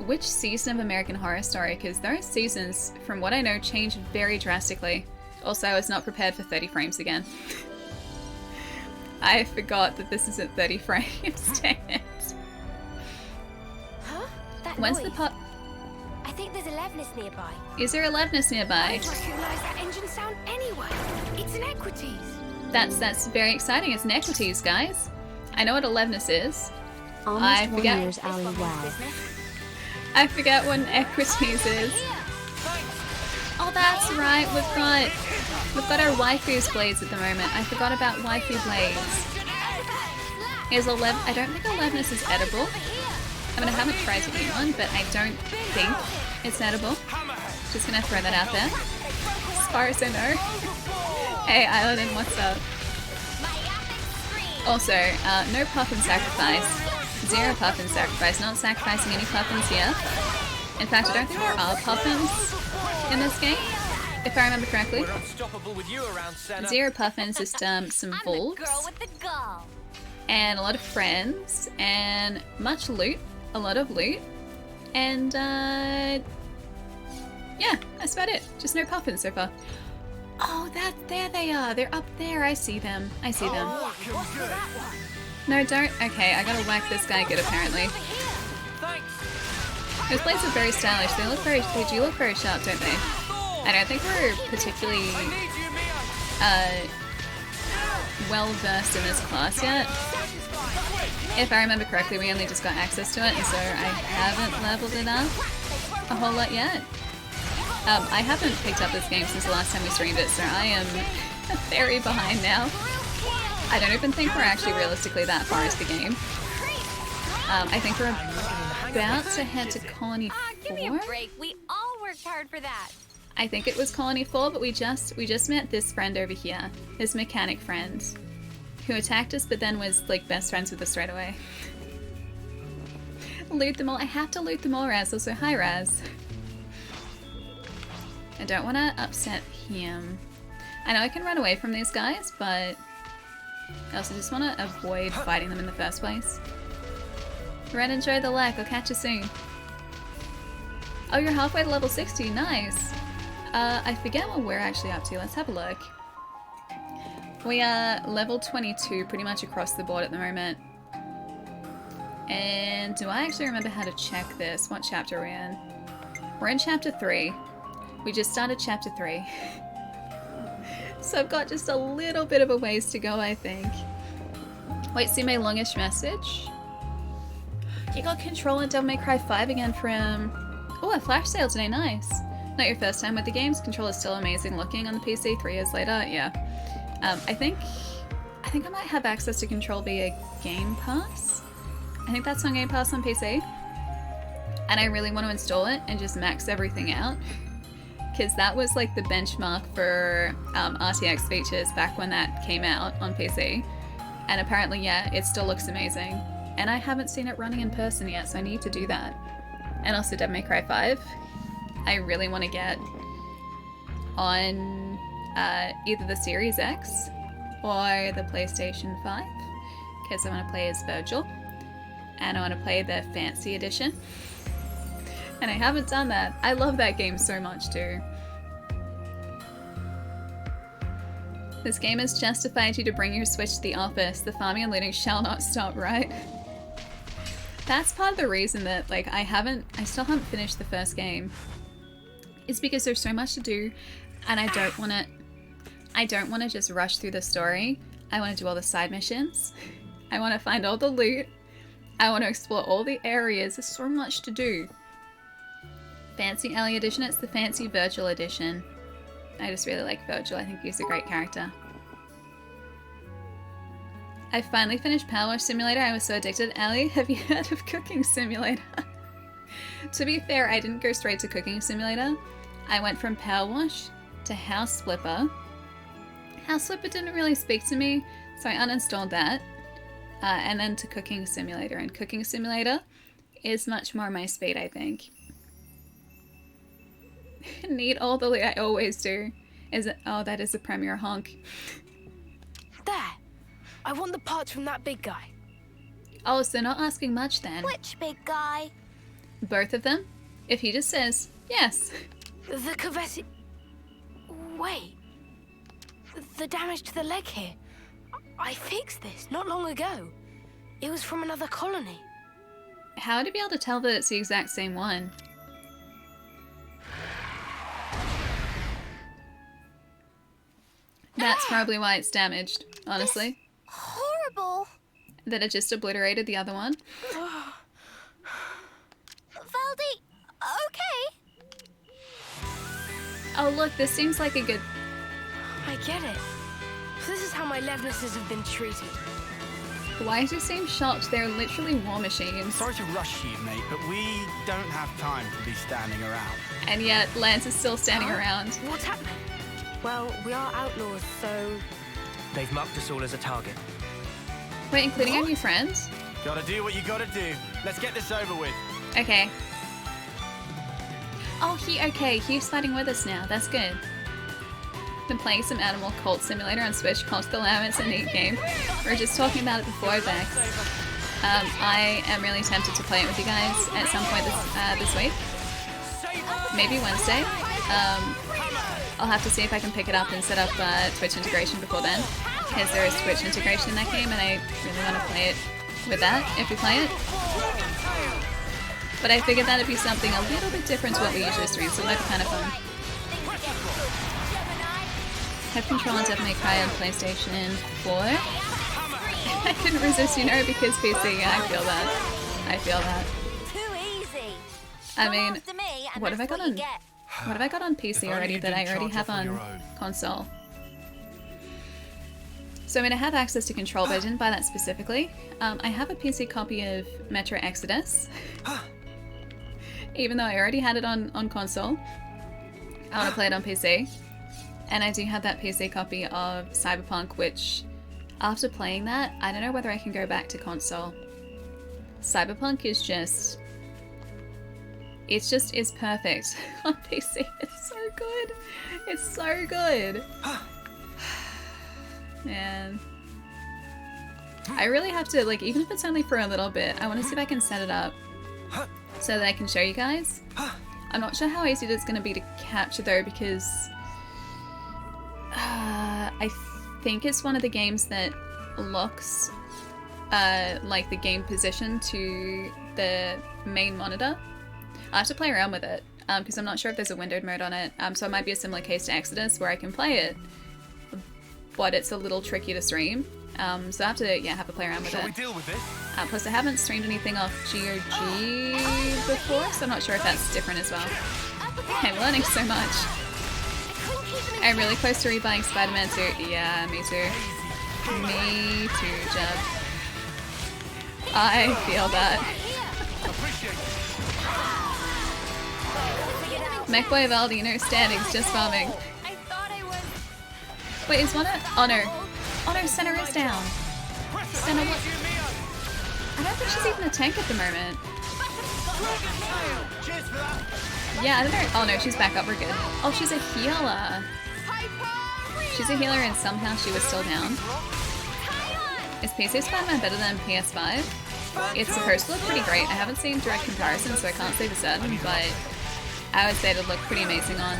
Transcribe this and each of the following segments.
which season of American Horror Story, because those seasons, from what I know, changed very drastically. Also, I was not prepared for 30 frames again. I forgot that this isn't 30 frames, dang it. Huh? That When's noise. the pop? I think there's a Levinus nearby. Is there a Levinus nearby? I don't recognize that engine sound anyway. It's an Equities. That's very exciting. It's an Equities, guys. I know what a Levinus is. Almost I 1 forget. year's alley wow. I forget what an Equities is. Oh, that's right. We've got our waifu's blades at the moment. I forgot about waifu blades. Here's a I don't think a Levinus is edible. I mean, I haven't tried to eat one, but I don't think it's edible. Just gonna throw that out there. As far as I know. Hey, Islandin, what's up? Also, no puffin sacrifice. 0 puffin sacrifice. Not sacrificing any puffins here. In fact, I don't think there are puffins in this game, if I remember correctly. 0 puffins, just some wolves. And a lot of friends, and much loot. A lot of loot. And, yeah, that's about it. Just no puffins so far. Oh, there they are. They're up there. I see them. I see them. No, don't. Okay, I gotta whack this guy good, apparently. Those blades are very stylish. They do look very sharp, don't they? I don't think we're particularly, well-versed in this class yet. If I remember correctly, we only just got access to it, and so I haven't leveled it up a whole lot yet. I haven't picked up this game since the last time we streamed it, so I am very behind now. I don't even think we're actually realistically that far into the game. I think we're about to head to Colony 4. Give me a break. We all worked hard for that. I think it was Colony 4, but we just met this friend over here, this mechanic friend, who attacked us but then was like best friends with us straight away. Loot them all. I have to loot them all, Raz. Also, hi, Raz. I don't want to upset him. I know I can run away from these guys, but I also just want to avoid fighting them in the first place. Ren, enjoy the lag. I'll catch you soon. Oh, you're halfway to level 60. Nice. I forget what we're actually up to. Let's have a look. We are level 22 pretty much across the board at the moment. And do I actually remember how to check this? What chapter are we in? We're in chapter 3. We just started chapter 3. So I've got just a little bit of a ways to go, I think. Wait, see my longish message? You got Control in Devil May Cry 5 again from... Oh, a flash sale today, nice. Not your first time with the games. Control is still amazing looking on the PC 3 years later, yeah. I think I might have access to Control via Game Pass. I think that's on Game Pass on PC. And I really want to install it and just max everything out. Because that was like the benchmark for RTX features back when that came out on PC. And apparently, yeah, it still looks amazing. And I haven't seen it running in person yet, so I need to do that. And also Devil May Cry 5. I really want to get on either the Series X or the PlayStation 5. Because I want to play as Virgil. And I want to play the Fancy Edition. And I haven't done that. I love that game so much too. This game has justified you to bring your Switch to the office. The farming and looting shall not stop, right? That's part of the reason that like I still haven't finished the first game. It's because there's so much to do and I don't want to just rush through the story. I want to do all the side missions. I want to find all the loot. I want to explore all the areas. There's so much to do. Fancy Ellie edition, it's the Fancy Virgil edition. I just really like Virgil, I think he's a great character. I finally finished Power Wash Simulator, I was so addicted. Ellie, have you heard of Cooking Simulator? To be fair, I didn't go straight to Cooking Simulator. I went from Power Wash to House Flipper. House Flipper didn't really speak to me, so I uninstalled that. And then to Cooking Simulator, and Cooking Simulator is much more my speed, I think. Need all the loot, I always do. Is it? Oh, that is a Premier honk. There. I want the parts from that big guy. Oh, so not asking much then. Which big guy? Both of them? If he just says yes. The Kavesi... Wait. The damage to the leg here. I fixed this not long ago. It was from another colony. How would you be able to tell that it's the exact same one? That's probably why it's damaged, honestly. Horrible. That it just obliterated the other one. Valdi, okay. Oh look, this seems like a good... I get it. This is how my Levnesses have been treated. Why do you seem shocked? They're literally war machines. Sorry to rush you, mate, but we don't have time to be standing around. And yet, Lance is still standing around. What's happening? Well, we are outlaws, so... They've marked us all as a target. Wait, including our new friends? Gotta do what you gotta do. Let's get this over with. Okay. Oh, he's fighting with us now. That's good. Been playing some Animal Cult Simulator on Switch. Cult the Lamb, it's a neat game. We were just talking about it before, Bex. I am really tempted to play it with you guys at some point this week. Maybe Wednesday. I'll have to see if I can pick it up and set up Twitch integration before then, because there is Twitch integration in that game and I really want to play it with that if we play it. But I figured that'd be something a little bit different to what we usually stream, so it might be kind of fun. Have control on Devil May Cry on PlayStation 4. I couldn't resist, you know, because PC, yeah, I feel that. I feel that. Too easy. I mean, After me, and what have I that's got you on? get. What have I got on PC already you that I didn't already charge have off on on your own. console? So I mean, I have access to Control, but I didn't buy that specifically. I have a PC copy of Metro Exodus, even though I already had it on console. I want to play it on PC. And I do have that PC copy of Cyberpunk, which, after playing that, I don't know whether I can go back to console. Cyberpunk is just... It's perfect on PC. It's so good. It's so good. Man. I really have to, like, even if it's only for a little bit, I want to see if I can set it up so that I can show you guys. I'm not sure how easy it's going to be to capture, though, because I think it's one of the games that locks, like, the game position to the main monitor. I have to play around with it, because I'm not sure if there's a windowed mode on it, so it might be a similar case to Exodus, where I can play it, but it's a little tricky to stream. So I have to, have a play around with Shall it. we deal with this? Plus I haven't streamed anything off GOG before, so I'm not sure if that's different as well. I'm learning so much. I'm really close to rebuying Spider-Man 2. Yeah, me too. Me too, Jeb. I feel that. MechBoy Valdino standings, just farming. I thought I was... Wait, is one at... Oh no. Oh no, Senna is down. Senna, what? I don't think she's even a tank at the moment. Yeah, I don't know. Oh no, she's back up. We're good. Oh, she's a healer. She's a healer and somehow she was still down. Is PC Spider-Man better than PS5? It's supposed to look pretty great. I haven't seen direct comparison, so I can't say for certain, but I would say it'd look pretty amazing on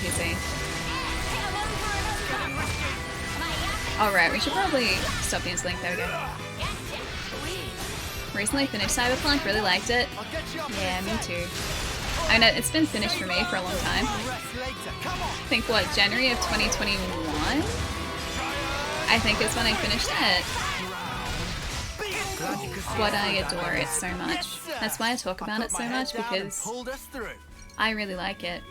PC. Alright, we should probably stop the interlink. There we go. Recently finished Cyberpunk, really liked it. Yeah, me too. I know, it's been finished for me for a long time. I think, what, January of 2021? I think is when I finished it. What I adore it so much. That's why I talk about it so much, because I really like it.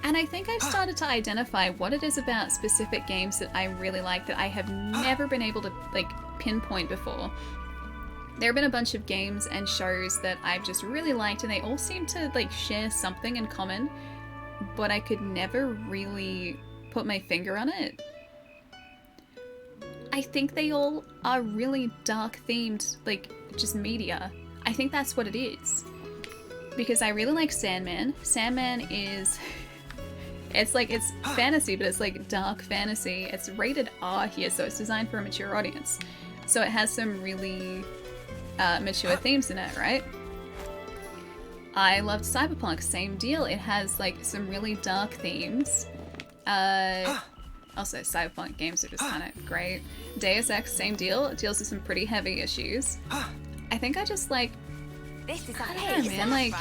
And I think I've started to identify what it is about specific games that I really like that I have never been able to, like, pinpoint before. There have been a bunch of games and shows that I've just really liked, and they all seem to, like, share something in common, but I could never really put my finger on it. I think they all are really dark themed, like, just media. I think that's what it is. Because I really like Sandman. Sandman is... It's like, it's fantasy, but it's like dark fantasy. It's rated R here, so it's designed for a mature audience. So it has some really mature themes in it, right? I loved Cyberpunk, same deal. It has like some really dark themes. Also, Cyberpunk games are just kind of great. Deus Ex, same deal. It deals with some pretty heavy issues. I think I just like, This is I don't know, man, like,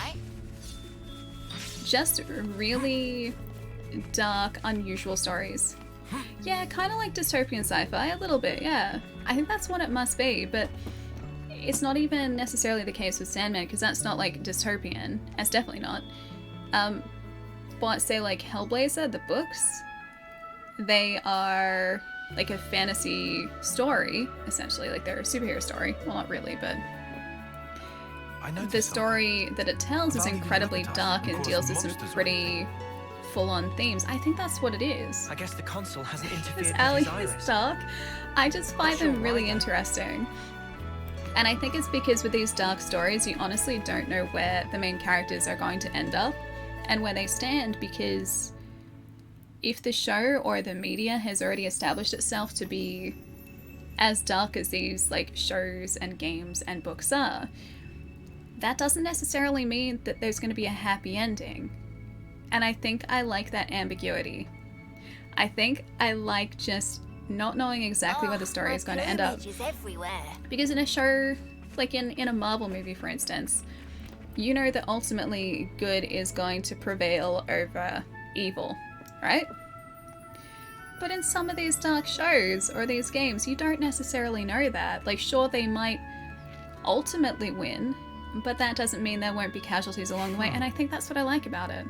just really dark, unusual stories. Yeah, kind of like dystopian sci-fi, a little bit, yeah. I think that's what it must be, but it's not even necessarily the case with Sandman, because that's not like dystopian. It's definitely not. But say like Hellblazer, the books, they are like a fantasy story, essentially. Like they're a superhero story. Well, not really, but the story that it tells is incredibly dark and deals with some pretty full-on themes. I think that's what it is. I guess the console hasn't interfered This with alley his is iris. dark. I just find sure them really why, though. interesting. And I think it's because with these dark stories, you honestly don't know where the main characters are going to end up and where they stand, because if the show or the media has already established itself to be as dark as these like shows and games and books are, that doesn't necessarily mean that there's going to be a happy ending. And I think I like that ambiguity. I think I like just not knowing exactly where the story is going to end up. Everywhere. Because in a show, like in a Marvel movie, for instance, you know that ultimately good is going to prevail over evil, right? But in some of these dark shows or these games, you don't necessarily know that. Like, sure, they might ultimately win, but that doesn't mean there won't be casualties along the way, and I think that's what I like about it.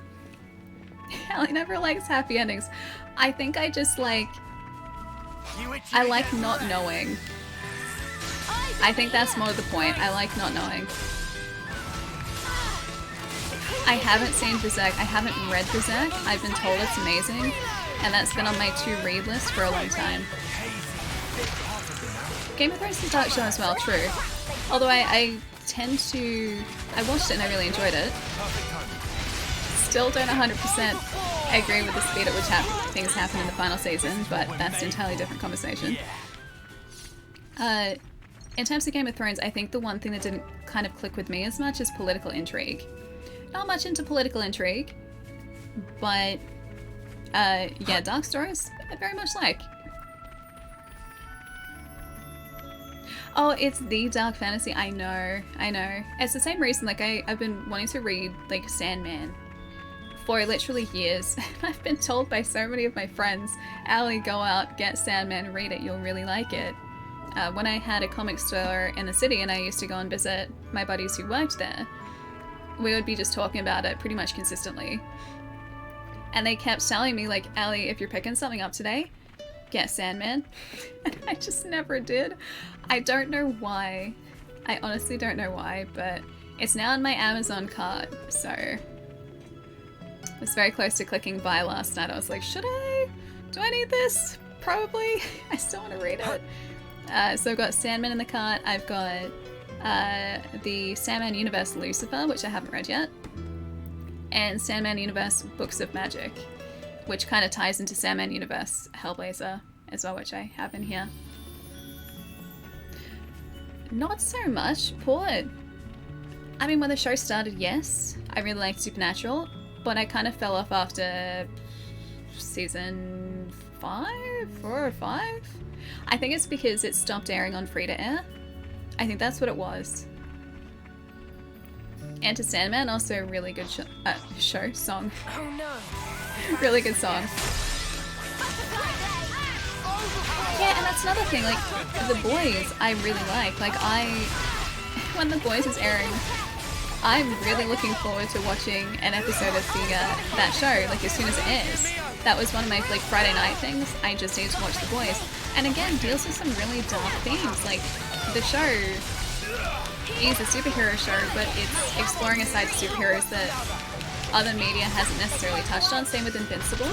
Ellie never likes happy endings. I think I just like... I like not knowing. I think that's more the point. I like not knowing. I haven't seen Berserk. I haven't read Berserk. I've been told it's amazing, and that's been on my to-read list for a long time. Game of Thrones is a dark show as well, true. Although I tend to... I watched it and I really enjoyed it. Still don't 100% agree with the speed at which things happen in the final season, but that's an entirely different conversation. In terms of Game of Thrones, I think the one thing that didn't kind of click with me as much is political intrigue. Not much into political intrigue, but yeah, dark stories I very much like. Oh, it's the dark fantasy. I know. It's the same reason, like, I've been wanting to read, like, Sandman for literally years. I've been told by so many of my friends, Allie, go out, get Sandman, read it, you'll really like it. When I had a comic store in the city and I used to go and visit my buddies who worked there, we would be just talking about it pretty much consistently. And they kept telling me, like, Allie, if you're picking something up today, get Sandman. And I just never did. I don't know why. I honestly don't know why, but it's now in my Amazon cart, so I was very close to clicking buy last night. I was like, should I? Do I need this? Probably. I still want to read it. So I've got Sandman in the cart. I've got the Sandman Universe Lucifer, which I haven't read yet, and Sandman Universe Books of Magic, which kind of ties into Sandman Universe Hellblazer as well, which I have in here. Not so much. Port. I mean, when the show started, yes, I really liked Supernatural, but I kind of fell off after season 4 or 5. I think it's because it stopped airing on free to air. I think that's what it was. Enter Sandman, also a really good song. Oh no. Really good song. Yeah, and that's another thing, like, The Boys I really like. Like, when The Boys is airing, I'm really looking forward to watching an episode of that show, like, as soon as it airs. That was one of my, like, Friday night things. I just need to watch The Boys. And again, deals with some really dark themes. Like, the show is a superhero show, but it's exploring a side of superheroes that other media hasn't necessarily touched on. Same with Invincible.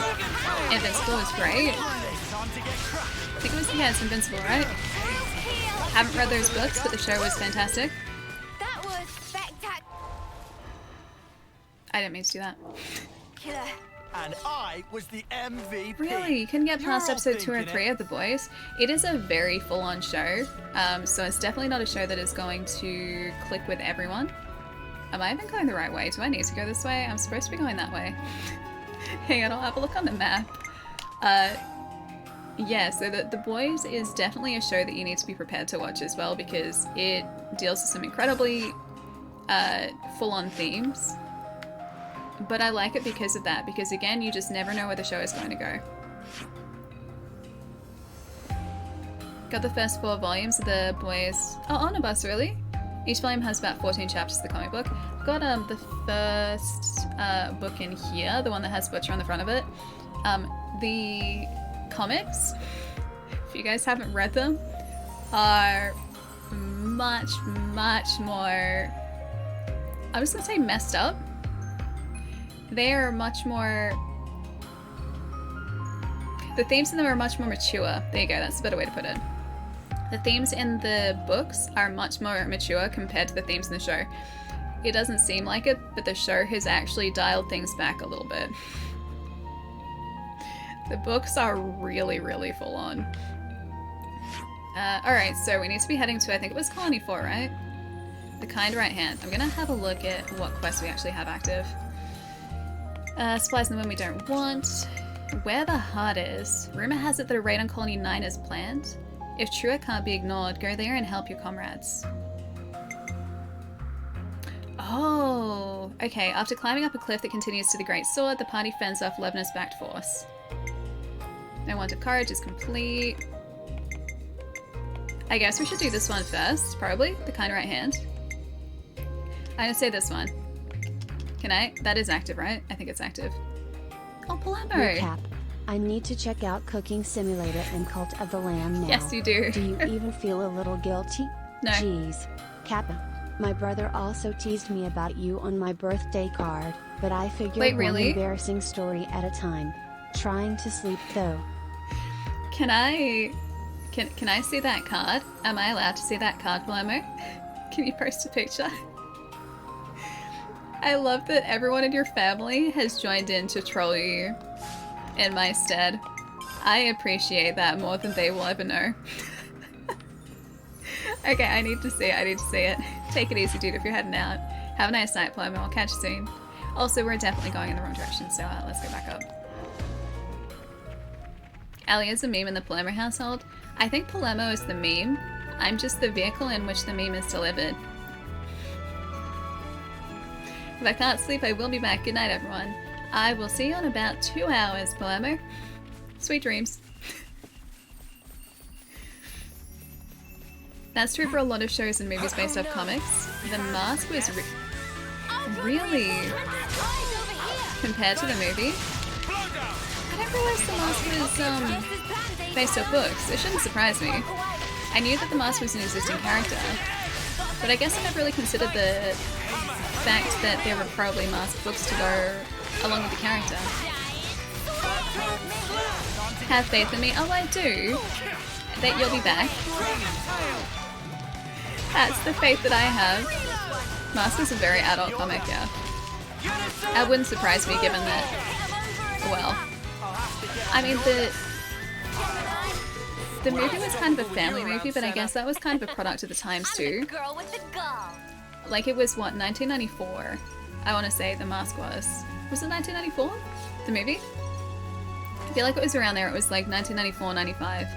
Invincible is great. I think it was, yeah, it's Invincible, right? Haven't read those books, but the show was fantastic. That was spectacular. I didn't mean to do that. And I was the MVP. Really? You couldn't get past You're all episode 2 or thinking 3 of The Boys? It is a very full-on show, so it's definitely not a show that is going to click with everyone. Am I even going the right way? Do I need to go this way? I'm supposed to be going that way. Hang on, I'll have a look on the map. Yeah, so The Boys is definitely a show that you need to be prepared to watch as well, because it deals with some incredibly full-on themes. But I like it because of that, because again, you just never know where the show is going to go. Got the first 4 volumes of The Boys. Oh, omnibus, really? Each volume has about 14 chapters of the comic book. I've got the first book in here, the one that has Butcher on the front of it. The comics, if you guys haven't read them, are much, much more, I was going to say messed up. They are much more, the themes in them are much more mature. There you go, that's a better way to put it. The themes in the books are much more mature compared to the themes in the show. It doesn't seem like it, but the show has actually dialed things back a little bit. The books are really, really full on. Alright, so we need to be heading to, I think it was Colony 4, right? The Kind Right Hand. I'm gonna have a look at what quests we actually have active. Supplies in the wind we don't want. Where the heart is. Rumor has it that a raid on Colony 9 is planned. If true, it can't be ignored. Go there and help your comrades. Oh, okay. After climbing up a cliff that continues to the Great Sword, the party fends off Lebanus-backed force. No Want of Courage is complete. I guess we should do this one first, probably. The Kind Right Hand. I'm gonna say this one. Can I? That is active, right? I think it's active. Oh, Palermo! Recap. I need to check out Cooking Simulator and Cult of the Lamb now. Yes, you do. Do you even feel a little guilty? No. Jeez. Kappa. My brother also teased me about you on my birthday card, but I figured Wait, one really? embarrassing story at a time. Trying to sleep though. Can I see that card? Am I allowed to see that card, Palermo? Can you post a picture? I love that everyone in your family has joined in to troll you in my stead. I appreciate that more than they will ever know. Okay, I need to see it. Take it easy, dude, if you're heading out. Have a nice night, Palermo. I'll catch you soon. Also, we're definitely going in the wrong direction, so let's go back up. Ali is a meme in the Palermo household. I think Palermo is the meme. I'm just the vehicle in which the meme is delivered. If I can't sleep, I will be back. Good night, everyone. I will see you in about 2 hours, Palermo. Sweet dreams. That's true for a lot of shows and movies based off comics. The Mask was really compared to the movie. I didn't realize the Mask was based off books. It shouldn't surprise me. I knew that the Mask was an existing character, but I guess I never really considered the fact that there were probably Mask books to go along with the character. Have faith in me. Oh, I do. That you'll be back. That's the faith that I have. Mask is a very adult comic, yeah. That wouldn't surprise me given that, well, I mean, the movie was kind of a family movie, but I guess that was kind of a product of the times too. Like it was, what, 1994? I want to say The Mask was. Was it 1994? The movie? I feel like it was around there. It was like 1994, 95.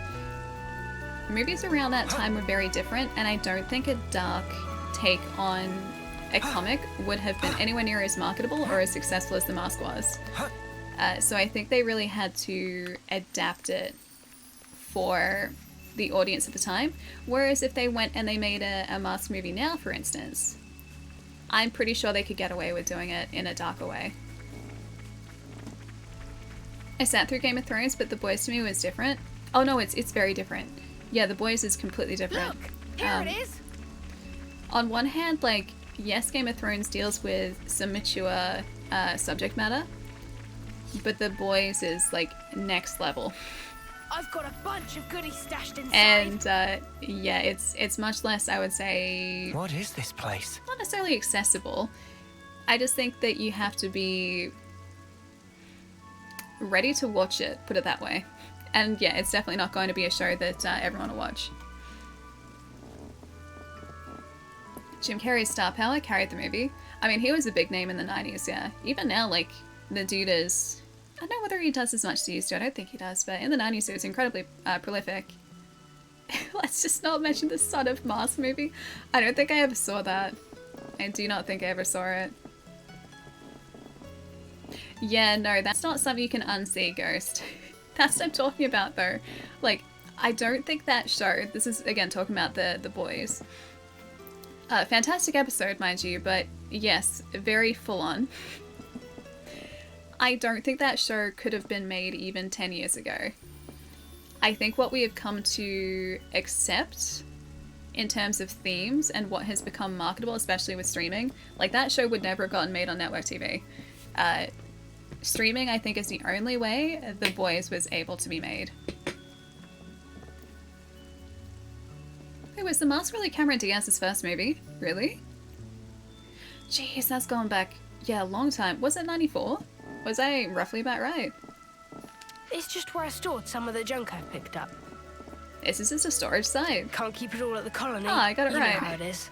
Movies around that time were very different, and I don't think a dark take on a comic would have been anywhere near as marketable or as successful as The Mask was. So I think they really had to adapt it for the audience at the time. Whereas if they went and they made a Mask movie now, for instance, I'm pretty sure they could get away with doing it in a darker way. I sat through Game of Thrones, but The Boys to me was different. Oh no, it's very different. Yeah, The Boys is completely different. Look, here it is. On one hand, like, yes, Game of Thrones deals with some mature subject matter, but The Boys is like next level. I've got a bunch of goodies stashed inside. And yeah, it's much less, I would say, What is this place? not necessarily accessible. I just think that you have to be ready to watch it, put it that way. And yeah, it's definitely not going to be a show that everyone will watch. Jim Carrey's star power carried the movie. I mean, he was a big name in the 90s, yeah. Even now, like, the dude is... I don't know whether he does as much as he used to. I don't think he does, but in the 90s he was incredibly prolific. Let's just not mention the Son of Mars movie. I don't think I ever saw that. I do not think I ever saw it. Yeah, no, that's not something you can unsee, Ghost. That's what I'm talking about, though. Like, I don't think that show... This is, again, talking about the boys. Fantastic episode, mind you, but yes, very full-on. I don't think that show could have been made even 10 years ago. I think what we have come to accept in terms of themes and what has become marketable, especially with streaming, like that show would never have gotten made on network TV. Streaming, I think, is the only way The Boys was able to be made. Wait, was The Mask really Cameron Diaz's first movie? Really? Jeez, that's gone back, yeah, a long time. Was it 94? Was I roughly about right? It's just where I stored some of the junk I picked up. This is just a storage site. Can't keep it all at the colony. Ah, I got it You right. know how it is.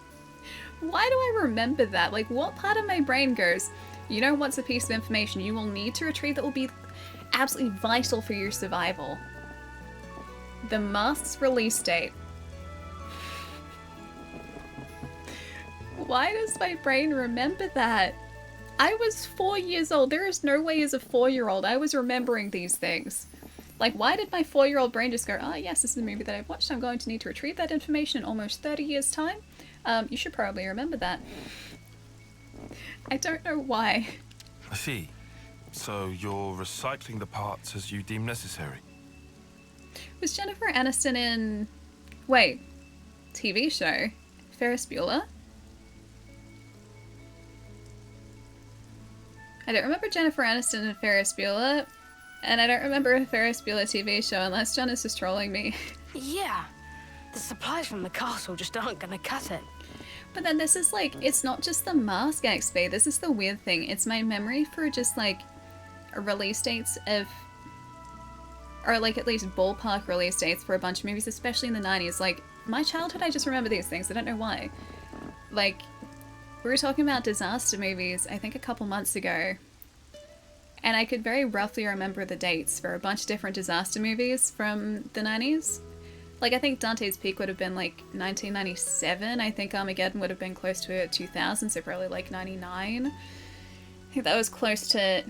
Why do I remember that? Like, what part of my brain goes, you know what's a piece of information you will need to retrieve that will be absolutely vital for your survival? The Mask's release date. Why does my brain remember that? I was 4 years old. There is no way as a 4-year-old I was remembering these things. Like, why did my 4-year-old brain just go, oh yes, this is a movie that I've watched. I'm going to need to retrieve that information in almost 30 years' time. You should probably remember that. I don't know why. I see. So you're recycling the parts as you deem necessary? Was Jennifer Aniston in... Wait. TV show? Ferris Bueller? I don't remember Jennifer Aniston in Ferris Bueller, and I don't remember a Ferris Bueller TV show unless John is just trolling me. Yeah. The supplies from the castle just aren't gonna cut it. But then this is like, it's not just the Mask XP, this is the weird thing. It's my memory for just like release dates of, or like at least ballpark release dates for a bunch of movies, especially in the 90s. Like, my childhood, I just remember these things, I don't know why. Like, we were talking about disaster movies, I think a couple months ago, and I could very roughly remember the dates for a bunch of different disaster movies from the 90s. Like, I think Dante's Peak would have been like 1997, I think Armageddon would have been close to 2000, so probably like 99. I think that was close to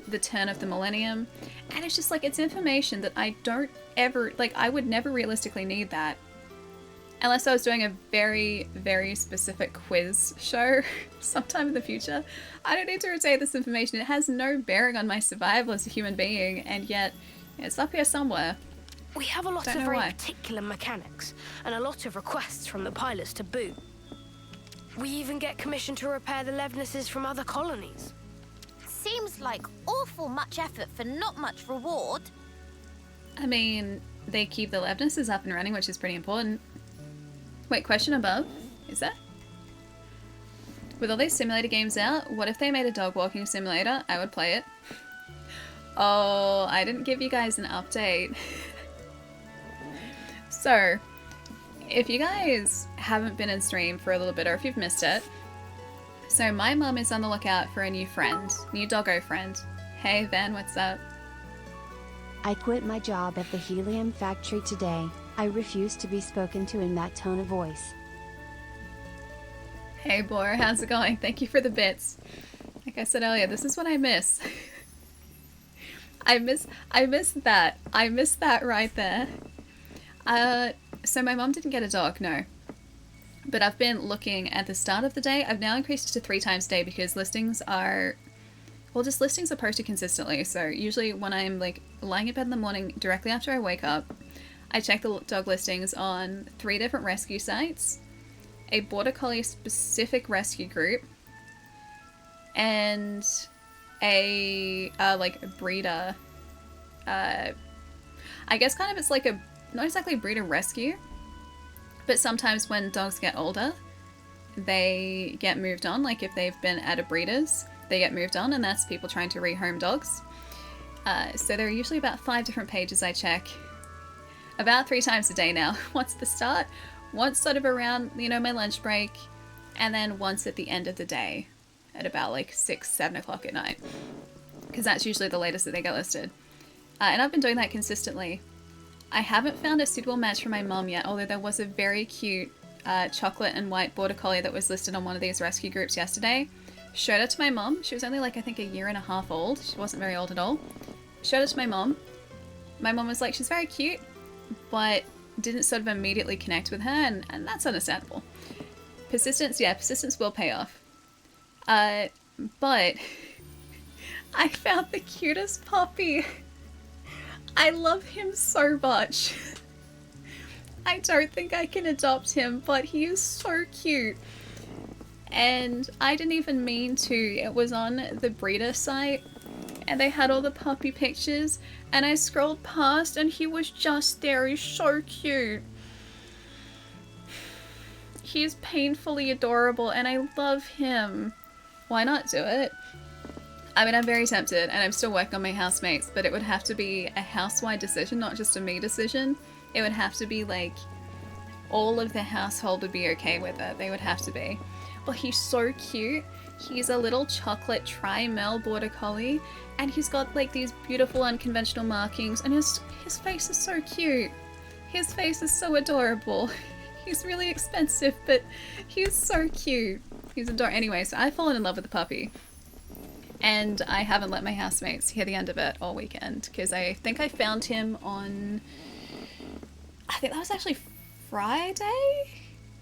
the turn of the millennium, and it's just like, it's information that I don't ever, like, I would never realistically need that. Unless I was doing a very, very specific quiz show sometime in the future. I don't need to retain this information. It has no bearing on my survival as a human being, and yet it's up here somewhere. We have a lot Don't of know very why. particular mechanics, and a lot of requests from the pilots to boot. We even get commissioned to repair the Levnesses from other colonies. Seems like awful much effort for not much reward. I mean, they keep the Levnesses up and running, which is pretty important. Wait, question above? Is that? With all these simulator games out, what if they made a dog walking simulator? I would play it. Oh, I didn't give you guys an update. So, if you guys haven't been in stream for a little bit, or if you've missed it, so my mum is on the lookout for a new friend, new doggo friend. Hey Van, what's up? I quit my job at the helium factory today. I refuse to be spoken to in that tone of voice. Hey Boar, how's it going? Thank you for the bits. Like I said earlier, this is what I miss. I miss that. I miss that right there. So my mom didn't get a dog, no. But I've been looking at the start of the day. I've now increased it to 3 times a day because listings are... Well, just listings are posted consistently. So usually when I'm like lying in bed in the morning directly after I wake up, I check the dog listings on 3 different rescue sites, a Border Collie specific rescue group, and a like a breeder. I guess kind of it's like a, not exactly a breeder rescue, but sometimes when dogs get older, they get moved on. Like if they've been at a breeder's, they get moved on, and that's people trying to rehome dogs. So there are usually about 5 different pages I check. About 3 times a day now. Once at the start, once sort of around, you know, my lunch break, and then once at the end of the day. at about like 6, 7 o'clock at night, because that's usually the latest that they get listed. And I've been doing that consistently. I haven't found a suitable match for my mum yet, although there was a very cute chocolate and white border collie that was listed on one of these rescue groups yesterday. Showed it to my mum. She was only like, I think, a year and a half old. She wasn't very old at all. Showed it to my mum. My mum was like, she's very cute, but didn't sort of immediately connect with her, and that's understandable. Persistence, yeah, persistence will pay off. But I found the cutest puppy. I love him so much. I don't think I can adopt him, but he is so cute. And I didn't even mean to. It was on the breeder site, and they had all the puppy pictures, and I scrolled past and he was just there. He's so cute. He's painfully adorable and I love him. Why not do it? I mean, I'm very tempted, and I'm still working on my housemates, but it would have to be a house-wide decision, not just a me decision. It would have to be like all of the household would be okay with it. They would have to be. But he's so cute. He's a little chocolate tri-male border collie, and he's got like these beautiful unconventional markings, and his face is so cute. His face is so adorable. He's really expensive, but he's so cute. He's adorable. Anyway, so I've fallen in love with the puppy. And I haven't let my housemates hear the end of it all weekend, because I think I found him on, I think that was actually Friday?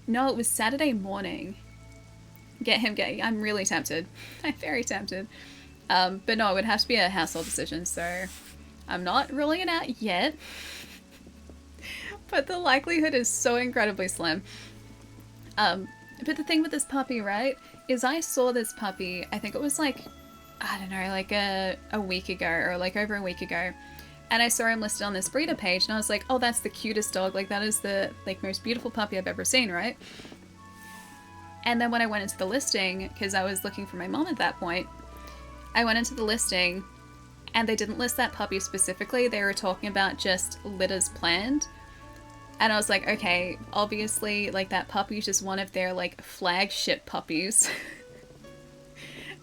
No, it was Saturday morning. I'm really tempted. I'm very tempted. But no, it would have to be a household decision, so I'm not ruling it out yet. But the likelihood is so incredibly slim. But the thing with this puppy, right, is I saw this puppy, I think it was like, I don't know, like a week ago, or like over a week ago. And I saw him listed on this breeder page, and I was like, oh, that's the cutest dog. Like, that is the like most beautiful puppy I've ever seen, right? And then when I went into the listing, because I was looking for my mom at that point, I went into the listing, and they didn't list that puppy specifically. They were talking about just litters planned. And I was like, okay, obviously, like, that puppy is just one of their, like, flagship puppies.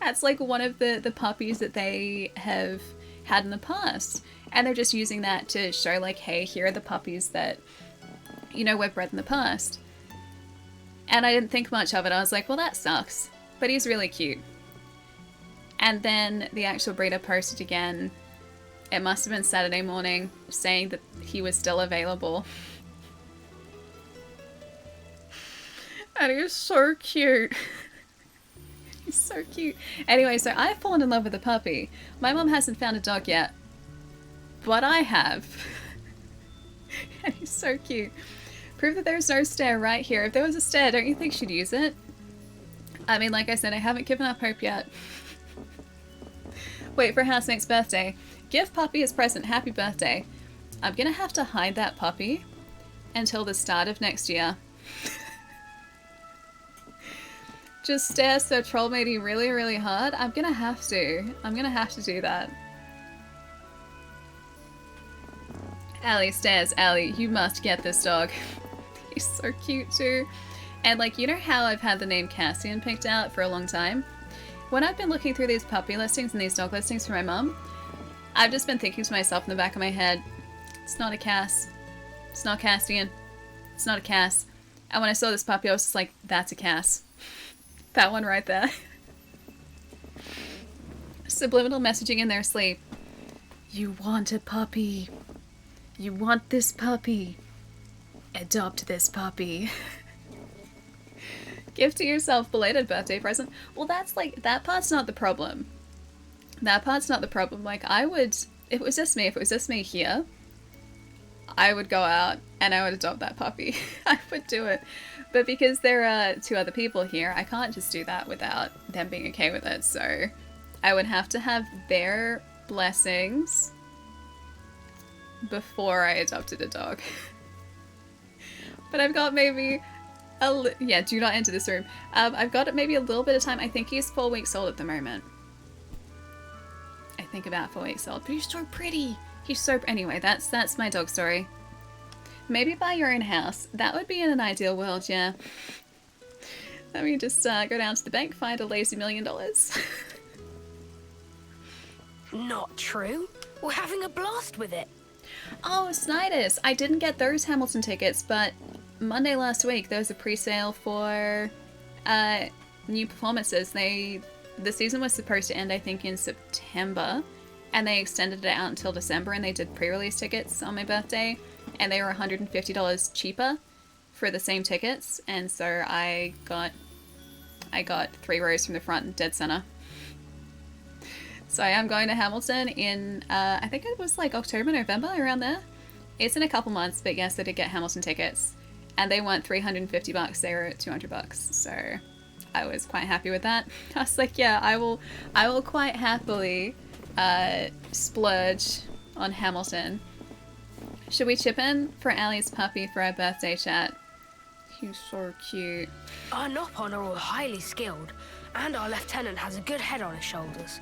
That's like one of the puppies that they have had in the past. And they're just using that to show like, hey, here are the puppies that, you know, we've bred in the past. And I didn't think much of it. I was like, well, that sucks. But he's really cute. And then the actual breeder posted again. It must have been Saturday morning, saying that he was still available. And he was so cute. He's so cute. Anyway, so I've fallen in love with the puppy. My mom hasn't found a dog yet, but I have. And he's so cute. Proof that there's no stair right here. If there was a stair, don't you think she'd use it? I mean, like I said, I haven't given up hope yet. Wait for housemate's birthday. Give puppy his present. Happy birthday. I'm gonna have to hide that puppy until the start of next year. Just stare so troll matey really, really hard. I'm gonna have to do that. Allie stares. Allie, you must get this dog. He's so cute too. And like, you know how I've had the name Cassian picked out for a long time? When I've been looking through these puppy listings and these dog listings for my mum, I've just been thinking to myself in the back of my head, it's not a Cass. It's not Cassian. It's not a Cass. And when I saw this puppy, I was just like, that's a Cass. That one right there. Subliminal messaging in their sleep. You want a puppy. You want this puppy. Adopt this puppy. Give to yourself belated birthday present. Well, that's like, that part's not the problem. That part's not the problem. Like, I would, if it was just me here, I would go out and I would adopt that puppy. I would do it. But because there are 2 other people here, I can't just do that without them being okay with it. So I would have to have their blessings before I adopted a dog. But I've got maybe yeah, do not enter this room. I've got maybe a little bit of time. I think he's 4 weeks old at the moment. I think about 4 weeks old, but he's so pretty. He's so, anyway, that's my dog story. Maybe buy your own house. That would be in an ideal world, yeah. Let me just go down to the bank, find a lazy $1 million. Not true. We're having a blast with it. Oh, Sniders! I didn't get those Hamilton tickets, but Monday last week there was a pre-sale for new performances. The season was supposed to end, I think, in September, and they extended it out until December, and they did pre-release tickets on my birthday, and they were $150 cheaper for the same tickets, and so I got 3 rows from the front, dead center. So I am going to Hamilton in, I think it was like October, November, around there. It's in a couple months, but yes, I did get Hamilton tickets. And they weren't $350, they were $200. So I was quite happy with that. I was like, yeah, I will quite happily splurge on Hamilton. Should we chip in for Ali's puppy for our birthday chat? He's so cute. Our Nopon are all highly skilled, and our lieutenant has a good head on his shoulders.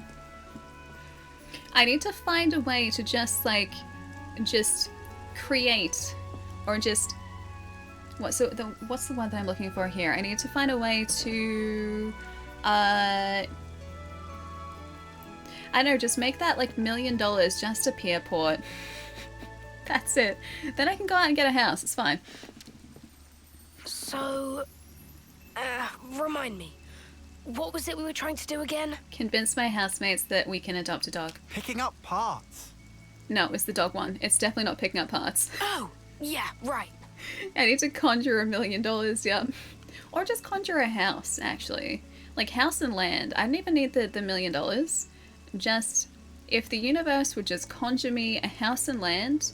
I need to find a way to just create, or just what's the word that I'm looking for here? I need to find a way to I don't know, just make that like $1 million just a peer port. That's it. Then I can go out and get a house. It's fine. So, remind me, what was it we were trying to do again? Convince my housemates that we can adopt a dog. Picking up parts. No, it's the dog one. It's definitely not picking up parts. Oh, yeah, right. I need to conjure $1 million, yep. Or just conjure a house, actually. Like house and land. I don't even need the $1 million. Just, if the universe would just conjure me a house and land,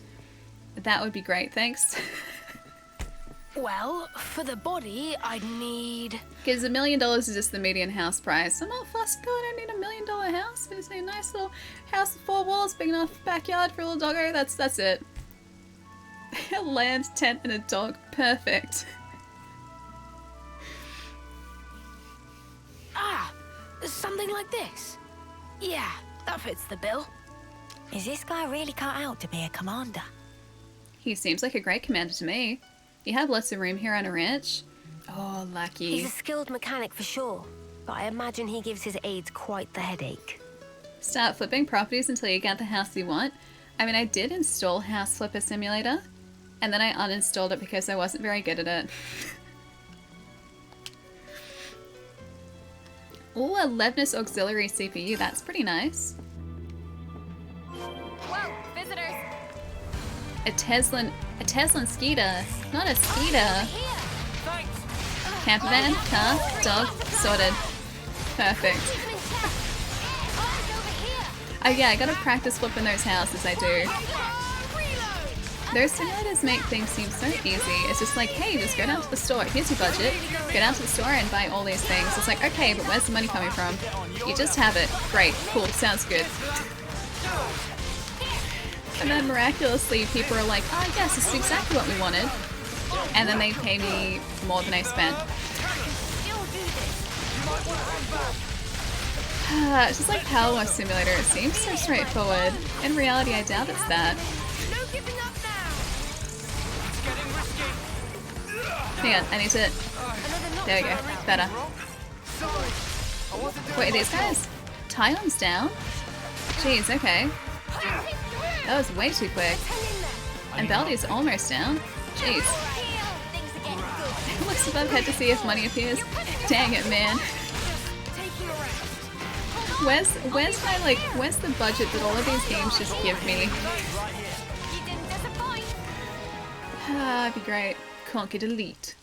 that would be great, thanks. Well, for the body, I'd need... Because $1 million is just the median house price. I'm not fussed, I don't need $1 million house. I just need a nice little house with 4 walls, big enough backyard for a little doggo. That's it. A land, tent, and a dog. Perfect. Ah, something like this. Yeah, that fits the bill. Is this guy really cut out to be a commander? He seems like a great commander to me. You have lots of room here on a ranch. Oh, lucky. He's a skilled mechanic for sure, but I imagine he gives his aides quite the headache. Start flipping properties until you get the house you want. I mean, I did install House Flipper Simulator, and then I uninstalled it because I wasn't very good at it. Ooh, a Levnis auxiliary CPU. That's pretty nice. Whoa, visitors! A Teslan skeeter, not a skeeter. Camper van, car, dog, sorted. Perfect. Oh yeah, I gotta practice flipping those houses, I do. Those simulators make things seem so easy. It's just like, hey, just go down to the store, here's your budget, go down to the store and buy all these things. It's like, okay, but where's the money coming from? You just have it. Great, cool, sounds good. And then miraculously people are like, oh yes, this is exactly what we wanted. And then they pay me more than I spent. It's just like Power Wash Simulator, it seems so straightforward. In reality, I doubt it's that. Hang on, I need to... There we go, better. Wait, are these guys? Tyon's down? Jeez, okay. That was way too quick. And Baldi's almost down. Jeez. Looks above head to see if money appears. Dang it, man. Where's the budget that all of these games just give me? That'd be great. Conquer delete.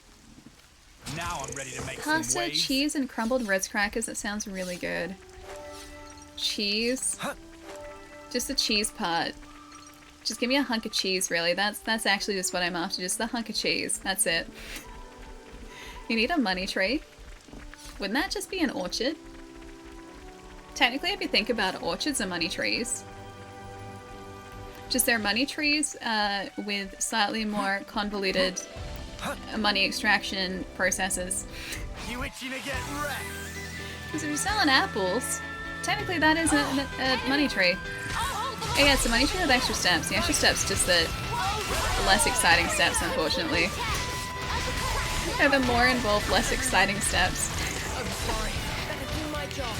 Now I'm ready to make Pasta, some waves. cheese, and crumbled Ritz crackers. That sounds really good. Cheese. Just the cheese part. Just give me a hunk of cheese, really. That's actually just what I'm after. Just the hunk of cheese. That's it. You need a money tree. Wouldn't that just be an orchard? Technically, if you think about it, orchards are money trees. Just they're money trees with slightly more convoluted money extraction processes. You itching to get wrecked? Because if you're selling apples, technically that is a money tree. Oh yeah, it's a money tree with extra steps. The extra steps just the less exciting steps, unfortunately. They're the more involved, less exciting steps. I'm sorry. Better do my job.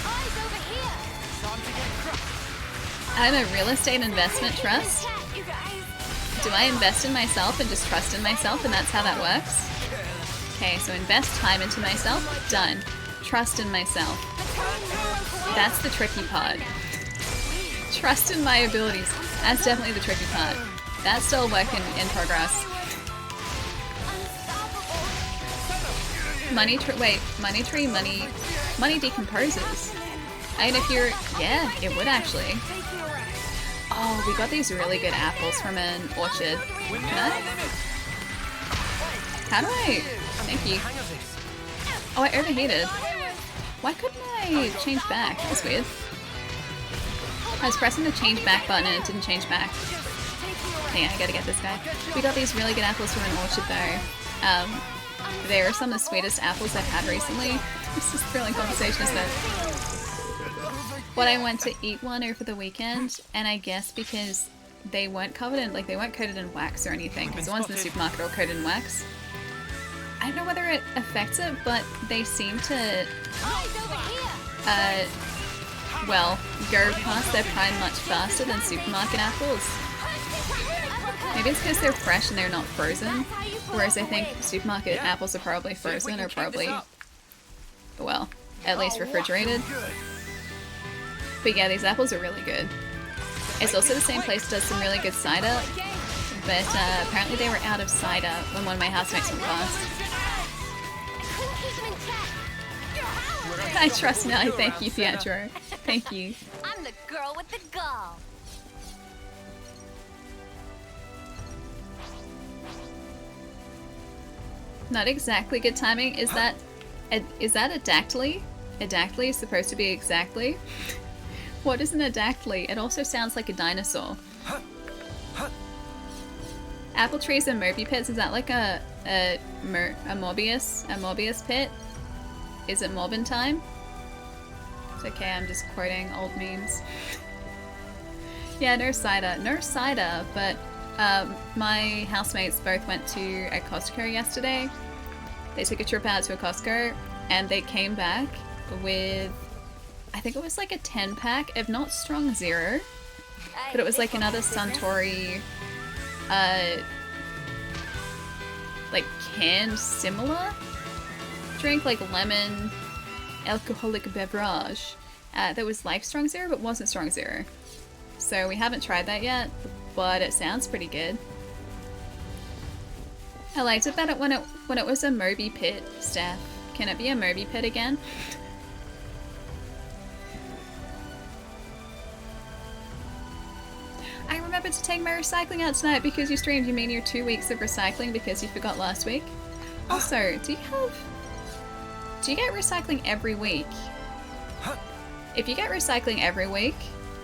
Eyes over here! Time to get crushed. I'm a real estate investment trust. You guys. Do I invest in myself and just trust in myself, and that's how that works? Okay, so invest time into myself. Done. Trust in myself. That's the tricky part. Trust in my abilities. That's definitely the tricky part. That's still a work in progress. Money decomposes. And if you're, yeah, it would actually. Oh, we got these really good apples from an orchard. Can I? How do I? Thank you. Oh, I overheated. Why couldn't I change back? That's weird. I was pressing the change back button and it didn't change back. Yeah, I gotta get this guy. We got these really good apples from an orchard though. They are some of the sweetest apples I've had recently. This is thrilling conversation, isn't it? But I went to eat one over the weekend, and I guess because they weren't covered in, like, they weren't coated in wax or anything, because the ones in the supermarket are all coated in wax. I don't know whether it affects it, but they seem to, well, go past their prime much faster than supermarket apples. Maybe it's because they're fresh and they're not frozen, whereas I think supermarket apples are probably frozen or probably, well, at least refrigerated. But yeah, these apples are really good. It's also the same place that does some really good cider, but apparently they were out of cider when one of my housemates went past. I trust now. Thank you, Pietro. Thank you. I'm the girl with the gall. Not exactly good timing. Is that a dactyly? A dactyly is supposed to be exactly. What is an adactyly? It also sounds like a dinosaur. Apple trees and Moby pits. Is that like a Morbius pit? Is it Morbin time? It's okay. I'm just quoting old memes. Yeah, no cider, but my housemates both went to a Costco yesterday. They took a trip out to a Costco and they came back with, I think it was like a 10-pack of not strong zero, but it was like another Suntory, like canned similar drink, like lemon alcoholic beverage that was like strong zero but wasn't strong zero. So we haven't tried that yet, but it sounds pretty good. I liked it better when it was a Moby pit, Steph. Can it be a Moby pit again? I remembered to take my recycling out tonight because you streamed. You mean your 2 weeks of recycling because you forgot last week? Also, do you get recycling every week? If you get recycling every week,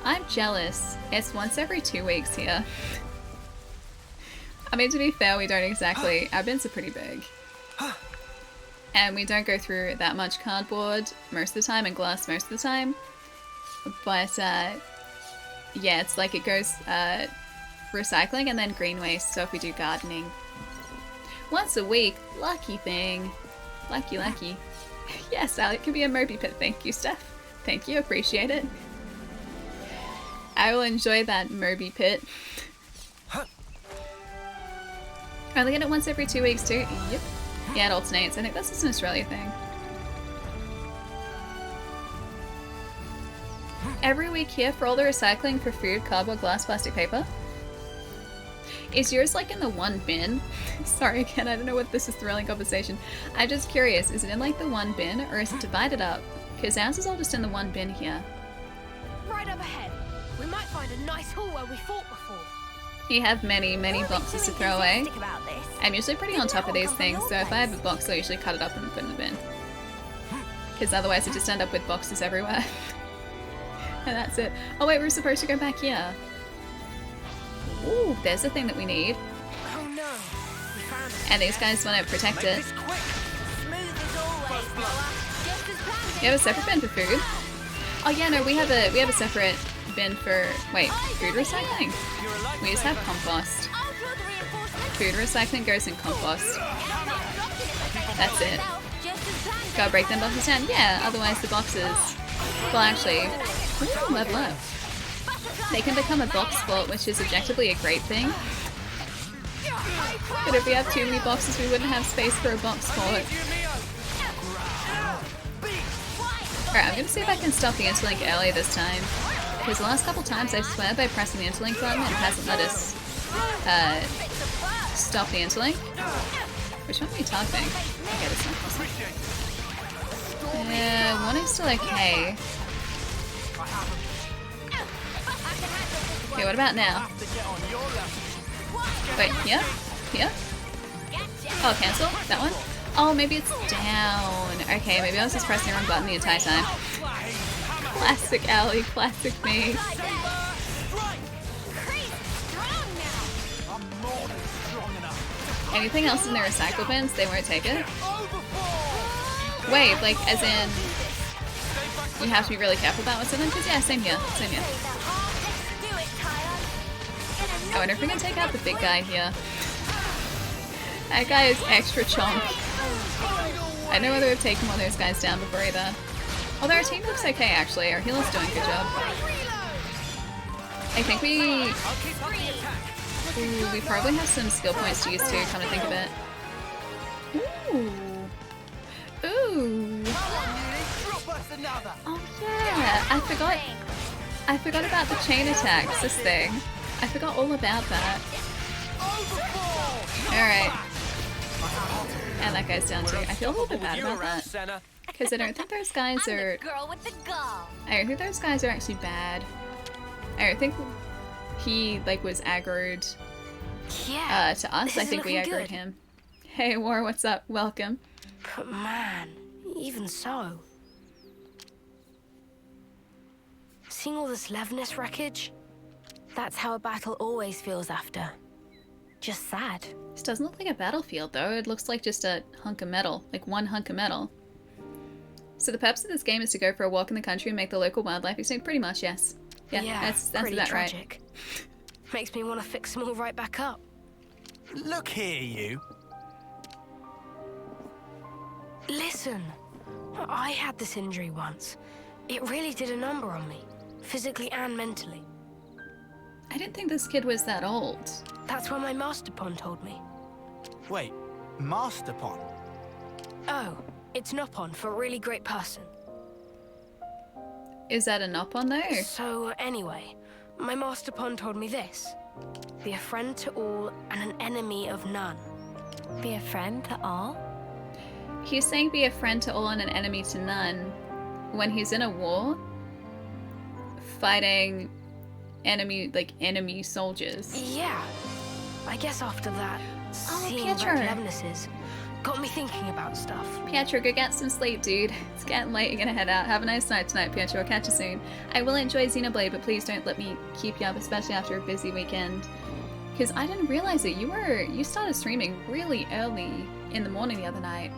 I'm jealous. It's once every 2 weeks here. I mean, to be fair, we don't exactly. Our bins are pretty big. And we don't go through that much cardboard most of the time and glass most of the time. But, yeah, it's like it goes recycling and then green waste, so if we do gardening. Once a week. Lucky thing. Lucky. Yes, Al, it could be a Moby pit. Thank you, Steph. Thank you, appreciate it. I will enjoy that Moby pit. I only get it once every 2 weeks too. Yep. Yeah, it alternates. I think that's just an Australia thing. Every week here for all the recycling for food, cardboard, glass, plastic, paper. Is yours like in the one bin? Sorry again, I don't know what this is thrilling conversation. I'm just curious, is it in like the one bin or is it divided up? Because ours is all just in the one bin here. Right up ahead. We might find a nice hall where we fought before. You have many boxes to throw away. I'm usually pretty on top of these things, so if I have a box, I'll usually cut it up and put it in the bin. Because otherwise I just end up with boxes everywhere. And that's it. Oh wait, we're supposed to go back here. Ooh, there's the thing that we need. Oh no. We found it. And these guys want to protect it. Smooth as always, Noah. Just as planned. You have a separate bin for food? Oh yeah, no, we have a separate bin for, wait, food recycling? We just have compost. I'll draw the reinforcements. Food recycling goes in compost. That's it. Gotta break them boxes down? Yeah, otherwise the boxes... Well, actually... Ooh, level up. They can become a box fort, which is objectively a great thing. But if we have too many boxes, we wouldn't have space for a box fort. Alright, I'm gonna see if I can stop the interlink early this time. Because the last couple times, I swear, by pressing the interlink button, it hasn't let us stop the interlink. Which one are we targeting? Okay, this one. One is still okay. Okay, what about now? Wait, here? Here? Oh, cancel? That one? Oh, maybe it's down. Okay, maybe I was just pressing the wrong button the entire time. Classic Allie, classic me. Anything else in the recycle bins? They won't take it? Wait, like, as in... You have to be really careful about what's in them? Because, yeah, same here. Same here. I wonder if we can take out the big guy here. That guy is extra chonk. I don't know whether we've taken one of those guys down before either. Although our team looks okay, actually. Our healer's doing a good job. I think we... Ooh, we probably have some skill points to use too, come to think of it. Ooh. Ooh. Oh yeah, I forgot about the chain attacks, this thing. I forgot all about that. Alright. And that guy's down too. I feel a little bit bad about that. Because I don't think those guys are... I don't think those guys are actually bad. I don't think he, like, was aggroed to us. I think we aggroed him. Hey, War, what's up? Welcome. But man, even so. Seeing all this Levnis wreckage, that's how a battle always feels after. Just sad. This doesn't look like a battlefield, though. It looks like just a hunk of metal. Like one hunk of metal. So the purpose of this game is to go for a walk in the country and make the local wildlife extinct? Pretty much, yes. Yeah, that's pretty about tragic. Right. Makes me want to fix them all right back up. Look here, you. Listen, I had this injury once. It really did a number on me, physically and mentally. I didn't think this kid was that old. That's what my master pond told me. Wait, Master Pond? Oh, it's Nopon for a really great person. Is that a Nopon though? So anyway, my master pond told me this. Be a friend to all and an enemy of none. Be a friend to all? He's saying be a friend to all and an enemy to none when he's in a war fighting enemy soldiers. Yeah. I guess after that, seeing Pietro. Red Levnesses got me thinking about stuff. Pietro, go get some sleep, dude. It's getting late, you're gonna head out. Have a nice night tonight, Pietro. I'll catch you soon. I will enjoy Xenoblade, but please don't let me keep you up, especially after a busy weekend. Because I didn't realize it. You started streaming really early in the morning the other night.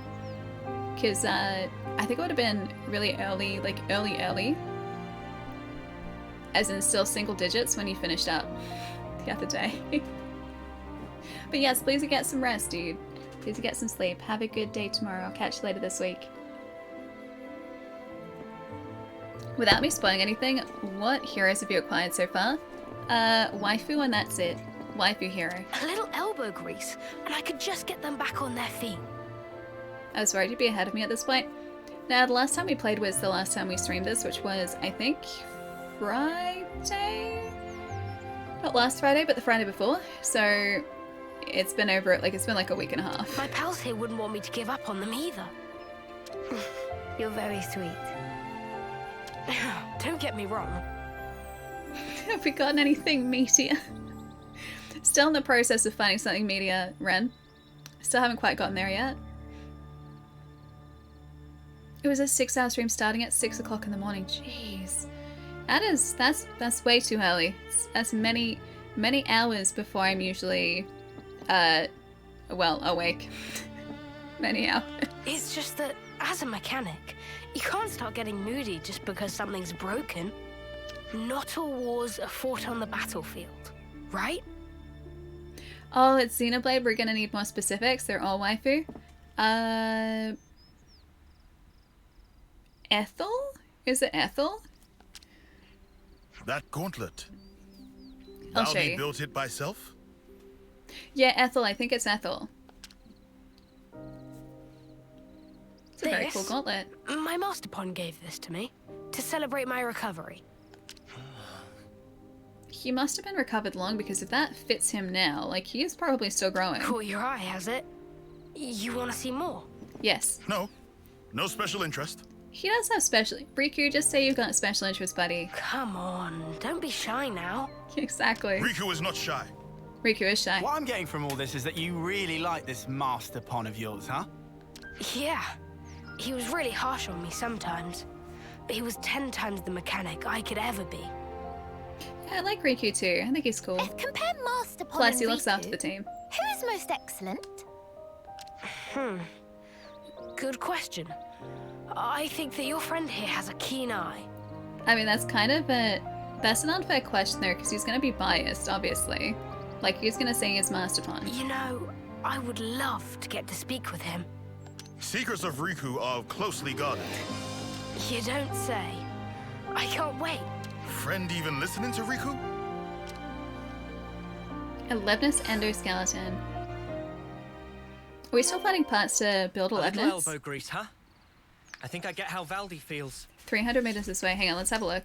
Because I think it would have been really early, like early. As in still single digits when you finished up the other day. But yes, please get some rest, dude. Please get some sleep. Have a good day tomorrow. I'll catch you later this week. Without me spoiling anything, what heroes have you acquired so far? Waifu and that's it. Waifu hero. A little elbow grease, and I could just get them back on their feet. I was worried you'd be ahead of me at this point. Now, the last time we played was the last time we streamed this, which was, I think, Friday? Not last Friday, but the Friday before. So, it's been it's been like a week and a half. My pals here wouldn't want me to give up on them either. You're very sweet. Don't get me wrong. Have we gotten anything meatier? Still in the process of finding something meatier, Ren. Still haven't quite gotten there yet. It was a 6-hour stream starting at 6 o'clock in the morning. Jeez. That's way too early. That's many hours before I'm usually, awake. Many hours. It's just that, as a mechanic, you can't start getting moody just because something's broken. Not all wars are fought on the battlefield, right? Oh, it's Xenoblade. We're gonna need more specifics. They're all waifu. Ethel? Is it Ethel? That gauntlet. I'll show Valdi you. built it by self? Yeah, Ethel. I think it's Ethel. It's a very cool This? gauntlet. My master pawn gave this to me to celebrate my recovery. He must have been recovered long because if that fits him now, like he is probably still growing. Caught your eye, has it? You want to see more? Yes. No. No special interest. He does have special... Riku, just say you've got special interest, buddy. Come on, don't be shy now. Exactly. Riku is not shy. Riku is shy. What I'm getting from all this is that you really like this master pawn of yours, huh? Yeah, he was really harsh on me sometimes, but he was 10 times the mechanic I could ever be. Yeah, I like Riku too. I think he's cool. Compare Master Pawn Plus, and he looks Riku. after the team. Who is most excellent? Good question. I think that your friend here has a keen eye. I mean, that's kind of a... That's an unfair question there, because he's going to be biased, obviously. Like, he's going to say he's Master Pawn. You know, I would love to get to speak with him. Secrets of Riku are closely guarded. You don't say. I can't wait. Friend even listening to Riku? A Leibniz endoskeleton. Are we still finding parts to build a A little Leibniz? elbow grease, huh? I think I get how Valdi feels. 300 meters this way. Hang on, let's have a look.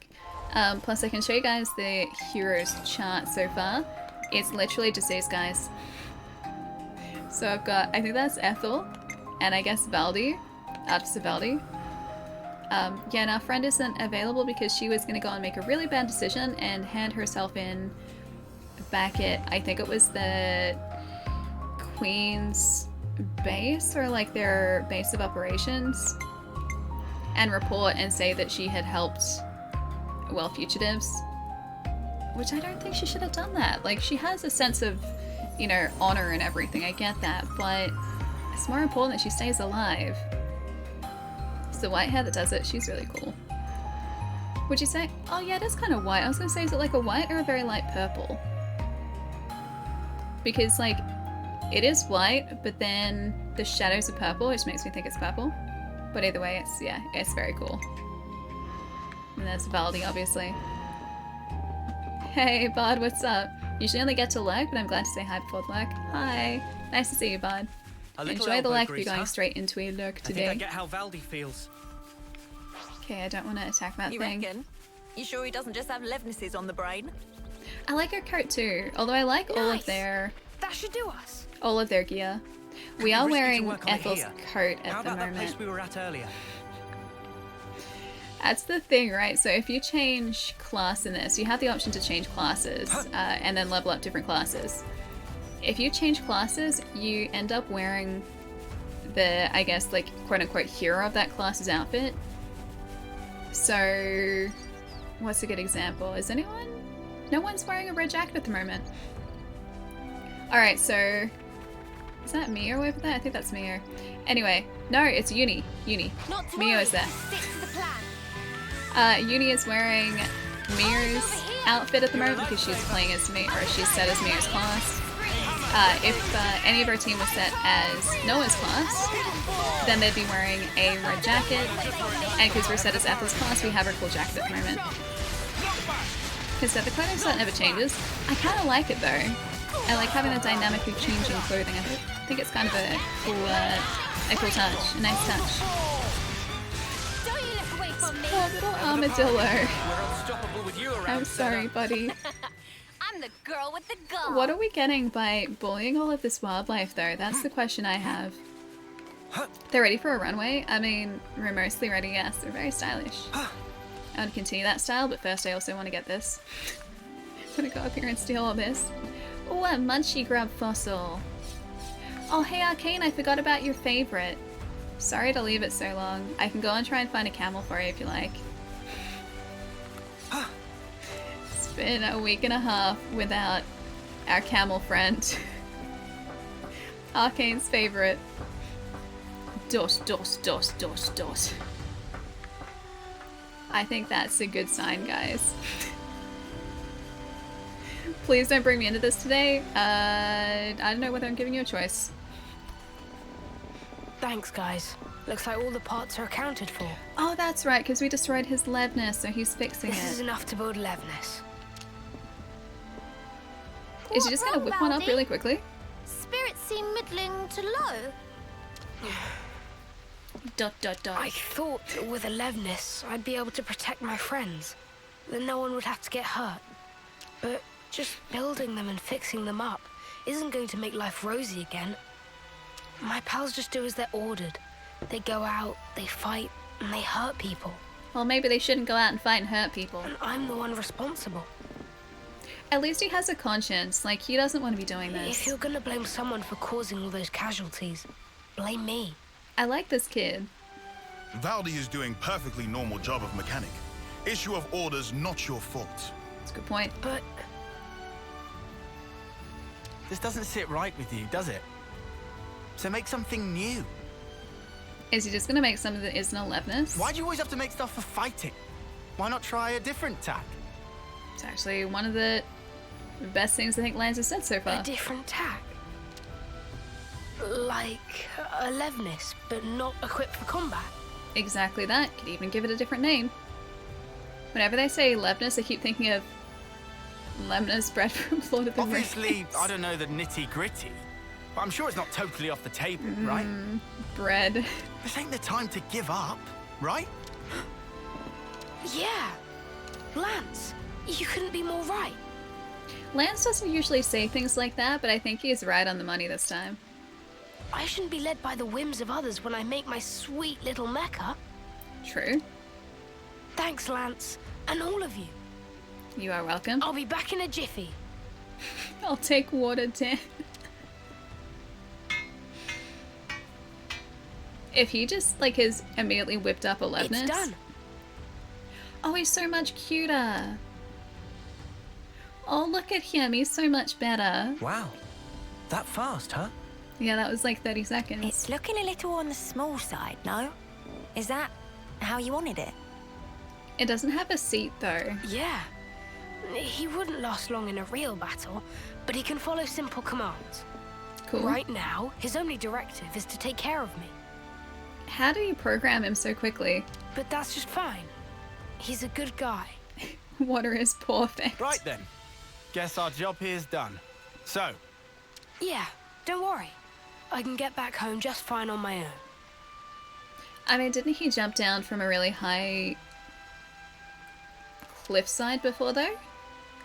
Plus, I can show you guys the heroes chart so far. It's literally just these guys. So I've got, I think that's Ethel, and I guess Valdi, Artist of Valdi. Yeah, and our friend isn't available because she was going to go and make a really bad decision and hand herself in back at, I think it was the Queen's base, or like their base of operations, and report and say that she had helped, well, fugitives. Which I don't think she should have done that. Like, she has a sense of, you know, honor and everything, I get that, but it's more important that she stays alive. It's the white hair that does it. She's really cool. Would you say? Oh yeah, it is kind of white. I was gonna say, is it like a white or a very light purple? Because, like, it is white, but then the shadows are purple, which makes me think it's purple. But either way, it's, yeah, it's very cool. And there's Valdi, obviously. Hey, Bard, what's up? Usually only get to lurk, but I'm glad to say hi before the lurk. Hi. Nice to see you, Bard. A little Enjoy the elbow lurk if grease, you're going huh? straight into a lurk I think I today. get how Valdi feels. Okay, I don't want to attack that You thing. reckon? You sure he doesn't just have Levnesses on the brain? I like her coat too, although I like all of Nice. their That should do us. gear. We It'd are be risky to wearing work on it Ethel's here. coat How at the about that moment. place we were at earlier? That's the thing, right? So if you change class in this, you have the option to change classes and then level up different classes. If you change classes, you end up wearing the, I guess, like, quote-unquote hero of that class's outfit. So, what's a good example? Is anyone? No one's wearing a red jacket at the moment. Alright, so... Is that Mio over there? I think that's Mio. Anyway, no, it's Uni. Not to Mio worry, is there. stick to the plan. Uni is wearing Mio's outfit at the moment because she's playing as Mio, or she's set as Mio's class. If any of our team was set as Noah's class, then they'd be wearing a red jacket, and because we're set as Ethel's class, we have our cool jacket at the moment. Because the clothing set never changes. I kind of like it though. I like having the dynamic of changing clothing. I think it's kind of a cool touch, a nice touch. Don't you look away from me. Poor little armadillo. We're unstoppable with you around. I'm sorry, buddy. I'm the girl with the gun. What are we getting by bullying all of this wildlife, though? That's the question I have. They're ready for a runway? I mean, we're mostly ready, yes. They're very stylish. I want to continue that style, but first I also want to get this. I'm gonna go up here and steal all this. Oh, a Munchie Grub fossil. Oh, hey Arcane, I forgot about your favorite. Sorry to leave it so long. I can go and try and find a camel for you if you like. It's been a week and a half without our camel friend. Arcane's favorite. Dot, dot, dot, dot, dot. I think that's a good sign, guys. Please don't bring me into this today. I don't know whether I'm giving you a choice. Thanks, guys. Looks like all the parts are accounted for. Oh, that's right, because we destroyed his Levness, so he's fixing This is it. enough to build Levness. Is he just going to whip one up really quickly? Spirits seem middling to low. Dot dot dot. I thought that with a Levness, I'd be able to protect my friends. That no one would have to get hurt. But just building them and fixing them up isn't going to make life rosy again. My pals just do as they're ordered. They go out, they fight, and they hurt people. Well, maybe they shouldn't go out and fight and hurt people. And I'm the one responsible. At least he has a conscience. Like, he doesn't want to be doing this. If you're gonna blame someone for causing all those casualties, blame me. I like this kid. Valdi is doing perfectly normal job of mechanic. Issue of orders not your fault. That's a good point. But This doesn't sit right with you, does it? So make something new. Is he just going to make something that isn't a Levness? Why do you always have to make stuff for fighting? Why not try a different tack? It's actually one of the best things I think Lance has said so far. a different tack. Like a Levness, but not equipped for combat. Exactly that. Could even give it a different name. Whenever they say Levness, I keep thinking of Lemnis bread from Lord of the Obviously, Rings. I don't know the nitty-gritty, but I'm sure it's not totally off the table, right? Bread. This ain't the time to give up, right? Yeah. Lance, you couldn't be more right. Lance doesn't usually say things like that, but I think he's right on the money this time. I shouldn't be led by the whims of others when I make my sweet little mecha. True. Thanks, Lance, and all of you. You are welcome. I'll be back in a jiffy. I'll take water, Dan. If he just, like, has immediately whipped up a Levness. It's done. Oh, he's so much cuter. Oh, look at him. He's so much better. Wow. That fast, huh? Yeah, that was like 30 seconds. It's looking a little on the small side, no? Is that how you wanted it? It doesn't have a seat, though. Yeah. He wouldn't last long in a real battle, but he can follow simple commands. Cool. Right now, his only directive is to take care of me. How do you program him so quickly? But that's just fine. He's a good guy. Water is perfect. Right then. Guess our job here's done. So, Yeah, don't worry. I can get back home just fine on my own. I mean, didn't he jump down from a really high cliffside before, though?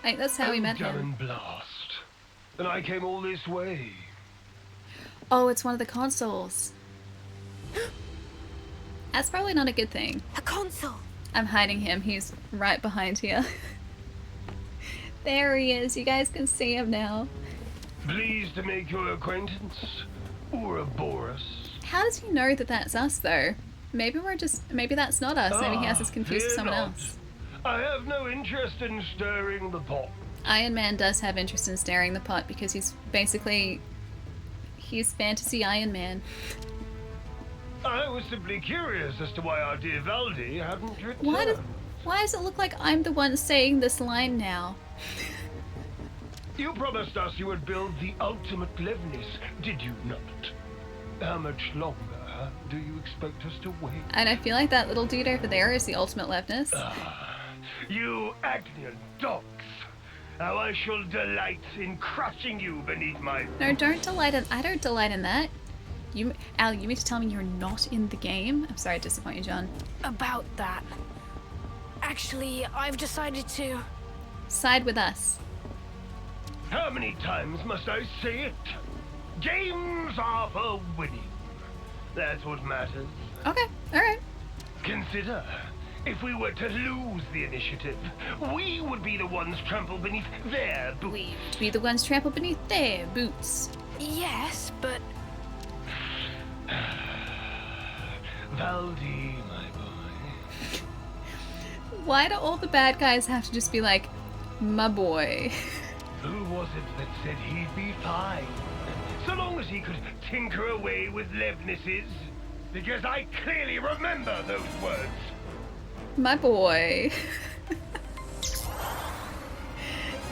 I think that's how we met him. Blast. And I came all this way. Oh, it's one of the consoles. That's probably not a good thing. A console. I'm hiding him. He's right behind here. There he is. You guys can see him now. Pleased to make your acquaintance, Ouroboros. How does he know that that's us, though? Maybe that's not us. Maybe he has us confused with Fear someone not. else. I have no interest in stirring the pot. Iron Man does have interest in stirring the pot because he's basically... he's fantasy Iron Man. I was simply curious as to why our dear Valdi hadn't returned. Why does it look like I'm the one saying this line now? You promised us you would build the ultimate Levnis, did you not? How much longer do you expect us to wait? And I feel like that little dude over there is the ultimate Levness. You Agnian dogs! How I shall delight in crushing you beneath my... No, don't delight in... I don't delight in that. Al, you mean to tell me you're not in the game? I'm sorry to disappoint you, John. About that. Actually, I've decided to... Side with us. How many times must I say it? Games are for winning. That's what matters. Okay, alright. Consider, if we were to lose the initiative, we would be the ones trampled beneath their boots. We would be the ones trampled beneath their boots. Yes, but... Valdi, my boy. Why do all the bad guys have to just be like, my boy? Who was it that said he'd be fine? So long as he could tinker away with Levnesses. Because I clearly remember those words. My boy.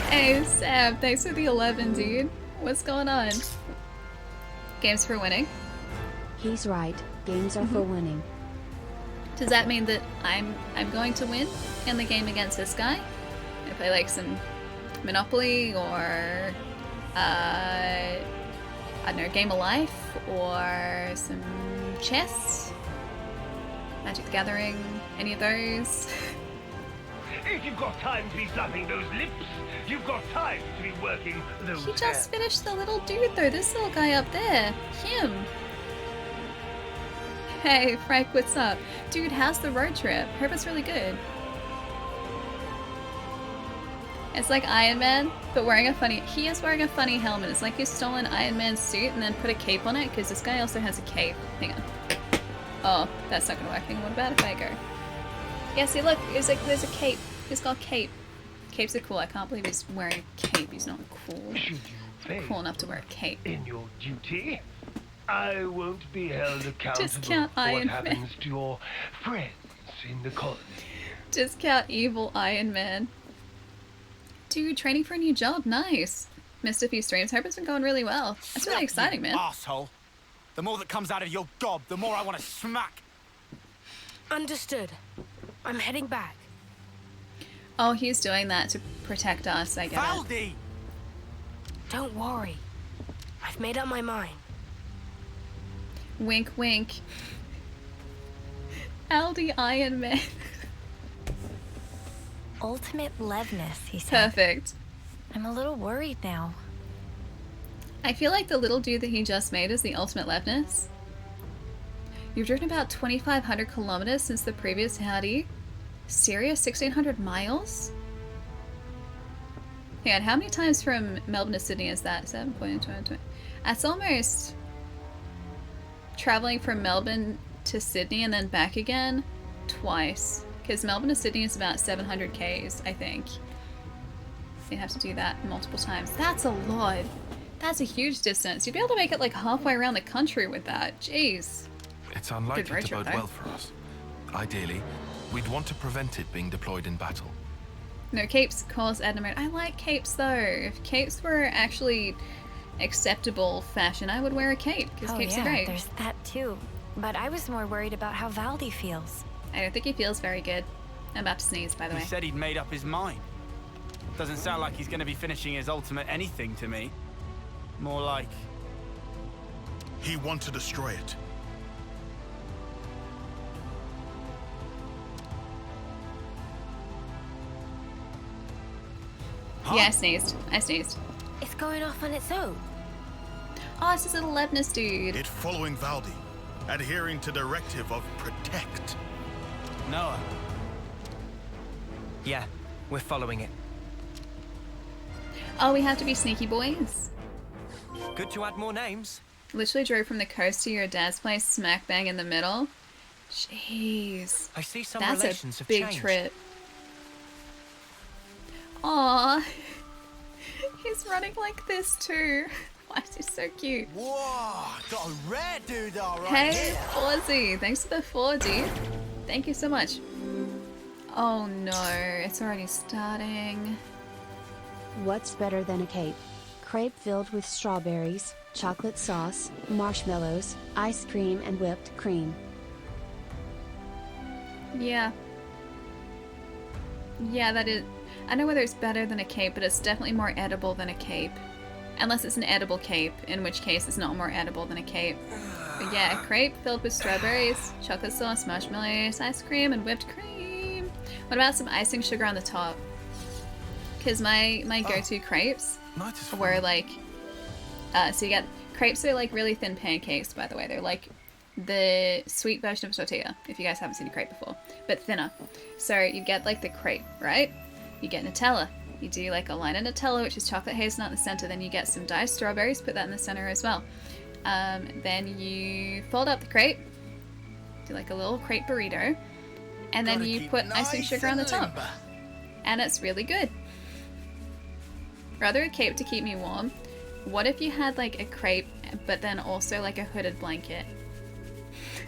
Hey, Sam, thanks for the 11, dude. What's going on? Games for winning. He's right. Games are for winning. Does that mean that I'm going to win in the game against this guy? I play like some Monopoly or I don't know, Game of Life or some chess, Magic the Gathering, any of those. If you've got time to be slapping those lips, you've got time to be working those He just finished the little dude though, this little guy up there. Him. Hey, Frank, what's up? Dude, how's the road trip? Hope it's really good. It's like Iron Man, but wearing a funny... He is wearing a funny helmet. It's like he's stolen Iron Man's suit and then put a cape on it, because this guy also has a cape. Hang on. Oh, that's not gonna work. Hang on, what about if I go? Yeah, see, look, there's a cape. He's got a cape. Capes are cool. I can't believe he's wearing a cape. He's not cool. Should you fail Cool enough to wear a cape. in your duty, I won't be held accountable Discount for what Iron happens Man. to your friends in the colony. Discount evil Iron Man. Dude, training for a new job. Nice. Missed a few streams. Hope it's been going really well. That's really exciting, man. Asshole. The more that comes out of your gob, the more I want to smack. Understood. I'm heading back. Oh, he's doing that to protect us, I guess. Valdi! Don't worry. I've made up my mind. Wink, wink. Aldi Iron Man. Ultimate Levness, he said. Perfect. I'm a little worried now. I feel like the little dude that he just made is the ultimate leftness. You've driven about 2,500 kilometers since the previous howdy. Serious? 1,600 miles? Yeah, and how many times from Melbourne to Sydney is that? 7.20. That's almost traveling from Melbourne to Sydney and then back again twice. Because Melbourne to Sydney is about 700 Ks, I think. You have to do that multiple times. That's a lot. That's a huge distance. You'd be able to make it like halfway around the country with that. Jeez. It's unlikely road to trip, bode though. well for us. Ideally, we'd want to prevent it being deployed in battle. No, capes cause Edna mode. I like capes though. If capes were actually acceptable fashion, I would wear a cape because Oh capes yeah, are great. there's that too. But I was more worried about how Valdi feels. I don't think he feels very good. I'm about to sneeze, by the He way. said he'd made up his mind. Doesn't sound like he's going to be finishing his ultimate anything to me. More like... He want to destroy it. Yeah, I sneezed. I sneezed. It's going off on its own. Oh, it's this little Leibniz dude. It following Valdi, adhering to directive of protect. Noah. Yeah, we're following it. Oh, we have to be sneaky boys. Good to add more names. Literally drove from the coast to your dad's place smack bang in the middle. Jeez. I see some That's relations a have big changed. trip. Aw. He's running like this too. Why is he so cute? Whoa, got a rare dude all right Hey, here. Fawzy. Thanks for the 4D. Thank you so much. Oh no, it's already starting. What's better than a cape? Crepe filled with strawberries, chocolate sauce, marshmallows, ice cream and whipped cream. Yeah. Yeah, that is... I know whether it's better than a cape, but it's definitely more edible than a cape. Unless it's an edible cape, in which case it's not more edible than a cape. But yeah, a crepe filled with strawberries, chocolate sauce, marshmallows, ice cream, and whipped cream. What about some icing sugar on the top? Because my go-to crepes were like... so you get... Crepes are like really thin pancakes, by the way. They're like the sweet version of a tortilla, if you guys haven't seen a crepe before, but thinner. So you get like the crepe, right? You get Nutella. You do like a line of Nutella, which is chocolate hazelnut in the center. Then you get some diced strawberries, put that in the center as well. Then you fold up the crepe, do like a little crepe burrito, and then you put icing sugar on the top. And it's really good. Rather a cape to keep me warm. What if you had like a crepe, but then also like a hooded blanket?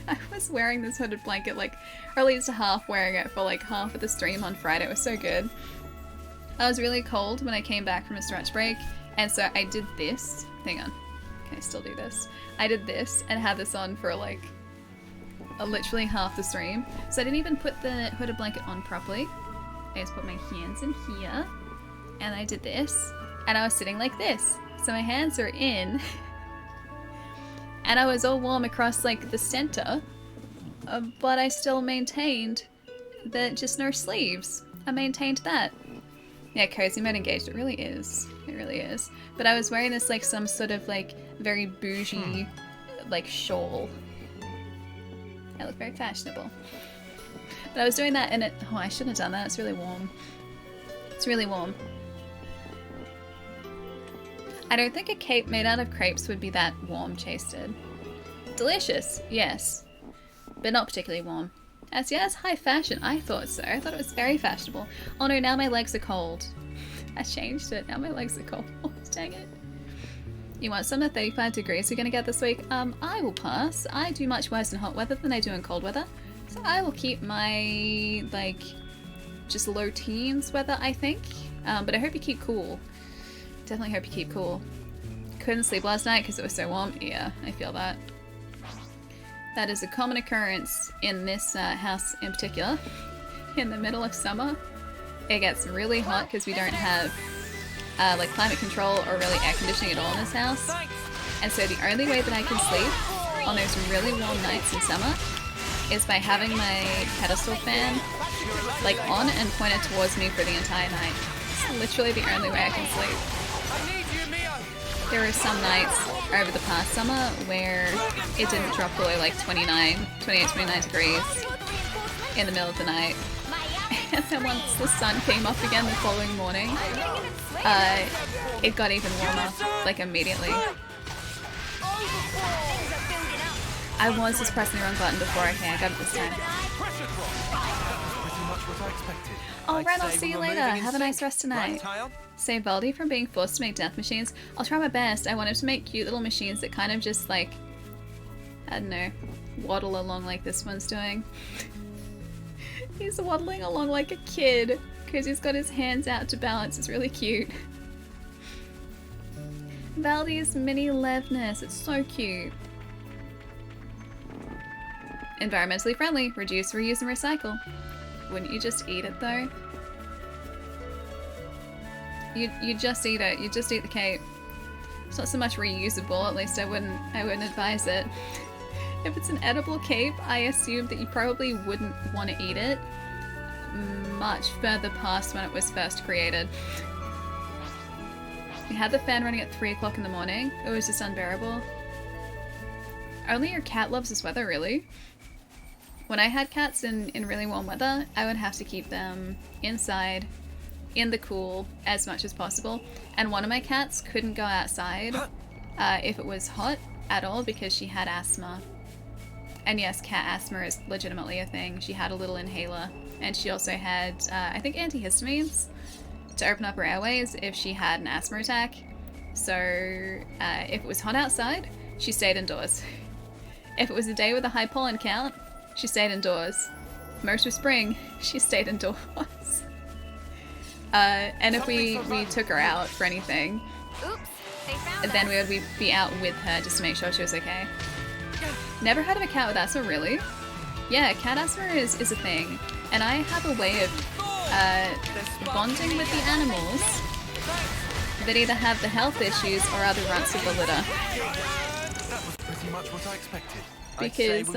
I was wearing this hooded blanket, like, or at least half wearing it for like half of the stream on Friday. It was so good. I was really cold when I came back from a stretch break, and so I did this. Hang on. Can I still do this? I did this and had this on for like literally half the stream. So I didn't even put the hooded blanket on properly. I just put my hands in here, and I did this, and I was sitting like this. So my hands are in, and I was all warm across like the center, but I still maintained just no sleeves. I maintained that. Yeah, cozy mode engaged. It really is. It really is. But I was wearing this like some sort of like very bougie like shawl. I look very fashionable. But I was doing that and it... Oh, I shouldn't have done that. It's really warm. It's really warm. I don't think a cape made out of crepes would be that warm-chested. Delicious, yes. But not particularly warm. As yes, high fashion. I thought so. I thought it was very fashionable. Oh no, now my legs are cold. I changed it. Now my legs are cold. Dang it. You want some at 35 degrees we're gonna get this week? I will pass. I do much worse in hot weather than I do in cold weather. So I will keep my, like, just low teens weather, I think. But I hope you keep cool. Definitely hope you keep cool. Couldn't sleep last night because it was so warm. Yeah, I feel that. That is a common occurrence in this house in particular. In the middle of summer, it gets really hot because we don't have like climate control or really air conditioning at all in this house. And so the only way that I can sleep on those really warm nights in summer is by having my pedestal fan like on and pointed towards me for the entire night. It's literally the only way I can sleep. There were some nights over the past summer where it didn't drop below like 28, 29 degrees in the middle of the night. And then once the sun came up again the following morning, it got even warmer, like immediately. I was just pressing the wrong button before. Okay, I got it this time. Oh, Ren, I'll see you later. Have a nice rest tonight. Save Valdi from being forced to make death machines. I'll try my best. I wanted to make cute little machines that kind of just like, I don't know, waddle along like this one's doing. He's waddling along like a kid because he's got his hands out to balance. It's really cute. Valdi's mini Levness. It's so cute. Environmentally friendly. Reduce, reuse, and recycle. Wouldn't you just eat it though? You just eat it. You just eat the cape. It's not so much reusable. At least I wouldn't advise it. If it's an edible cape, I assume that you probably wouldn't want to eat it much further past when it was first created. We had the fan running at 3 o'clock in the morning. It was just unbearable. Only your cat loves this weather, really. When I had cats in really warm weather, I would have to keep them inside, in the cool, as much as possible. And one of my cats couldn't go outside if it was hot at all because she had asthma. And yes, cat asthma is legitimately a thing. She had a little inhaler. And she also had, I think, antihistamines to open up her airways if she had an asthma attack. So if it was hot outside, she stayed indoors. If it was a day with a high pollen count, she stayed indoors. Most of spring, she stayed indoors. And if we took her out for anything, then we would be out with her just to make sure she was okay. Never heard of a cat with asthma, really? Yeah, cat asthma is a thing. And I have a way of bonding with the animals that either have the health issues or are the runts of the litter. That was pretty much what I expected. Because,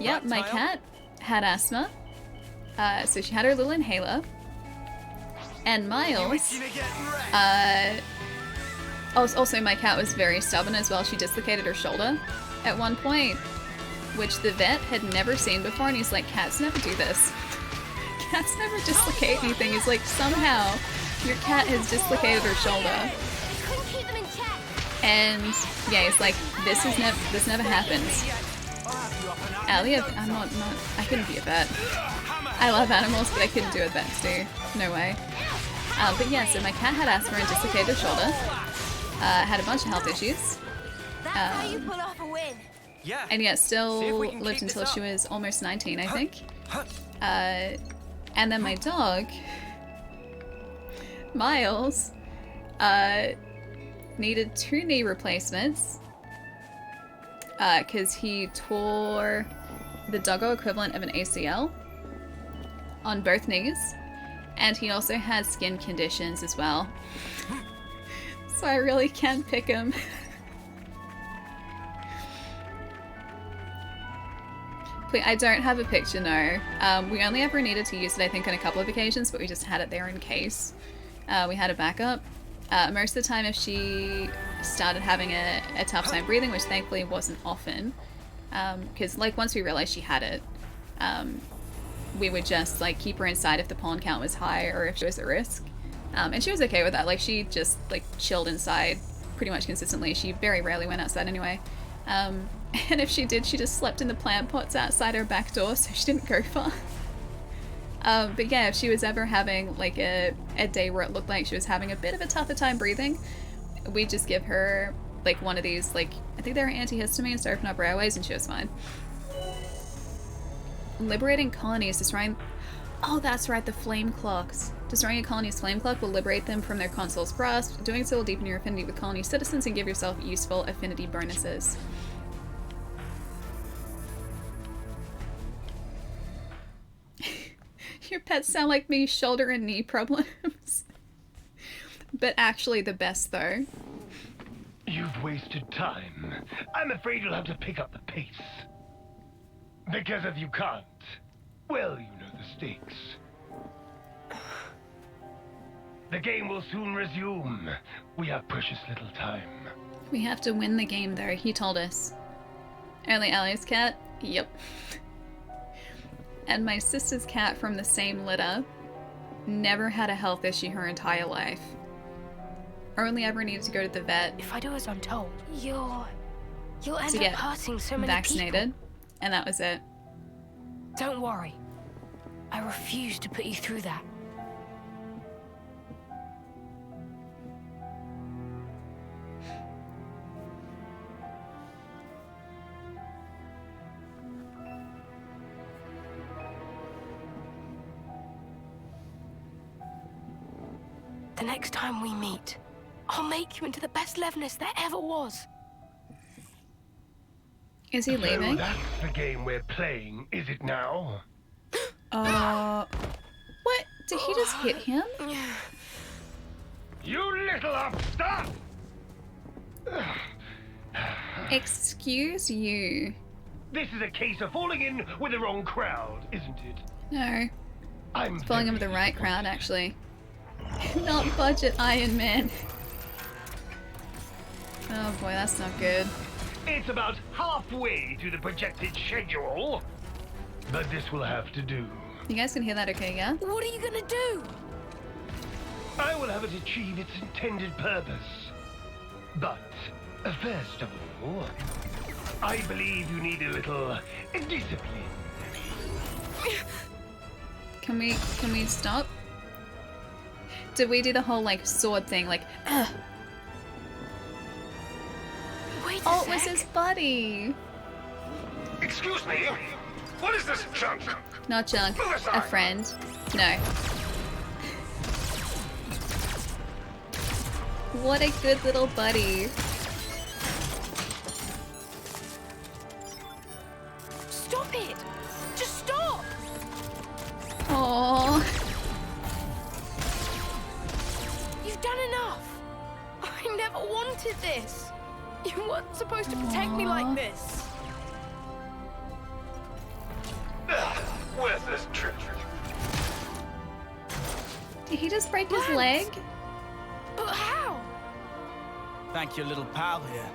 yeah, my cat had asthma. So she had her little inhaler. And Miles, also my cat was very stubborn as well. She dislocated her shoulder at one point, which the vet had never seen before, and he's like, cats never do this. Cats never dislocate anything. He's like, somehow your cat has dislocated her shoulder. And yeah, he's like, this never happens. Allie, I couldn't be a vet. I love animals, but I couldn't do a vet too. No way. But yeah, so my cat had asthma and dislocated her shoulder. Had a bunch of health issues. And yet still lived until she was almost 19, I think. And then my dog Miles needed 2 knee replacements because he tore the doggo equivalent of an ACL on both knees, and he also had skin conditions as well. So I really can't pick him. I don't have a picture, no. We only ever needed to use it, I think, on a couple of occasions, but we just had it there in case. We had a backup. Most of the time, if she started having a tough time breathing, which thankfully wasn't often, because like once we realized she had it, we would just like keep her inside if the pollen count was high or if she was at risk. And she was okay with that. Like she just like chilled inside pretty much consistently. She very rarely went outside anyway. And if she did, she just slept in the plant pots outside her back door, so she didn't go far. But yeah, if she was ever having like a day where it looked like she was having a bit of a tougher time breathing, we'd just give her like one of these, like, I think they were antihistamines to open up her airways, and she was fine. Liberating colonies, destroying... Oh, that's right, the flame clocks. Destroying a colony's flame clock will liberate them from their consul's grasp. Doing so will deepen your affinity with colony citizens and give yourself useful affinity bonuses. Your pets sound like me, shoulder and knee problems. But actually the best, though. You've wasted time. I'm afraid you'll have to pick up the pace. Because if you can't, well, you know the stakes. The game will soon resume. We have precious little time. We have to win the game, though, he told us. Only Ali's cat? Yep. And my sister's cat from the same litter never had a health issue her entire life. Only ever needed to go to the vet. If I do as I'm told, you'll end to up hurting so many vaccinated, people. And that was it. Don't worry. I refuse to put you through that. The next time we meet, I'll make you into the best Levnis there ever was. Is he leaving? So that's the game we're playing, is it now? What? Did he just hit him? You little upstart! Excuse you. This is a case of falling in with the wrong crowd, isn't it? No. I'm falling in with the right crowd, actually. Not budget Iron Man. Oh boy, that's not good. It's about halfway to the projected schedule, but this will have to do. You guys can hear that okay, yeah? What are you gonna do? I will have it achieve its intended purpose. But, first of all, I believe you need a little discipline. Can we stop? Did we do the whole, like, sword thing, like, ugh? Wait a oh, sec. it was his buddy! Excuse me? What is this junk? Not junk. A friend. No. What a good little buddy. Stop it! Just stop! Aww. You've done enough! I never wanted this! You weren't supposed to protect me like this! Where's this trip? Did he just break his leg? But how? Thank your little pal here.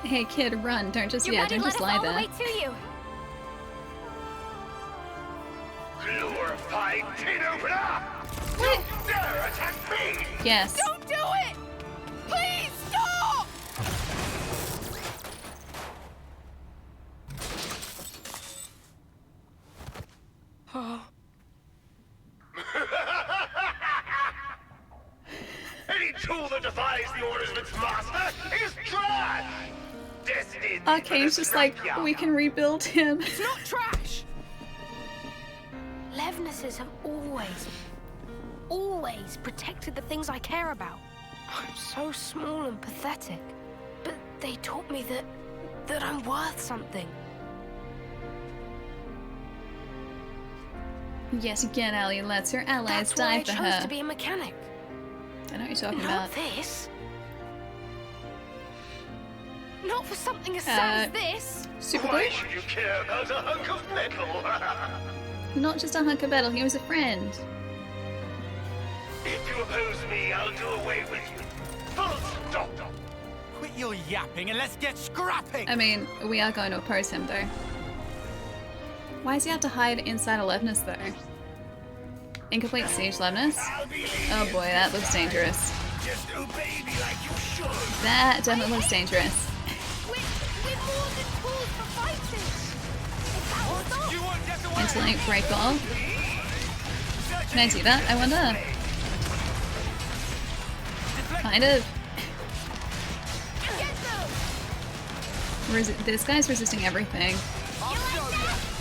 Hey kid, run. Don't just, don't just lie there. To you. Glorified tin opener! What? You dare attack me! Yes. Don't do it! Please stop! Oh. Any tool that defies the orders of its master is trash! Destined Arcane's just like, we can rebuild him. It's not trash! Levnesses have always always protected the things I care about. I'm so small and pathetic. But they taught me that I'm worth something. Yes, again, Ellie lets her allies That's why die I for chose her. to be a mechanic. I know what you're talking Not about. this. Not for something as sad as this. Super Why good. should you care about a hunk of metal? Not just a hunk of metal, he was a friend. If you oppose me, I'll do away with you. Full stop. Quit your yapping and let's get scrapping! I mean, we are going to oppose him though. Why does he have to hide inside Alevnis though? Incomplete siege Alevnis? Oh boy, that looks dangerous. Just obey me like you should. That definitely looks dangerous. We're more than tools for fighting. Interlink break ball. Can I do that? I wonder. Kind of. This guy's resisting everything.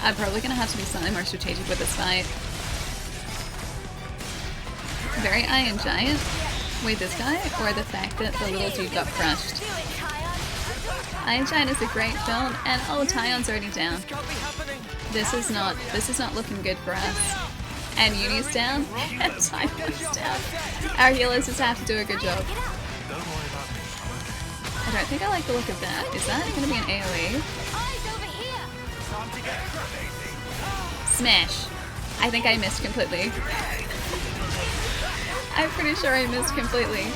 I'm probably gonna have to be slightly more strategic with this fight. Very Iron Giant. Wait, this guy? Or the fact that the little dude got crushed? Iron Giant is a great film, and oh, Tyon's already down. This is not looking good for us. And Uni's down, and Tyon's down. Our healers just have to do a good job. I don't think I like the look of that. Is that gonna be an AoE? Smash. I think I missed completely. I'm pretty sure I missed completely.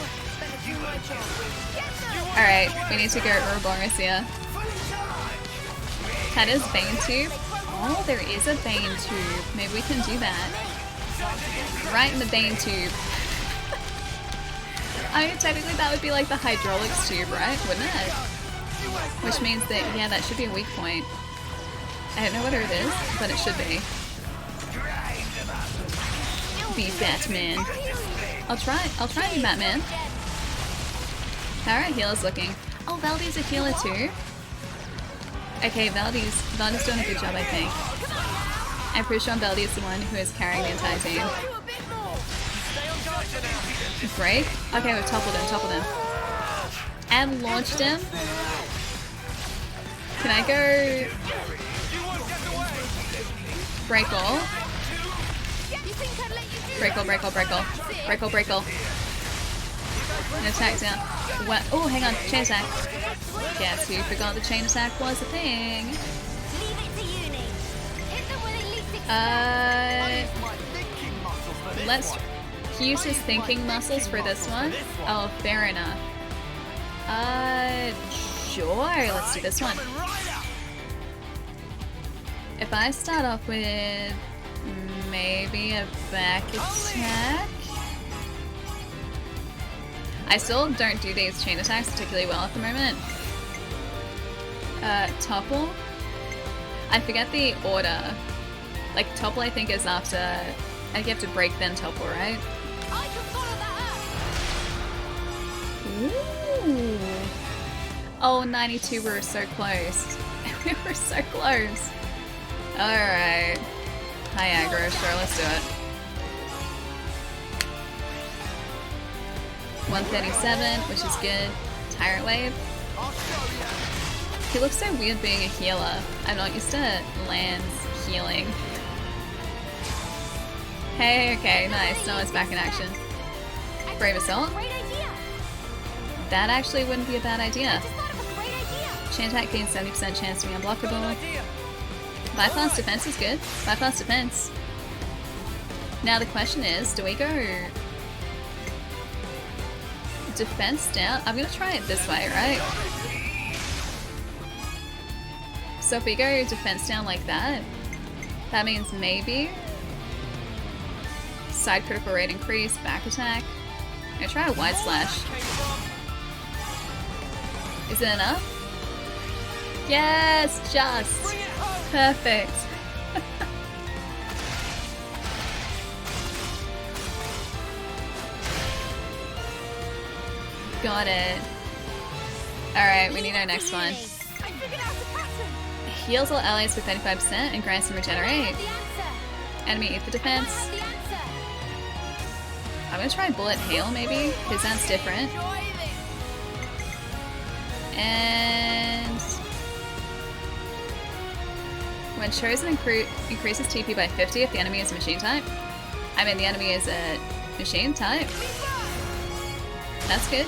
Alright, we need to go Ouroboros here. That is Bane Tube. Oh, there is a Bane Tube. Maybe we can do that. Right in the Bane Tube. I mean, technically that would be like the hydraulics tube, right? Wouldn't it? Which means that, yeah, that should be a weak point. I don't know what it is, but it should be. Be Batman. I'll try and be Batman. How are our healers looking? Oh, Valdi's a healer too. Okay, Valdi's doing a good job, I think. I'm pretty sure Valdi is the one who is carrying the entire team. Break? Okay, we've toppled him. And launched him. Can I go... Break all? Break all. And attack down. What? Oh, hang on. Chain attack. Guess who forgot the chain attack was a thing? Let's use his thinking muscles for this one. Oh, fair enough. Sure. Let's do this one. If I start off with maybe a back attack. I still don't do these chain attacks particularly well at the moment. Topple. I forget the order. Like, topple I think is after... I think you have to break then topple, right? I can follow that up. Ooh. Oh, 92, we were so close. We were so close. Alright. High aggro, sure, let's do it. 137, which is good. Tyrant Wave. He looks so weird being a healer. I'm not used to Lan's healing. Hey, okay, nice. No one's back in action. Brave Assault? That actually wouldn't be a bad idea. Chain attack gains 70% chance to be unblockable. Bypass defense is good. Bypass defense. Now the question is, do we go defense down? I'm gonna try it this way, right? So if we go defense down like that, that means maybe side critical rate increase, back attack. I'm gonna try a wide slash. Is it enough? Yes, just perfect. Got it. Alright, we need our next one. Heals all allies for 35% and grants them regenerate. Enemy eat the defense. I'm gonna try Bullet Hail maybe, because that's different. And when chosen, increases TP by 50 if the enemy is a machine type. I mean, the enemy is a machine type. That's good.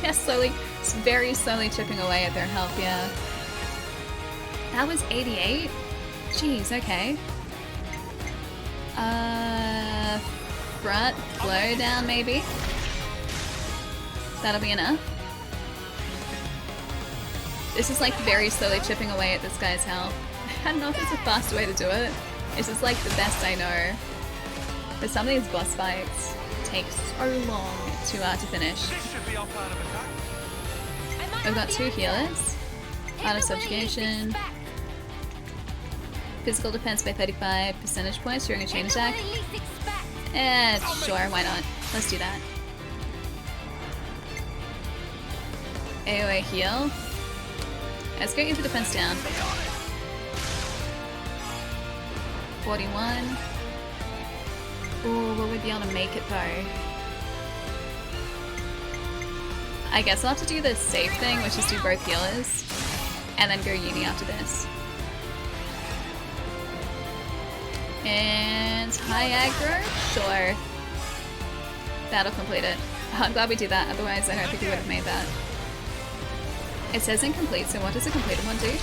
Yeah, slowly, it's very slowly chipping away at their health, yeah. That was 88? Jeez, okay. Front blow down maybe? That'll be enough. This is like very slowly chipping away at this guy's health. I don't know if there's a faster way to do it. This is like the best I know. But some of these boss fights take so long to finish. We've got 2 healers. Art of Subjugation. Physical defense by 35 percentage points during a chain attack. Sure, why not? Let's do that. AoE heal. Let's get your defense down. 41. Ooh, will we be able to make it though? I guess I'll have to do the safe thing, which is do both healers. And then go uni after this. And high aggro? Sure. That'll complete it. I'm glad we did that, otherwise I don't think we would have made that. It says incomplete, so what does a completed one do?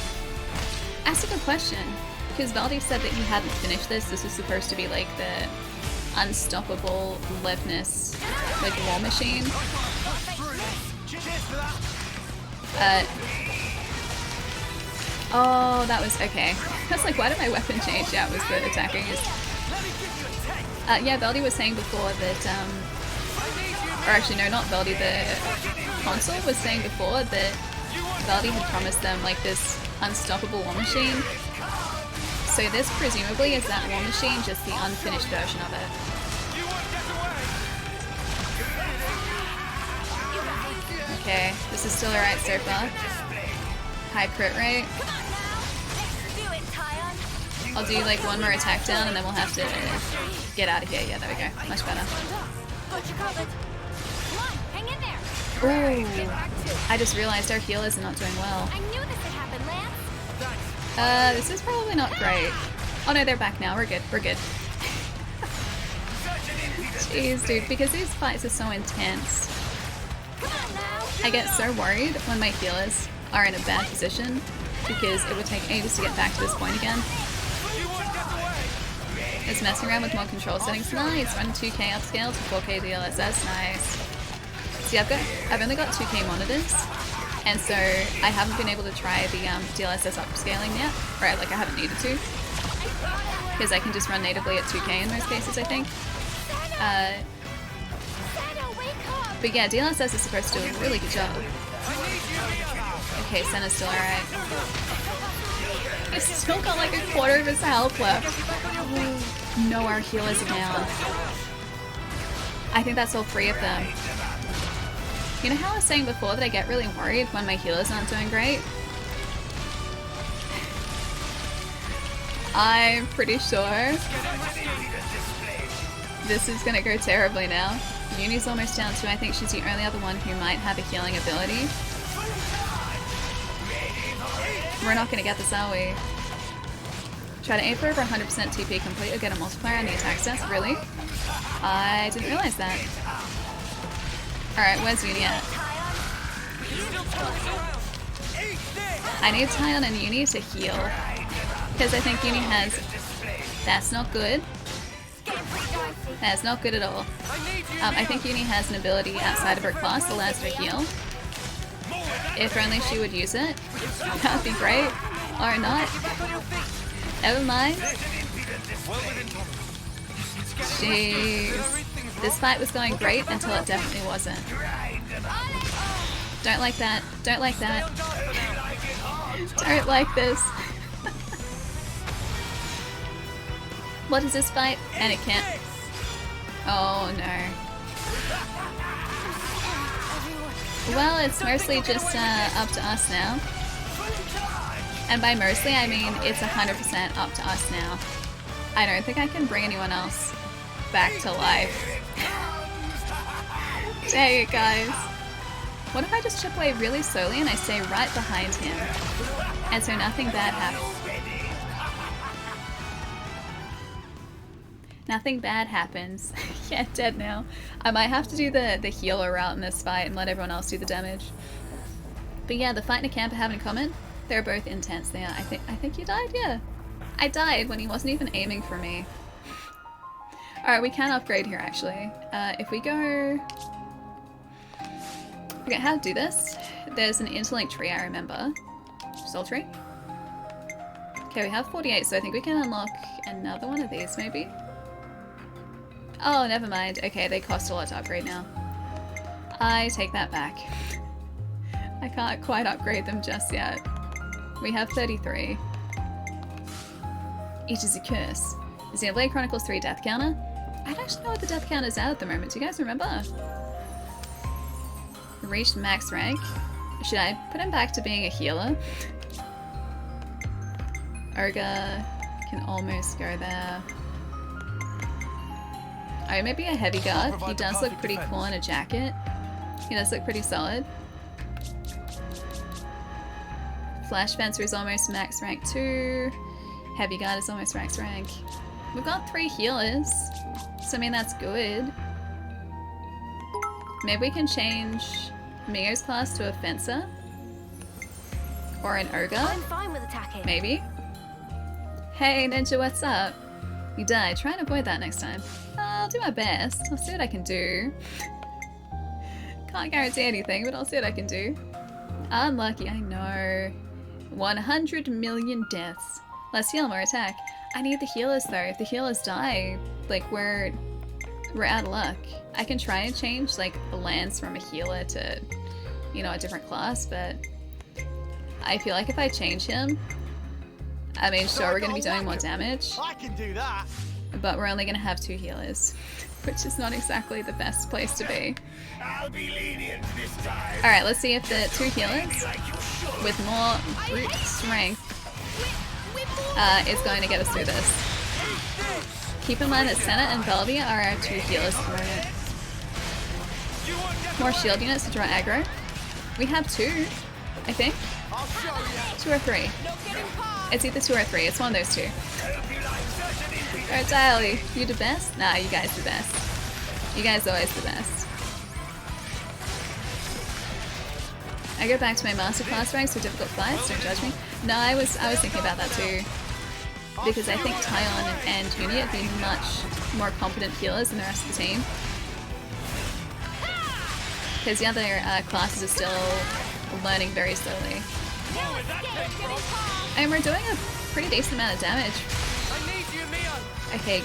That's a good question. Because Valdi said that he hadn't finished this. This was supposed to be like the unstoppable leftness, like War Machine. Oh, that was okay. I was like, why did my weapon change? Yeah, it was the attacking. Yeah, Valdi was saying before that, or actually no, not Valdi, the console was saying before that Valdi had promised them like this unstoppable War Machine. So this presumably is that War Machine, just the unfinished version of it. Okay, this is still alright so far. High crit rate. I'll do like one more attack down and then we'll have to get out of here. Yeah, there we go. Much better. Ooh, I just realized our healers are not doing well. This is probably not great. Oh no, they're back now. We're good. We're good. Jeez, dude, because these fights are so intense. I get so worried when my healers are in a bad position because it would take ages to get back to this point again. It's messing around with more control settings. Nice! Run 2K upscale to 4K DLSS. Nice. See, I've only got 2K monitors, and so I haven't been able to try the DLSS upscaling yet. Right, like I haven't needed to. Because I can just run natively at 2K in most cases, I think. But yeah, DLSS is supposed to do a really good job. Okay, Senna's still alright. He's still got like a quarter of his health left. No, our healers are down. I think that's all 3 of them. You know how I was saying before that I get really worried when my healers aren't doing great? I'm pretty sure this is gonna go terribly now. Uni's almost down too. I think she's the only other one who might have a healing ability. We're not gonna get this, are we? Try to aim for over 100% TP complete or get a multiplier on the attack stats. Really? I didn't realize that. Alright, where's Uni at? I need Tyon and Uni to heal. Because I think Uni has... That's not good. That's not good at all. I think Uni has an ability outside of her class that allows her to heal. If only she would use it. That would be great. Or not. Never mind. Jeez. This fight was going great until it definitely wasn't. Don't like that. Don't like that. Don't like this. What is this fight? And it can't... Oh no. Well, it's mostly just up to us now. And by mostly, I mean it's 100% up to us now. I don't think I can bring anyone else back to life. Dang it, guys. What if I just chip away really slowly and I stay right behind him? And so nothing bad happens. Nothing bad happens. Yeah, dead now. I might have to do the healer route in this fight and let everyone else do the damage. But yeah, the fight and a camper have in common. They're both intense there. I think you died, yeah. I died when he wasn't even aiming for me. Alright, we can upgrade here actually. If we go... Okay, how to do this? There's an interlink tree, I remember. Soul tree? Okay, we have 48, so I think we can unlock another one of these, maybe? Oh, never mind. Okay, they cost a lot to upgrade now. I take that back. I can't quite upgrade them just yet. We have 33. It is a curse. Xenoblade Chronicles 3 death counter? I don't actually know what the death count is at the moment. Do you guys remember? Reached max rank. Should I put him back to being a healer? Ogre can almost go there. Oh, maybe a heavy guard. He does look pretty cool in a jacket. He does look pretty solid. Flash Fencer is almost max rank 2. Heavy guard is almost max rank. We've got 3 healers, so I mean that's good. Maybe we can change Mio's class to a fencer or an ogre. I'm fine with attacking. Maybe. Hey Ninja, what's up? You died. Try and avoid that next time. I'll do my best. I'll see what I can do. Can't guarantee anything, but I'll see what I can do. Unlucky, I know. 100 million deaths. Let's heal more attack. I need the healers though. If the healers die, like we're out of luck. I can try and change like the lance from a healer to, you know, a different class, but I feel like if I change him, I mean, sure, we're going to be doing more damage. I can do that. But we're only going to have 2 healers, which is not exactly the best place to be. I'll be lenient this time. Alright, let's see if the 2 healers with more brute strength is going to get us through this. Keep in mind that Senna and Velvia are our 2 healers at the moment. More shield units to draw aggro. We have 2, I think. 2 or 3. It's either 2 or 3. It's one of those 2. Alright, Diley, you the best? Nah, you guys the best. You guys always the best. I go back to my masterclass ranks for difficult fights, don't judge me. No, I was thinking about that too. Because I think Tyon and Uni have been much more competent healers than the rest of the team. Because the other classes are still learning very slowly. And we're doing a pretty decent amount of damage. Okay.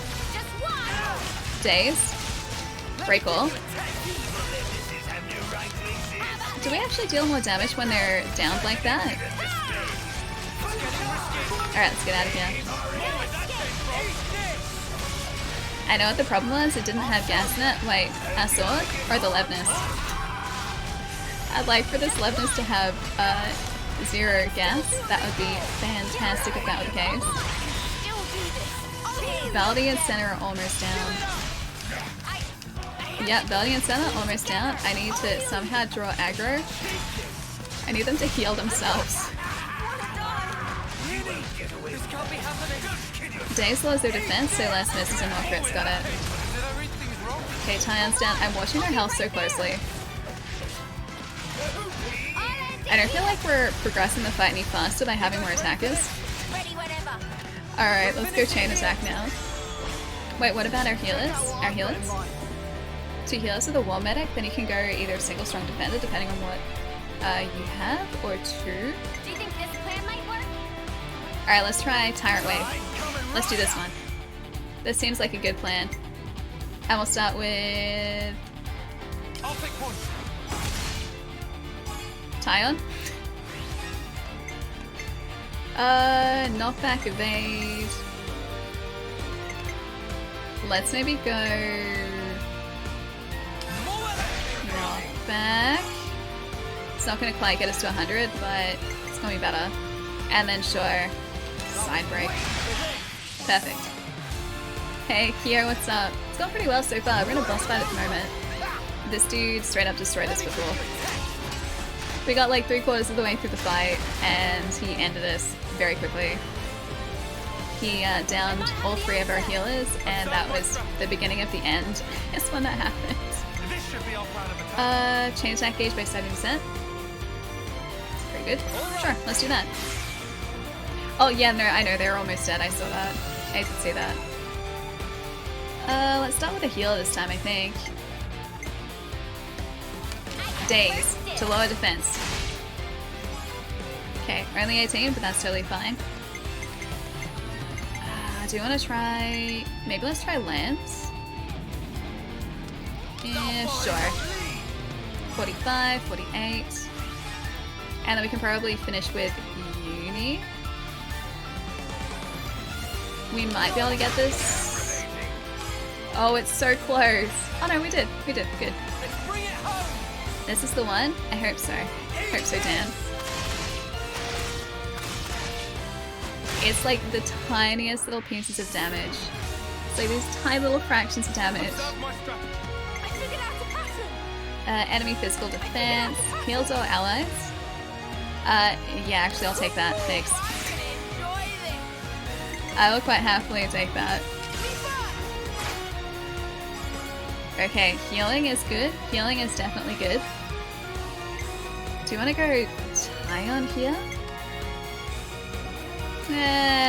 Daze. Break all. Do we actually deal more damage when they're downed like that? Alright, let's get out of here. I know what the problem was. It didn't have Gasnet. Wait, a sword? Or the Levness? I'd like for this Levness to have 0 gas. That would be fantastic if that were the case. Valdi and Senna are almost down. Yep, Valdi and Senna almost down. I need to somehow draw aggro. I need them to heal themselves. Daze lowers their defense, so less misses and more crits. Got it. Okay, Tyon's down. I'm watching their health so closely. I don't feel like we're progressing the fight any faster by having more attackers. Alright, let's go chain attack now. Wait, what about our healers? Our healers? 2 healers with a war medic, then you can go either single strong defender depending on what you have, or 2. Do you think this plan might work? Alright, let's try Tyrant Wave. Let's do this one. This seems like a good plan. And we'll start with... I'll take point. Tyon? Knockback, evade. Let's maybe go... Knockback. It's not gonna quite get us to 100, but it's gonna be better. And then sure, side break. Perfect. Hey, Kyo, what's up? It's gone pretty well so far. We're in a boss fight at the moment. this dude straight up destroyed us before. We got like 3/4 of the way through the fight, and he ended us very quickly. He downed all 3 of our healers, and that was the beginning of the end. It's when that happened. Chain attack gauge by 70%. Very good. Sure, let's do that. Oh yeah, no, I know, they're almost dead. I saw that. I did see that. Let's start with a heal this time, I think. Daze to lower defense. Okay, we're only 18, but that's totally fine. Do you want to try... Maybe let's try Lance? Yeah, sure. 45, 48. And then we can probably finish with Uni. We might be able to get this. Oh, it's so close. Oh no, we did. We did. Good. This is the one? I hope so. Hope so, Dan. It's like the tiniest little pieces of damage. It's like these tiny little fractions of damage. Enemy physical defense. Heals all allies. Yeah, actually I'll take that. Thanks. I will quite happily take that. Okay, healing is good. Healing is definitely good. Do you want to go Aion here?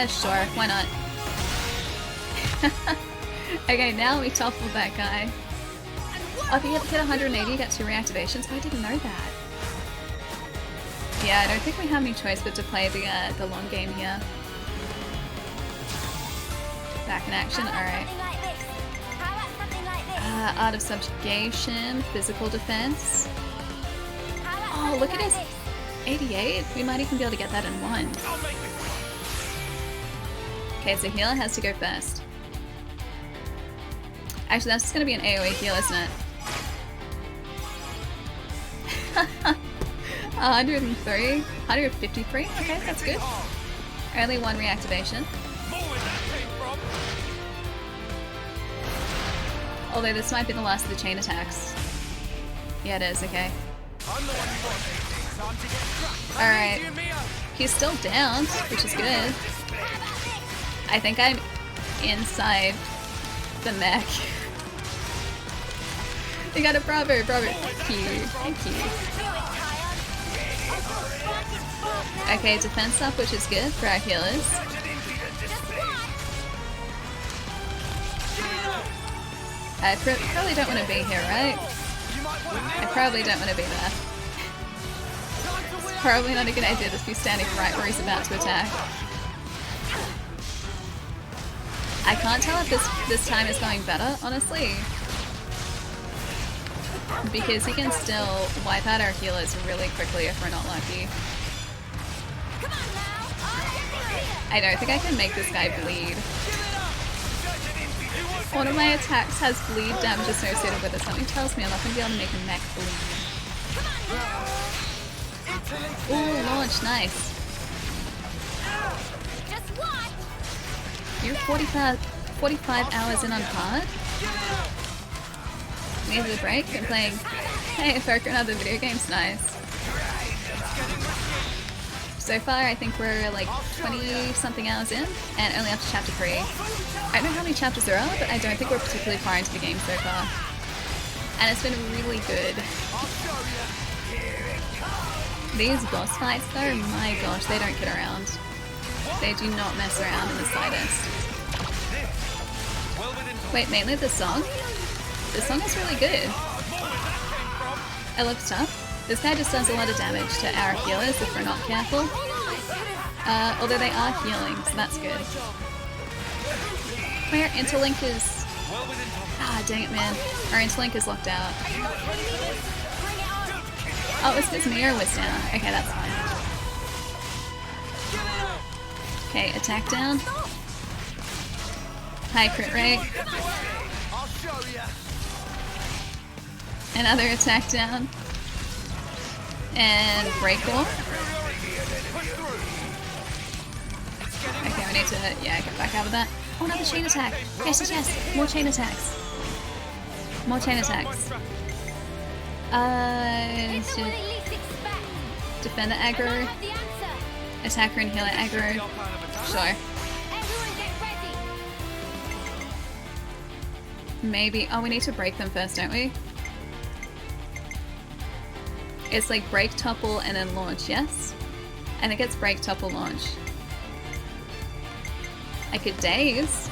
Sure, why not? Okay, now we toppled that guy. Oh, if you hit 180, you get 2 reactivations. Oh, I didn't know that. Yeah, I don't think we have any choice but to play the long game here. Back in action, alright. Art of Subjugation, Physical Defense. Oh, look at his 88. We might even be able to get that in 1. Okay, so healer has to go first. Actually, that's just going to be an AoE heal, isn't it? 103? 153? Okay, that's good. Only 1 reactivation. Although this might be the last of the chain attacks. Yeah, it is, okay. Alright. He's still down, which is good. I think I'm inside the mech. You got a bravo, bravo. Thank you, thank you. Okay, defense up, which is good for our healers. I probably don't want to be here, right? I probably don't want to be there. It's probably not a good idea to be standing right where he's about to attack. I can't tell if this time is going better, honestly. Because he can still wipe out our healers really quickly if we're not lucky. I don't think I can make this guy bleed. One of my attacks has bleed damage associated with it. Something tells me I'm not going to be able to make a mech bleed. Ooh, launch, nice. You're 45 hours in on pod? Needed a break? Been playing, hey, poker and other video games, nice. So far, I think we're like 20-something hours in, and only up to chapter 3. I don't know how many chapters there are, but I don't think we're particularly far into the game so far. And it's been really good. These boss fights though, my gosh, they don't kid around. They do not mess around in the slightest. Wait, mainly the song? The song is really good. I looked up. This guy just does a lot of damage to our healers if we're not careful. Although they are healing, so that's good. Where interlink is... Ah, dang it, man. Our interlink is locked out. Oh, it's because mirror was down. Okay, that's fine. Okay, attack down. High crit rate. Another attack down. And breakball. Okay, we need to, yeah, get back out of that. Oh, another chain attack. Yes, yes, yes. More chain attacks. More chain attacks. It's what they least expect. Defender And I aggro, have the answer. attacker and healer aggro. Sure. Everyone get ready. Maybe. Oh, we need to break them first, don't we? It's like break, topple, and then launch, yes? I think it's break, topple, launch. I could daze.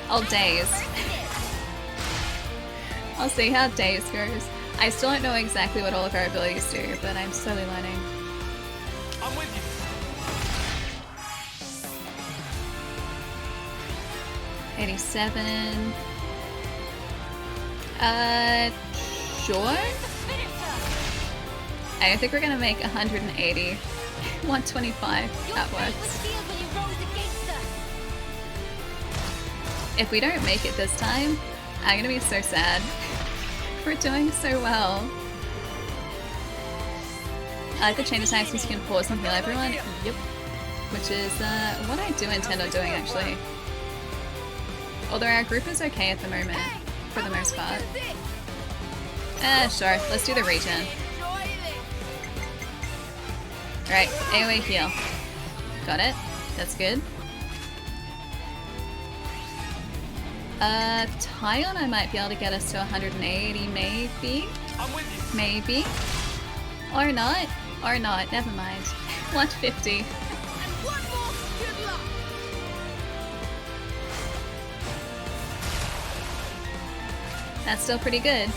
I'll daze. I'll see how daze goes. I still don't know exactly what all of our abilities do, but I'm slowly learning. I'm with you. 87. Sure? I don't think we're gonna make 180. 125. That works. If we don't make it this time, I'm gonna be so sad. We're doing so well. I like the chain attacks since you can pause and heal everyone. Yep. Which is what I do intend on doing actually. Although our group is okay at the moment, for the most part. Sure, let's do the regen. Alright, AoE heal. Got it. That's good. Tyon I might be able to get us to 180, maybe? Maybe. Or not. Or not, never mind. 150. That's still pretty good.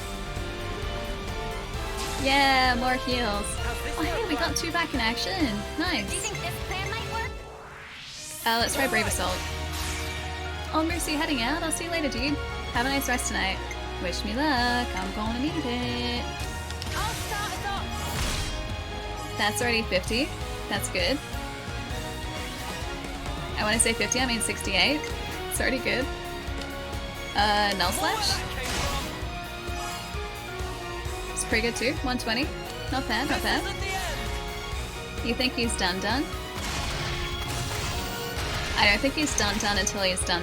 Yeah, more heals. Oh hey, we got 2 back in action. Nice. Do you think this plan might work? Let's try Brave Assault. Oh, Mercy, heading out. I'll see you later, dude. Have a nice rest tonight. Wish me luck. I'm gonna need it. I'll start us off. That's already 50. That's good. I want to say 50, I mean 68. It's already good. Null Slash. It's pretty good too. 120. Not bad, not bad. You think he's done? I don't think he's done until he's done.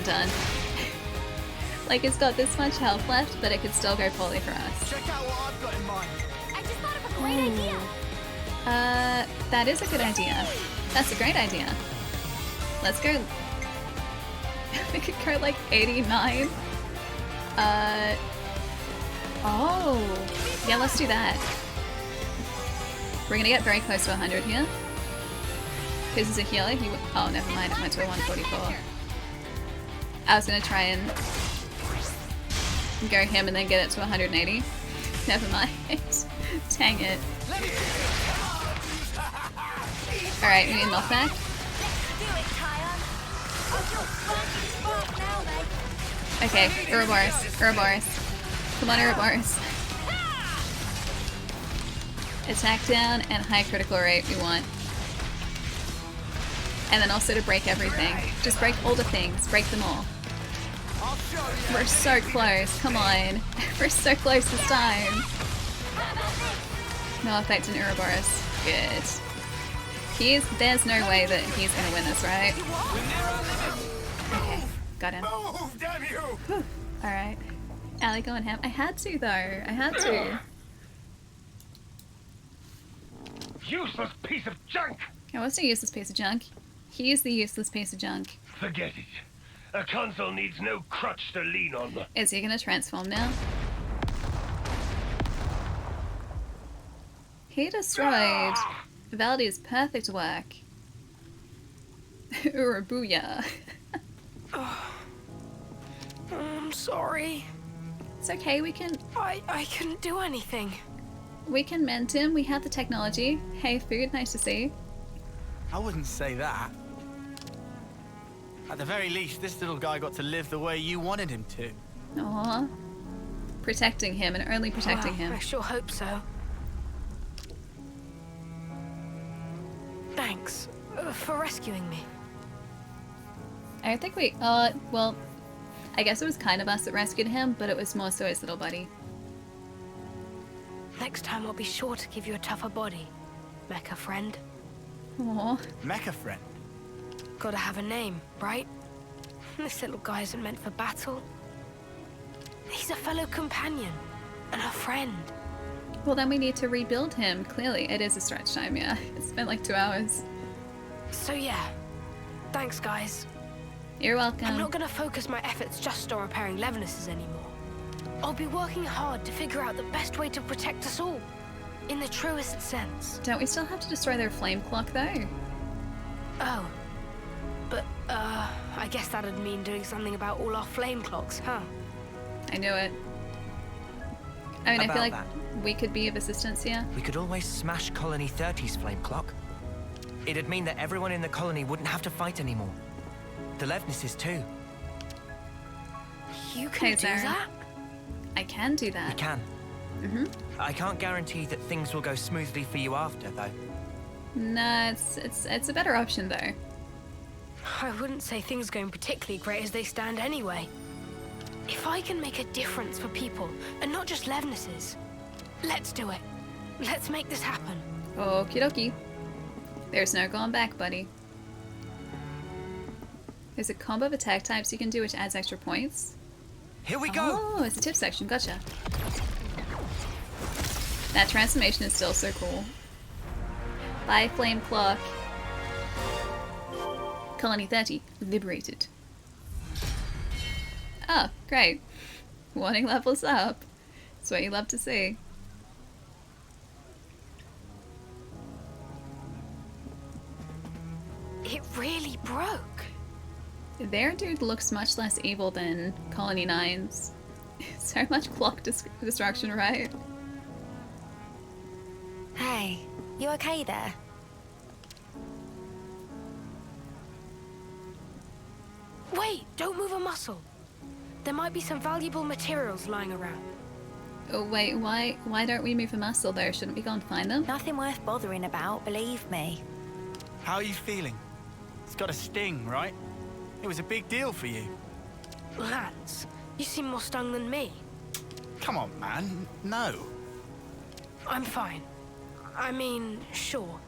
Like, it's got this much health left, but it could still go poorly for us. Check out what I've got in mind. I just thought of a great idea. That is a good idea. That's a great idea. Let's go. We could go like 89. Oh. Yeah, let's do that. We're gonna get very close to 100 here. Because he's a healer, oh, never mind, it went to a 144. I was gonna try and go him and then get it to 180. Never mind. Dang it. Alright, we need knockback. Okay, Ouroboros. Come on, Ouroboros. Attack down and high critical rate we want. And then also to break everything. Just break all the things. Break them all. We're so close. Come on. We're so close this time. No effect in Ouroboros. Good. There's no way that he's gonna win this, right? Okay. Got him. Alright. Allie going ham. I had to though. I had to. Useless piece of junk! I was a useless piece of junk. He is the useless piece of junk. Forget it. A console needs no crutch to lean on. Is he gonna transform now? He destroyed Valdi's perfect work. Urabuya. I'm sorry. It's okay, we can... I couldn't do anything. We can mend him, we have the technology. Hey, food, nice to see. I wouldn't say that. At the very least, this little guy got to live the way you wanted him to. Aww. Protecting him and only protecting him. I sure hope so. Thanks for rescuing me. I don't think we... well... I guess it was kind of us that rescued him, but it was more so his little buddy. Next time I'll be sure to give you a tougher body, mecha friend. Aww. Mecha friend? Gotta have a name, right? This little guy isn't meant for battle. He's a fellow companion and a friend. Well, then we need to rebuild him. Clearly, it is a stretch time, yeah. It's been like 2 hours. So yeah, thanks guys. You're welcome. I'm not gonna focus my efforts just on repairing Levnesses anymore. I'll be working hard to figure out the best way to protect us all, in the truest sense. Don't we still have to destroy their flame clock, though? Oh. But, I guess that'd mean doing something about all our flame clocks, huh? I knew it. I mean, I feel like that, we could be of assistance here. we could always smash Colony 30's flame clock. It'd mean that everyone in the colony wouldn't have to fight anymore. The Levnesses too. You can do Zaren. that? I can do that. You can. I can't guarantee that things will go smoothly for you after, though. No, it's a better option, though. I wouldn't say things are going particularly great as they stand anyway. If I can make a difference for people, and not just Levnesses, let's do it. Let's make this happen. Okie dokie. There's no going back, buddy. There's a combo of attack types you can do which adds extra points. Here we go! Oh, it's a tip section. Gotcha. That transformation is still so cool. Bye, Flame Clock. Colony 30, liberated. Oh, great. Warning levels up. That's what you love to see. It really broke. Their dude looks much less evil than Colony 9's. So much clock destruction, right? Hey, you okay there? Wait, don't move a muscle. There might be some valuable materials lying around. Oh wait, why don't we move a muscle though? Shouldn't we go and find them? Nothing worth bothering about, believe me. How are you feeling? It's got a sting, right? It was a big deal for you. Lance, you seem more stung than me. Come on, man. No. I'm fine. I mean, sure.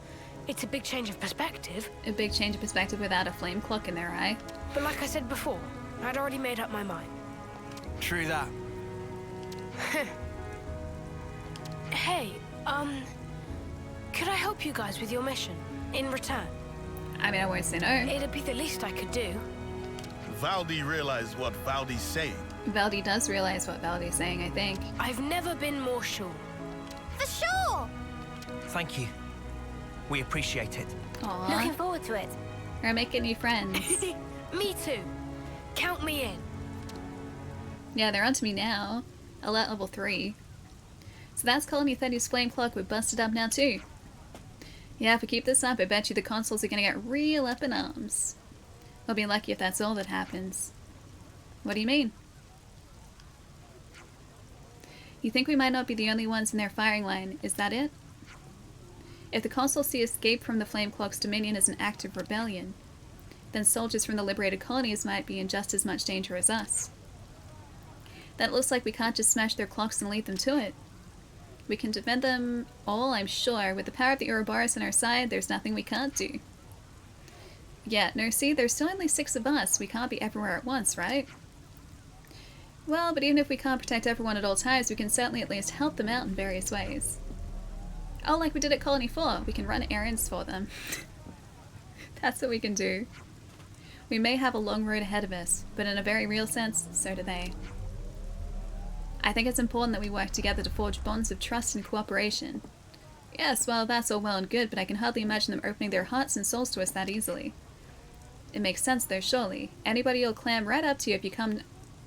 It's a big change of perspective. A big change of perspective without a flame clock in their eye. But like I said before, I'd already made up my mind. True that. Hey, could I help you guys with your mission? In return? I mean, I won't say no. It'd be the least I could do. Valdi realized what Valdi's saying. Valdi does realize what Valdi's saying, I think. I've never been more sure. For sure! Thank you. We appreciate it. Aww. Looking forward to it. We're making new friends. Me too. Count me in. Yeah, they're onto me now. Alert level 3. So that's Colony 30's flame clock. We're busted up now too. Yeah, if we keep this up, I bet you the consoles are gonna get real up in arms. We'll be lucky if that's all that happens. What do you mean? You think we might not be the only ones in their firing line, is that it? If the consoles see escape from the Flame Clock's dominion as an act of rebellion, then soldiers from the liberated colonies might be in just as much danger as us. That looks like we can't just smash their clocks and lead them to it. We can defend them all, I'm sure. With the power of the Ouroboros on our side, there's nothing we can't do. Yeah, no, see, there's still only 6 of us. We can't be everywhere at once, right? Well, but even if we can't protect everyone at all times, we can certainly at least help them out in various ways. Oh, like we did at Colony 4. We can run errands for them. That's what we can do. We may have a long road ahead of us, but in a very real sense, so do they. I think it's important that we work together to forge bonds of trust and cooperation. Yes, well, that's all well and good, but I can hardly imagine them opening their hearts and souls to us that easily. It makes sense, though, surely. Anybody will clam right up to you if you come...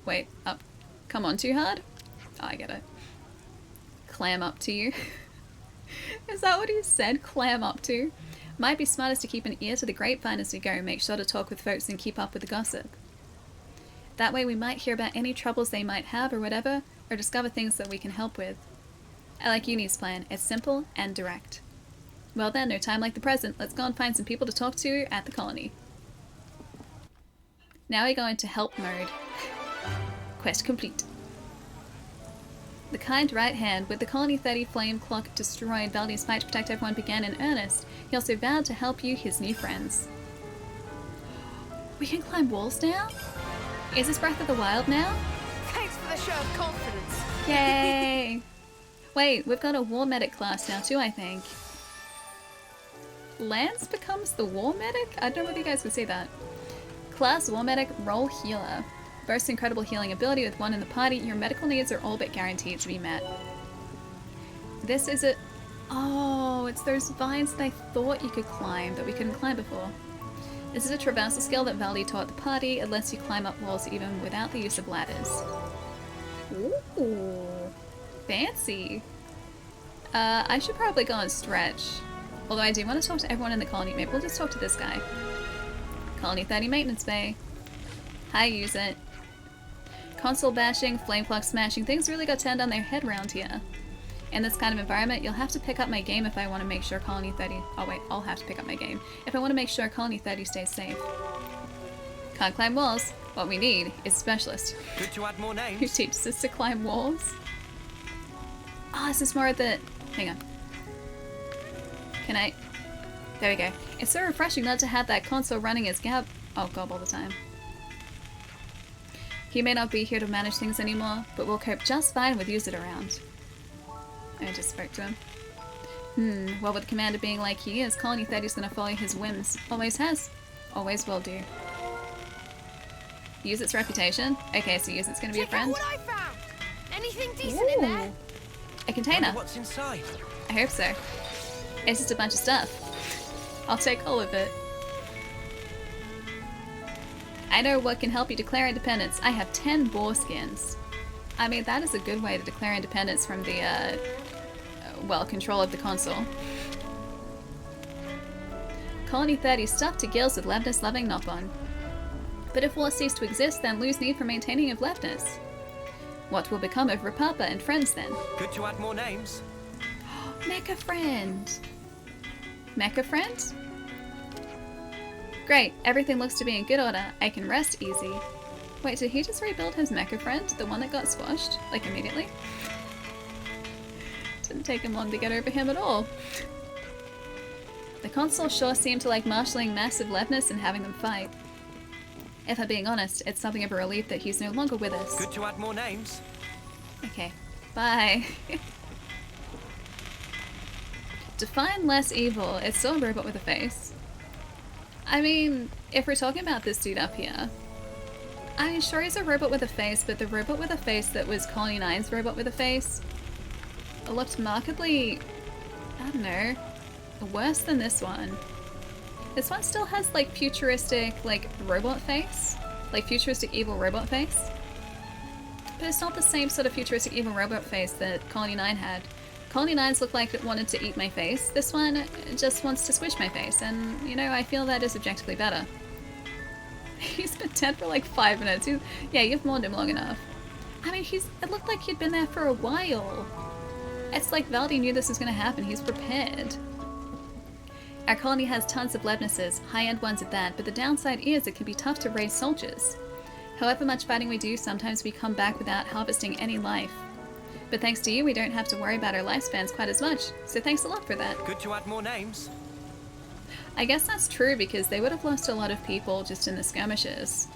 Wait, up. Come on too hard? Oh, I get it. Clam up to you. Is that what he said? Clam up to? Might be smartest to keep an ear to the grapevine as we go, make sure to talk with folks and keep up with the gossip. That way we might hear about any troubles they might have or whatever, or discover things that we can help with. I like Uni's plan. It's simple and direct. Well then, no time like the present. Let's go and find some people to talk to at the colony. Now we go into help mode. Quest complete. The kind right hand. With the Colony 30 flame clock destroyed, Valdi's fight to protect everyone began in earnest. He also vowed to help you, his new friends. We can climb walls now? Is this Breath of the Wild now? Thanks for the a show of confidence. Yay! Wait, we've got a war medic class now too, I think. Lance becomes the war medic? I don't know whether you guys can see that. Class war medic, role healer. Boasts incredible healing ability with one in the party. Your medical needs are all but guaranteed to be met. This is a... Oh, it's those vines that I thought you could climb that we couldn't climb before. This is a traversal skill that Valdi taught the party. It lets you climb up walls even without the use of ladders. Ooh, fancy. I should probably go and stretch. Although I do want to talk to everyone in the colony. Maybe we'll just talk to this guy. Colony 30 maintenance bay. Hi, use it. Console bashing, flame plug smashing. Things really got turned on their head around here. In this kind of environment, you'll have to pick up my game if I want to make sure Colony 30... Oh wait, I'll have to pick up my game. If I want to make sure Colony 30 stays safe. Can't climb walls. What we need is a specialist. Good to add more names. Who teaches us to climb walls. Oh, this is more of the... Hang on. Can I... There we go. It's so refreshing not to have that console running as Gab... Oh, gob all the time. He may not be here to manage things anymore, but we'll cope just fine with use it around. I just spoke to him. Well, with the commander being like he is, Colony 30's gonna follow his whims. Always has. Always will do. Use its reputation? Okay, so use it's gonna be a friend. Check out what I found. Anything decent in there? A container. What's inside? I hope so. It's just a bunch of stuff. I'll take all of it. I know what can help you declare independence. I have 10 boar skins. I mean, that is a good way to declare independence from the, well, control of the console. Colony 30 stuffed to gills with leftness-loving Nopon. But if war ceased to exist, then lose need for maintaining of leftness. What will become of Rapapa and friends then? Good to add more names. Mecha friend! Mecha friend? Great, everything looks to be in good order. I can rest easy. Wait, did he just rebuild his mecha friend? The one that got squashed? Like, immediately? Didn't take him long to get over him at all. The console sure seemed to like marshalling massive leftness and having them fight. If I'm being honest, it's something of a relief that he's no longer with us. Good to add more names. Okay, bye. Define less evil. It's still a robot with a face. I mean, if we're talking about this dude up here, I mean, sure he's a robot with a face, but the robot with a face that was Colony 9's robot with a face looked markedly, I don't know, worse than this one. This one still has, like, futuristic, like, robot face. Like, futuristic evil robot face. But it's not the same sort of futuristic evil robot face that Colony 9 had. Colony 9's looked like it wanted to eat my face. This one just wants to squish my face, and, you know, I feel that is objectively better. He's been dead for like 5 minutes. Yeah, you've mourned him long enough. I mean, it looked like he'd been there for a while. It's like Valdi knew this was going to happen. He's prepared. Our colony has tons of leftnesses, high-end ones at that, but the downside is it can be tough to raise soldiers. However much fighting we do, sometimes we come back without harvesting any life. But thanks to you, we don't have to worry about our lifespans quite as much, so thanks a lot for that. Good to add more names. I guess that's true, because they would have lost a lot of people just in the skirmishes.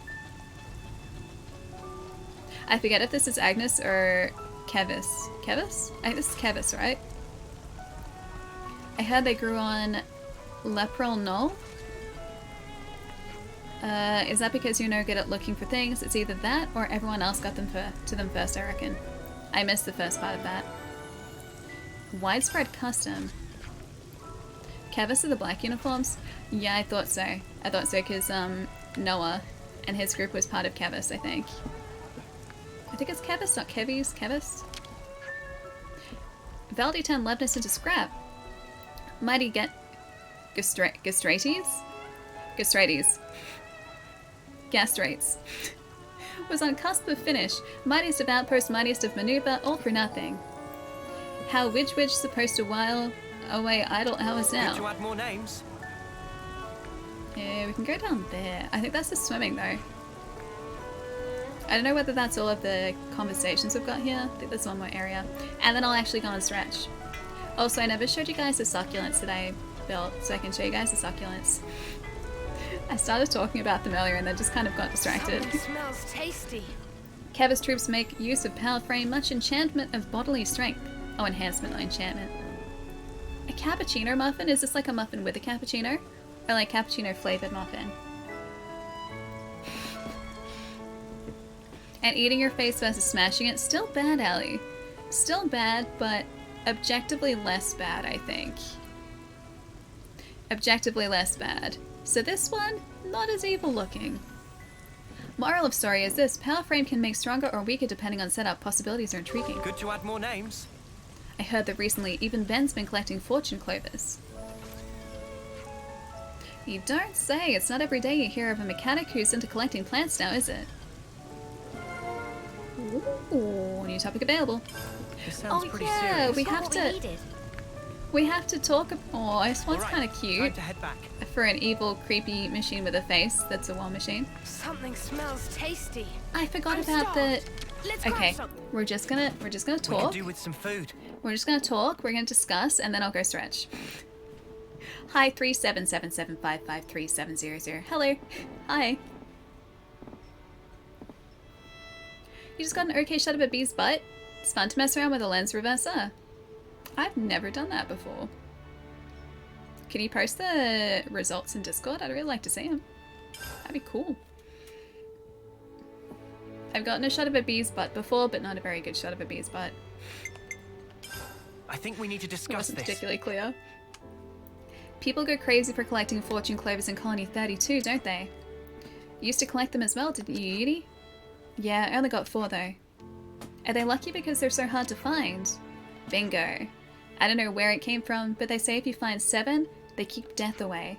I forget if this is Agnes or Kevis. Kevis? I think this is Kevis, right? I heard they grew on Lepril Null. Is that because you're no good at looking for things? It's either that or everyone else got them to them first, I reckon. I missed the first part of that. Widespread custom. Kevis are the black uniforms? Yeah, I thought so. I thought so because Noah and his group was part of Kevis, I think. I think it's Kevis, not Kevis. Kevis? Valdi turned leftness into scrap. Mighty Gastrates? Gastrates. Was on cusp of finish. Mightiest of outposts, mightiest of maneuver, all for nothing. How Widge supposed to while away idle hours now? Good to add more names. Yeah, we can go down there. I think that's the swimming though. I don't know whether that's all of the conversations we've got here. I think there's one more area. And then I'll actually go and stretch. Also, I never showed you guys the succulents that I built, so I can show you guys the succulents. I started talking about them earlier and then just kind of got distracted. Something smells tasty. Keva's troops make use of power frame, much enchantment of bodily strength. Oh, enhancement, not enchantment. A cappuccino muffin? Is this like a muffin with a cappuccino? Or like cappuccino flavored muffin? And eating your face versus smashing it? Still bad, Allie. Still bad, but objectively less bad, I think. Objectively less bad. So this one, not as evil looking. Moral of story is this: power frame can make stronger or weaker depending on setup. Possibilities are intriguing. Good to add more names. I heard that recently even Ben's been collecting fortune clovers. You don't say. It's not every day you hear of a mechanic who's into collecting plants now, is it? Ooh, new topic available. This sounds pretty yeah, serious. we have to. We have to talk. Oh, this one's kind of cute. Time to head back. For an evil, creepy machine with a face that's a war machine. Something smells tasty. I forgot about the. Okay, we're just gonna talk. We could do with some food. We're just gonna talk. We're gonna discuss, and then I'll go stretch. Hi, 3777553700. Hello. Hi. You just got an okay shot of a bee's butt? It's fun to mess around with a lens reverser. I've never done that before. Can you post the results in Discord? I'd really like to see them. That'd be cool. I've gotten a shot of a bee's butt before, but not a very good shot of a bee's butt. I think we need to discuss Wasn't this. particularly clear. People go crazy for collecting fortune clovers in Colony 32, don't they? You used to collect them as well, didn't you, Edie? Yeah, I only got 4 though. Are they lucky because they're so hard to find? Bingo. I don't know where it came from, but they say if you find 7, they keep death away.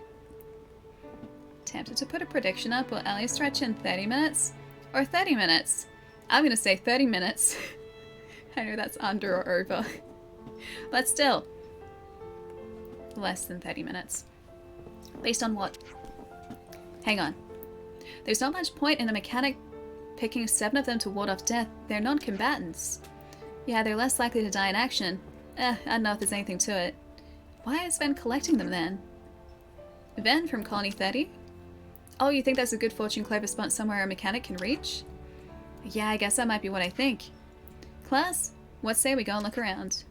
Tempted to put a prediction up. Will Ellie stretch in 30 minutes? Or 30 minutes? I'm gonna say 30 minutes. I know that's under or over. But still. Less than 30 minutes. Based on what? Hang on. There's not much point in a mechanic picking 7 of them to ward off death. They're non-combatants. Yeah, they're less likely to die in action. I don't know if there's anything to it. Why is Ven collecting them then? Ven from Colony 30? Oh, you think that's a good fortune clover spot somewhere a mechanic can reach? Yeah, I guess that might be what I think. Class, what say we go and look around?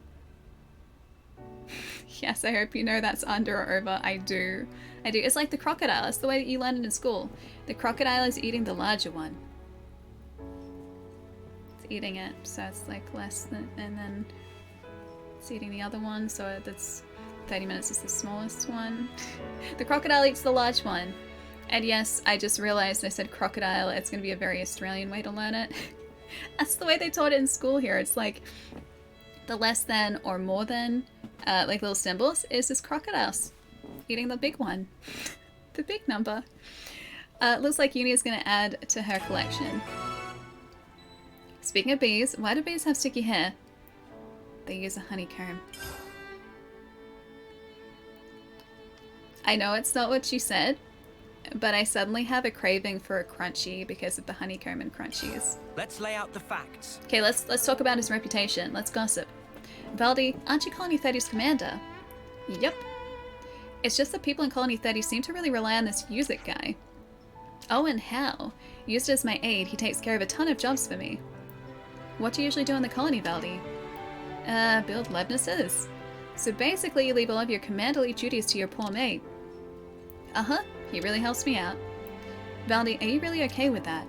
Yes, I hope you know that's under or over. I do. I do. It's like the crocodile. It's the way that you learned it in school. The crocodile is eating the larger one. It's eating it, so it's like less than, and then it's eating the other one, so that's 30 minutes is the smallest one. The crocodile eats the large one. And yes, I just realized I said crocodile. It's going to be a very Australian way to learn it. That's the way they taught it in school here. It's like the less than or more than, like little symbols, is this crocodiles eating the big one. The big number. Looks like Uni is going to add to her collection. Speaking of bees, why do bees have sticky hair? They use a honeycomb. I know it's not what you said, but I suddenly have a craving for a crunchy because of the honeycomb and crunchies. Let's lay out the facts. Okay, let's talk about his reputation. Let's gossip. Valdi, aren't you Colony 30's commander? Yep. It's just that people in Colony 30 seem to really rely on this use it guy. Oh, and how? Used as my aide, he takes care of a ton of jobs for me. What do you usually do in the colony, Valdi? Build Levnesses. So basically you leave all of your commanderly duties to your poor mate. Uh-huh, he really helps me out. Valdi, are you really okay with that?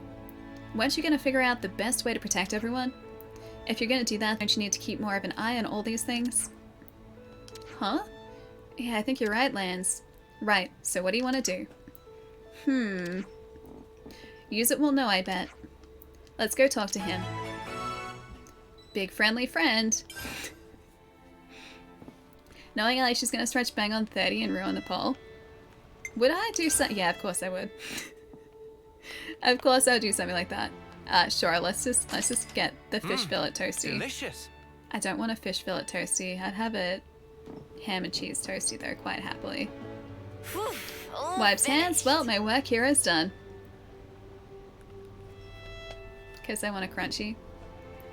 Weren't you going to figure out the best way to protect everyone? If you're going to do that, don't you need to keep more of an eye on all these things? Huh? Yeah, I think you're right, Lance. Right, so what do you want to do? Use it will know, I bet. Let's go talk to him. Big friendly friend. Knowing like she's going to stretch bang on 30 and ruin the poll. Would I do something? Yeah, of course I would. Of course I would do something like that. Sure, let's just get the fish fillet toasty. Delicious. I don't want a fish fillet toasty. I'd have a ham and cheese toasty though, quite happily. Wipes hands. Well, my work here is done. Because I want a crunchy.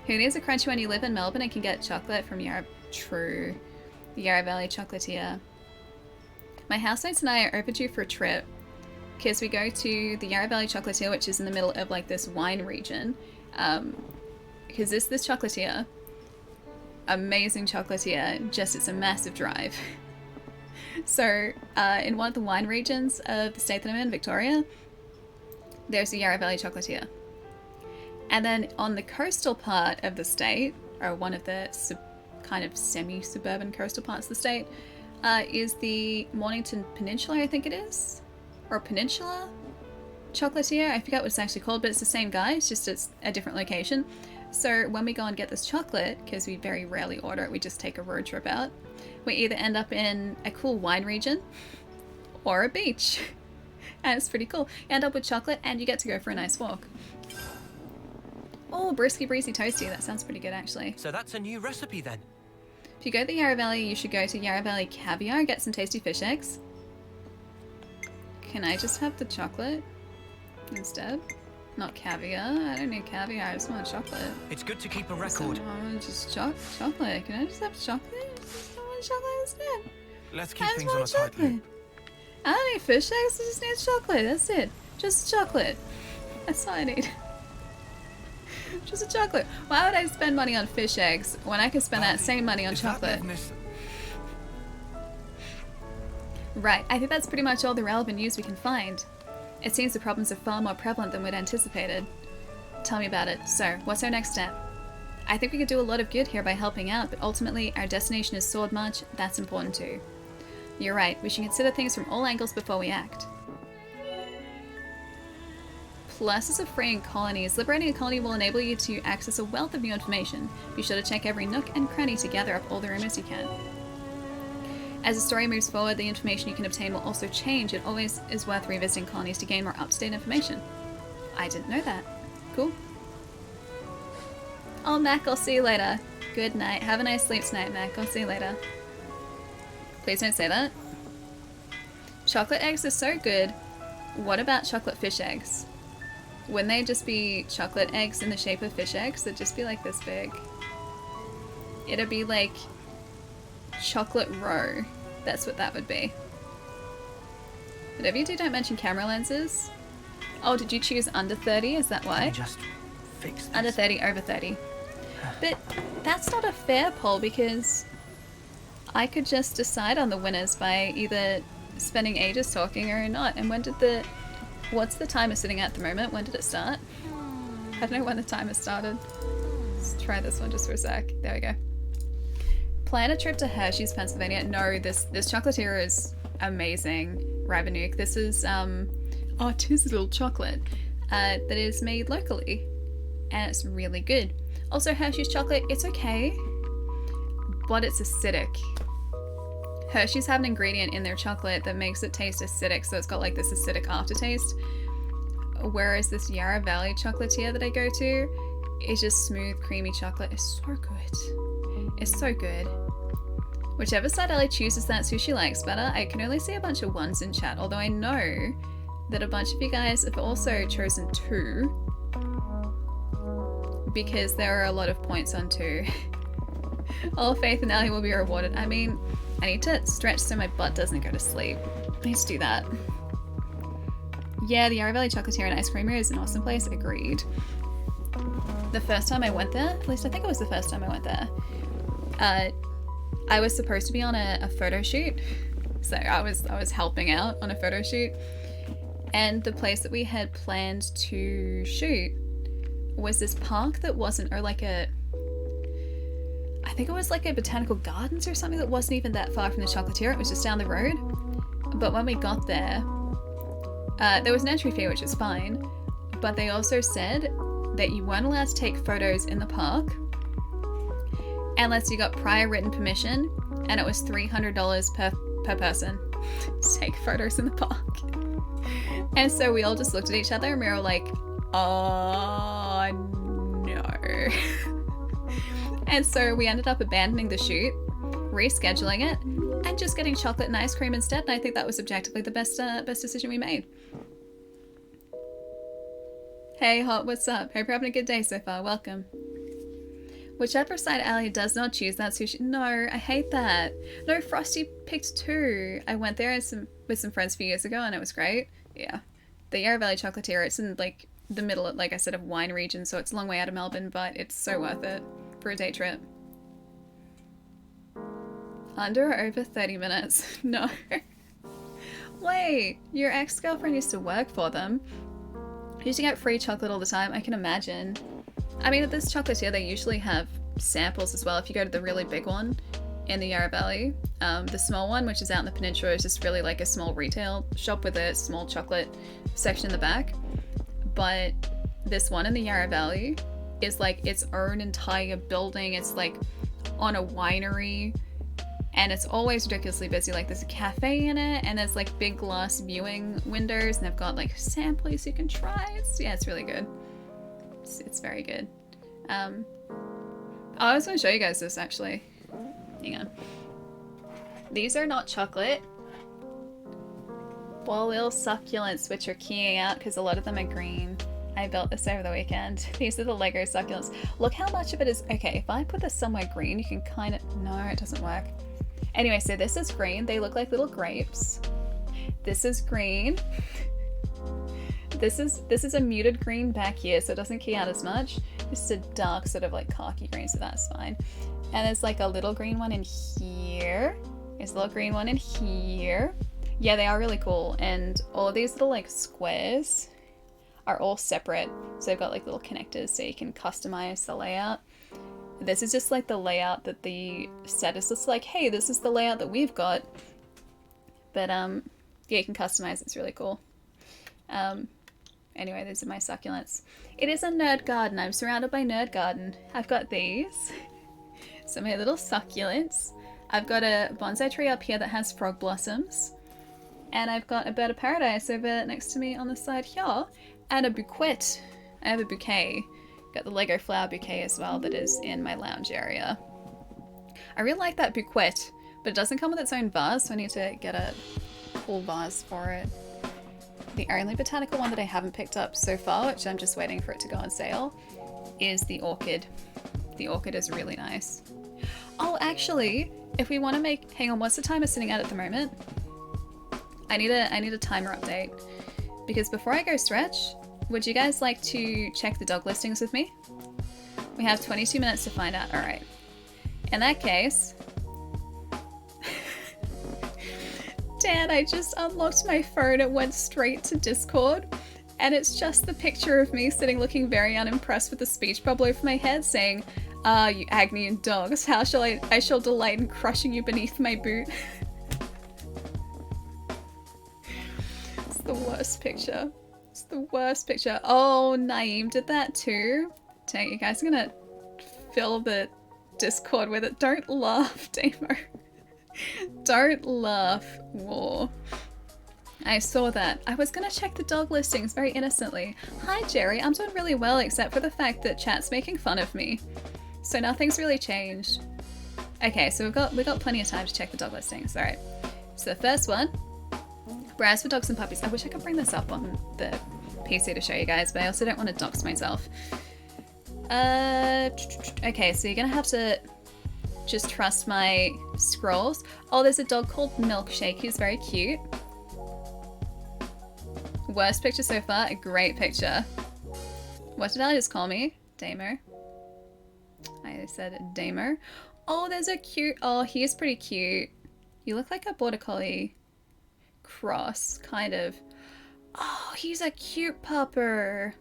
Who needs a crunchy when you live in Melbourne and can get chocolate from Yarra? True. The Yarra Valley chocolatier. My housemates and I are overdue for a trip. because we go to the Yarra Valley Chocolatier, which is in the middle of like this wine region. Because this chocolatier, amazing chocolatier, just it's a massive drive. So in one of the wine regions of the state that I'm in, Victoria, there's the Yarra Valley Chocolatier. And then on the coastal part of the state, or one of the kind of semi-suburban coastal parts of the state, is the Mornington Peninsula, I think it is, or Peninsula Chocolatier. I forget what it's actually called, but it's the same guy, it's just it's a different location. So when we go and get this chocolate, because we very rarely order it, we just take a road trip out, we either end up in a cool wine region or a beach. And it's pretty cool. You end up with chocolate and you get to go for a nice walk. Oh, brisky breezy toasty. That sounds pretty good, actually. So that's a new recipe then? If you go to the Yarra Valley, you should go to Yarra Valley Caviar, get some tasty fish eggs. Can I just have the chocolate instead? Not caviar. I don't need caviar. I just want chocolate. It's good to keep a record. Just chocolate. Can I just have chocolate? I want chocolate instead. Let's keep things on a tight loop. I don't need fish eggs. I just need chocolate. That's it. Just chocolate. That's all I need. Just a chocolate. Why would I spend money on fish eggs when I could spend that same money on chocolate? Right, I think that's pretty much all the relevant news we can find. It seems the problems are far more prevalent than we'd anticipated. Tell me about it. So, what's our next step? I think we could do a lot of good here by helping out, but ultimately our destination is Sword March. That's important too. You're right, we should consider things from all angles before we act. Pluses of freeing colonies. Liberating a colony will enable you to access a wealth of new information. Be sure to check every nook and cranny to gather up all the rumors you can. As the story moves forward, the information you can obtain will also change. It always is worth revisiting colonies to gain more up-to-date information. I didn't know that. Cool. Oh, Mac, I'll see you later. Good night. Have a nice sleep tonight, Mac. I'll see you later. Please don't say that. Chocolate eggs are so good. What about chocolate fish eggs? Wouldn't they just be chocolate eggs in the shape of fish eggs? They'd just be like this big. It'd be like chocolate roe. That's what that would be. Whatever you do, don't mention camera lenses. Oh, did you choose under 30? Is that why? Just fix this. Under 30, over 30. But that's not a fair poll because I could just decide on the winners by either spending ages talking or not. And when did the... What's the timer sitting at the moment? When did it start? I don't know when the timer started. Let's try this one just for a sec. There we go. Plan a trip to Hershey's, Pennsylvania. No, this chocolatier is amazing. Ravenuk. This is artisanal chocolate that is made locally. And it's really good. Also, Hershey's chocolate, it's okay, but it's acidic. Hershey's have an ingredient in their chocolate that makes it taste acidic, so it's got like this acidic aftertaste. Whereas this Yarra Valley chocolatier that I go to is just smooth, creamy chocolate. It's so good. It's so good. Whichever side Ellie chooses that sushi likes better, I can only see a bunch of ones in chat, although I know that a bunch of you guys have also chosen 2 because there are a lot of points on 2. All faith in Ellie will be rewarded. I mean, I need to stretch so my butt doesn't go to sleep. I need to do that. Yeah, the Yarra Valley Chocolatier and Ice Creamery is an awesome place. Agreed. The first time I went there, at least I think it was the first time I went there, I was supposed to be on a photo shoot. So I was helping out on a photo shoot. And the place that we had planned to shoot was this park that wasn't, or like a... I think it was like a botanical gardens or something that wasn't even that far from the chocolatier. It was just down the road. But when we got there, there was an entry fee, which was fine. But they also said that you weren't allowed to take photos in the park unless you got prior written permission, and it was $300 per person to take photos in the park. And so we all just looked at each other and we were like, oh no. And so we ended up abandoning the shoot, rescheduling it, and just getting chocolate and ice cream instead. And I think that was objectively the best decision we made. Hey Hot, what's up? Hope you're having a good day so far. Welcome. Whichever side Allie does not choose that sushi. No, I hate that. No, Frosty picked 2. I went there with some friends a few years ago and it was great. Yeah. the Yarra Valley Chocolatier. It's in like the middle, like I said, of wine region, so it's a long way out of Melbourne, but it's so worth it for a day trip. Under or over 30 minutes? No. Wait, your ex-girlfriend used to work for them. You used to get free chocolate all the time, I can imagine. I mean, at this chocolatier, they usually have samples as well. If you go to the really big one in the Yarra Valley, the small one, which is out in the peninsula, is just really like a small retail shop with a small chocolate section in the back. But this one in the Yarra Valley is like its own entire building. It's like on a winery, and it's always ridiculously busy. Like there's a cafe in it, and there's like big glass viewing windows, and they've got like samples you can try. It's really good. It's very good. I was going to show you guys this actually. Hang on. These are not chocolate. Ball little succulents, which are keying out because a lot of them are green. I built this over the weekend. These are the Lego succulents. Look how much of it is... Okay, if I put this somewhere green, you can kind of... No, it doesn't work. Anyway, so this is green. They look like little grapes. This is green. This is a muted green back here, so it doesn't key out as much. This is a dark sort of like khaki green, so that's fine. And there's like a little green one in here. There's a little green one in here. Yeah, they are really cool. And all of these little like squares are all separate. So they've got like little connectors so you can customize the layout. This is just like the layout that the set is just like, hey, this is the layout that we've got. But yeah, you can customize. It's really cool. Anyway, these are my succulents. It is a nerd garden. I'm surrounded by nerd garden. I've got these. So my little succulents. I've got a bonsai tree up here that has frog blossoms. And I've got a bird of paradise over next to me on the side here. And a bouquet. I have a bouquet. Got the Lego flower bouquet as well that is in my lounge area. I really like that bouquet, but it doesn't come with its own vase, so I need to get a full vase for it. The only botanical one that I haven't picked up so far, which I'm just waiting for it to go on sale, is the orchid. The orchid is really nice. Oh, actually, if we want to make... Hang on, what's the timer sitting at the moment? I need a timer update. Because before I go stretch, would you guys like to check the dog listings with me? We have 22 minutes to find out. Alright. In that case... Dad, I just unlocked my phone. It went straight to Discord. And it's just the picture of me sitting looking very unimpressed with the speech bubble over my head saying, "Ah, you Agnian dogs, how shall I shall delight in crushing you beneath my boot." It's the worst picture. It's the worst picture. Oh, Naeem did that too. Dang, you guys are gonna fill the Discord with it. Don't laugh, Damo. Don't laugh, War. I saw that. I was gonna check the dog listings very innocently. Hi Jerry, I'm doing really well except for the fact that chat's making fun of me. So nothing's really changed. Okay, so we've got plenty of time to check the dog listings. Alright. So the first one, browse for dogs and puppies. I wish I could bring this up on the PC to show you guys, but I also don't want to dox myself. Okay, so you're gonna have to just trust my scrolls. Oh, there's a dog called Milkshake who's very cute. Worst picture so far, a great picture. What did I just call me? Damo. I said Damo. Oh, there's a cute, oh, he's pretty cute. You look like a border collie cross, kind of. Oh, he's a cute pupper.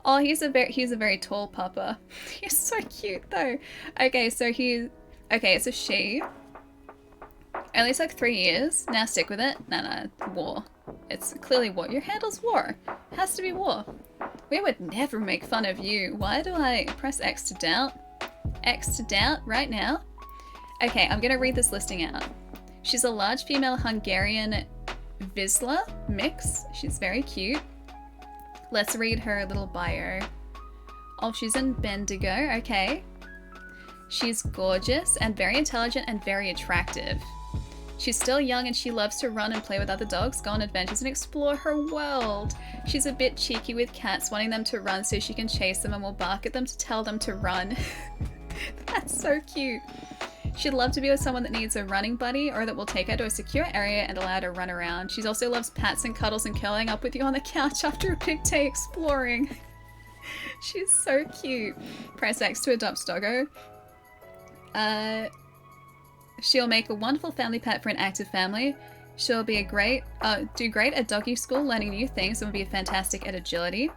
Oh, he's a very tall pupper. He's so cute though. Okay, so it's a she. Only took 3 years. Now stick with it. No, War. It's clearly War. Your handle's War. It has to be War. We would never make fun of you. Why do I press X to doubt? X to doubt right now? Okay, I'm gonna read this listing out. She's a large female Hungarian Vizsla mix. She's very cute. Let's read her little bio. Oh, she's in Bendigo. Okay. She's gorgeous and very intelligent and very attractive. She's still young and she loves to run and play with other dogs, go on adventures and explore her world. She's a bit cheeky with cats, wanting them to run so she can chase them and will bark at them to tell them to run. That's so cute. She'd love to be with someone that needs a running buddy or that will take her to a secure area and allow her to run around. She also loves pats and cuddles and curling up with you on the couch after a big day exploring. She's so cute. Press X to adopt Doggo. She'll make a wonderful family pet for an active family. She'll be do great at doggy school, learning new things, and will be fantastic at agility.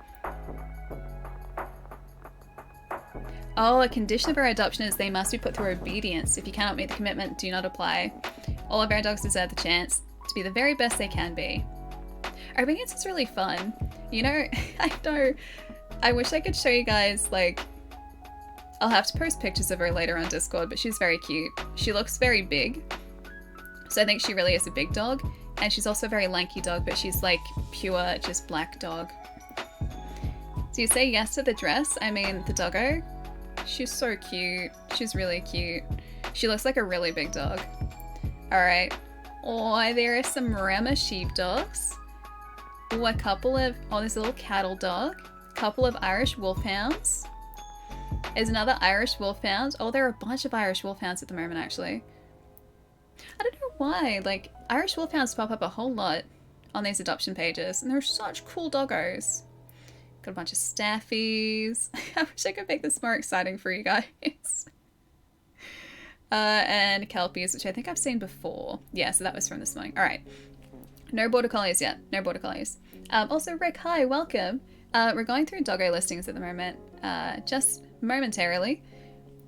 Oh, a condition of our adoption is they must be put through obedience. If you cannot meet the commitment, do not apply. All of our dogs deserve the chance to be the very best they can be. Obedience is really fun. You know, I wish I could show you guys, like, I'll have to post pictures of her later on Discord, but she's very cute. She looks very big, so I think she really is a big dog. And she's also a very lanky dog, but she's like pure, just black dog. So you say yes to the dress? I mean, the doggo? She's so cute. She's really cute. She looks like a really big dog. Alright. Oh, there are some Rama sheepdogs. Oh, a couple of... Oh, there's a little cattle dog. A couple of Irish wolfhounds. There's another Irish wolfhound. Oh, there are a bunch of Irish wolfhounds at the moment, actually. I don't know why. Like, Irish wolfhounds pop up a whole lot on these adoption pages. And they're such cool doggos. Got a bunch of staffies. I wish I could make this more exciting for you guys. And kelpies, which I think I've seen before. Yeah, so that was from this morning. Alright. No border collies yet. No border collies. Also, Rick, hi, welcome. We're going through doggo listings at the moment. Just momentarily.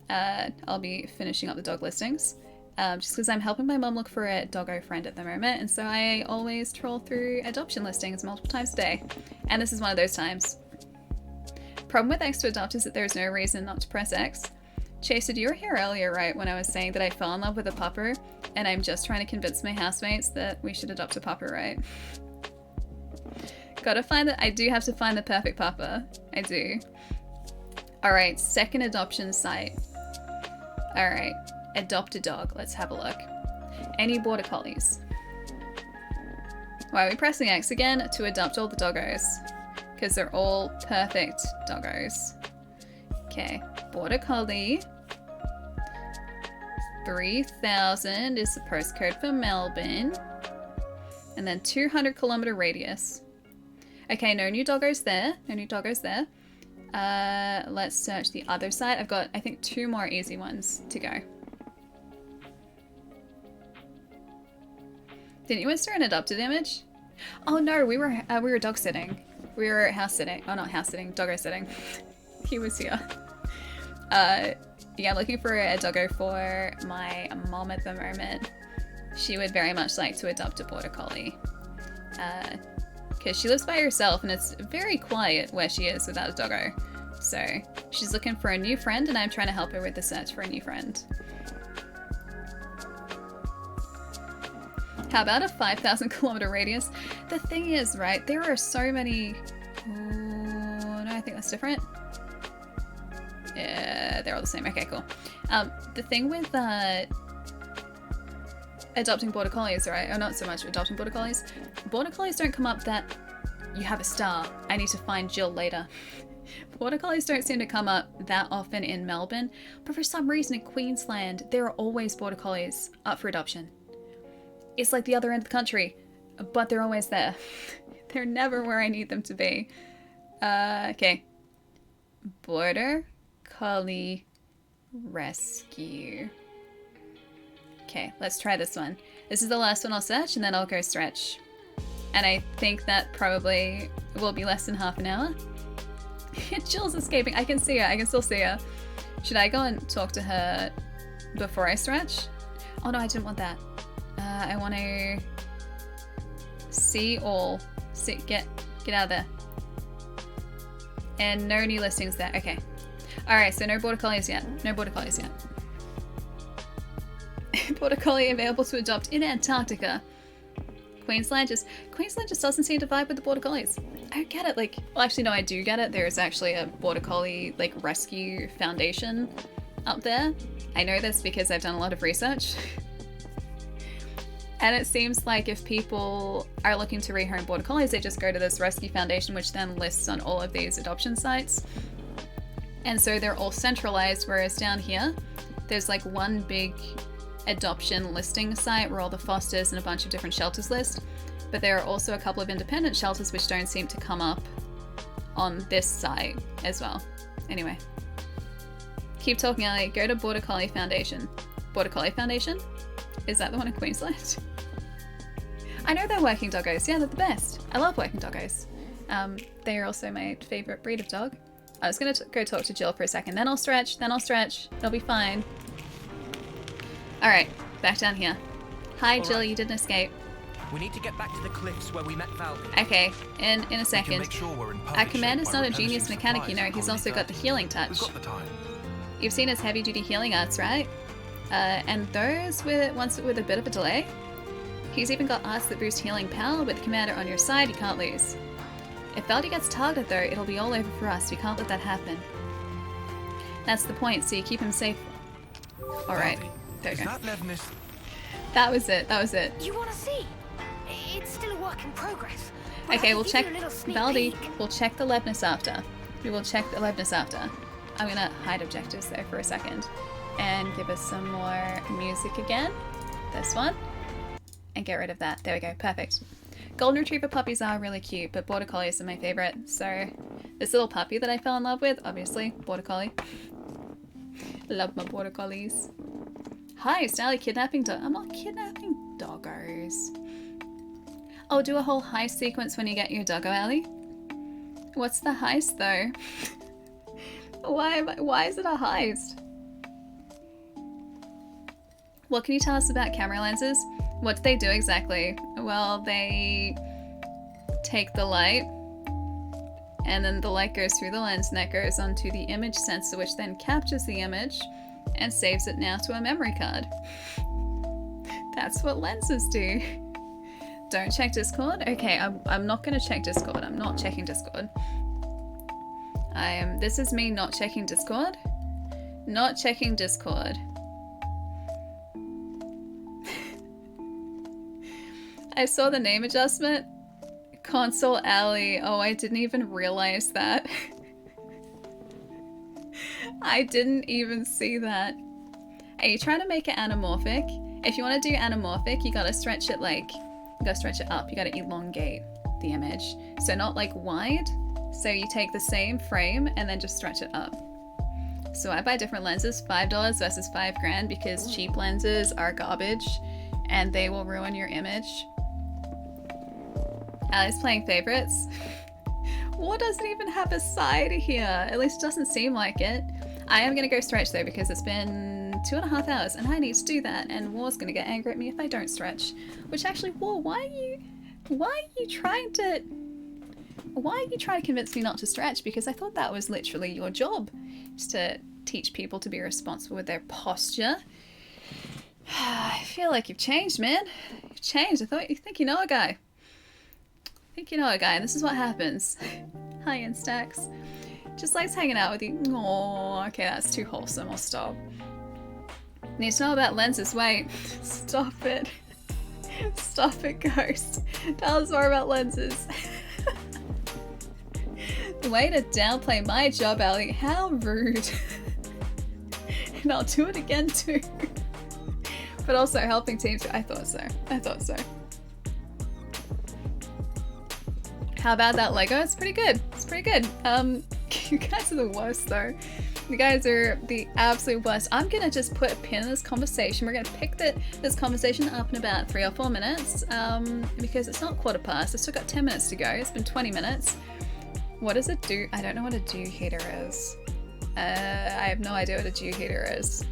I'll be finishing up the dog listings. Just because I'm helping my mum look for a doggo friend at the moment, and so I always troll through adoption listings multiple times a day. And this is one of those times. Problem with X to adopt is that there is no reason not to press X. Chaser, you were here earlier, right, when I was saying that I fell in love with a pupper, and I'm just trying to convince my housemates that we should adopt a pupper, right? Gotta find I do have to find the perfect pupper. I do. Alright, second adoption site. Alright, adopt a dog. Let's have a look. Any border collies? Why are we pressing X again? To adopt all the doggos. Because they're all perfect doggos. Okay, border collie. 3000 is the postcode for Melbourne. And then 200-kilometer radius. Okay, no new doggos there. No new doggos there. Let's search the other side. I've got, I think, 2 more easy ones to go. Didn't you insert an adopted image? Oh no, we were dog sitting. We were house sitting. Oh, not house sitting, doggo sitting. He was here. Yeah, I'm looking for a doggo for my mom at the moment. She would very much like to adopt a border collie. Because she lives by herself and it's very quiet where she is without a doggo. So she's looking for a new friend and I'm trying to help her with the search for a new friend. How about a 5,000-kilometer radius? The thing is, right, there are so many... Oh, no, I think that's different. Yeah, they're all the same. Okay, cool. The thing with adopting border collies, right? Or not so much adopting border collies. Border collies don't come up that you have a star. I need to find Jill later. Border collies don't seem to come up that often in Melbourne, but for some reason in Queensland, there are always border collies up for adoption. It's like the other end of the country, but they're always there. They're never where I need them to be. Okay. Border Collie Rescue. Okay, let's try this one. This is the last one I'll search, and then I'll go stretch. And I think that probably will be less than half an hour. Jill's escaping. I can see her. I can still see her. Should I go and talk to her before I stretch? Oh no, I didn't want that. I want to see all. Get out of there. And no new listings there. Okay. Alright, so no border collies yet. No border collies yet. Border collie available to adopt in Antarctica. Queensland just doesn't seem to vibe with the border collies. I don't get it. Like, well, actually, no, I do get it. There's actually a border collie like rescue foundation up there. I know this because I've done a lot of research. And it seems like if people are looking to rehome border collies, they just go to this rescue foundation, which then lists on all of these adoption sites. And so they're all centralized, whereas down here, there's like one big adoption listing site where all the fosters and a bunch of different shelters list, but there are also a couple of independent shelters which don't seem to come up on this site as well. Anyway, keep talking, Ali. Go to Border Collie Foundation. Border Collie Foundation? Is that the one in Queensland? I know they're working doggos. Yeah, they're the best. I love working doggos. They are also my favorite breed of dog. I was gonna go talk to Jill for a second, then I'll stretch, It'll be fine. Alright, back down here. Hi, All Jill, right. you didn't escape. We need to get back to the cliffs where we met Valby. Okay, in a We can second. make sure we're in Our perfect commander's shape by not a genius replenishing mechanic, you supplies know, at he's Colony also got the 30. healing touch. We've got the time. You've seen his heavy-duty healing arts, right? And those were ones with a bit of a delay. He's even got arts that boost healing power. With the commander on your side, you can't lose. If Valdi gets targeted though, it'll be all over for us. We can't let that happen. That's the point, so you keep him safe. Alright, Valdi, there we is go. that Levnis? That was it, that was it. You want to see? It's still a work in progress. but I Okay, can we'll give check you a little sneak Valdi. peek. We'll check the Levnis after. We will check the Levnis after. I'm gonna hide objectives though for a second and give us some more music again. This one. And get rid of that. There we go. Perfect. Golden Retriever puppies are really cute, but Border Collies are my favorite. So this little puppy that I fell in love with, obviously, Border Collie. Love my Border Collies. Hi, Sally kidnapping dog. I'm not kidnapping doggos. Oh, do a whole heist sequence when you get your doggo, Ellie. What's the heist though? Why is it a heist? What can you tell us about camera lenses? What do they do exactly? Well, they take the light and then the light goes through the lens and that goes onto the image sensor, which then captures the image and saves it now to a memory card. That's what lenses do. Don't check Discord? Okay, I'm not gonna check Discord. I'm not checking Discord. This is me not checking Discord. Not checking Discord. I saw the name adjustment. Console Alley. Oh, I didn't even realize that. I didn't even see that. Are you trying to make it anamorphic? If you want to do anamorphic, you gotta stretch it like, you gotta stretch it up. You gotta elongate the image. So not like wide. So you take the same frame and then just stretch it up. So I buy different lenses, $5 versus $5 because cheap lenses are garbage and they will ruin your image. Ali's playing favorites. War doesn't even have a side here. At least it doesn't seem like it. I am gonna go stretch though because it's been 2.5 hours and I need to do that and War's gonna get angry at me if I don't stretch. Which actually, War, why are you trying to convince me not to stretch? Because I thought that was literally your job, is to teach people to be responsible with their posture. I feel like you've changed, man. You've changed. You think you know a guy. And this is what happens. Hi, Instax. Just likes hanging out with you. Oh, okay, that's too wholesome. I'll stop. Need to know about lenses. Wait, stop it. Stop it, Ghost. Tell us more about lenses. Way to downplay my job, Ellie. How rude. And I'll do it again too. But also helping teams. I thought so. How about that Lego? It's pretty good. You guys are the worst though. You guys are the absolute worst. I'm gonna just put a pin in this conversation. We're gonna pick this conversation up in about 3 or 4 minutes because it's not 1:15. I've still got 10 minutes to go. It's been 20 minutes. What does it do? I don't know what a dew heater is. I have no idea what a dew heater is.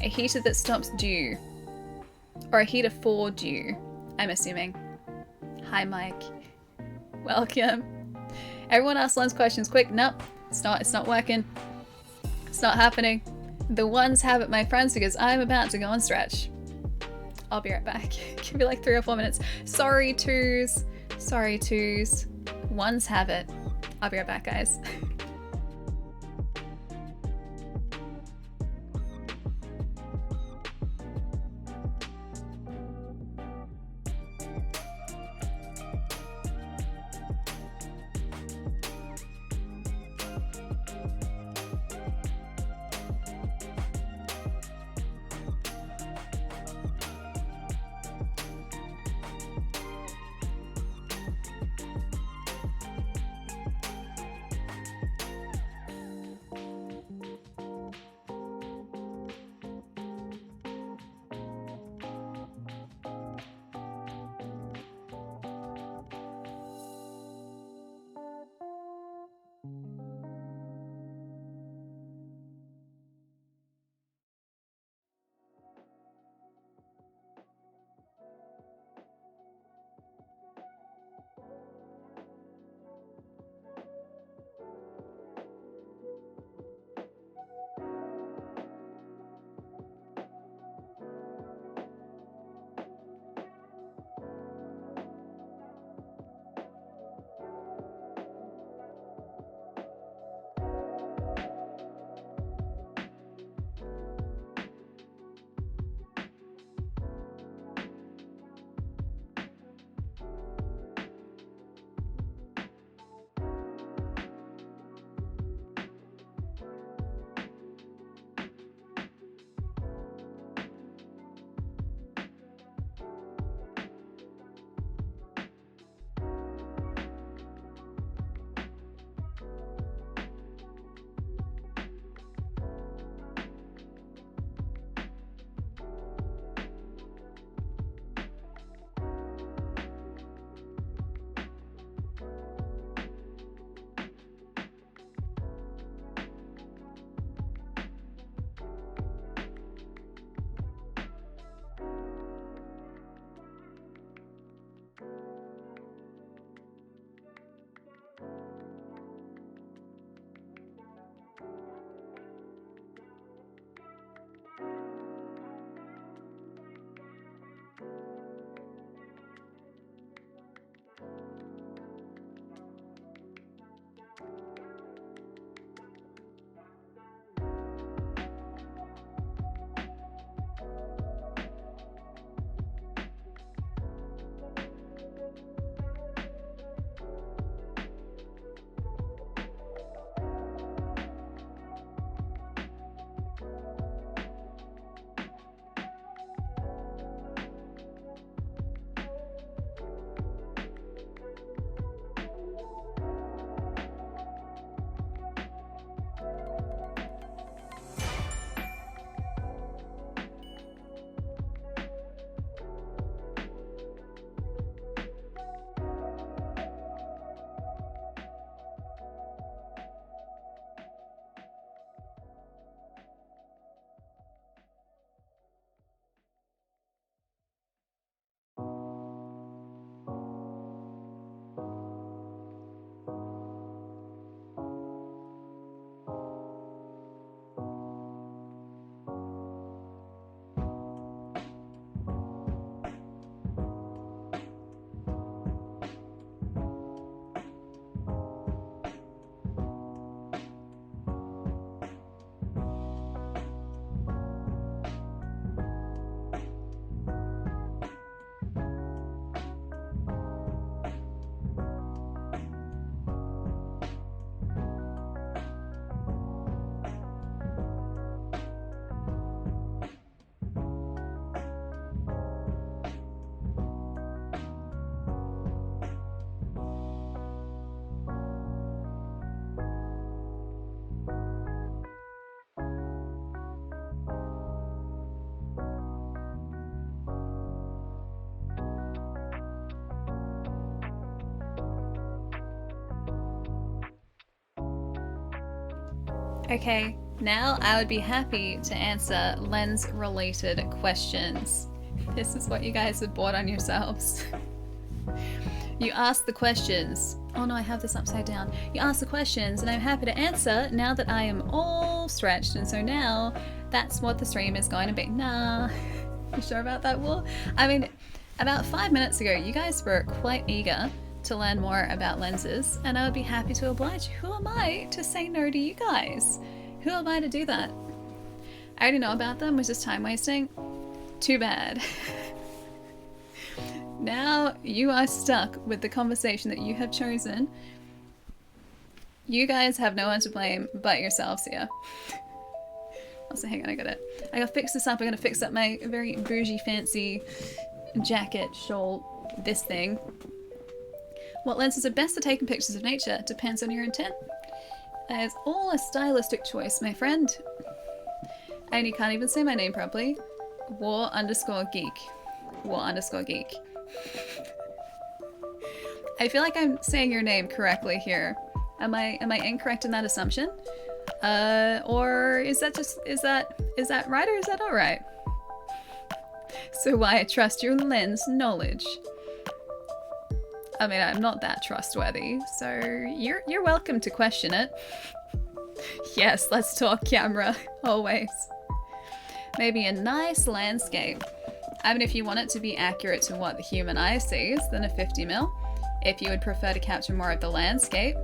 A heater that stops dew. Or a heater for dew, I'm assuming. Hi, Mike. Welcome. Everyone ask Lens questions quick. Nope, it's not working. It's not happening. The ones have it, my friends, because I'm about to go on stretch. I'll be right back. Give me like 3 or 4 minutes. Sorry, twos. Ones have it. I'll be right back, guys. Okay, now I would be happy to answer lens-related questions. This is what you guys have brought on yourselves. You ask the questions. Oh no, I have this upside down. You ask the questions and I'm happy to answer now that I am all stretched, and so now that's what the stream is going to be. Nah. You sure about that, Will? I mean, about 5 minutes ago, you guys were quite eager to learn more about lenses, and I would be happy to oblige. Who am I to say no to you guys? Who am I to do that? I already know about them, which is time wasting. Too bad. Now you are stuck with the conversation that you have chosen. You guys have no one to blame but yourselves here. Also, hang on, I gotta fix this up. I'm gonna fix up my very bougie, fancy jacket, shawl, this thing. What lenses are best for taking pictures of nature depends on your intent. It's all a stylistic choice, my friend. And you can't even say my name properly. War_geek. War_geek. I feel like I'm saying your name correctly here. Am I incorrect in that assumption? Or is that right or is that alright? So why I trust your lens knowledge. I mean, I'm not that trustworthy, so you're welcome to question it. Yes, let's talk camera, always. Maybe a nice landscape. I mean, if you want it to be accurate to what the human eye sees, then a 50mm. If you would prefer to capture more of the landscape,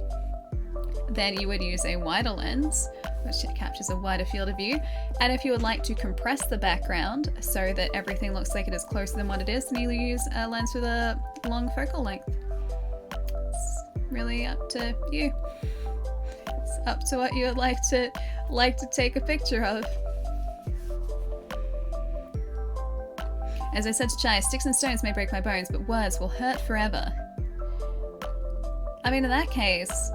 then you would use a wider lens, which captures a wider field of view. And if you would like to compress the background so that everything looks like it is closer than what it is, then you use a lens with a long focal length. It's really up to you. It's up to what you would like to take a picture of. As I said to Chai, sticks and stones may break my bones, but words will hurt forever. I mean, in that case,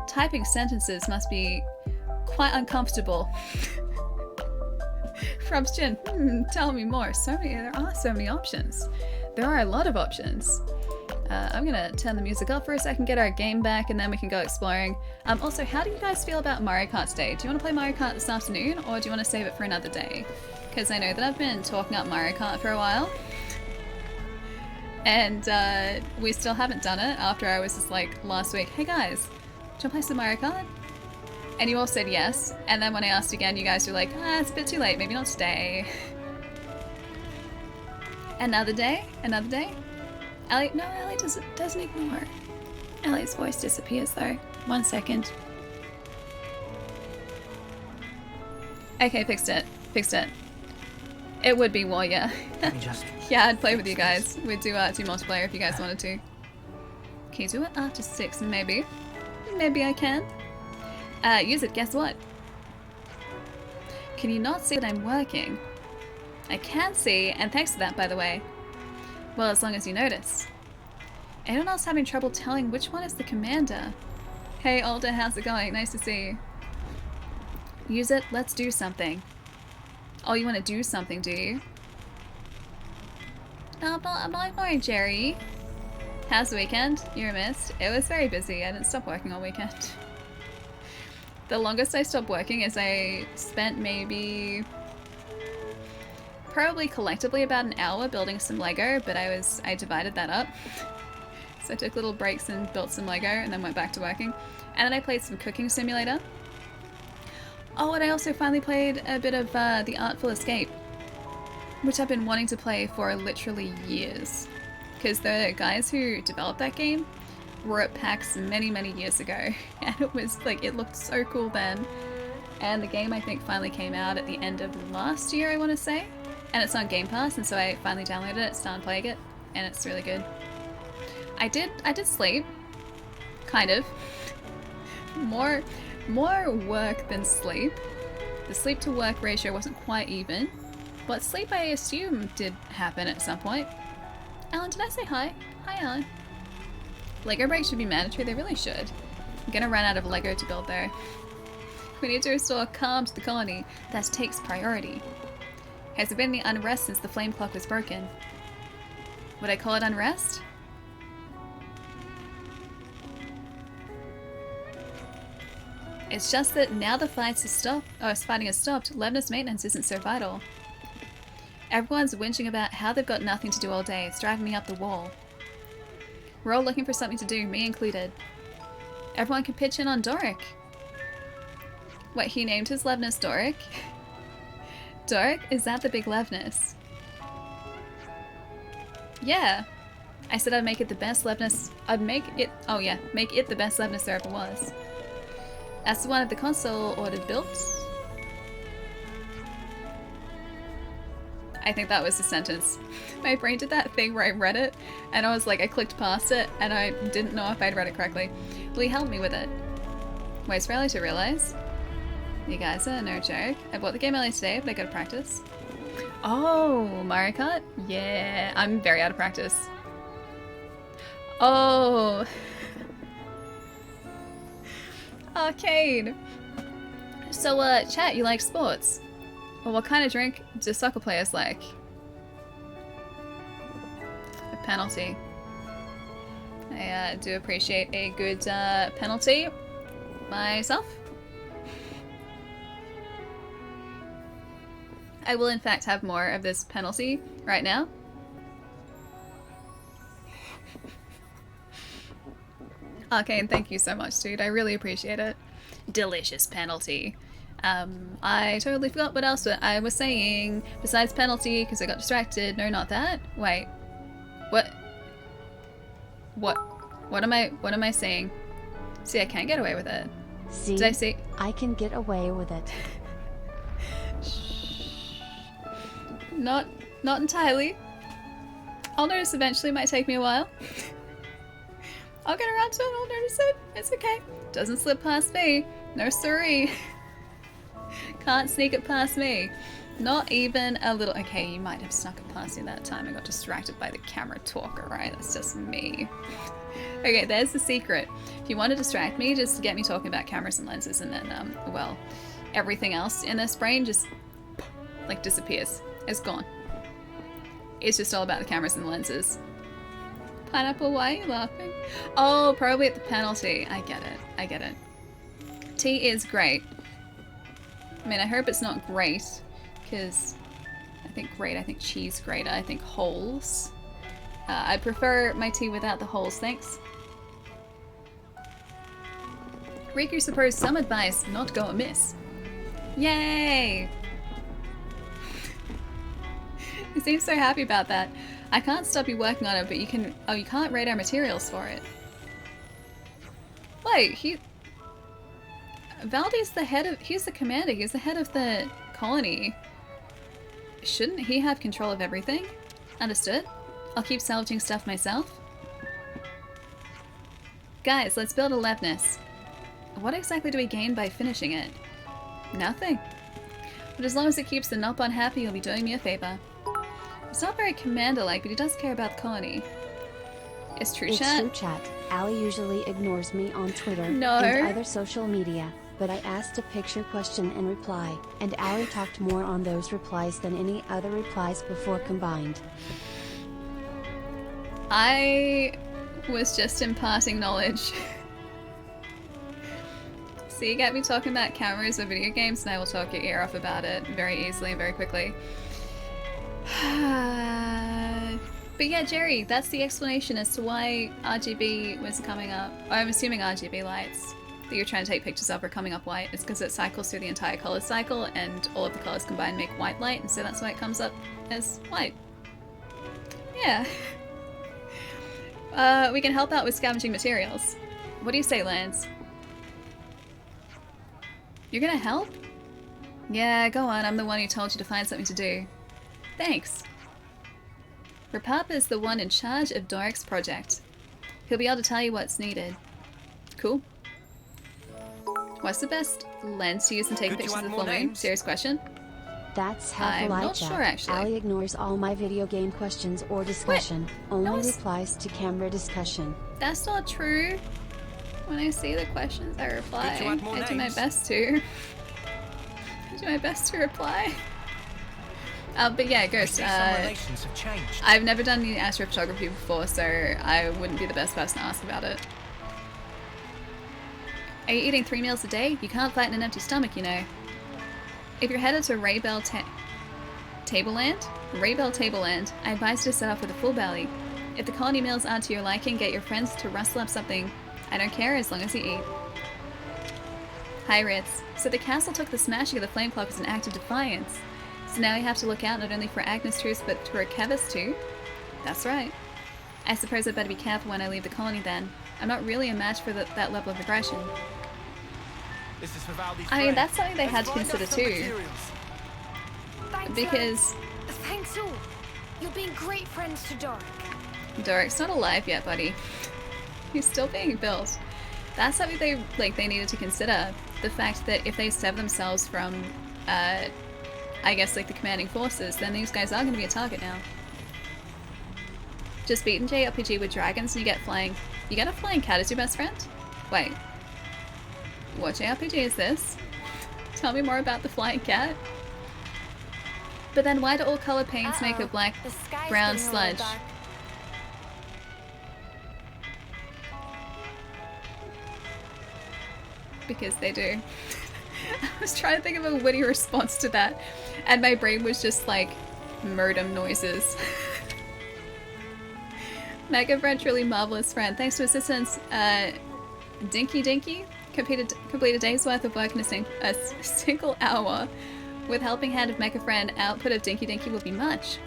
typing sentences must be quite uncomfortable. Frub's chin, tell me more. There are so many options. There are a lot of options. I'm gonna turn the music up for a second, get our game back, and then we can go exploring. Also, how do you guys feel about Mario Kart today? Do you want to play Mario Kart this afternoon, or do you want to save it for another day? Because I know that I've been talking up Mario Kart for a while. And we still haven't done it after I was just like last week, hey guys, do you want to play some Mario Kart? And you all said yes. And then when I asked again, you guys were like, it's a bit too late, maybe not today. Another day? Another day? Ellie, no, Ellie doesn't ignore. Ellie's voice disappears though. 1 second. Okay, fixed it. It would be war, yeah. Yeah, I'd play with you guys. We'd do multiplayer if you guys wanted to. Can you do it after 6? Maybe. Maybe I can. Use it, guess what? Can you not see that I'm working? I can see, and thanks for that, by the way. Well, as long as you notice. Anyone else having trouble telling which one is the commander? Hey, Alder, how's it going? Nice to see you. Use it, let's do something. Oh, you want to do something, do you? No, I'm not ignoring Jerry. How's the weekend? You missed. It was very busy. I didn't stop working all weekend. The longest I stopped working is I spent probably collectively about an hour building some Lego, but I divided that up. So I took little breaks and built some Lego and then went back to working. And then I played some Cooking Simulator. Oh, and I also finally played a bit of The Artful Escape, which I've been wanting to play for literally years. Because the guys who developed that game were at PAX many, many years ago. And it was like, it looked so cool then. And the game I think finally came out at the end of last year, I want to say. And it's on Game Pass, and so I finally downloaded it, started playing it, and it's really good. I did sleep. Kind of. More work than sleep. The sleep to work ratio wasn't quite even, but sleep I assume did happen at some point. Alan, did I say hi? Hi, Alan. Lego breaks should be mandatory, they really should. I'm gonna run out of Lego to build though. We need to restore calm to the colony. That takes priority. Has there been any unrest since the flame clock was broken? Would I call it unrest? It's just that now the fighting has stopped, Levna's maintenance isn't so vital. Everyone's whinging about how they've got nothing to do all day. It's driving me up the wall. We're all looking for something to do, me included. Everyone can pitch in on Doric. What, he named his Levnus Doric? Doric? Is that the big Levnus? Yeah. I said I'd make it the best Levnus. Make it the best Levnus there ever was. That's the one of the console ordered built. I think that was the sentence. My brain did that thing where I read it and I was like, I clicked past it and I didn't know if I'd read it correctly. Well, he helped me with it. Waits for Ellie to realize. You guys are no joke. I bought the game earlier today, but I gotta practice. Oh, Mario Kart? Yeah, I'm very out of practice. Oh. Arcade. So, chat, you like sports? Well, what kind of drink do soccer players like? A penalty. I do appreciate a good penalty myself. I will in fact have more of this penalty right now. Arcane, thank you so much, dude. I really appreciate it. Delicious penalty. I totally forgot what else I was saying besides penalty because I got distracted. No, not that. Wait. What am I saying? See, I can't get away with it. See? Did I say? I can get away with it. Not entirely. I'll notice eventually. Might take me a while. I'll get around to it. I'll notice it. It's okay. Doesn't slip past me. No siree. Can't sneak it past me. Not even a little. Okay, you might have snuck it past me that time. I got distracted by the camera talker, right? That's just me. Okay, there's the secret. If you want to distract me, just get me talking about cameras and lenses, and then, well, everything else in this brain just, like, disappears. It's gone. It's just all about the cameras and the lenses. Pineapple, why are you laughing? Oh, probably at the penalty. I get it. I get it. Tea is great. I mean, I hope it's not great, because I think cheese grater, I think holes. I prefer my tea without the holes, thanks. Riku supposed some advice not go amiss. Yay! You seem so happy about that. I can't stop you working on it, but you can. Oh, you can't raid our materials for it. Wait, Valdi's the head of. He's the commander. He's the head of the colony. Shouldn't he have control of everything? Understood. I'll keep salvaging stuff myself. Guys, let's build a Levnus. What exactly do we gain by finishing it? Nothing. But as long as it keeps the Nopon happy, you'll be doing me a favor. It's not very commander-like, but he does care about the colony. It's true, chat? It's true, chat. Allie usually ignores me on Twitter and other social media, but I asked a picture question in reply, and Allie talked more on those replies than any other replies before combined. I was just imparting knowledge. So you get me talking about cameras or video games, and I will talk your ear off about it very easily and very quickly. But yeah, Jerry, that's the explanation as to why RGB was coming up. I'm assuming RGB lights that you're trying to take pictures of are coming up white. It's because it cycles through the entire color cycle, and all of the colors combined make white light, and so that's why it comes up as white. Yeah. We can help out with scavenging materials. What do you say, Lance? You're gonna help? Yeah, go on. I'm the one who told you to find something to do. Thanks. Rapapa is the one in charge of Doric's project. He'll be able to tell you what's needed. Cool. What's the best lens to use and take pictures of the full moon? Serious question. That's half a I'm lie, not chat. sure, actually. Allie ignores all my video game questions or discussion. Only replies to camera discussion. That's not true. When I see the questions, I reply. I do my best to. I do my best to reply. But yeah, Ghost, I've never done any astrophotography before, so I wouldn't be the best person to ask about it. Are you eating 3 meals a day? You can't fight in an empty stomach, you know. If you're headed to Raybell Tableland, I advise you to set off with a full belly. If the colony meals aren't to your liking, get your friends to rustle up something. I don't care as long as you eat. Hi, Ritz. So the castle took the smashing of the flame clock as an act of defiance. So now we have to look out not only for Agnes Truce, but for Kevis too? That's right. I suppose I'd better be careful when I leave the colony then. I'm not really a match for that level of aggression. This is for Valdi's I mean, friend. that's something they had Let's to find consider us some too. materials. Thanks, Because lads. Thanks all. You've been great friends to Doric. Doric's not alive yet, buddy. He's still being built. That's something they needed to consider. The fact that if they sever themselves from, I guess, like, the commanding forces, then these guys are going to be a target now. Just beat an JRPG with dragons and you get flying. You get a flying cat as your best friend? Wait. What JRPG is this? Tell me more about the flying cat. But then why do all color paints make a black-brown sludge? Because they do. I was trying to think of a witty response to that, and my brain was just like, modem noises. Mega French, really marvelous friend. Thanks to assistance, Dinky Dinky completed a day's worth of work in a single hour. With helping hand of Mecha Friend, output of Dinky Dinky will be much.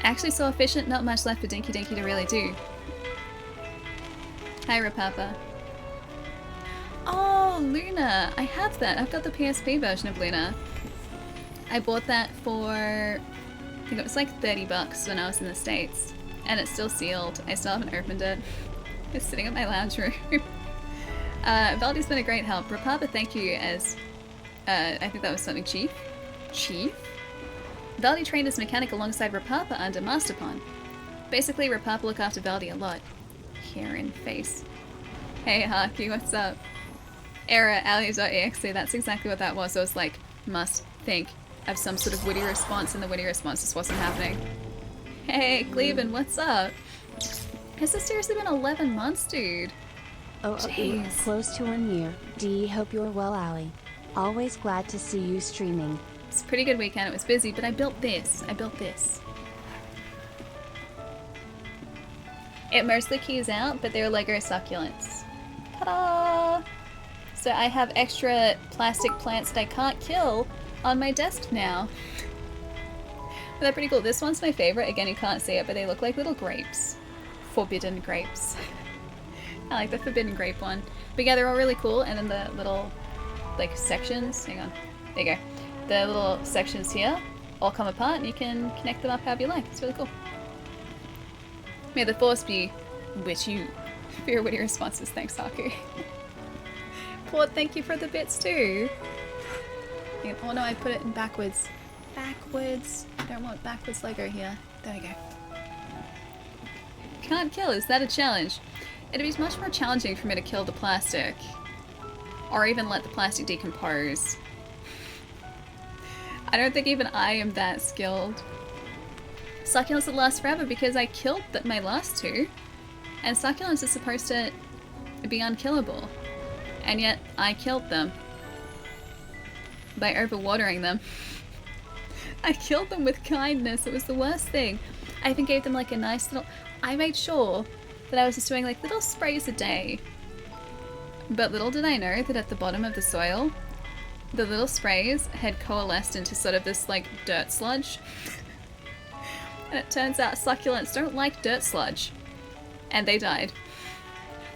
Actually so efficient, not much left for Dinky Dinky to really do. Hi, Rapapa. Oh, Luna! I have that. I've got the PSP version of Luna. I bought that for, I think it was like 30 bucks when I was in the States. And it's still sealed. I still haven't opened it. It's sitting in my lounge room. Valdi's been a great help. Rapapa, thank you as, I think that was something Chief? Chief? Valdi trained as mechanic alongside Rapapa under Masterpon. Basically, Rapapa look after Valdi a lot. Here in face. Hey Haki, what's up? Error, alias.exe, that's exactly what that was. I was like, must think of some sort of witty response, and the witty response just wasn't happening. Hey, Cleveland, what's up? Has this seriously been 11 months, dude? Oh, close to 1 year. D, hope you're well, Allie. Always glad to see you streaming. It's a pretty good weekend. It was busy, but I built this. It mostly keys out, but they're Lego succulents. Ta-da! So I have extra plastic plants that I can't kill on my desk now. But they're pretty cool. This one's my favorite. Again, you can't see it, but they look like little grapes. Forbidden grapes. I like the forbidden grape one. But yeah, they're all really cool. And then the little, like, sections. Hang on. There you go. The little sections here all come apart and you can connect them up however you like. It's really cool. May the force be with you for your witty responses. Thanks, Haku. Port, thank you for the bits too. Oh no, I put it in backwards. Backwards. I don't want backwards Lego here. There we go. Can't kill. Is that a challenge? It'd be much more challenging for me to kill the plastic. Or even let the plastic decompose. I don't think even I am that skilled. Succulents will last forever because I killed my last two. And succulents are supposed to be unkillable. And yet I killed them. By overwatering them. I killed them with kindness. It was the worst thing. I even gave them like a nice little... I made sure that I was just doing like little sprays a day. But little did I know that at the bottom of the soil, the little sprays had coalesced into sort of this like dirt sludge. And it turns out succulents don't like dirt sludge. And they died.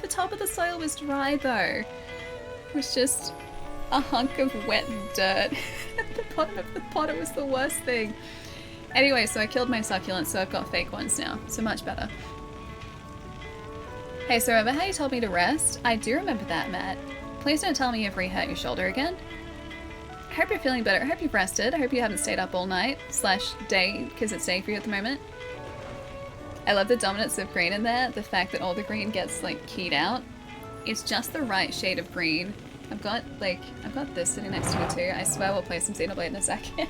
The top of the soil was dry though. It was just a hunk of wet dirt. At the bottom of the pot, it was the worst thing. Anyway, so I killed my succulents, so I've got fake ones now. So much better. Hey, so remember how you told me to rest? I do remember that, Matt. Please don't tell me you've re-hurt your shoulder again. I hope you're feeling better. I hope you've rested. I hope you haven't stayed up all night / day, because it's day for you at the moment. I love the dominance of green in there. The fact that all the green gets like keyed out. It's just the right shade of green. I've got this sitting next to me too. I swear we'll play some Xenoblade in a second.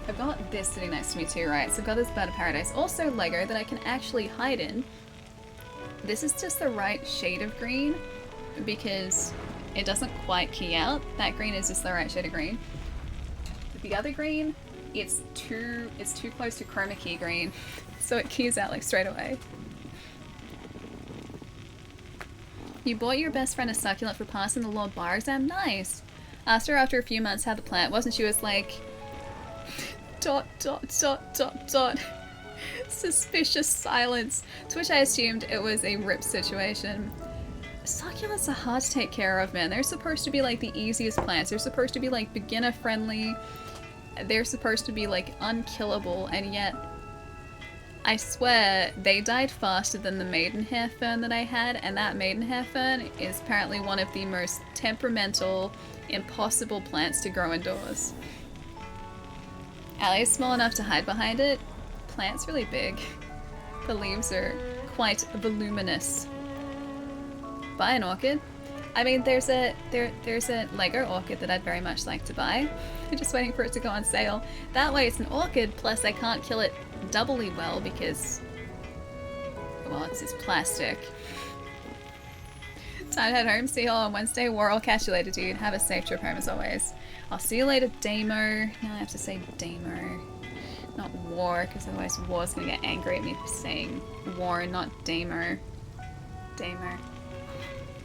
I've got this sitting next to me too, right? So I've got this Bird of Paradise. Also Lego that I can actually hide in. this is just the right shade of green because it doesn't quite key out. That green is just the right shade of green. The other green, it's too close to chroma key green, so it keys out like straight away. You bought your best friend a succulent for passing the Lord Bar exam? Nice! Asked her after a few months how the plant was and she was like... ... Suspicious silence, to which I assumed it was a rip situation. Succulents are hard to take care of, man. They're supposed to be like the easiest plants. They're supposed to be like beginner friendly. They're supposed to be like unkillable, and yet I swear they died faster than the maidenhair fern that I had, and that maidenhair fern is apparently one of the most temperamental, impossible plants to grow indoors. Alley's small enough to hide behind it. Plant's really big. The leaves are quite voluminous. Buy an orchid. I mean, there's a Lego orchid that I'd very much like to buy. I'm just waiting for it to go on sale. That way it's an orchid, plus I can't kill it doubly well because, well, it's plastic. Time to head home. See you all on Wednesday. War, I'll catch you later, dude. Have a safe trip home as always. I'll see you later, Damo. Now I have to say Damo. Not War, because otherwise War's gonna get angry at me for saying War, not Damo. Damo.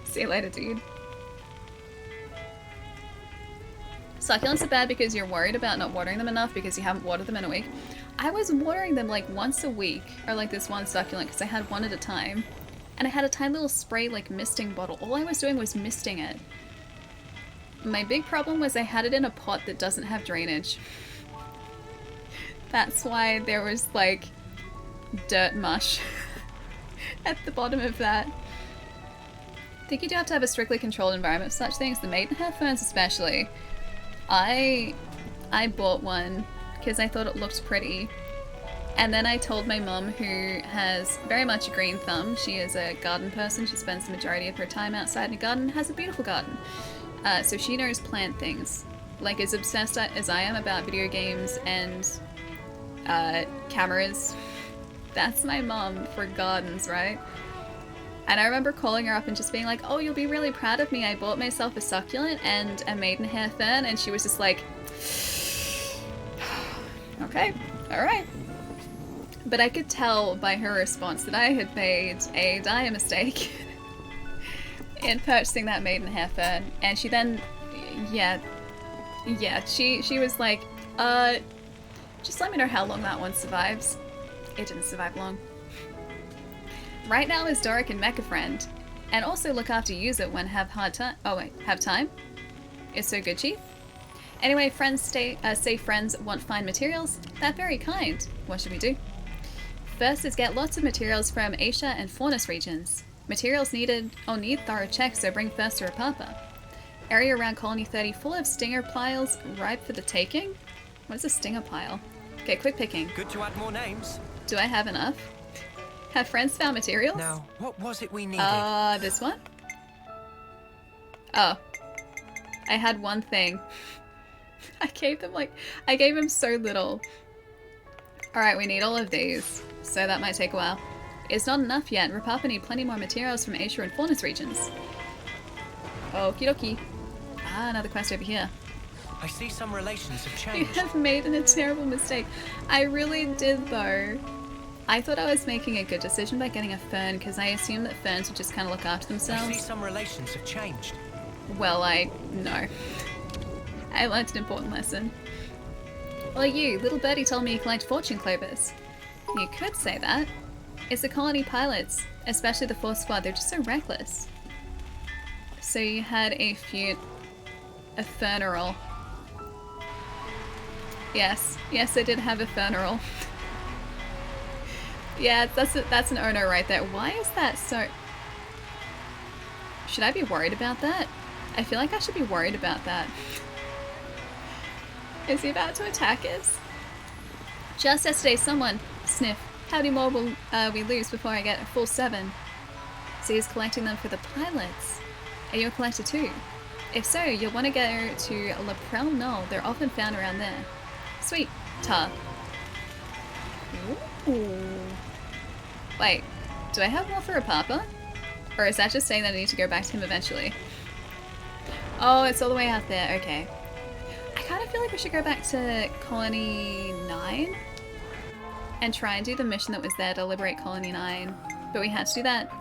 See you later, dude. Succulents are bad because you're worried about not watering them enough because you haven't watered them in a week. I was watering them like once a week, or like this one succulent, because I had one at a time. And I had a tiny little spray like misting bottle. All I was doing was misting it. My big problem was I had it in a pot that doesn't have drainage. That's why there was like dirt mush at the bottom of that. I think you do have to have a strictly controlled environment for such things. The maidenhair ferns especially. I bought one because I thought it looked pretty. And then I told my mum, who has very much a green thumb. She is a garden person. She spends the majority of her time outside in a garden, has a beautiful garden. So she knows plant things. Like as obsessed as I am about video games and cameras. That's my mum for gardens, right? And I remember calling her up and just being like, oh, you'll be really proud of me. I bought myself a succulent and a maidenhair fern. And she was just like, okay, alright. But I could tell by her response that I had made a dire mistake in purchasing that maidenhair fern. And she then, she was like, just let me know how long that one survives. It didn't survive long. Right now is Doric and Mecha Friend. And also look after user when have time? It's so good, Chief. Anyway, friends say friends want fine materials. That very kind. What should we do? First is get lots of materials from Asia and Faunus regions. Materials need thorough checks, so bring first to Rapapa. Area around Colony 30 full of stinger piles ripe for the taking? What is a stinger pile? Okay, quick picking. Good to add more names. Do I have enough? Have friends found materials? Now, what was it we needed? This one? Oh. I had one thing. I gave him so little. Alright, we need all of these. So that might take a while. It's not enough yet. Rapapa need plenty more materials from Asia and Faunus regions. Okie dokie. Another quest over here. I see some relations have You changed. have made a terrible mistake. I really did though. I thought I was making a good decision by getting a fern because I assumed that ferns would just kind of look after themselves. I see some relations have changed. Well, no. I learned an important lesson. Well, you, little birdie told me you collect fortune clovers. You could say that. It's the colony pilots, especially the 4th squad, they're just so reckless. So you had a funeral. Yes, I did have a funeral. Yeah, that's an Ono right there. Why is that so... Should I be worried about that? I feel like I should be worried about that. Is he about to attack us? Just yesterday, someone... Sniff. How many more will we lose before I get a full 7? So he's collecting them for the pilots. Are you a collector too? If so, you'll want to go to Leprel Knoll. They're often found around there. Sweet. Ta. Ooh. Wait. Do I have more for a Papa? Or is that just saying that I need to go back to him eventually? Oh, it's all the way out there. Okay. I kind of feel like we should go back to Colony 9 and try and do the mission that was there to liberate Colony 9. But we had to do that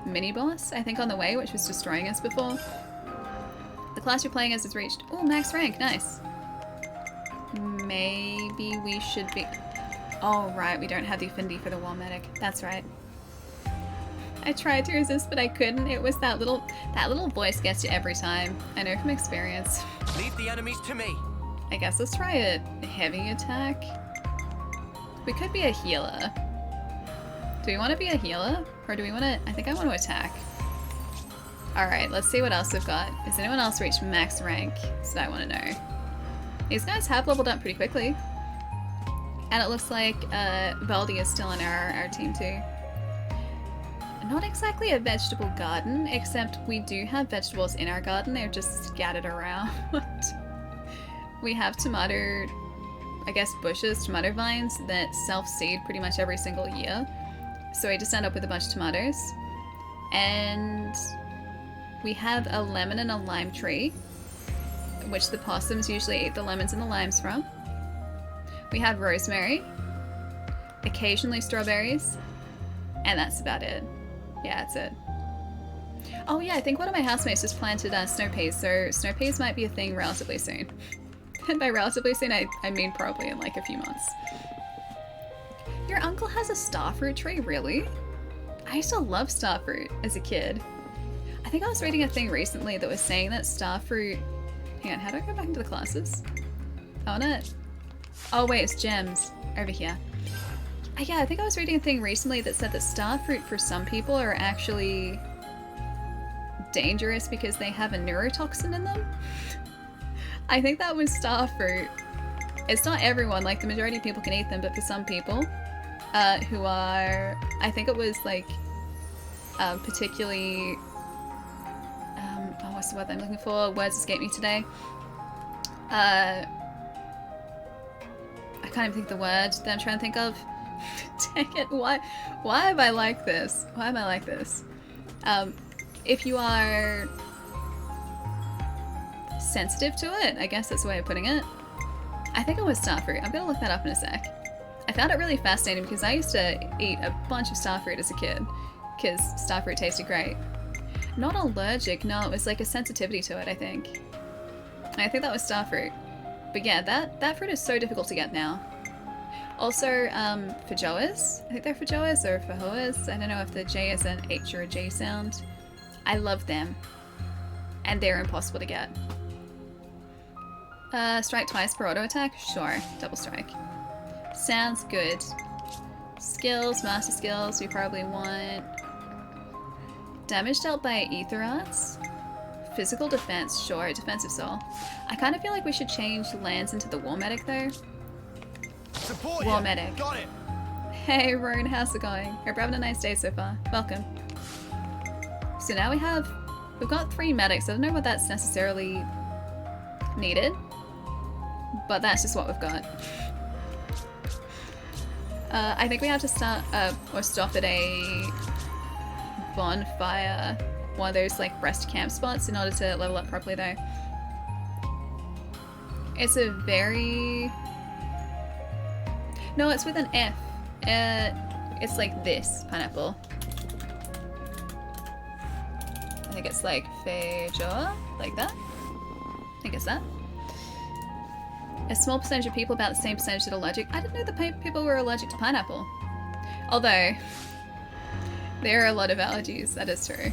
mini-boss, I think, on the way, which was destroying us before. The class you're playing as has reached... Oh, max rank. Nice. Maybe we should be... Oh, right. We don't have the affinity for the War Medic. That's right. I tried to resist, but I couldn't. It was that little voice gets you every time. I know from experience. Leave the enemies to me. I guess let's try a heavy attack. We could be a healer. Do we want to be a healer? Or do we want to... I think I want to attack. Alright, let's see what else we've got. Has anyone else reached max rank? That's what I want to know. These guys have leveled up pretty quickly. And it looks like Baldi is still in our team too. Not exactly a vegetable garden, except we do have vegetables in our garden. They're just scattered around. We have tomato, I guess bushes, tomato vines that self-seed pretty much every single year. So we just end up with a bunch of tomatoes. And we have a lemon and a lime tree, which the possums usually eat the lemons and the limes from. We have rosemary, occasionally strawberries, and that's about it. Yeah, that's it. Oh yeah, I think one of my housemates just planted snow peas, so snow peas might be a thing relatively soon. And by relatively soon, I mean probably in like a few months. Your uncle has a starfruit tree, really? I used to love starfruit as a kid. I think I was reading a thing recently that was saying that starfruit... Hang on, how do I go back into the classes? Oh wait, it's gems. Over here. Yeah, I think I was reading a thing recently that said that starfruit for some people are actually dangerous because they have a neurotoxin in them. I think that was starfruit. It's not everyone, like the majority of people can eat them, but for some people who are, I think it was like particularly, oh, what's the word I'm looking for? Words escape me today. I can't even think of the word that I'm trying to think of. Dang it, why am I like this? Why am I like this? If you are sensitive to it, I guess that's the way of putting it. I think it was starfruit. I'm gonna look that up in a sec. I found it really fascinating because I used to eat a bunch of starfruit as a kid because starfruit tasted great. Not allergic, no, it was like a sensitivity to it, I think. I think that was starfruit. But yeah, that fruit is so difficult to get now. Also, feijoas. I think they're feijoas or fajoas. I don't know if the J is an H or a J sound. I love them. And they're impossible to get. Strike twice per auto attack? Sure. Double strike. Sounds good. Skills, master skills, we probably want... Damage dealt by ether arts? Physical defense, sure. Defensive soul. I kind of feel like we should change lands into the war medic though. Support War you. medic. Got it. Hey Roan, how's it going? Hope you're having a nice day so far. Welcome. So now we've got 3 medics. I don't know what that's necessarily needed, but that's just what we've got. I think we have to start or stop at a bonfire, one of those like rest camp spots in order to level up properly though. It's a very... No, it's with an F. It's like this, pineapple. I think it's like feijoa, like that. I think it's that. A small percentage of people, about the same percentage that are allergic. I didn't know that people were allergic to pineapple. Although, there are a lot of allergies, that is true.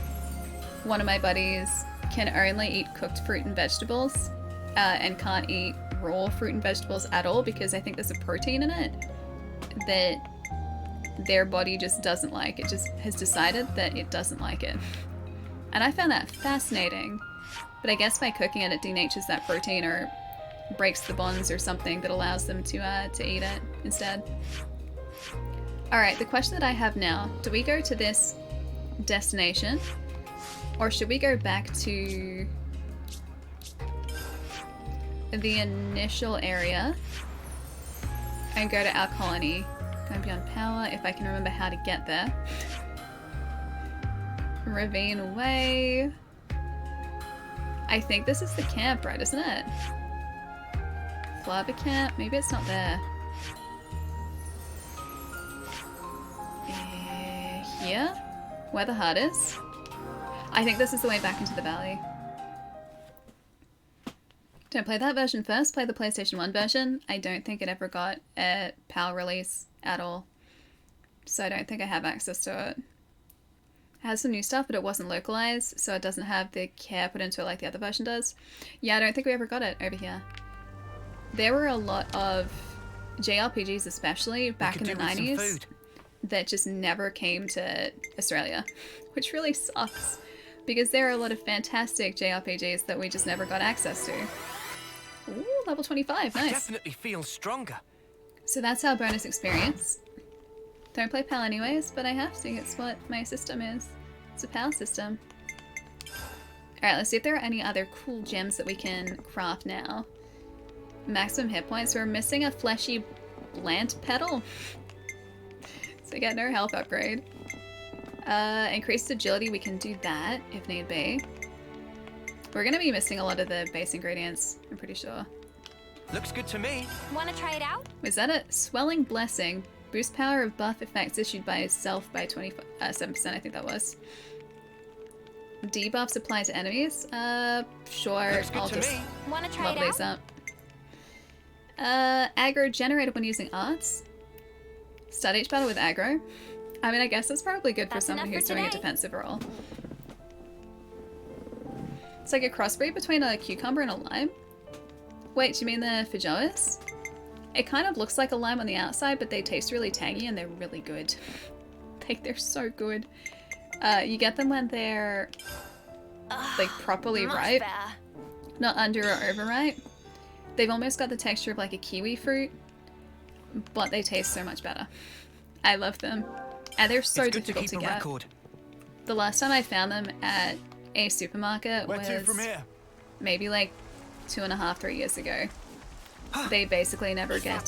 One of my buddies can only eat cooked fruit and vegetables and can't eat raw fruit and vegetables at all because I think there's a protein in it that their body just doesn't like. It just has decided that it doesn't like it. And I found that fascinating. But I guess by cooking it denatures that protein or breaks the bonds or something that allows them to eat it instead. Alright, the question that I have now, do we go to this destination or should we go back to the initial area and go to our colony? Zone Beyond Power, if I can remember how to get there. Ravine away. I think this is the camp, right, isn't it? Flower camp? Maybe it's not there. Here? Where the heart is? I think this is the way back into the valley. Don't play that version first, play the PlayStation 1 version. I don't think it ever got a PAL release at all. So I don't think I have access to it. It has some new stuff, but it wasn't localized, so it doesn't have the care put into it like the other version does. Yeah, I don't think we ever got it over here. There were a lot of JRPGs, especially back in the 90s, that just never came to Australia, which really sucks, because there are a lot of fantastic JRPGs that we just never got access to. Ooh, level 25, nice. I definitely feel stronger. So that's our bonus experience. Don't play PAL anyways, but I have to. It's what my system is. It's a PAL system. Alright, let's see if there are any other cool gems that we can craft now. Maximum hit points. We're missing a fleshy plant petal. So get no health upgrade. Increased agility, we can do that if need be. We're gonna be missing a lot of the base ingredients, I'm pretty sure. Looks good to me. Wanna try it out? Was that a Swelling Blessing? Boost power of buff effects issued by itself by 7%, I think that was. Debuffs apply to enemies? Sure, I'll just level these up. Aggro generated when using arts. Start each battle with aggro. I mean, I guess that's probably good for someone who's doing a defensive role. It's like a crossbreed between a cucumber and a lime. Wait, do you mean the feijoas? It kind of looks like a lime on the outside, but they taste really tangy and they're really good. They're so good. You get them when they're like properly ripe, not under or overripe. They've almost got the texture of like a kiwi fruit, but they taste so much better. I love them, and they're so difficult to get. The last time I found them at a supermarket was maybe like 2.5, 3 years ago. They basically never get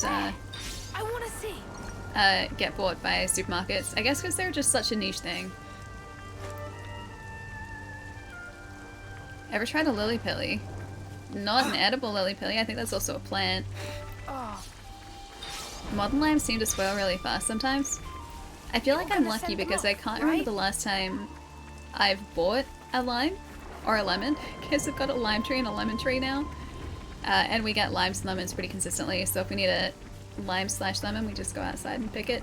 get bought by supermarkets. I guess because they're just such a niche thing. Ever tried a lily pilly? Not an edible lily pilly. I think that's also a plant. Modern limes seem to swell really fast sometimes. I feel like I'm lucky because I can't remember the last time I've bought a lime or a lemon, because I've got a lime tree and a lemon tree now. And we get limes and lemons pretty consistently, so if we need a lime/lemon, we just go outside and pick it.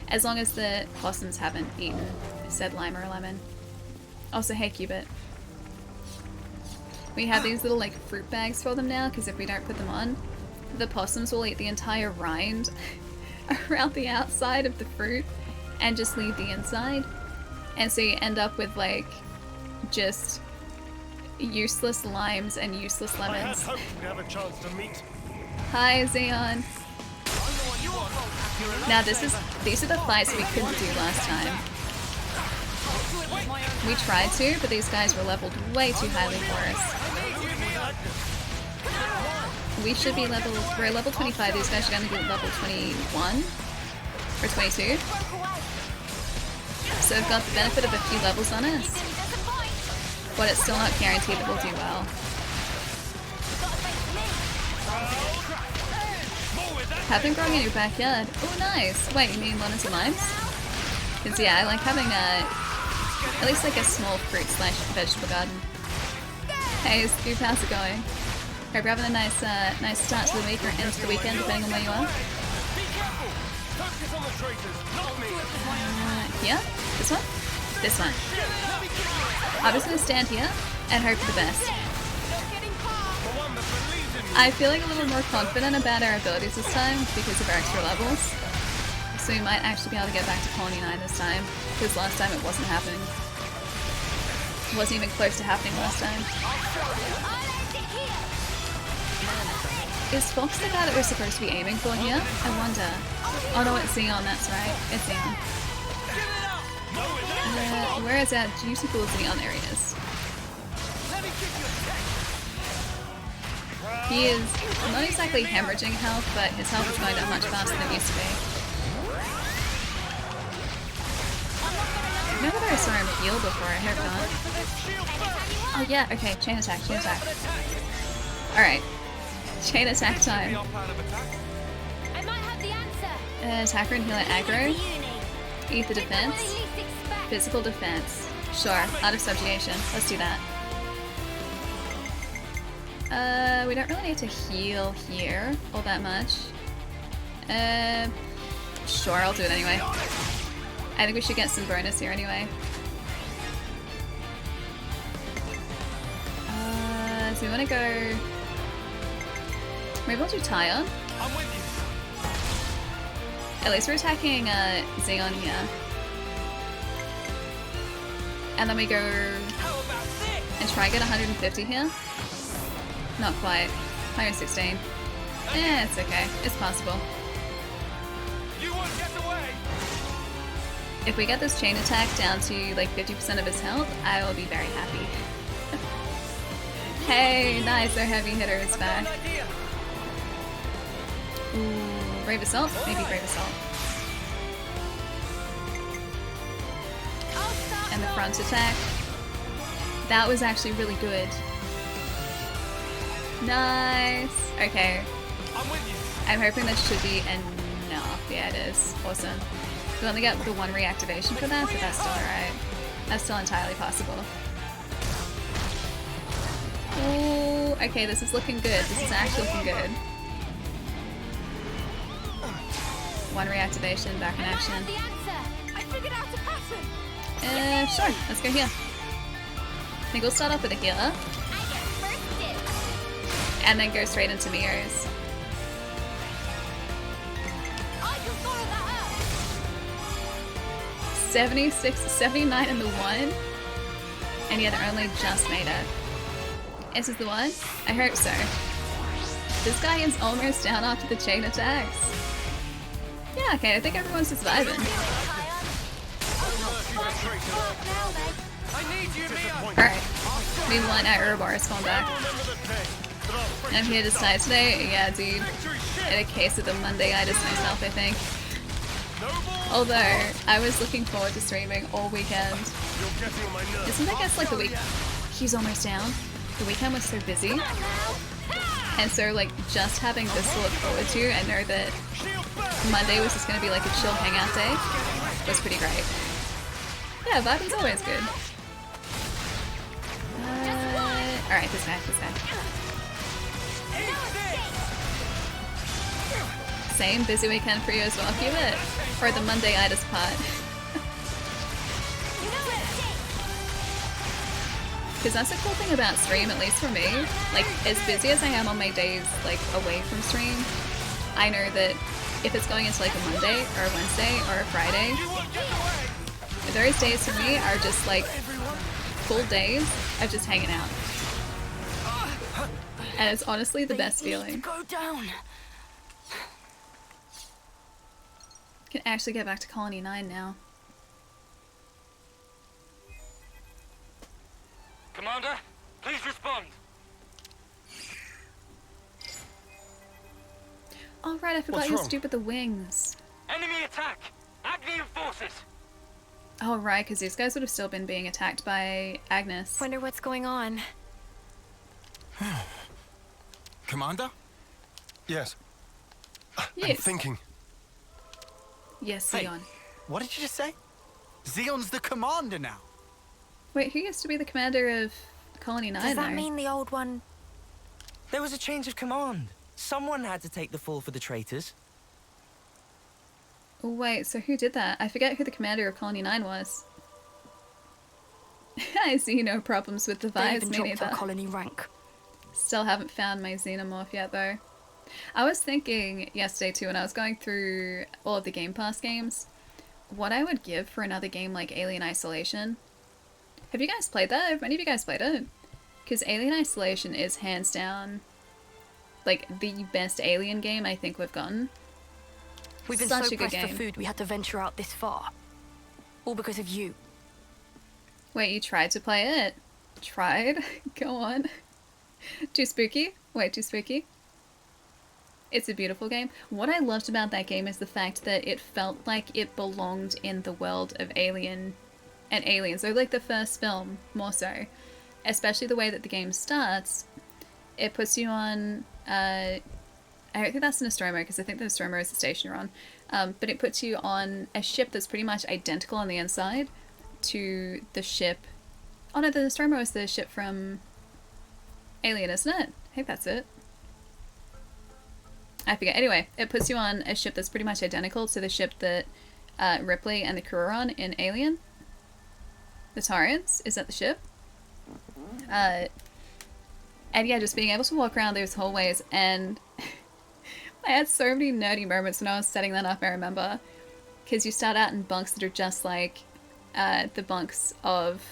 As long as the possums haven't eaten said lime or lemon. Also, hey Cubit. We have these little like fruit bags for them now, because if we don't put them on, the possums will eat the entire rind around the outside of the fruit and just leave the inside. And so you end up with like just useless limes and useless lemons. Hi Xeon. Now these are the fights we couldn't do last time. We tried to, but these guys were leveled way too highly for us. We should be we're level 25, these guys are going to be level 21 or 22. So we've got the benefit of a few levels on us, but it's still not guaranteed that we'll do well. Have them growing in your backyard. Oh nice! Wait, you mean lemons and limes? Because yeah, I like having at least like a small fruit/vegetable garden. Hey, Scoop, how's it going? Hope you're having a nice start to the week or end to the weekend, depending on where you are. Here? This one? This one. I'm just gonna stand here and hope for the best. I feel like a little more confident about our abilities this time because of our extra levels. So we might actually be able to get back to Colony 9 this time, because last time it wasn't happening. It wasn't even close to happening last time. Is Fox the guy that we're supposed to be aiming for here? I wonder. Oh no, it's Xeon, that's right. It's Xeon. Where is that beautiful Xeon? There he is. He is not exactly hemorrhaging health, but his health is going down much faster than it used to be. know whether I saw him heal before, I hope not. Oh yeah, okay, chain attack, chain attack. Alright. Chain attack time. I might have the answer. Attacker and healer aggro. Ether defense. Physical defense. Sure, out of subjugation. Let's do that. We don't really need to heal here all that much. Sure, I'll do it anyway. I think we should get some bonus here anyway. So we want to go... Maybe we'll do Tyre. At least we're attacking Xeon here. And then we go and try and get 150 here. Not quite. 116. Eh, it's okay. It's possible. If we get this chain attack down to like 50% of his health, I will be very happy. Hey, nice, our heavy hitter is back. Ooh, Brave Assault? Maybe Brave Assault. And the front attack. That was actually really good. Nice! Okay. I'm hoping that should be enough. Yeah, it is. Awesome. We only get the one reactivation for that, but that's still alright. That's still entirely possible. Ooh, okay, this is looking good. This is actually looking good. One reactivation, back in action. Sure, let's go here. I think we'll start off with a healer. And then go straight into Mio's. 76, 79 and the 1. And yeah, they only just made it. This is the one? I hope so. This guy is almost down after the chain attacks. Yeah, okay, I think everyone's surviving. Alright. Meanwhile, now Ouroboros going back. I'm here to die today? Yeah, dude. I had a case of the Monday-itis myself, I think. Although, I was looking forward to streaming all weekend. Isn't I guess like the week... He's almost down. The weekend was so busy. And so like, just having this to look forward to, I know that Monday was just going to be like a chill hangout day, was pretty great. Yeah, vibing's always good. Alright, this guy. Same busy weekend for you as well, give it. For the Monday-itis part. Because that's the cool thing about stream, at least for me. Like, as busy as I am on my days, like, away from stream, I know that if it's going into, like, a Monday, or a Wednesday, or a Friday, those days for me are just, like, full days of just hanging out. And it's honestly the best feeling. Go down. Can actually get back to Colony 9 now. Commander, please respond. Oh right, I forgot you're stupid the wings. Enemy attack! Agni forces! Oh right, because these guys would have still been being attacked by Agnes. Wonder what's going on. Commander? Yes. Yes. I'm thinking. Yes, Hey, Xeon. what did you just say? Xeon's the commander now. Wait, who used to be the commander of Colony 9 Does that though? mean the old one... There was a change of command. Someone had to take the fall for the traitors. Oh, wait, so who did that? I forget who the commander of Colony 9 was. I see no problems with the They vibes, even me dropped our neither. colony rank. Still haven't found my xenomorph yet though. I was thinking yesterday too when I was going through all of the Game Pass games, what I would give for another game like Alien Isolation. Have you guys played that? Have any of you guys played it? Because Alien Isolation is hands down like the best Alien game I think we've gotten. We've been Such so a good pressed for game. food we had to venture out this far. All because of you. Wait, you tried to play it? Tried? Go on. Too spooky? Wait, too spooky? It's a beautiful game. What I loved about that game is the fact that it felt like it belonged in the world of Alien and Aliens, or like the first film more so, especially the way that the game starts. It puts you on, I don't think that's the Nostromo, because I think the Nostromo is the station you're on, but it puts you on a ship that's pretty much identical on the inside to the ship. Oh no, the Nostromo is the ship from Alien, isn't it? I think that's it. I forget. Anyway, it puts you on a ship that's pretty much identical to the ship that Ripley and the crew are on in Alien. The Tarians, is that the ship? And yeah, just being able to walk around those hallways, and I had so many nerdy moments when I was setting that up, I remember. Because you start out in bunks that are just like the bunks of,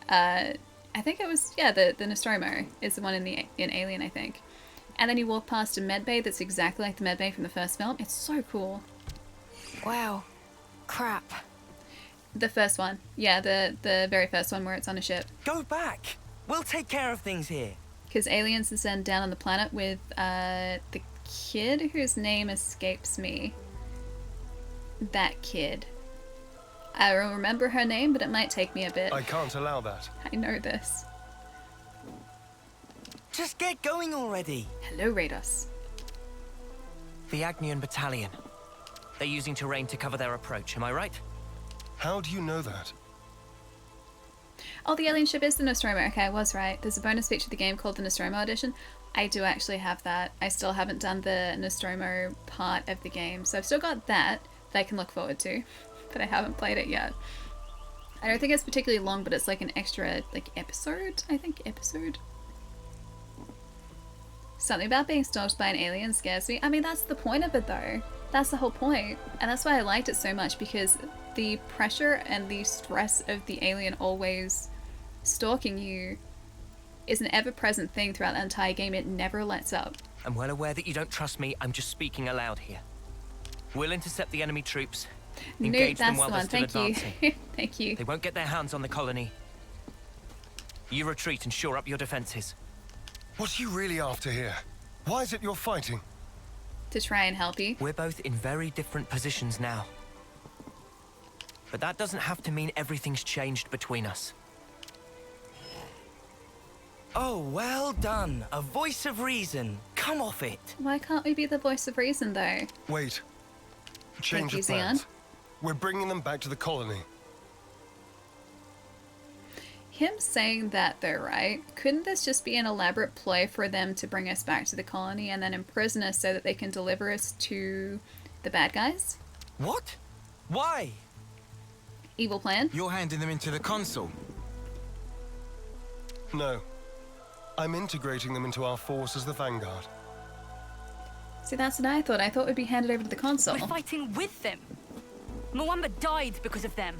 I think it was, yeah, the Nostromo is the one in Alien, I think. And then you walk past a medbay that's exactly like the medbay from the first film. It's so cool. Wow. Crap. The first one. Yeah, the very first one where it's on a ship. Go back. We'll take care of things here. Because Aliens is then down on the planet with the kid whose name escapes me. That kid. I don't remember her name, but it might take me a bit. I can't allow that. I know this. Just get going already. Hello, Rados. The Agnion Battalion. They're using terrain to cover their approach, am I right? How do you know that? Oh, the alien ship is the Nostromo. Okay, I was right. There's a bonus feature of the game called the Nostromo Edition. I do actually have that. I still haven't done the Nostromo part of the game, so I've still got that I can look forward to, but I haven't played it yet. I don't think it's particularly long, but it's like an extra, like, episode, I think? Episode? Something about being stalked by an alien scares me. I mean, that's the point of it, though. That's the whole point. And that's why I liked it so much, because the pressure and the stress of the alien always stalking you is an ever-present thing throughout the entire game. It never lets up. I'm well aware that you don't trust me. I'm just speaking aloud here. We'll intercept the enemy troops. Engage them while they're still advancing. Thank you. They won't get their hands on the colony. You retreat and shore up your defenses. What are you really after here? Why is it you're fighting? To try and help you. We're both in very different positions now. But that doesn't have to mean everything's changed between us. Oh, well done. A voice of reason. Come off it. Why can't we be the voice of reason, though? Wait. Change of plans. We're bringing them back to the colony. Him saying that, though, right? Couldn't this just be an elaborate ploy for them to bring us back to the colony and then imprison us so that they can deliver us to the bad guys? What? Why? Evil plan? You're handing them into the console. No. I'm integrating them into our force as the Vanguard. See, that's what I thought. I thought we'd be handed over to the console. We're fighting with them. Mwamba died because of them.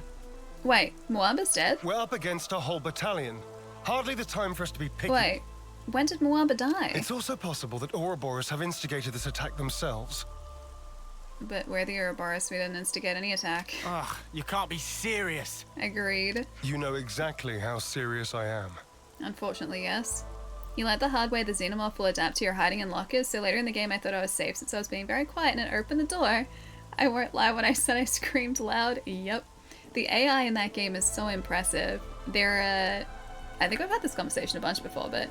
Wait, Mwamba's dead? We're up against a whole battalion. Hardly the time for us to be picky. Wait, when did Mwamba die? It's also possible that Ouroboros have instigated this attack themselves. But we're the Ouroboros, we didn't instigate any attack. Ugh, you can't be serious. Agreed. You know exactly how serious I am. Unfortunately, yes. You learned the hard way the Xenomorph will adapt to your hiding in lockers, so later in the game I thought I was safe since I was being very quiet and it opened the door. I won't lie when I said I screamed loud. Yep. The AI in that game is so impressive. I think I've had this conversation a bunch before, but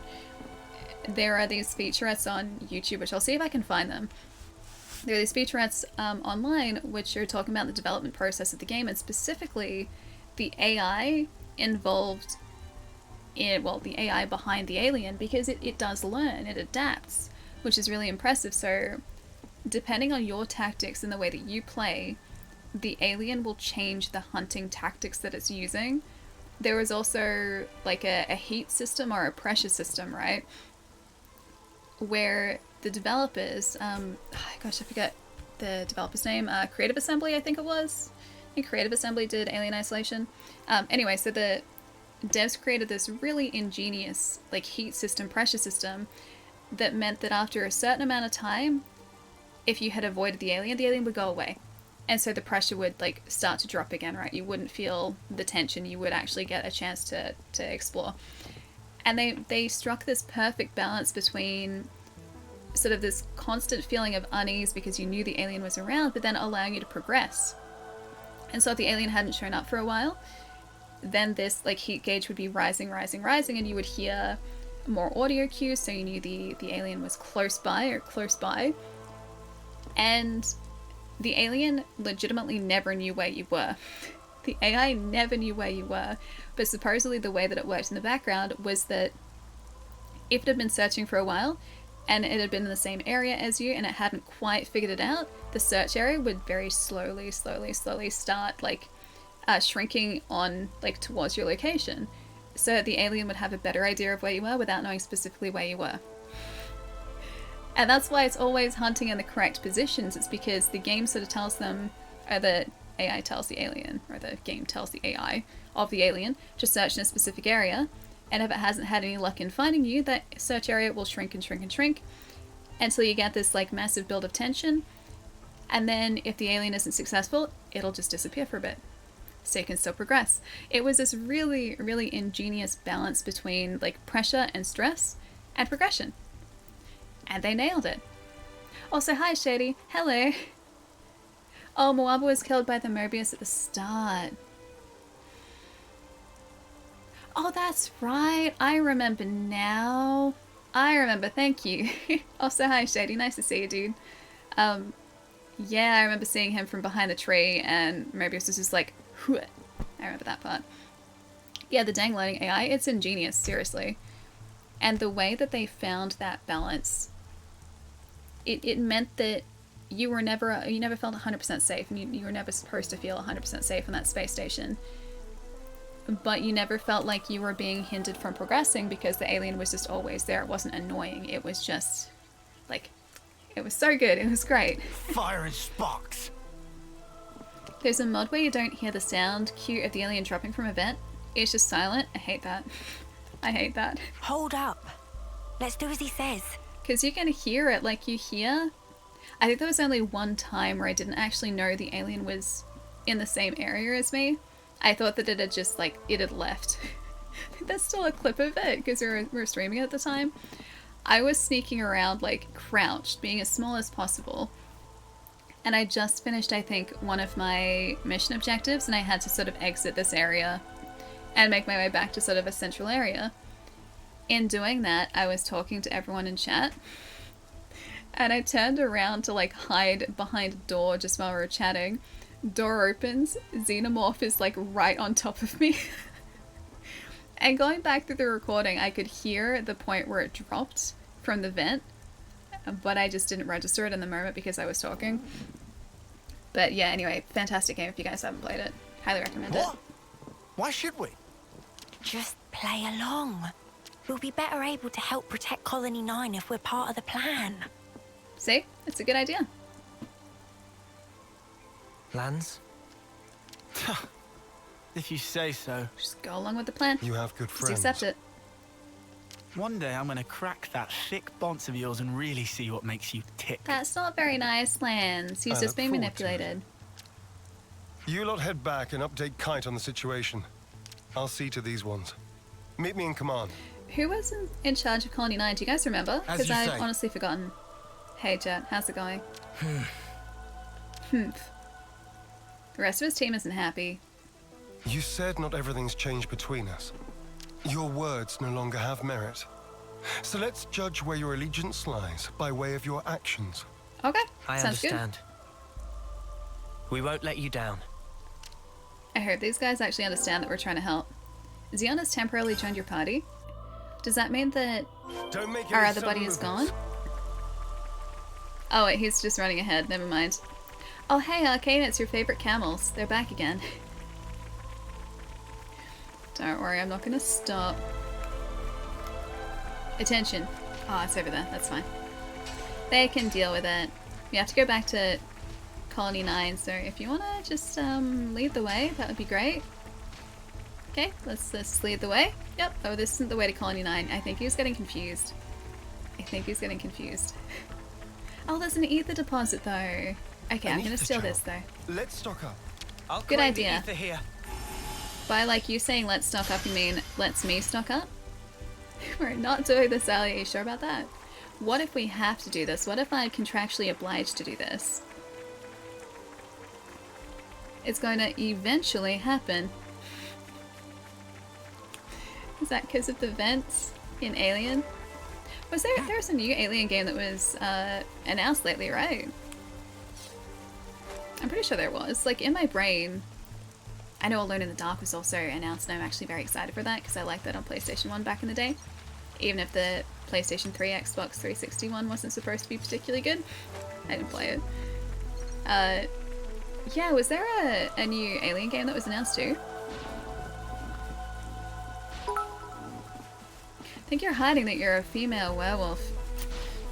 there are these featurettes on YouTube, which I'll see if I can find them. There are these featurettes online which are talking about the development process of the game, and specifically the AI involved in, well, the AI behind the alien, because it does learn, it adapts, which is really impressive. So depending on your tactics and the way that you play, the alien will change the hunting tactics that it's using. There is also like a heat system or a pressure system, right? Where the developers, gosh, I forget the developer's name, Creative Assembly, I think it was. I think Creative Assembly did Alien Isolation. Anyway, so the devs created this really ingenious like heat system, pressure system that meant that after a certain amount of time, if you had avoided the alien would go away. And so the pressure would like start to drop again, right? You wouldn't feel the tension, you would actually get a chance to explore. And they struck this perfect balance between sort of this constant feeling of unease because you knew the alien was around, but then allowing you to progress. And so if the alien hadn't shown up for a while, then this like heat gauge would be rising, and you would hear more audio cues, so you knew the alien was close by. And the alien legitimately never knew where you were. The AI never knew where you were, but supposedly the way that it worked in the background was that if it had been searching for a while and it had been in the same area as you and it hadn't quite figured it out, the search area would very slowly start like shrinking on like towards your location, so the alien would have a better idea of where you were without knowing specifically where you were. And that's why it's always hunting in the correct positions. It's because the game sort of tells them, or the AI tells the alien, or the game tells the AI of the alien to search in a specific area, and if it hasn't had any luck in finding you, that search area will shrink until you get this like massive build of tension, and then if the alien isn't successful, it'll just disappear for a bit, so you can still progress. It was this really, really ingenious balance between like pressure and stress and progression. And they nailed it. Also, hi Shady. Hello. Oh, Moaba was killed by the Mobius at the start. Oh, that's right. I remember now. Thank you. Also, hi Shady. Nice to see you, dude. Yeah, I remember seeing him from behind the tree and Mobius was just like, Hua. I remember that part. Yeah, the dang learning AI, it's ingenious, seriously. And the way that they found that balance, it meant that you never felt 100% safe, and you were never supposed to feel 100% safe on that space station. But you never felt like you were being hindered from progressing because the alien was just always there. It wasn't annoying. It was just, like, it was so good. It was great. Fire and sparks! There's a mod where you don't hear the sound cue of the alien dropping from a vent. It's just silent. I hate that. I hate that. Hold up. Let's do as he says. Because you can hear it, like you hear... I think there was only one time where I didn't actually know the alien was in the same area as me. I thought that it had just, like, it had left. I think there's still a clip of it, because we were streaming at the time. I was sneaking around, like, crouched, being as small as possible. And I just finished, I think, one of my mission objectives, and I had to sort of exit this area and make my way back to sort of a central area. In doing that, I was talking to everyone in chat, and I turned around to like hide behind a door just while we were chatting. Door opens, Xenomorph is like right on top of me. And going back through the recording, I could hear the point where it dropped from the vent, but I just didn't register it in the moment because I was talking. But yeah, anyway, fantastic game if you guys haven't played it. Highly recommend it. Why should we? Just play along. We'll be better able to help protect Colony 9 if we're part of the plan. See? It's a good idea. Plans? If you say so. Just go along with the plan. You have good friends. Just accept it. One day I'm gonna crack that thick bonce of yours and really see what makes you tick. That's not very nice, Lance. He's just being manipulated. You lot head back and update Kite on the situation. I'll see to these ones. Meet me in command. Who was in charge of Colony 9? Do you guys remember? Because I've honestly forgotten. Hey, Jet. How's it going? The rest of his team isn't happy. You said not everything's changed between us. Your words no longer have merit. So let's judge where your allegiance lies by way of your actions. Okay, I sounds understand. Good. We won't let you down. I hope these guys actually understand that we're trying to help. Xeon has temporarily joined your party. Does that mean that our other buddy is gone? Oh wait, he's just running ahead. Never mind. Oh hey, Arcane, it's your favorite camels. They're back again. Don't worry, I'm not gonna stop. Attention. Oh, it's over there. That's fine. They can deal with it. We have to go back to Colony 9, so if you wanna just lead the way, that would be great. Okay, let's lead the way. Yep. Oh, this isn't the way to Colony 9. I think he was getting confused. Oh, there's an ether deposit though. Okay, I'm gonna steal this though. Let's stock up. I'll Good claim idea. the ether here. By like you saying let's stock up, you mean let's me stock up? We're not doing this, Ali. Are you sure about that? What if we have to do this? What if I'm contractually obliged to do this? It's going to eventually happen. Is that because of the vents in Alien? Was there was a new Alien game that was announced lately, right? I'm pretty sure there was. Like, in my brain, I know Alone in the Dark was also announced, and I'm actually very excited for that because I liked that on PlayStation 1 back in the day. Even if the PlayStation 3, Xbox 360 one wasn't supposed to be particularly good. I didn't play it. Yeah, was there a new Alien game that was announced too? I think you're hiding that you're a female werewolf.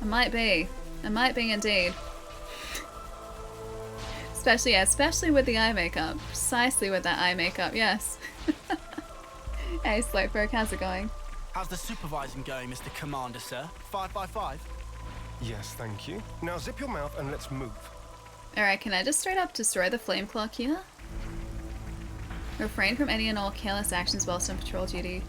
I might be. I might be indeed. Especially with the eye makeup. Precisely with that eye makeup, yes. Hey, Slowpoke, how's it going? How's the supervising going, Mr. Commander, sir? 5 by 5? Yes, thank you. Now zip your mouth and let's move. Alright, can I just straight up destroy the flame clock here? Refrain from any and all careless actions whilst on patrol duty.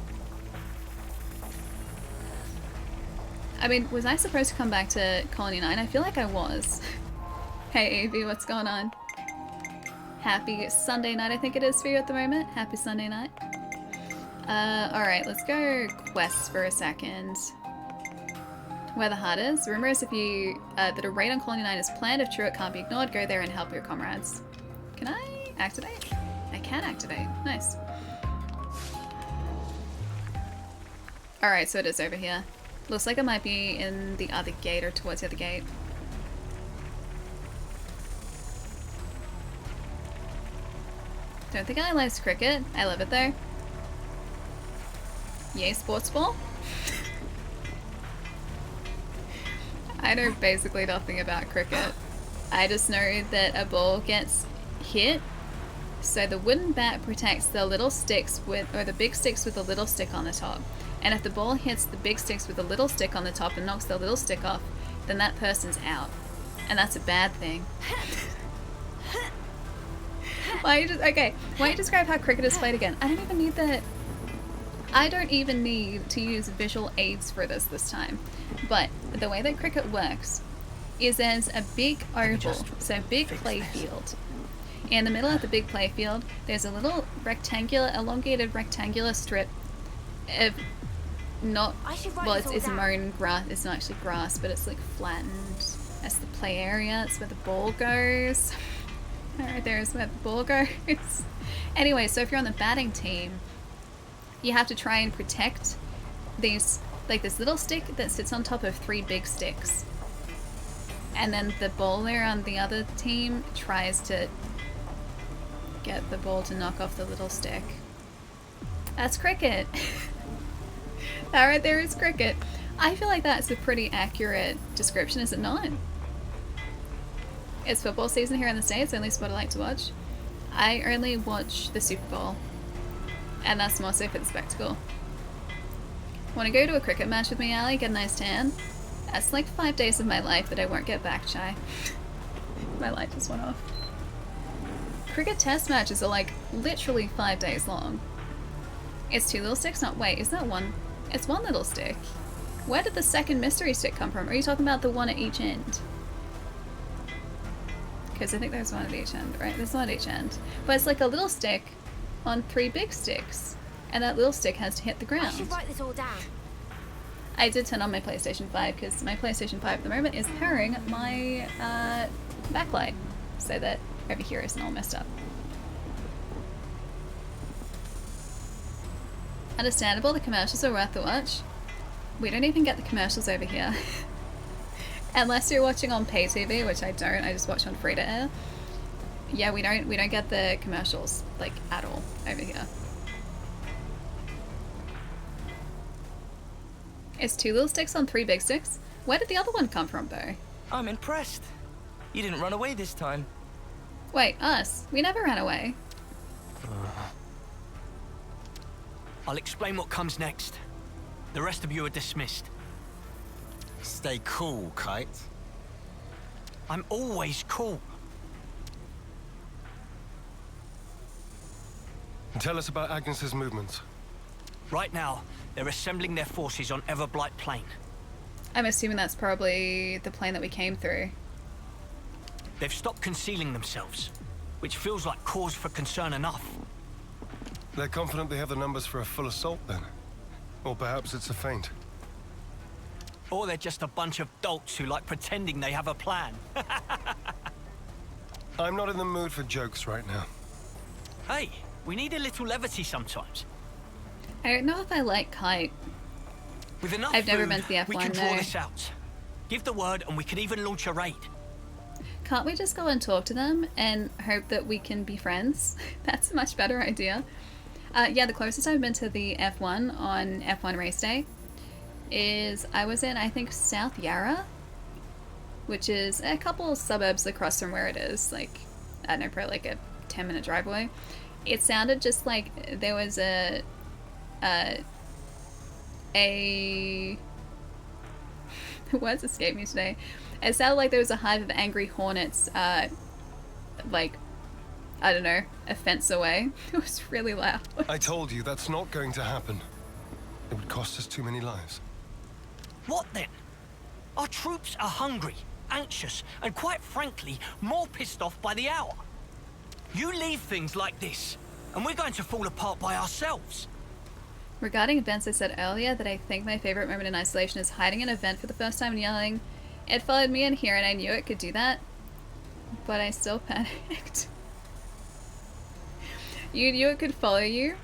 I mean, was I supposed to come back to Colony 9? I feel like I was. Hey Evie, what's going on? Happy Sunday night, I think it is for you at the moment. Happy Sunday night. Alright, let's go quests for a second. Where the heart is. Rumor is if you that a raid on Colony 9 is planned. If true, it can't be ignored. Go there and help your comrades. Can I activate? I can activate. Nice. Alright, so it is over here. Looks like it might be in the other gate or towards the other gate. Don't think I likes cricket. I love it though. Yay, sports ball. I know basically nothing about cricket. I just know that a ball gets hit, so the wooden bat protects the little sticks with, or the big sticks with the little stick on the top. And if the ball hits the big sticks with the little stick on the top and knocks the little stick off, then that person's out. And that's a bad thing. Why don't you describe how cricket is played again? I don't even need to use visual aids for this time. But the way that cricket works is there's a big oval, so big play field. In the middle of the big play field, there's a little elongated rectangular strip of it's mown grass. It's not actually grass, but it's like flattened. That's the play area. It's where the ball goes. Right there is where the ball goes. Anyway, so if you're on the batting team, you have to try and protect these, like this little stick that sits on top of 3 big sticks. And then the bowler on the other team tries to get the ball to knock off the little stick. That's cricket. That right there is cricket. I feel like that's a pretty accurate description, is it not? It's football season here in the States, only sport I like to watch. I only watch the Super Bowl. And that's more so for the spectacle. Want to go to a cricket match with me, Ali? Get a nice tan? That's like 5 days of my life that I won't get back, Chai. My light just went off. Cricket test matches are like literally 5 days long. It's 2 little sticks? Not, wait, is that one? It's 1 little stick. Where did the second mystery stick come from? Are you talking about the one at each end? Because I think there's one at each end, right? There's one at each end. But it's like a little stick on 3 big sticks. And that little stick has to hit the ground. I should write this all down. I did turn on my PlayStation 5 because my PlayStation 5 at the moment is powering my backlight. So that over here isn't all messed up. Understandable, the commercials are worth the watch. We don't even get the commercials over here. Unless you're watching on pay TV, which I don't, I just watch on free to air. Yeah, we don't get the commercials, like, at all over here. It's 2 little sticks on 3 big sticks? Where did the other one come from, though? I'm impressed. You didn't run away this time. Wait, us? We never ran away. I'll explain what comes next. The rest of you are dismissed. Stay cool, Kite. I'm always cool. Tell us about Agnes's movements. Right now, they're assembling their forces on Everblight Plain. I'm assuming that's probably the plane that we came through. They've stopped concealing themselves, which feels like cause for concern enough. They're confident they have the numbers for a full assault, then. Or perhaps it's a feint. Or they're just a bunch of dolts who like pretending they have a plan. I'm not in the mood for jokes right now. Hey, we need a little levity sometimes. I don't know if I like Kite. With enough I've never food, been to the F1 we can draw though. this out. Give the word and we can even launch a raid. Can't we just go and talk to them and hope that we can be friends? That's a much better idea. Yeah, the closest I've been to the F1 on F1 race day is I was in, I think, South Yarra, which is a couple suburbs across from where it is. Like, I don't know, probably like a 10-minute drive away. It sounded just like there was a words escape me today. It sounded like there was a hive of angry hornets, like, I don't know, a fence away. It was really loud. I told you that's not going to happen. It would cost us too many lives. What then? Our troops are hungry, anxious, and quite frankly, more pissed off by the hour. You leave things like this, and we're going to fall apart by ourselves. Regarding events, I said earlier that I think my favorite moment in isolation is hiding an event for the first time and yelling, "It followed me in here," and I knew it could do that, but I still panicked. You knew it could follow you,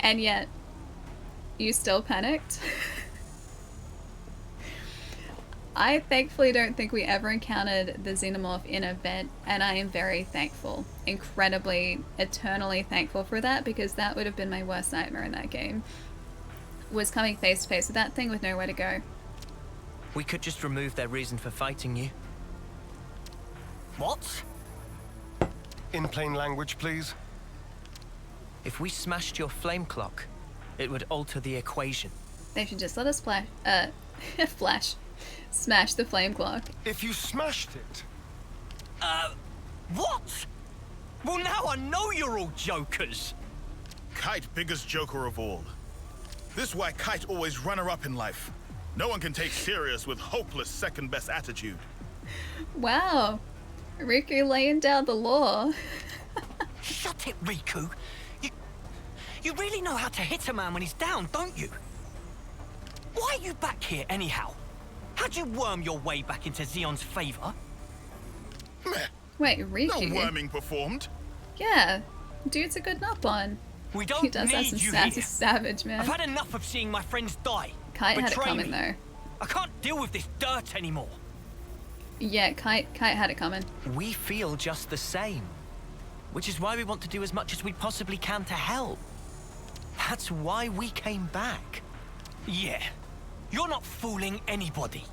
and yet you still panicked. I thankfully don't think we ever encountered the Xenomorph in a vent, and I am very thankful. Incredibly, eternally thankful for that, because that would have been my worst nightmare in that game. Was coming face to face with that thing with nowhere to go. We could just remove their reason for fighting you. What? In plain language, please. If we smashed your flame clock, it would alter the equation. They should just let us smash the flame clock. If you smashed it. What? Well, now I know you're all jokers. Kite, biggest joker of all. This why Kite always runner-up in life. No one can take serious with hopeless second-best attitude. Wow. Riku laying down the law. Shut it, Riku. You really know how to hit a man when he's down, don't you? Why are you back here anyhow? How'd you worm your way back into Xeon's favor? Wait, Riku? No worming performed. Yeah, dude's a good nut on. We don't He does need have some you sassy here. savage, man. I've had enough of seeing my friends die. Kite had it Betray coming me. though. I can't deal with this dirt anymore. Yeah, Kite had it coming. We feel just the same. Which is why we want to do as much as we possibly can to help. That's why we came back. Yeah, you're not fooling anybody.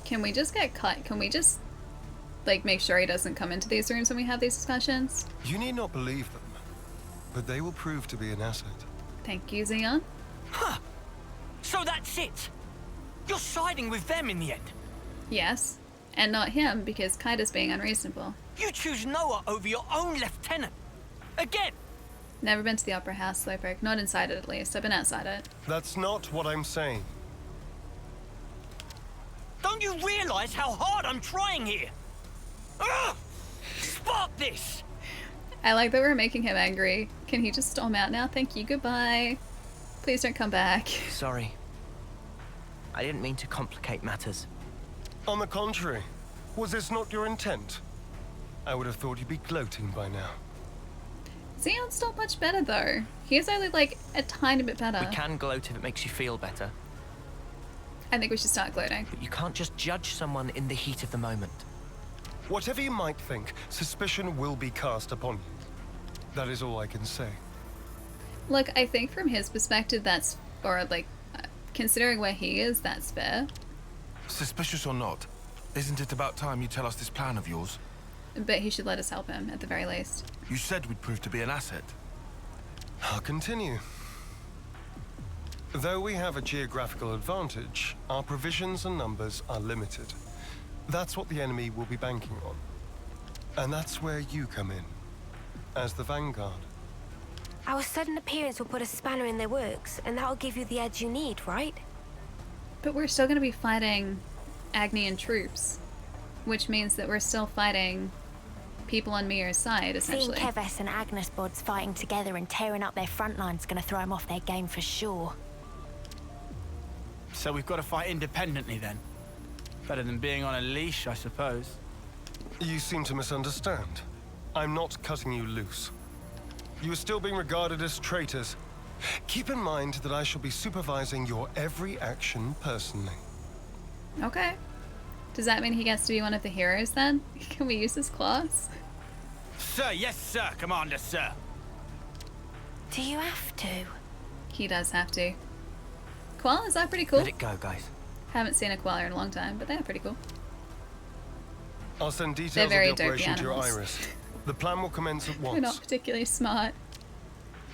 Can we just get Kite? Can we just, like, make sure he doesn't come into these rooms when we have these discussions? You need not believe them, but they will prove to be an asset. Thank you, Xeon. Huh. So that's it. You're siding with them in the end. Yes, and not him, because Kite is being unreasonable. You choose Noah over your own lieutenant. Again. Never been to the Opera House, Slowpoke. Not inside it, at least. I've been outside it. That's not what I'm saying. Don't you realize how hard I'm trying here? Ugh! Spark this! I like that we're making him angry. Can he just storm out now? Thank you, goodbye. Please don't come back. Sorry. I didn't mean to complicate matters. On the contrary, was this not your intent? I would have thought you'd be gloating by now. Xeon's not much better, though. He's only, like, a tiny bit better. We can gloat if it makes you feel better. I think we should start gloating. But you can't just judge someone in the heat of the moment. Whatever you might think, suspicion will be cast upon you. That is all I can say. Look, I think from his perspective, that's, or, like, considering where he is, that's fair. Suspicious or not, isn't it about time you tell us this plan of yours? But he should let us help him, at the very least. You said we'd prove to be an asset. I'll continue. Though we have a geographical advantage, our provisions and numbers are limited. That's what the enemy will be banking on. And that's where you come in, as the vanguard. Our sudden appearance will put a spanner in their works, and that'll give you the edge you need, right? But we're still going to be fighting Agnian troops, which means that we're still fighting people on Mia's side, essentially. Seeing Keves and Agnes bods fighting together and tearing up their front line's gonna throw them off their game for sure. So we've got to fight independently then? Better than being on a leash, I suppose. You seem to misunderstand. I'm not cutting you loose. You are still being regarded as traitors. Keep in mind that I shall be supervising your every action personally. Okay. Does that mean he gets to be one of the heroes then? Can we use his class? Sir, yes sir, Commander, sir. Do you have to? He does have to. Koala, is that pretty cool? Let it go, guys. Haven't seen a koala in a long time, but they're pretty cool. I'll send They're details of very the operation to your animals. iris. The plan will commence at once. They're not particularly smart.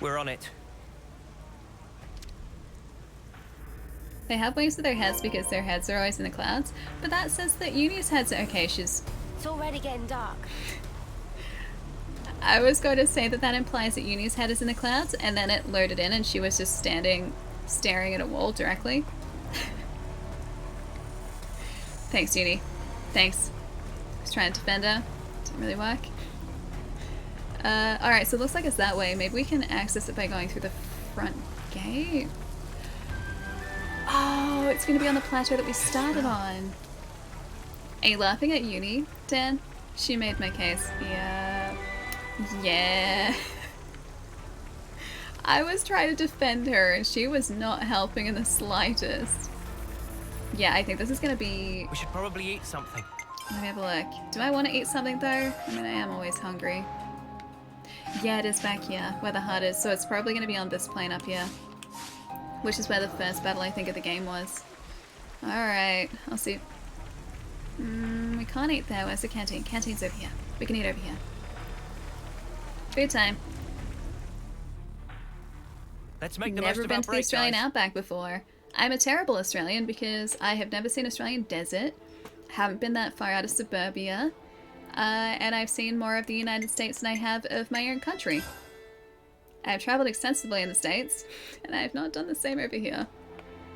We're on it. They have waves with their heads because their heads are always in the clouds, but that says that Uni's heads are okay. It's already getting dark. I was going to say that that implies that Uni's head is in the clouds, and then it loaded in and she was just standing, staring at a wall directly. Thanks, Uni. Thanks. I was trying to defend her. Didn't really work. Alright, so it looks like it's that way. Maybe we can access it by going through the front gate. Oh, it's going to be on the plateau that we started on. Are you laughing at Uni, Dan? She made my case. Yeah. Yeah. I was trying to defend her and she was not helping in the slightest. Yeah, I think this is going to be... We should probably eat something. Let me have a look. Do I want to eat something though? I mean, I am always hungry. Yeah, it is back here, where the hut is, so it's probably going to be on this plane up here. Which is where the first battle, I think, of the game was. Alright, I'll see. We can't eat there. Where's the canteen? Canteen's over here. We can eat over here. Food time. Let's make the Never most of been our to the break, Australian guys. outback before. I'm a terrible Australian because I have never seen Australian desert, haven't been that far out of suburbia, and I've seen more of the United States than I have of my own country. I've travelled extensively in the States, and I have not done the same over here.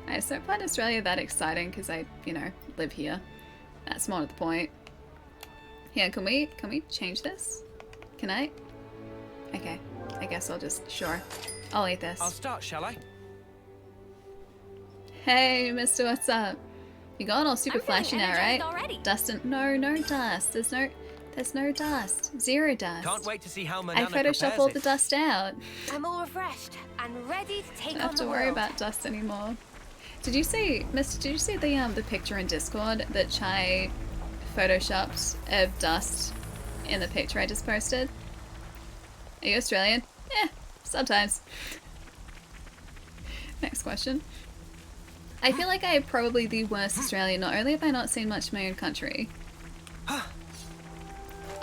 I just don't find Australia that exciting because I, you know, live here. That's more to the point. Here, can we change this? Can I? Okay, I guess I'll just, sure. I'll eat this. I'll start, shall I? Hey, mister, what's up? You got all super flashy now, right? Already. Dustin, no dust. There's no dust. Zero dust. Can't wait to see how I Manana photoshopped all the dust out. I'm all refreshed and ready to take Don't on have the to worry world. about dust anymore. Did you see, Mister? Did you see the picture in Discord that Chai photoshopped of dust in the picture I just posted? Are you Australian? Yeah, sometimes. Next question. I feel like I am probably the worst Australian. Not only have I not seen much of my own country,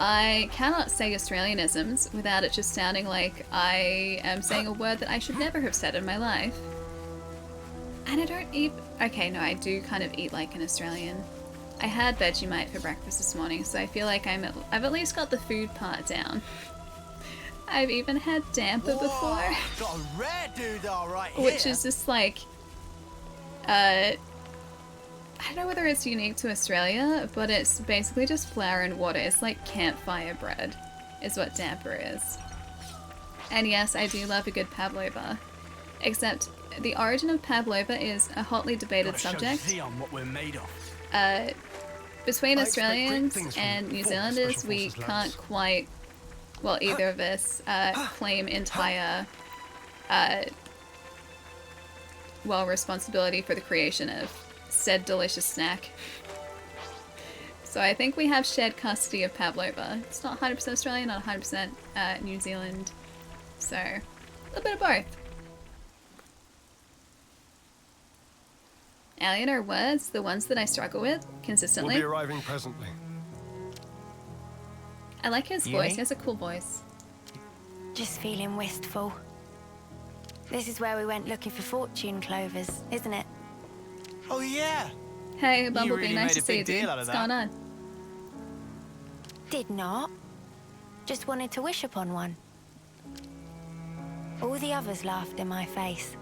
I cannot say Australianisms without it just sounding like I am saying a word that I should never have said in my life. And I don't eat... Okay, no, I do kind of eat like an Australian. I had Vegemite for breakfast this morning, so I feel like I've at least got the food part down. I've even had damper before. Got a rare dude right here. Which is just like... I don't know whether it's unique to Australia, but it's basically just flour and water. It's like campfire bread, is what damper is. And yes, I do love a good pavlova. Except the origin of pavlova is a hotly debated subject. Show Xeon what we're made of. Between I expect great Australians things from and New former Zealanders, Special we Forces can't lads. quite, well, either of us, claim entire, well, responsibility for the creation of said delicious snack. So I think we have shared custody of pavlova. It's not 100% Australian, not 100% New Zealand. So, a little bit of both. Alien are words, the ones that I struggle with consistently. We'll be arriving presently. I like his Uni? voice. He has a cool voice. Just feeling wistful. This is where we went looking for fortune clovers, isn't it? Oh yeah. Hey, Bumblebee, really nice made to a see you, big dude. deal out of What's going on? Did not. Just wanted to wish upon one. All the others laughed in my face.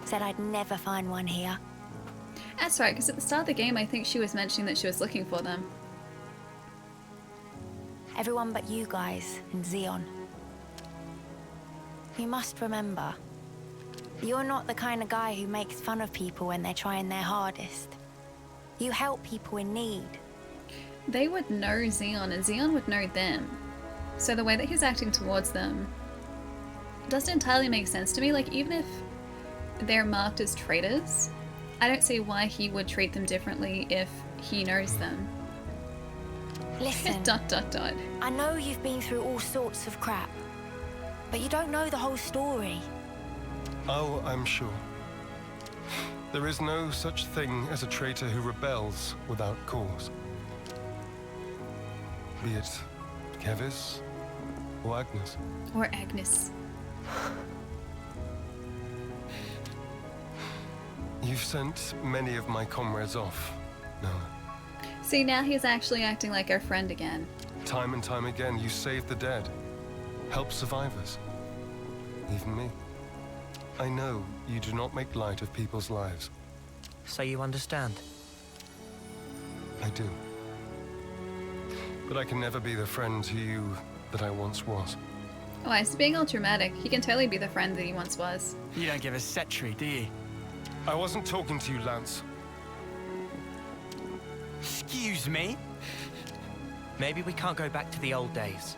Said I'd never find one here. That's right, because at the start of the game, I think she was mentioning that she was looking for them. Everyone but you guys and Xeon. You must remember, you're not the kind of guy who makes fun of people when they're trying their hardest. You help people in need. They would know Xeon, and Xeon would know them. So the way that he's acting towards them doesn't entirely make sense to me. Like, even if they're marked as traitors, I don't see why he would treat them differently if he knows them. Listen, ... I know you've been through all sorts of crap, but you don't know the whole story. Oh, I'm sure. There is no such thing as a traitor who rebels without cause. Be it Kevis or Agnes. Or Agnes. You've sent many of my comrades off, Noah. See, now he's actually acting like our friend again. Time and time again, you save the dead, help survivors, even me. I know you do not make light of people's lives. So you understand? I do. But I can never be the friend to you that I once was. Oh, as to being all dramatic, he can totally be the friend that he once was. You don't give a setry, do you? I wasn't talking to you, Lance. Excuse me? Maybe we can't go back to the old days,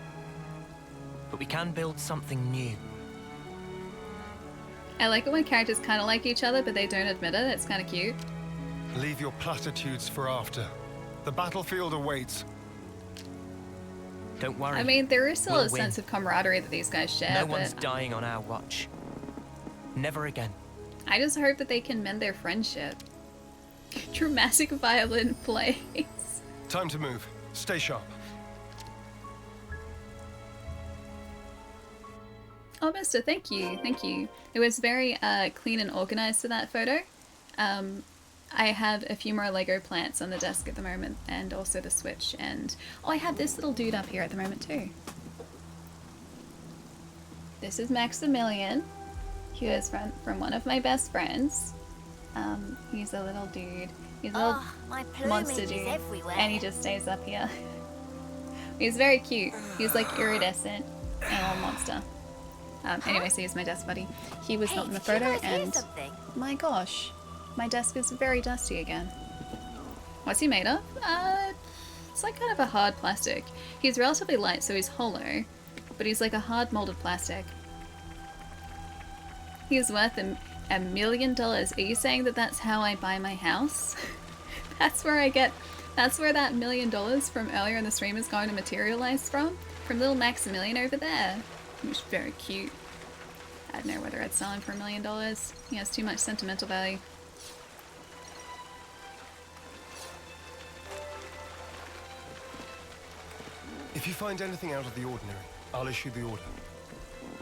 but we can build something new. I like it when characters kind of like each other, but they don't admit it. It's kind of cute. Leave your platitudes for after. The battlefield awaits. Don't worry. I mean, there is still We'll a win. sense of camaraderie that these guys share, No but one's dying on our watch. Never again. I just hope that they can mend their friendship. Dramatic violin plays. Time to move. Stay sharp. Oh, mister, thank you, thank you. It was very clean and organized for that photo. I have a few more Lego plants on the desk at the moment, and also the Switch, and oh, I have this little dude up here at the moment too. This is Maximilian. He was from one of my best friends. He's a little dude. He's a little monster dude, and he just stays up here. He's very cute. He's like iridescent and a little monster. Anyway, so he's my desk buddy. He was not in the photo, and my gosh, my desk is very dusty again. What's he made of? It's like kind of a hard plastic. He's relatively light, so he's hollow, but he's like a hard molded plastic. He's worth $1 million. Are you saying that that's how I buy my house? That's where that $1 million from earlier in the stream is going to materialize from little Maximilian over there. He's very cute. I don't know whether I'd sell him for $1 million. He has too much sentimental value. If you find anything out of the ordinary, I'll issue the order.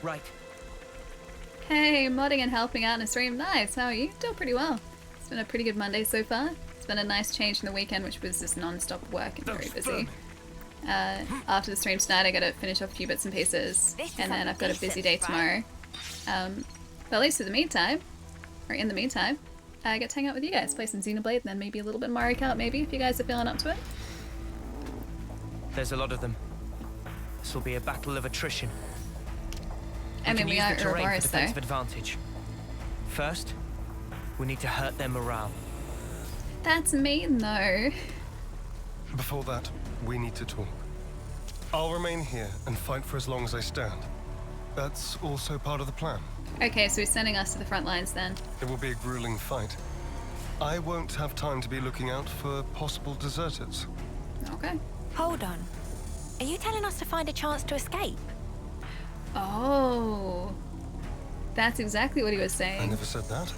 Right. Hey, modding and helping out in a stream. Nice, how are you? Doing pretty well. It's been a pretty good Monday so far. It's been a nice change from the weekend, which was just non-stop work and very busy. After the stream tonight, I gotta finish off a few bits and pieces, and then I've got a busy day tomorrow. But at least in the meantime, I get to hang out with you guys, play some Xenoblade, and then maybe a little bit of Mario Kart, maybe, if you guys are feeling up to it. There's a lot of them. This will be a battle of attrition. I mean, we are use the terrain for Ouroboros, though. defensive advantage. First, we need to hurt their morale. That's mean, though. Before that, we need to talk. I'll remain here and fight for as long as I stand. That's also part of the plan. Okay, so he's sending us to the front lines then. It will be a grueling fight. I won't have time to be looking out for possible deserters. Okay. Hold on. Are you telling us to find a chance to escape? Oh. That's exactly what he was saying. I never said that.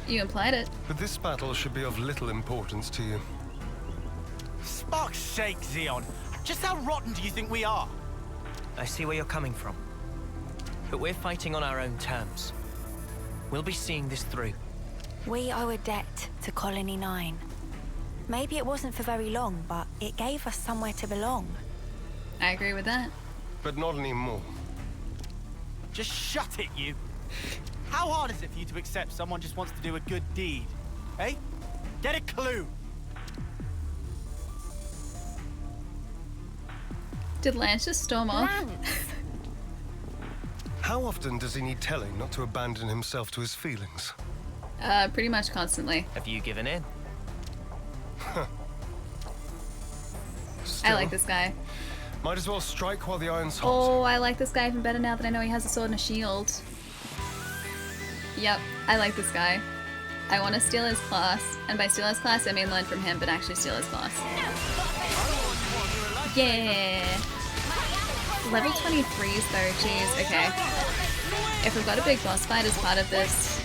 You implied it. But this battle should be of little importance to you. Spark's sake, Xeon. Just how rotten do you think we are? I see where you're coming from. But we're fighting on our own terms. We'll be seeing this through. We owe a debt to Colony 9. Maybe it wasn't for very long, but it gave us somewhere to belong. I agree with that. But not anymore. Just shut it, you. How hard is it for you to accept someone just wants to do a good deed? Eh? Get a clue. Did Lance just storm off? How often does he need telling not to abandon himself to his feelings? Pretty much constantly. Have you given in? I like this guy. Might as well strike while the iron's hot. Oh, I like this guy even better now that I know he has a sword and a shield. Yep, I like this guy. I want to steal his class, and by steal his class I mean learn from him, but actually steal his class. Yeah! Level 23s though, jeez, okay. If we've got a big boss fight as part of this,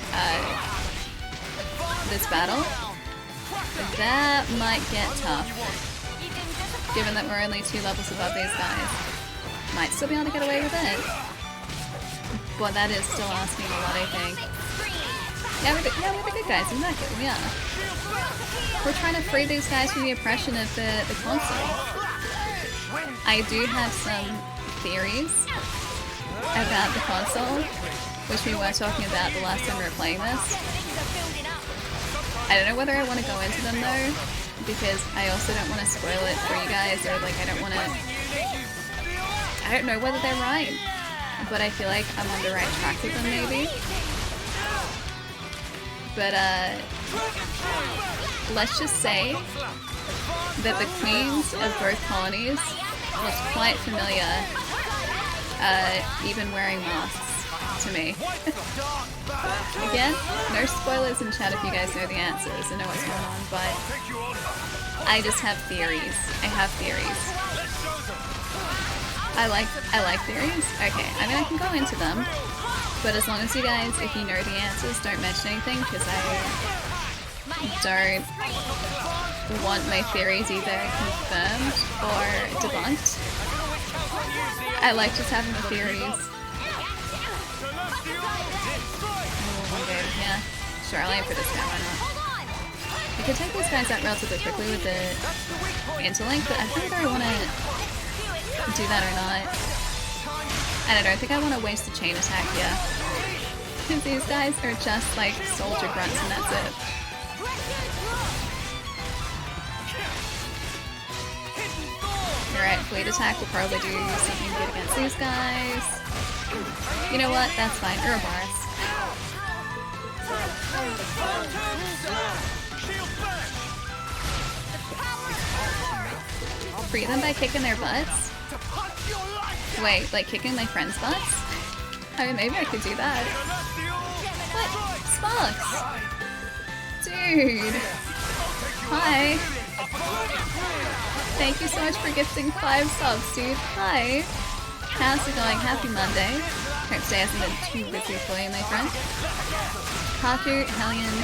this battle, that might get tough. Given that we're only 2 levels above these guys. Might still be able to get away with it. But that is still asking a lot, I think. Yeah, we're the good guys, exactly, we are. We're trying to free these guys from the oppression of the console. I do have some theories about the console, which we were talking about the last time we were playing this. I don't know whether I want to go into them though, because I also don't want to spoil it for you guys, or like I don't know whether they're right, but I feel like I'm on the right track with them maybe. But let's just say that the queens of both colonies looked quite familiar, even wearing masks to me. Again, no spoilers in chat if you guys know the answers and know what's going on, but I just have theories. I have theories. I like theories. Okay, I mean I can go into them, but as long as you guys, if you know the answers, don't mention anything, because I don't want my theories either confirmed or debunked. I like just having the theories. Oh, good. Yeah. Sure, I'll aim for this guy, why not? I could take these guys out relatively quickly with the interlink, but I don't know whether I want to do that or not. And I don't think I want to waste the chain attack here. Because these guys are just like soldier grunts and that's it. Alright, fleet attack will probably do something good against these guys. You know what? That's fine. Ouroboros. Free them by kicking their butts? Wait, like kicking my friends' butts? I mean, maybe I could do that. What? Sparks! Dude! Hi! Thank you so much for gifting 5 subs, dude. Hi! How's it going? Happy Monday. Hope today hasn't been too busy for you, my friend. Haku, Hellion,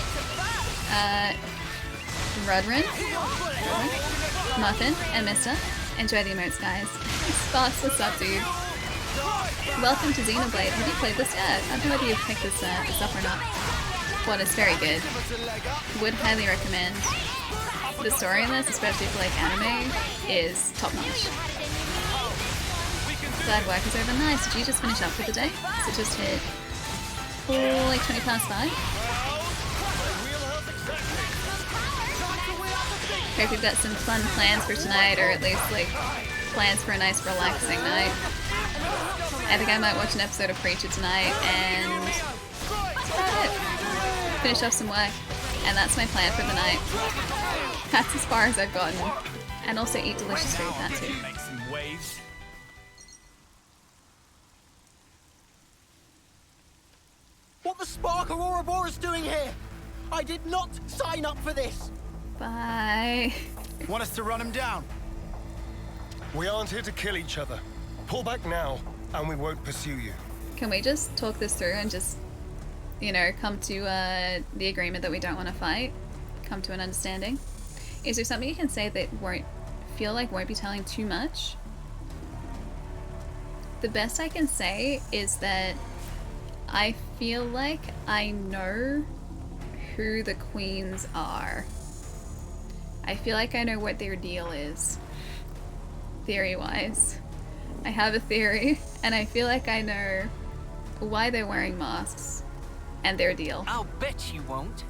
Rudrin, Muffin, and Mister. Enjoy the emotes, guys. Sparks, what's up, dude? Welcome to Xenoblade. Have you played this yet? I don't know whether you've picked this up or not. Well, it's very good. Would highly recommend. The story in this, especially for like anime, is top notch. Glad work is over. Nice. Did you just finish up for the day? So just hit like 20 past 5. Hope you've got some fun plans for tonight, or at least like plans for a nice relaxing night. I think I might watch an episode of Preacher tonight, and that's about it. Finish off some work, and that's my plan for the night. That's as far as I've gotten. And also eat delicious food, that too. What the spark are Ouroboros doing here? I did not sign up for this! Bye. Want us to run him down? We aren't here to kill each other. Pull back now, and we won't pursue you. Can we just talk this through and just, you know, come to the agreement that we don't want to fight? Come to an understanding? Is there something you can say that won't be telling too much? The best I can say is that I feel like I know who the queens are. I feel like I know what their deal is. Theory-wise. I have a theory, and I feel like I know why they're wearing masks and their deal. I'll bet you won't.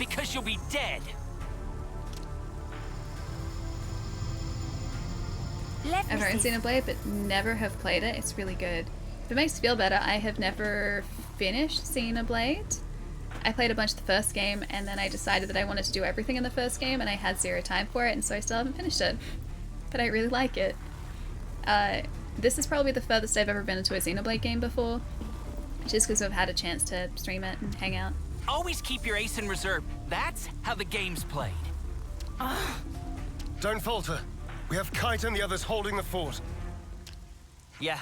Because you'll be dead. I've heard Xenoblade, but never have played it. It's really good. If it makes you feel better, I have never finished Xenoblade. I played a bunch of the first game, and then I decided that I wanted to do everything in the first game, and I had zero time for it, and so I still haven't finished it. But I really like it. This is probably the furthest I've ever been into a Xenoblade game before, just because I've had a chance to stream it and hang out. Always keep your ace in reserve. That's how the game's played. Don't falter. We have Kite and the others holding the fort. Yeah,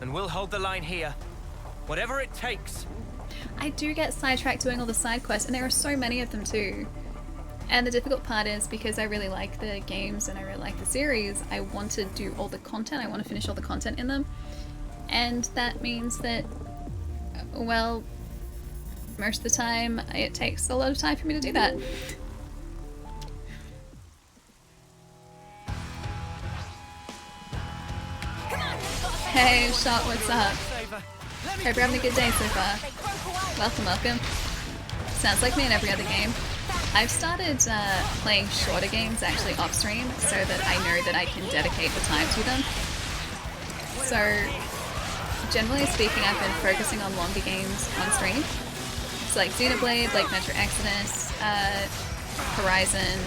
and we'll hold the line here. Whatever it takes. I do get sidetracked doing all the side quests, and there are so many of them too. And the difficult part is, because I really like the games and I really like the series, I want to do all the content, I want to finish all the content in them. And that means that, well, most of the time it takes a lot of time for me to do that. Hey, Shot, what's up? Hope you're having a good day so far. Welcome, welcome. Sounds like me in every other game. I've started playing shorter games actually off stream so that I know that I can dedicate the time to them. So, generally speaking, I've been focusing on longer games on stream. So like Xenoblade, like Metro Exodus, Horizon,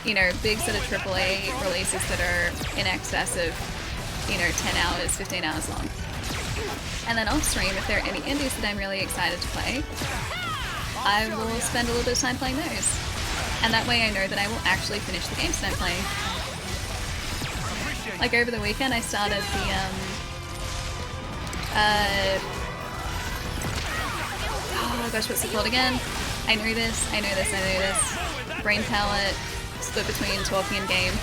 you know, big sort of AAA releases that are in excess of, you know, 10 hours, 15 hours long. And then off stream, if there are any indies that I'm really excited to play, I will spend a little bit of time playing those. And that way I know that I will actually finish the games that I'm playing. Like over the weekend I started the, oh gosh, what's it called again? I know this. Brain palette, split between talking and game.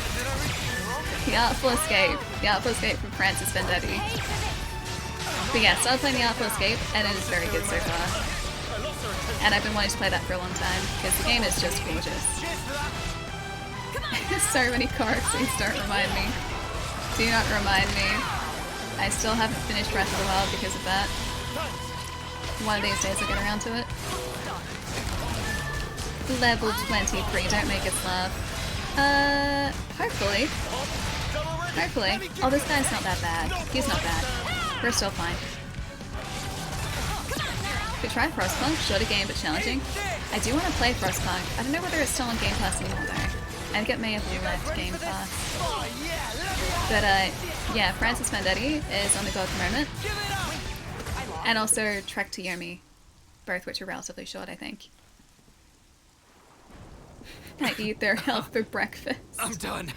The Artful Escape. The Artful Escape from Francis Vendetti. But yeah, started playing the Artful Escape, and it is very good so far. And I've been wanting to play that for a long time, because the game is just gorgeous. So many corpses, don't remind me. Do not remind me. I still haven't finished Breath of the Wild because of that. One of these days I'll get around to it. Level 23, don't make us laugh. Hopefully. Hopefully. Oh, this guy's not that bad. He's not bad. We're still fine. Could try Frostpunk, shorter game but challenging. I do want to play Frostpunk. I don't know whether it's still on Game Pass anymore though. I think it may have left Game Pass. But yeah, Francis Vendetti is on the go at the moment. And also Trek to Yomi. Both which are relatively short, I think. I eat their health for breakfast. I'm done.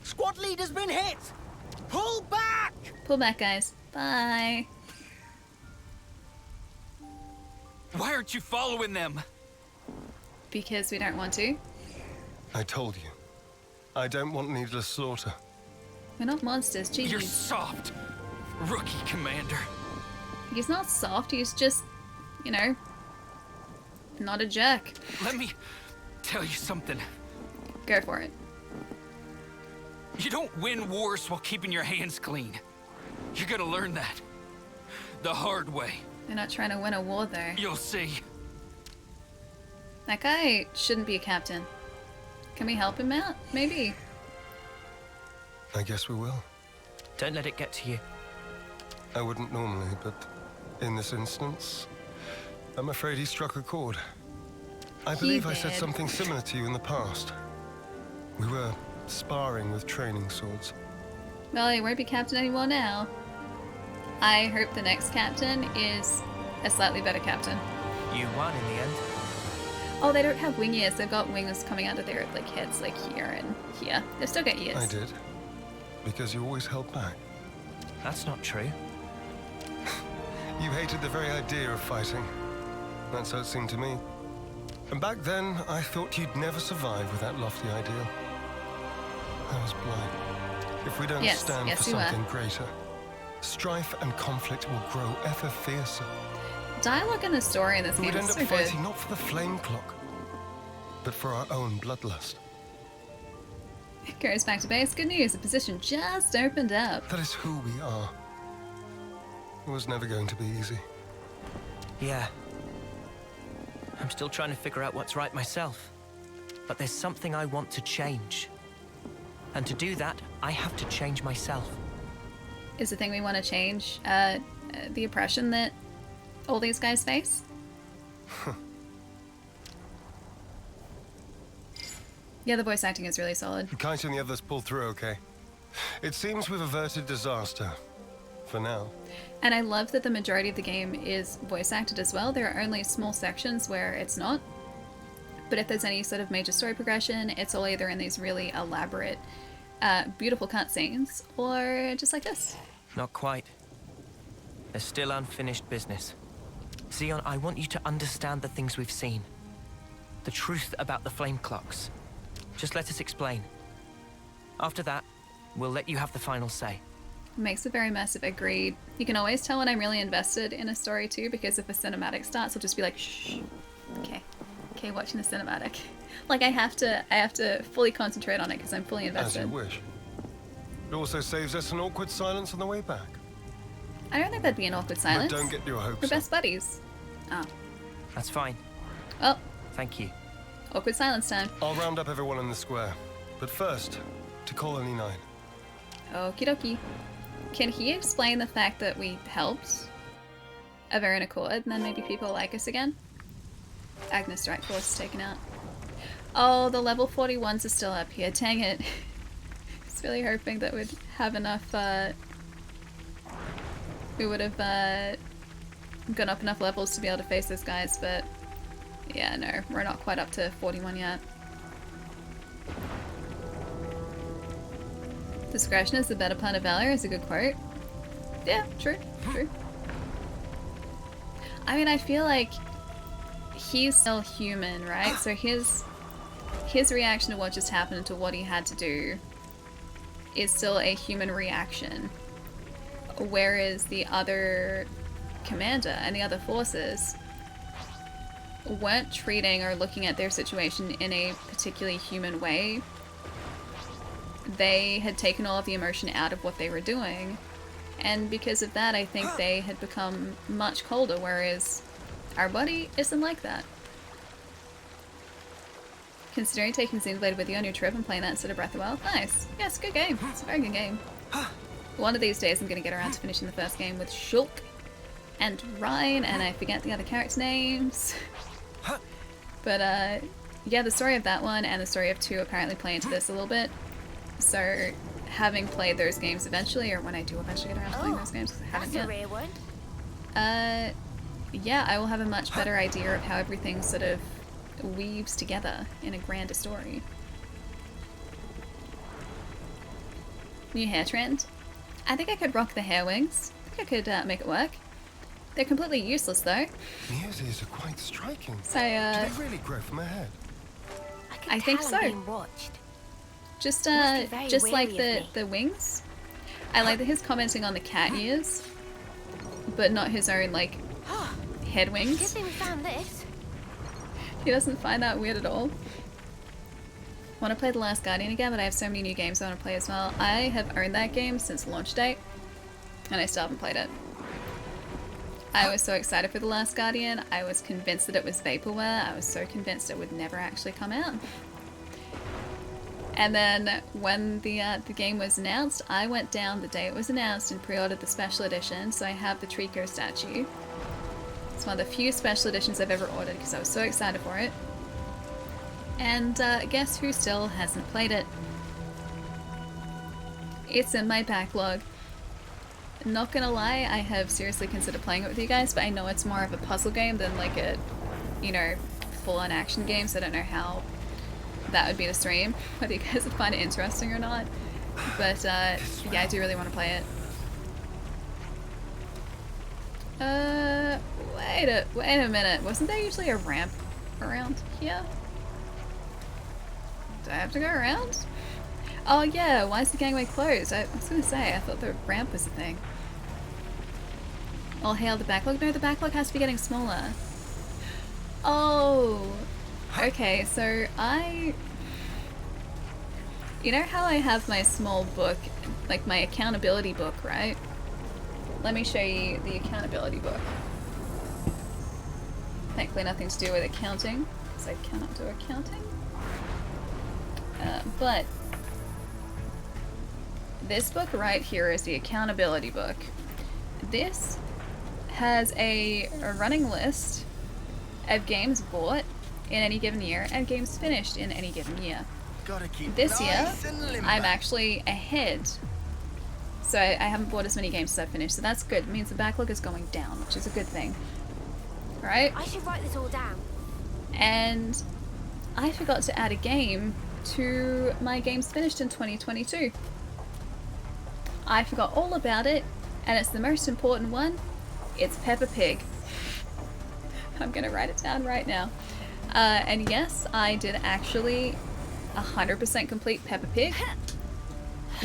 Squad leader's been hit! Pull back! Pull back, guys. Bye. Why aren't you following them? Because we don't want to. I told you. I don't want needless slaughter. We're not monsters, jeez. You're soft, rookie commander. He's not soft, he's just, you know, not a jerk. Let me tell you something. Go for it. You don't win wars while keeping your hands clean. You're gonna learn that. The hard way. They're not trying to win a war though. You'll see. That guy shouldn't be a captain. Can we help him out? Maybe. I guess we will. Don't let it get to you. I wouldn't normally, but in this instance, I'm afraid he struck a chord. I believe I said something similar to you in the past. We were sparring with training swords. Well, he won't be captain anymore now. I hope the next captain is a slightly better captain. You won in the end. Oh, they don't have wing ears. They've got wings coming out of their like heads, like here and here. They've still got ears. I did, because you always held back. That's not true. You hated the very idea of fighting. That's how it seemed to me. And back then, I thought you'd never survive with that lofty ideal. I was blind. If we don't stand for something greater, strife and conflict will grow ever fiercer. Dialogue and the story in this game is so good. We'd end up fighting not for the flame clock, but for our own bloodlust. It goes back to base. Good news, the position just opened up. That is who we are. It was never going to be easy. Yeah. I'm still trying to figure out what's right myself. But there's something I want to change. And to do that, I have to change myself. Is the thing we want to change the oppression that all these guys face? Yeah, the voice acting is really solid. Kite and the others pull through okay. It seems we've averted disaster. For now. And I love that the majority of the game is voice acted as well. There are only small sections where it's not. But if there's any sort of major story progression, it's all either in these really elaborate, beautiful cutscenes, or just like this. Not quite. There's still unfinished business. Xeon, I want you to understand the things we've seen. The truth about the flame clocks. Just let us explain. After that, we'll let you have the final say. Makes it very massive. Agreed. You can always tell when I'm really invested in a story too, because if a cinematic starts, I'll just be like, shh. Okay, watching the cinematic. Like I have to fully concentrate on it because I'm fully invested. As you wish. It also saves us an awkward silence on the way back. I don't think that'd be an awkward silence. But don't get your hopes We're best buddies. Oh. That's fine. Oh. Thank you. Awkward silence time. I'll round up everyone in the square. But first, to Colony 9. Okie dokie. Can he explain the fact that we helped of our own accord and then maybe people like us again? Agnes Strike Force is taken out. Oh, the level 41s are still up here. Dang it. I was really hoping that we'd have enough, we would have gone up enough levels to be able to face those guys, but yeah, no, we're not quite up to 41 yet. Discretion is the better part of valor is a good quote. Yeah, true. I mean, I feel like he's still human, right? So his reaction to what just happened, to what he had to do, is still a human reaction. Whereas the other commander and the other forces weren't treating or looking at their situation in a particularly human way. They had taken all of the emotion out of what they were doing, and because of that I think they had become much colder, whereas our buddy isn't like that. Considering taking Xenoblade with you on your trip and playing that instead of Breath of the Wild, nice. Yeah, it's a good game. It's a very good game. One of these days I'm going to get around to finishing the first game with Shulk and Ryan, and I forget the other character names. But yeah, the story of that one and the story of 2 apparently play into this a little bit. So, having played those games eventually, or when I do eventually get around to playing those games, because I haven't yet. That's a rare one. Yeah, I will have a much better idea of how everything sort of weaves together in a grander story. New hair trend? I think I could rock the hair wings. I think I could make it work. They're completely useless though. These ears are quite striking. So, do they really grow from a head? I think so. Just like the wings. I like that he's commenting on the cat ears, but not his own like head wings. Good thing we found this. He doesn't find that weird at all. Want to play The Last Guardian again, but I have so many new games I want to play as well. I have owned that game since launch date, and I still haven't played it. I was so excited for The Last Guardian. I was convinced that it was vaporware. I was so convinced it would never actually come out. And then when the game was announced, I went down the day it was announced and pre-ordered the special edition, so I have the Trico statue. It's one of the few special editions I've ever ordered because I was so excited for it. And guess who still hasn't played it? It's in my backlog. Not gonna lie, I have seriously considered playing it with you guys, but I know it's more of a puzzle game than like a, you know, full-on action game, so I don't know how that would be to stream, whether you guys would find it interesting or not. But yeah, I do really want to play it. Wait a minute. Wasn't there usually a ramp around here? Do I have to go around? Oh yeah, why is the gangway closed? I was gonna say, I thought the ramp was a thing. All hail the backlog. No, the backlog has to be getting smaller. Oh, okay, so you know how I have my small book, like my accountability book, right? Let me show you the accountability book. Thankfully nothing to do with accounting, because I cannot do accounting. But This book right here is the accountability book. This has a running list of games bought in any given year and games finished in any given year. Gotta keep This nice year, and limber. I'm actually ahead. So I haven't bought as many games as I've finished, so that's good. It means the backlog is going down, which is a good thing. Alright? I should write this all down. And I forgot to add a game to my games finished in 2022. I forgot all about it, and it's the most important one. It's Peppa Pig. I'm gonna write it down right now. And yes, I did actually 100% complete Peppa Pig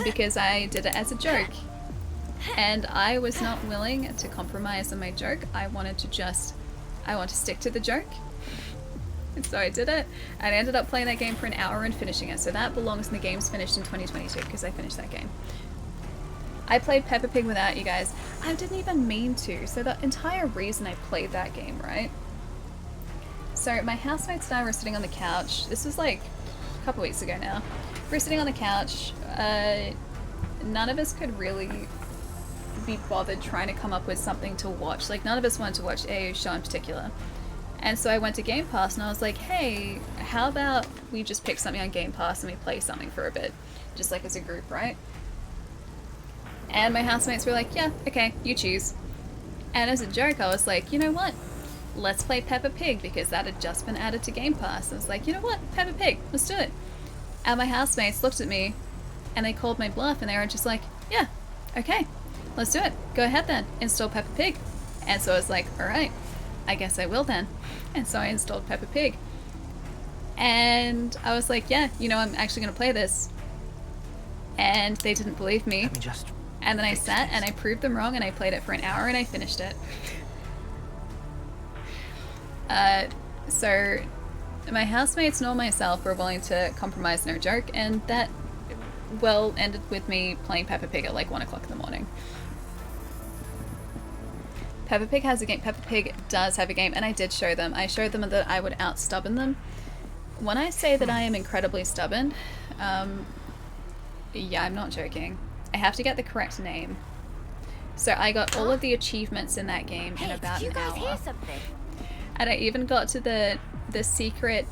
because I did it as a joke. And I was not willing to compromise on my joke. I want to stick to the joke. And so I did it, and I ended up playing that game for an hour and finishing it. So that belongs in the games finished in 2022 because I finished that game. I played Peppa Pig without you guys. I didn't even mean to. So the entire reason I played that game, right? So my housemates and I were sitting on the couch. This was like a couple weeks ago now. We were sitting on the couch. None of us could really be bothered trying to come up with something to watch. Like, none of us wanted to watch a show in particular. And so I went to Game Pass and I was like, hey, how about we just pick something on Game Pass and we play something for a bit? Just like as a group, right? And my housemates were like, yeah, okay, you choose. And as a joke, I was like, you know what? Let's play Peppa Pig because that had just been added to Game Pass. I was like, you know what? Peppa Pig, let's do it. And my housemates looked at me and they called my bluff and they were just like, yeah, okay, let's do it. Go ahead then, install Peppa Pig. And so I was like, alright, I guess I will then. And so I installed Peppa Pig. And I was like, yeah, you know, I'm actually going to play this. And they didn't believe me. And then I sat and I proved them wrong and I played it for an hour and I finished it. So my housemates nor myself were willing to compromise no joke, and that, well, ended with me playing Peppa Pig at like 1 o'clock in the morning. Peppa Pig has a game. Peppa Pig does have a game, and I did show them. I showed them that I would out-stubborn them. When I say that I am incredibly stubborn, yeah, I'm not joking. I have to get the correct name. So I got all of the achievements in that game in about an hour. Hear something? And I even got to the secret,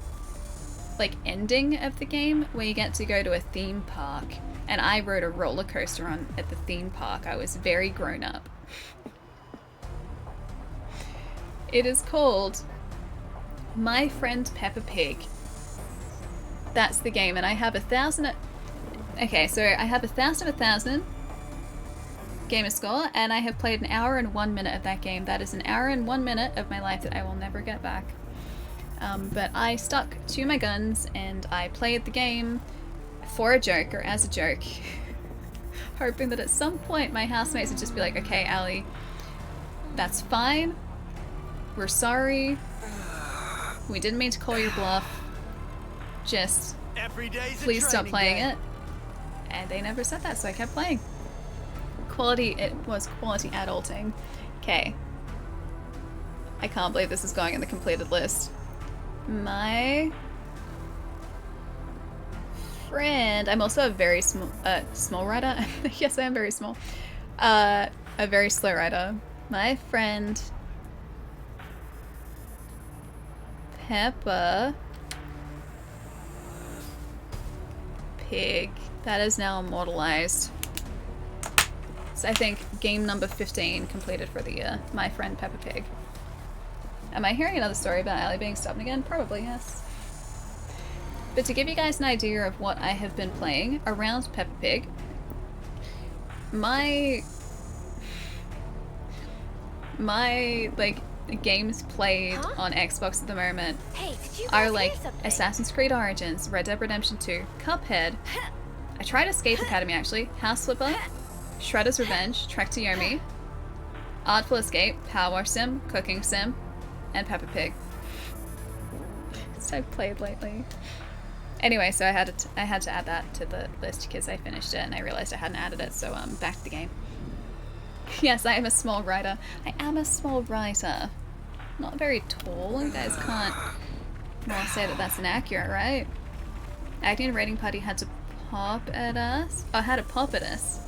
like, ending of the game where you get to go to a theme park. And I rode a roller coaster at the theme park. I was very grown up. It is called My Friend Peppa Pig. That's the game, and I have 1,000. Okay, so I have 1,000 gamer score, and I have played 1 hour and 1 minute of that game. That is 1 hour and 1 minute of my life that I will never get back. But I stuck to my guns and I played the game for a joke, or as a joke, hoping that at some point my housemates would just be like, okay, Allie, that's fine. We're sorry. We didn't mean to call your bluff. Just please stop playing it. And they never said that, so I kept playing. It was quality adulting. Okay. I can't believe this is going in the completed list. My friend, I'm also a very small writer. Yes, I am very small. A very slow writer. My friend Peppa Pig. That is now immortalized. So I think game number 15 completed for the year. My Friend Peppa Pig. Am I hearing another story about Allie being stubborn again? Probably, yes. But to give you guys an idea of what I have been playing around Peppa Pig, my like games played on Xbox at the moment are like Assassin's Creed Origins, Red Dead Redemption 2, Cuphead. I tried Escape Academy actually, House Flipper, Shredder's Revenge, Trek to Yomi, Artful Escape, Power Wash Sim, Cooking Sim, and Peppa Pig. So I've played lately. Anyway, so I had to add that to the list because I finished it and I realized I hadn't added it, so back to the game. Yes, I am a small writer. I am a small writer. Not very tall. You guys can't well say that that's inaccurate, right? Acting and Raiding Party had to pop at us. Oh, how to pop at us.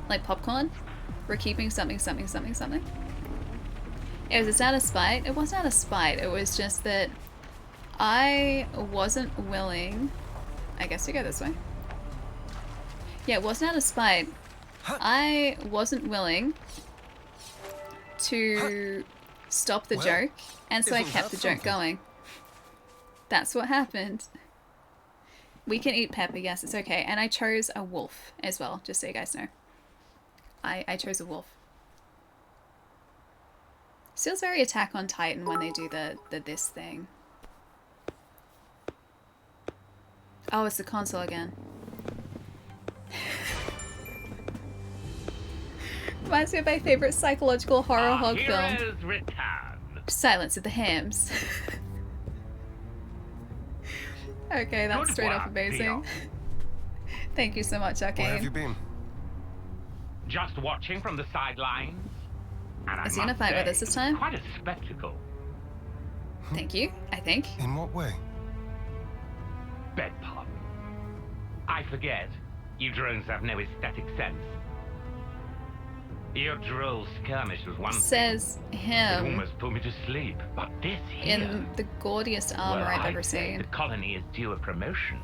Like popcorn? We're keeping something. It was out of spite. It wasn't out of spite. It was just that I wasn't willing. I guess we go this way. Yeah, it wasn't out of spite. I wasn't willing to stop the joke, and so I kept the joke going. That's what happened. We can eat pepper, yes, it's okay. And I chose a wolf as well, just so you guys know. I chose a wolf. Feels very Attack on Titan when they do the this thing. Oh, it's the console again. Reminds me of my favorite psychological horror hog film. Silence of the Hams. Okay, that's Good straight work, off amazing. Theo. Thank you so much, Arcane. Where have you been? Just watching from the sidelines. And Is he gonna fight with us this time? Quite a spectacle. Thank you, I think. In what way? Beg pardon. I forget. You drones have no aesthetic sense. Your droll skirmish was one Says thing. It him almost put me to sleep. But this here... in the gaudiest armor well, I've ever I'd say seen. the colony is due a promotion.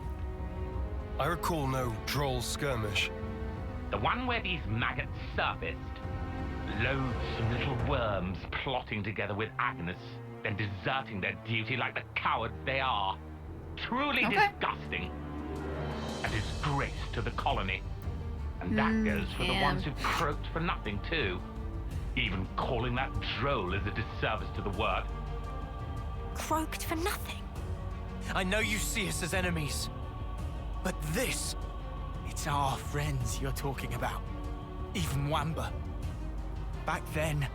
I recall no droll skirmish. The one where these maggots surfaced. Loathsome little worms plotting together with Agnes, then deserting their duty like the cowards they are. Truly disgusting. A disgrace to the colony. And that goes for the ones who croaked for nothing too. Even calling that droll is a disservice to the word. Croaked for nothing? I know you see us as enemies, but this... It's our friends you're talking about. Even Wamba. Back then.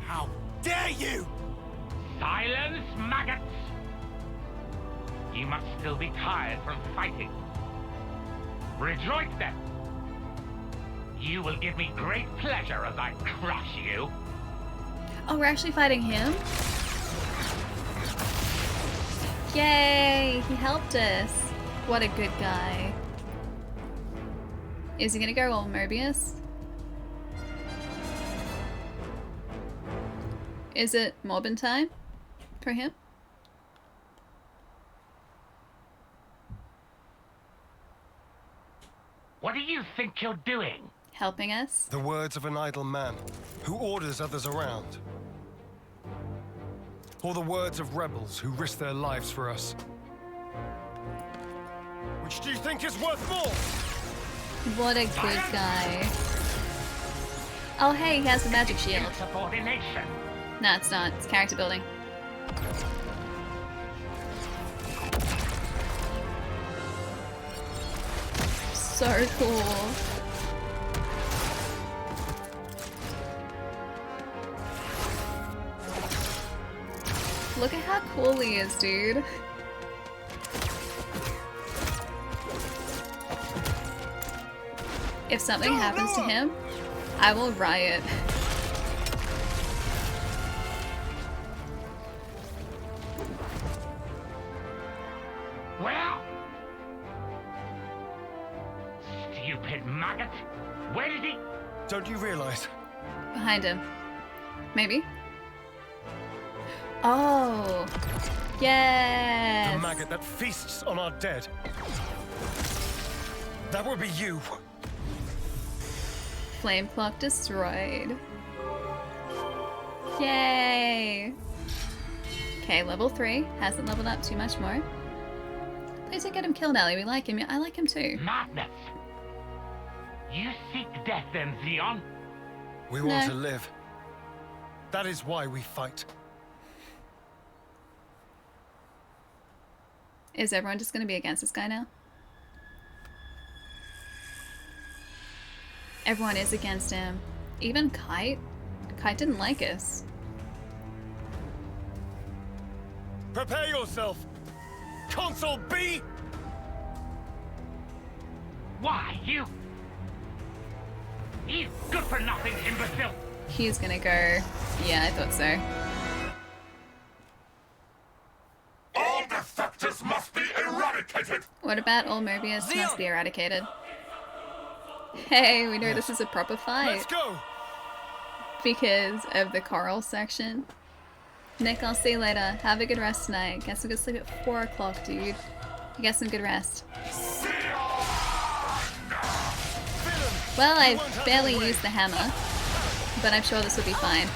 How dare you! Silence, maggots! You must still be tired from fighting. Rejoice then! You will give me great pleasure as I crush you. Oh, we're actually fighting him? Yay! He helped us. What a good guy. Is he gonna go all Mobius? Is it mobbing time for him? What do you think you're doing? Helping us? The words of an idle man who orders others around. Or the words of rebels who risk their lives for us. Which do you think is worth more? What a good guy. Oh hey, he has the magic shield. Subordination. No, it's not. It's character building. So cool. Look at how cool he is, dude. If something happens to him, I will riot. Well, stupid maggot. Where did he? Don't you realize? Behind him. Maybe? Oh. Yes. The maggot that feasts on our dead. That would be you. Flame clock destroyed. Yay. Okay, level 3. Hasn't leveled up too much more. Please don't get him killed, Ellie. We like him. I like him too. Madness. You seek death then, Xeon? We want to live. That is why we fight. Is everyone just going to be against this guy now? Everyone is against him. Even Kite? Kite didn't like us. Prepare yourself! Console B! Why, you good for nothing, imbecile! He's gonna go. Yeah, I thought so. All defectors must be eradicated! What about all Mobius must be eradicated? Hey, we know this is a proper fight. Let's go! Because of the coral section. Nick, I'll see you later. Have a good rest tonight. Guess we'll go sleep at 4 o'clock, dude. Get some good rest. Well, I barely used the hammer, but I'm sure this will be fine.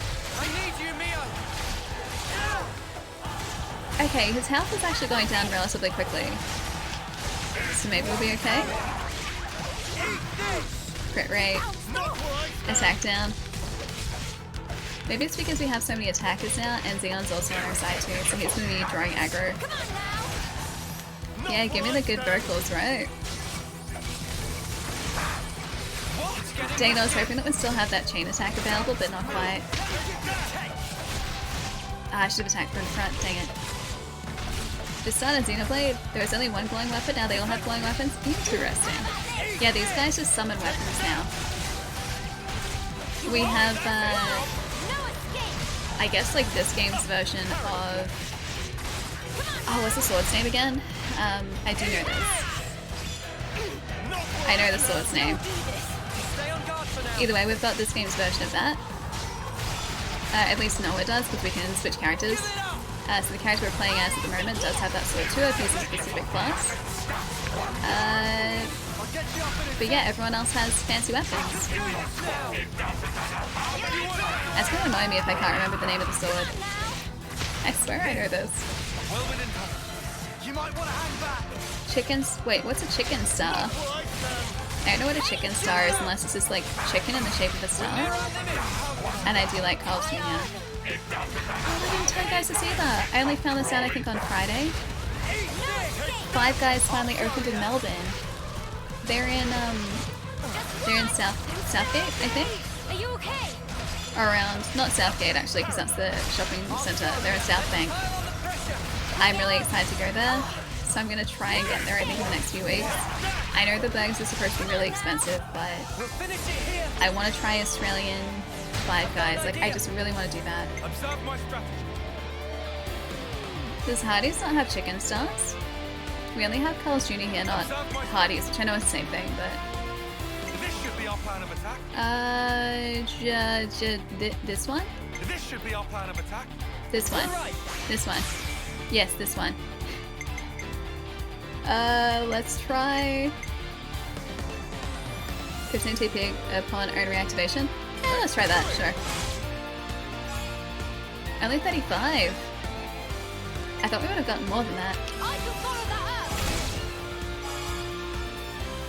Okay, his health is actually going down relatively quickly. So maybe we'll be okay. Crit rate. Attack down. Maybe it's because we have so many attackers now, and Xenon's also on our side too, so he's gonna be drawing aggro. Yeah, give me the good vocals, right? Dang, I was hoping that we'd still have that chain attack available, but not quite. Ah, I should have attacked from the front, dang it. Just started Xenoblade, there was only one glowing weapon, now they all have glowing weapons. Interesting. Yeah, these guys just summon weapons now. We have, I guess like this game's version of... Oh, what's the sword's name again? I do know this. I know the sword's name. Either way, we've got this game's version of that. At least Noah does, because we can switch characters. So the character we're playing as at the moment does have that sword too, if he's a specific class. But yeah, everyone else has fancy weapons. That's gonna annoy me if I can't remember the name of the sword. I swear I know this. Chickens? Wait, what's a chicken star? I don't know what a chicken star is unless it's just like chicken in the shape of a star. And I do like Carl's Jr. Oh, I didn't tell you guys to see that. I only found this out I think on Friday. Five Guys finally opened in Melbourne. They're in Southgate, I think. Are you okay? Around, not Southgate actually, because that's the shopping centre. They're in South Bank. I'm really excited to go there, so I'm gonna try and get there I think in the next few weeks. I know the burgers are supposed to be really expensive, but I want to try Australian Five Guys. Like, I just really want to do that. Does Hardee's not have chicken stars? We only have Carl's Jr. here, not Hardee's, which I know is the same thing, but... This should be our plan of attack. This one? This should be our plan of attack. This one. This one. Yes, this one. Let's try... 15 TP upon own reactivation. Yeah, let's try that, sure. Only 35. I thought we would have gotten more than that.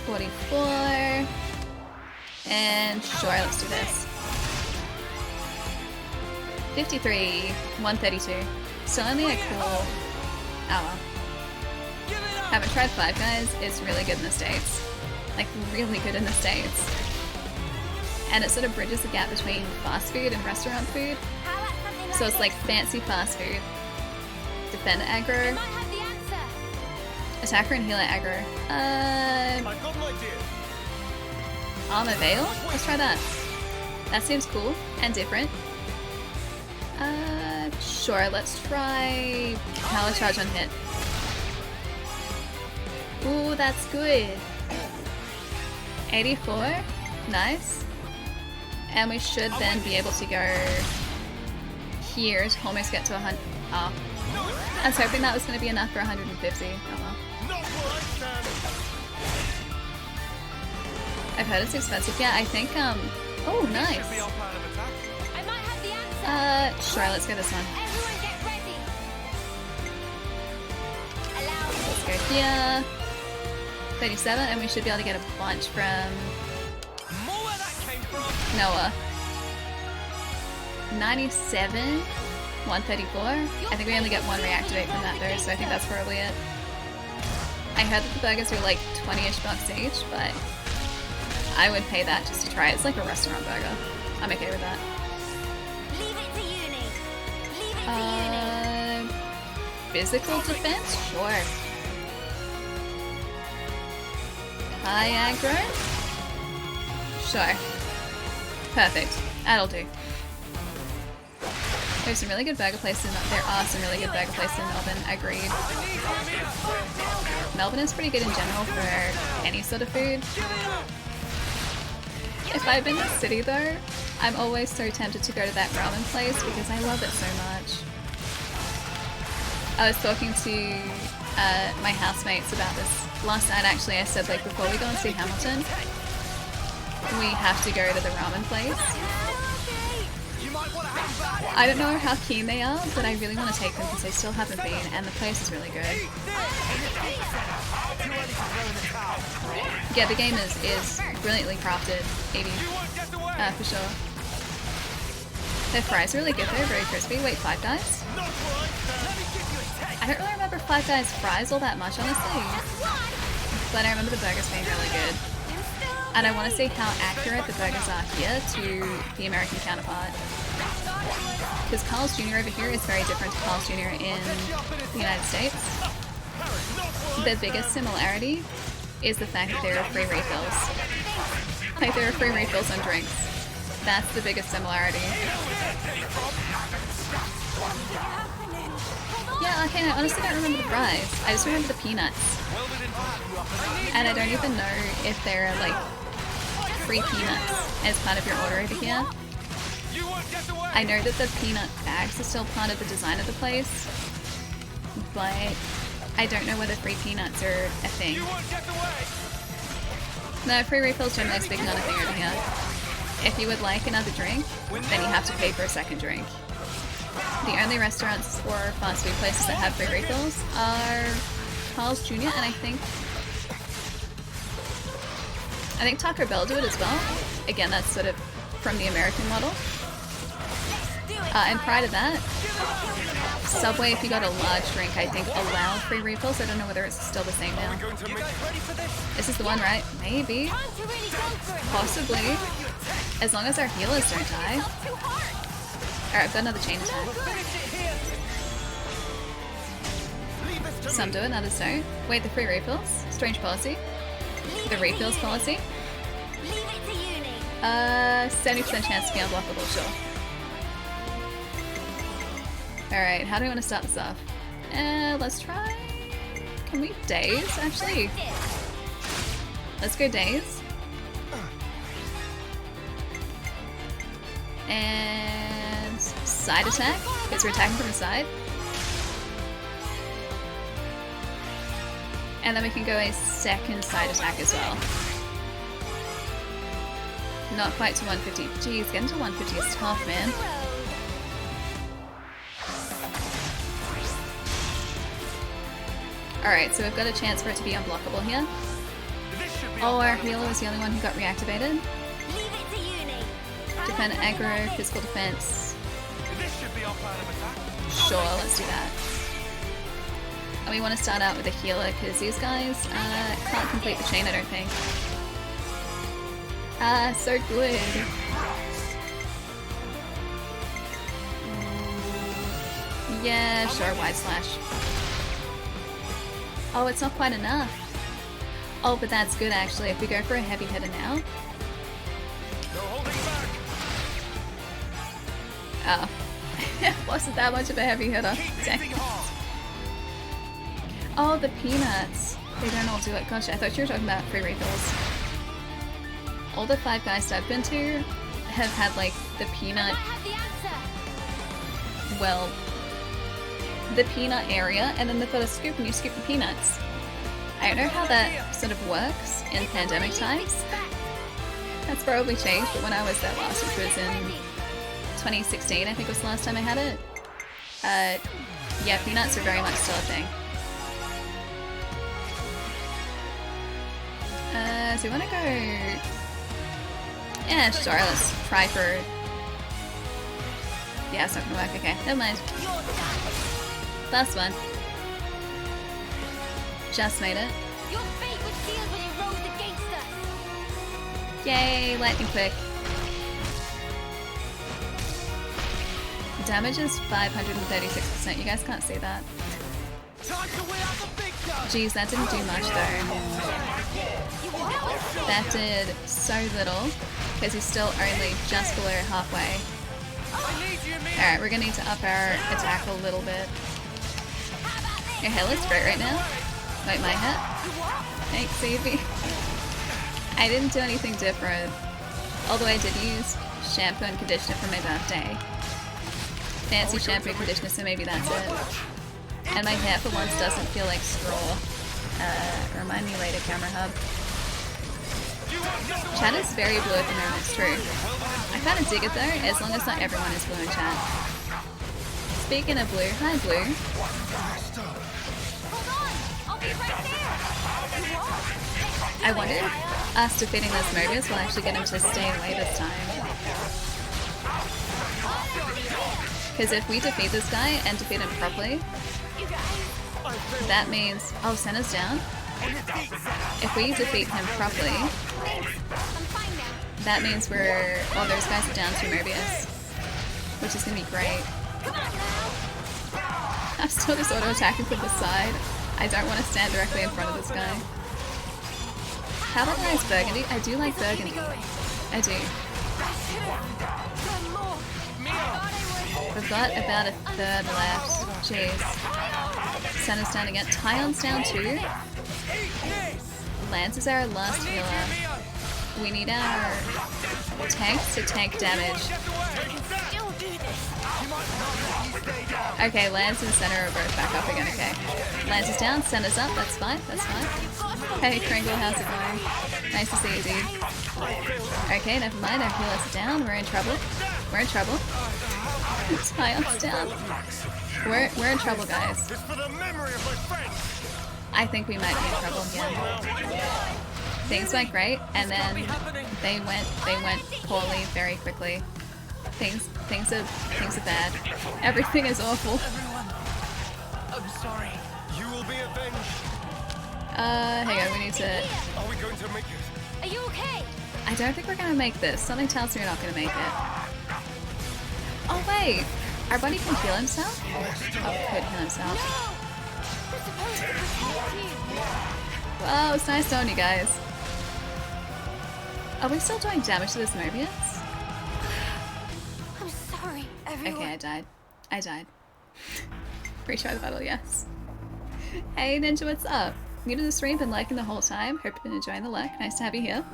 44. And sure, let's do this. 53. 132. So only a cool hour. Haven't tried Five Guys. It's really good in the States. Like, really good in the States. And it sort of bridges the gap between fast food and restaurant food. So it's like fancy fast food. Defender aggro. Attacker and healer aggro. Armor Veil? Let's try that. That seems cool and different. Sure, let's try Power Charge on hit. Ooh, that's good. 84. Nice. And we should then be able to go here to almost get to 100. Oh. I was hoping that was going to be enough for 150. Oh well. I've heard it's expensive. Yeah, I think, oh, nice. Sure, let's go this one. Let's go here. 37, and we should be able to get a bunch from Noah. 97, 134. I think we only get one reactivate from that though, so I think that's probably it. I heard that the burgers were like 20-ish bucks each, but I would pay that just to try it. It's like a restaurant burger. I'm okay with that. Physical defense? Sure. High aggro? Sure. Perfect. That'll do. There's some really good burger places in... There are some really good burger places in Melbourne. Agreed. Melbourne is pretty good in general for any sort of food. If I'm in the city though, I'm always so tempted to go to that ramen place because I love it so much. I was talking to my housemates about this last night actually. I said like before we go and see Hamilton, we have to go to the ramen place. I don't know how keen they are, but I really want to take them because they still haven't been, and the place is really good. Yeah, the game is brilliantly crafted, 80, for sure. Their fries are really good though, very crispy. Wait, Five Guys? I don't really remember Five Guys fries all that much, honestly. But I remember the burgers being really good. And I want to see how accurate the burgers are here to the American counterpart. Because Carl's Jr. over here is very different to Carl's Jr. in the United States. The biggest similarity is the fact that there are free refills. Like there are free refills on drinks. That's the biggest similarity. Yeah, okay, I honestly don't remember the fries. I just remember the peanuts. And I don't even know if there are like free peanuts as part of your order over here. I know that the peanut bags are still part of the design of the place, but I don't know whether free peanuts are a thing. No, free refills generally speaking not a thing over here. If you would like another drink, then you have to pay for a second drink. The only restaurants or fast food places that have free refills are Carl's Jr. and I think Taco Bell do it as well. Again, that's sort of from the American model. And prior to that, Subway, if you got a large drink, I think allowed free refills. I don't know whether it's still the same now. This is the one, right? Maybe. Possibly. As long as our healers don't die. Alright, I've got another chain attack. Some do it, others don't. Wait, the free refills? Strange policy. The refills policy? 70% chance to be unblockable, sure. Alright, how do we want to start this off? Let's try... Can we daze, actually? Let's go daze. And... side attack, because we're attacking from the side. And then we can go a second side attack as well. Not quite to 150. Jeez, getting to 150 is tough, man. Alright, so we've got a chance for it to be unblockable here. Oh, our healer was the only one who got reactivated. Defend aggro, physical defense. Sure, let's do that. And we want to start out with a healer because these guys can't complete the chain, I don't think. Ah, so good. Yeah, sure, wide slash. Oh, it's not quite enough. Oh, but that's good actually. If we go for a heavy hitter now. Oh. It wasn't that much of a heavy hitter. Dang. Oh, the peanuts. They don't all do it. Gosh, I thought you were talking about free refills. All the Five Guys that I've been to have had like the peanut... Well... the peanut area, and then they've got a scoop and you scoop the peanuts. I don't know how that sort of works in pandemic times. That's probably changed, but when I was there last, which was in 2016, I think was the last time I had it. Yeah, peanuts are very much still a thing. So we want to go... Yeah, sure, let's try for... Yeah, it's not gonna work, okay, never mind. Last one. Just made it. Your fate was sealed when you rose against us. Yay, lightning quick. Damage is 536%. You guys can't see that. Jeez, that didn't do much though. That did so little because he's still only just below halfway. Alright, we're gonna need to up our attack a little bit. Your hair looks great right now. Wait, my hat? Thanks, Evie. I didn't do anything different. Although I did use shampoo and conditioner for my birthday. Fancy shampoo and conditioner, so maybe that's it. And my hair for once doesn't feel like straw. Remind me later, camera hub. Chat is very blue at the moment, it's true. I kind of dig it though, as long as not everyone is blue in chat. Speaking of blue, hi blue. I wonder if us defeating this Mobius will actually get him to stay away this time. Because if we defeat this guy and defeat him properly, that means... Oh, Senna's down? If we defeat him properly, that means we're... Oh, those guys are down to Mobius. Which is going to be great. I'm still just auto-attacking from the side. I don't want to stand directly in front of this guy. How about nice burgundy? I do like burgundy. I do. We've got about a third left. Jeez. Senna's down again. Tyon's down too. Lance is our last healer. We need our tanks to tank damage. Okay, Lance and Senna are both back up again, okay. Lance is down, Senna's up, that's fine, that's fine. Hey Kringle, how's it going? Nice to see you, dude. Okay, never mind, our healers are down, we're in trouble. We're in trouble. Tyon's down. We're in trouble, guys. I think we might be in trouble again. Things went great, and then they went poorly very quickly. Things are bad. Everything is awful. I'm sorry. You will be avenged. Hang on, we need to... Are we going to make it? Are you okay? I don't think we're gonna make this. Something tells me we're not gonna make it. Oh wait! Our buddy can heal himself? Oh, could heal himself. We're supposed to protect you. Wow, it's nice knowing you guys. Are we still doing damage to this Mobius? I'm sorry, everyone. Okay, I died. I died. Retry the battle, yes. Hey Ninja, what's up? New to the stream, been liking the whole time. Hope you've been enjoying the luck. Nice to have you here.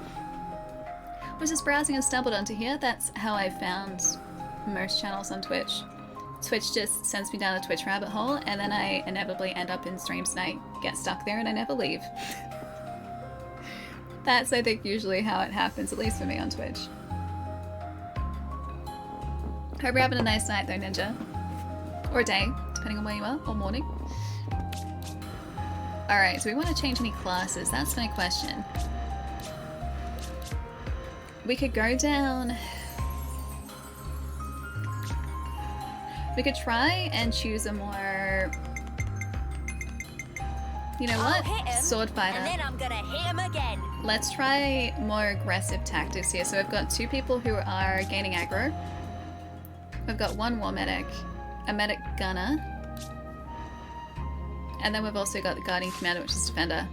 Was just browsing and stumbled onto here. That's how I found most channels on Twitch. Twitch just sends me down a Twitch rabbit hole, and then I inevitably end up in streams and I get stuck there and I never leave. That's, I think, usually how it happens, at least for me on Twitch. Hope you're having a nice night though, Ninja. Or day, depending on where you are, or morning. Alright, so we want to change any classes, that's my question. We could go down... We could try and choose a more... You know what? Sword fighter. And then I'm gonna hit him again. Let's try more aggressive tactics here. So we've got two people who are gaining aggro. We've got one war medic, a medic gunner, and then we've also got the guardian commander, which is defender.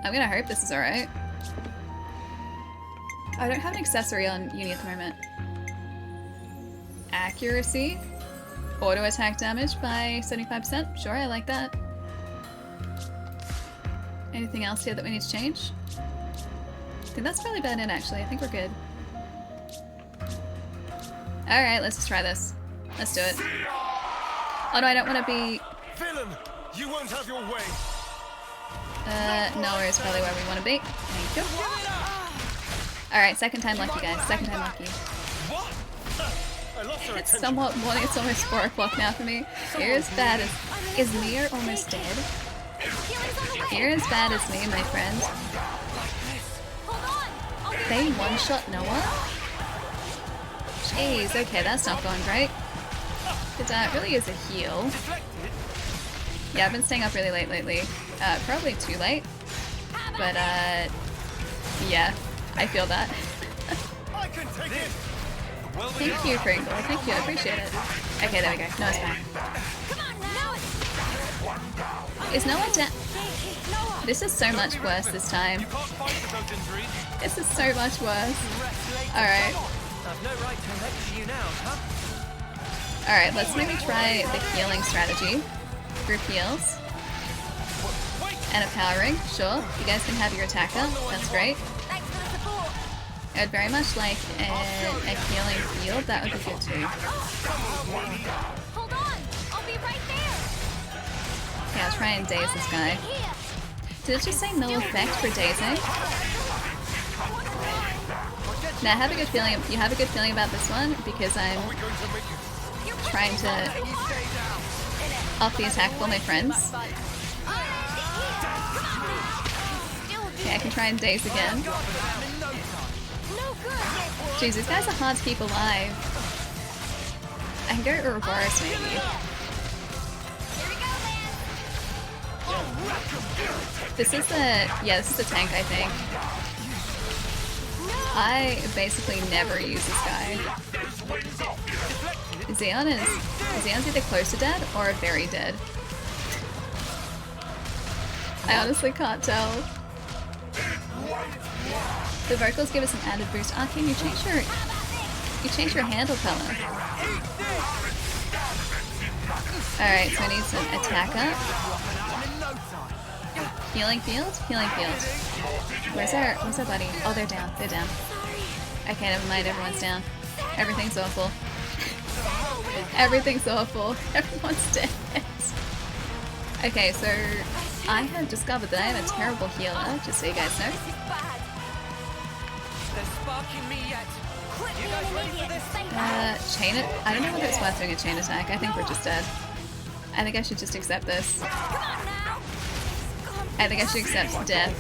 I'm gonna hope this is alright. I don't have an accessory on uni at the moment. Accuracy. Auto attack damage by 75%. Sure, I like that. Anything else here that we need to change? I think that's probably about it actually. I think we're good. Alright, let's just try this. Let's do it. Oh no, I don't want to be... Villain, you won't have your way. Nowhere is probably where we want to be. Thank you. Alright, second time lucky, guys. Second time lucky. It's somewhat morning. It's almost 4 o'clock now for me. You're as bad as... Is Mia almost dead? You're as bad as me, my friend. They one-shot Noah? Jeez, okay, that's not going great. It really is a heal. Yeah, I've been staying up really late lately. Probably too late. But, yeah, I feel that. Thank you, Pringle. Thank you, I appreciate it. Okay, there we go. No, it's fine. Is Noah down? This is so much worse this time. This is so much worse. Alright. Alright, let's maybe try the healing strategy. Group heals. And a power ring, sure. You guys can have your attacker. That's great. I would very much like a healing field. That would be good too. Hold on, I'll be right there. Okay, I'll try and daze this guy. Did it just say no effect for dazing? Now I have a good feeling. You have a good feeling about this one because I'm trying to up the attack for my friends. Okay, I can try and daze again. Jeez, these guys are hard to keep alive. I can go Ouroboros maybe. This is the tank, I think. I basically never use this guy. Xeon's either close to dead or very dead. I honestly can't tell. The vocals give us an added boost. Arcane, you change your handle color. Alright, so I need some attacker. Healing field? Healing field. Where's our buddy? Oh, they're down. They're down. Okay, never mind. Everyone's down. Everything's awful. Everything's awful. Everyone's dead. Okay, so I have discovered that I am a terrible healer, just so you guys know. Chain it? I don't know whether it's worth doing a chain attack. I think we're just dead. I think I should just accept this. I think I should accept death.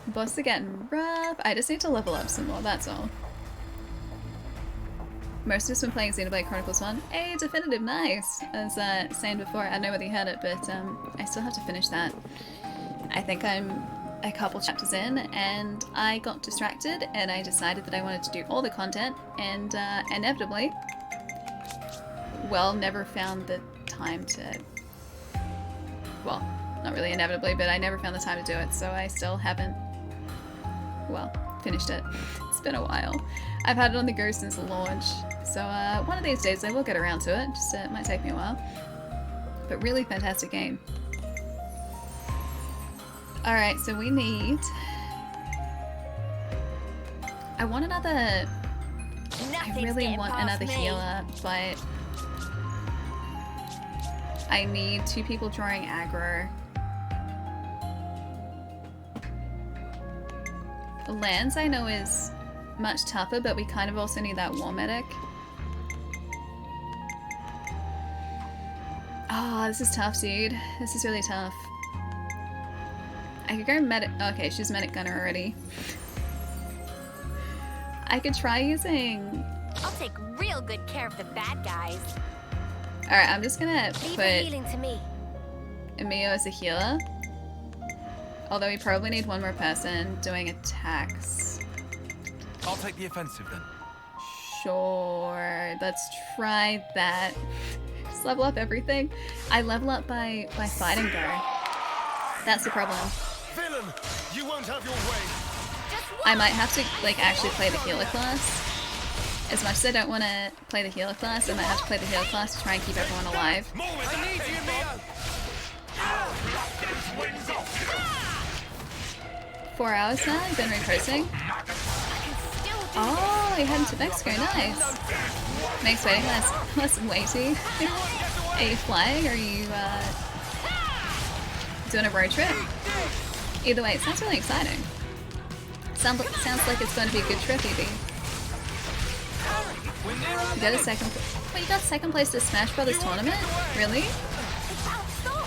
Boss are getting rough. I just need to level up some more, that's all. Most of us been playing Xenoblade Chronicles 1. Hey, definitive, nice! As saying before, I don't know whether you heard it, but I still have to finish that. I think I'm a couple chapters in, and I got distracted, and I decided that I wanted to do all the content, and inevitably, well, never found the time to... Well, not really inevitably, but I never found the time to do it, so I still haven't, well, finished it. It's been a while. I've had it on the go since launch, so one of these days I will get around to it, just it might take me a while. But really fantastic game. Alright, so we need... I want another... I really want another healer, but... I need 2 people drawing aggro. Lance I know is much tougher, but we kind of also need that war medic. Oh, this is tough, dude. This is really tough. I could go medic. Okay, she's medic gunner already. I could try using... I'll take real good care of the bad guys. Alright, I'm just gonna Leave put the healing to me. Emio as a healer. Although we probably need one more person doing attacks. I'll take the offensive then. Sure, let's try that. Just level up everything. I level up by fight and go. That's the problem. Villain, you won't have your way. I might have to like actually play the healer class. As much as I don't want to play the healer class, I might have to play the healer class to try and keep everyone alive. 4 hours now, you've been reposting. Oh, you're heading to Mexico, nice. Makes waiting less weighty. Are you flying or are you doing a road trip? Either way, it sounds really exciting. Sounds like it's going to be a good trip, Evie. You got a second. Wait, you got second place to Smash Brothers tournament? Really?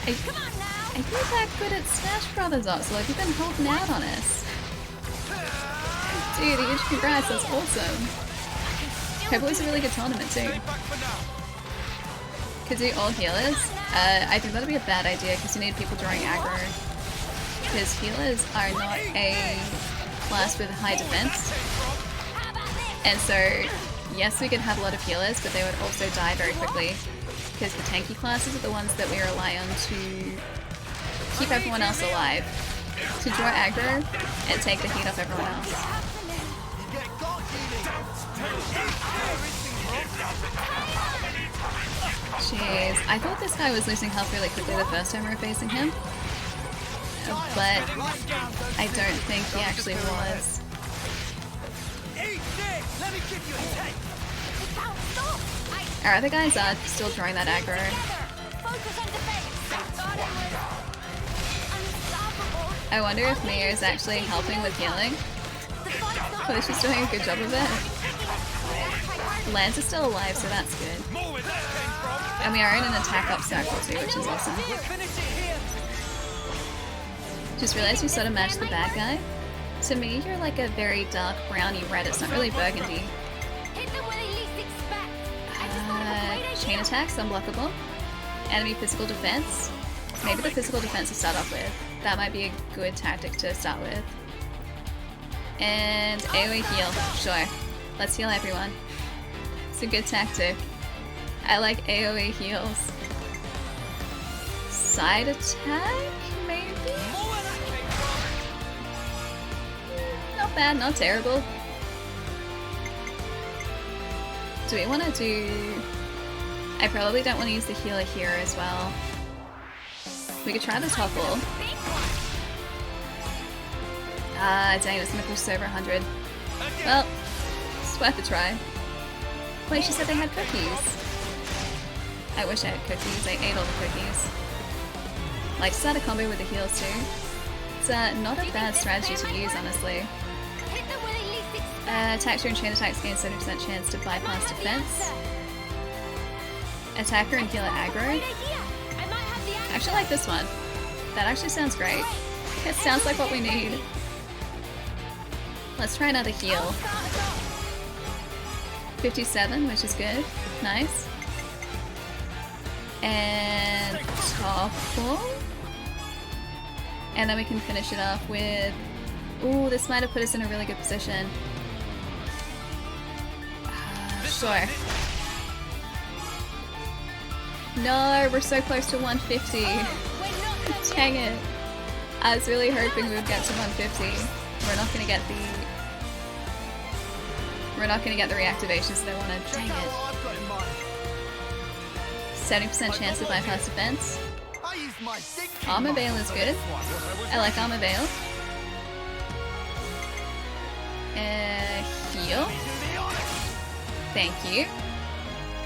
Are you that good at Smash Brothers, Oxel? Have you been holding out on us? Dude, huge congrats, that's awesome. Hope it was a really good tournament too. Could do all healers? I think that'd be a bad idea because you need people drawing aggro. Because healers are not a class with high defense. And so, yes, we could have a lot of healers, but they would also die very quickly. Because the tanky classes are the ones that we rely on to keep everyone else alive. To draw aggro and take the heat off everyone else. Jeez. I thought this guy was losing health really quickly the first time we were facing him, but I don't think he actually was. Our other guys are still throwing that aggro. I wonder if Mia is actually helping with healing. But she's doing a good job of it. Lance is still alive, so that's good. And we are in an attack up circle too, which is awesome. Just realized we sort of matched the bad guy. To me, you're like a very dark browny red. It's not really burgundy. Chain attacks, unblockable. Enemy physical defense. Maybe the physical defense to start off with. That might be a good tactic to start with. And AoE heal. Sure. Let's heal everyone. It's a good tactic. I like AoE heals. Side attack? Maybe? Not bad, not terrible. Do we want to do... I probably don't want to use the healer here as well. We could try the topple. Ah, dang, it's gonna push us over 100. Well, it's worth a try. Wait, she said they had cookies. I wish I had cookies. I ate all the cookies. Like, start a combo with the heals too. It's not a bad strategy to use, honestly. Attacks during chain attacks gain 70% chance to bypass defense. Attacker and healer aggro. I actually like this one. That actually sounds great. It sounds like what we need. Let's try another heal. 57, which is good. Nice. And topple. And then we can finish it off with... Ooh, this might have put us in a really good position. Sure. No, we're so close to 150. Dang it. I was really hoping we would get to 150. We're not gonna get the reactivations that I wanted. Dang it. 70% chance to bypass defense. Armor Veil is good. I like Armor Veil. Heal. Thank you.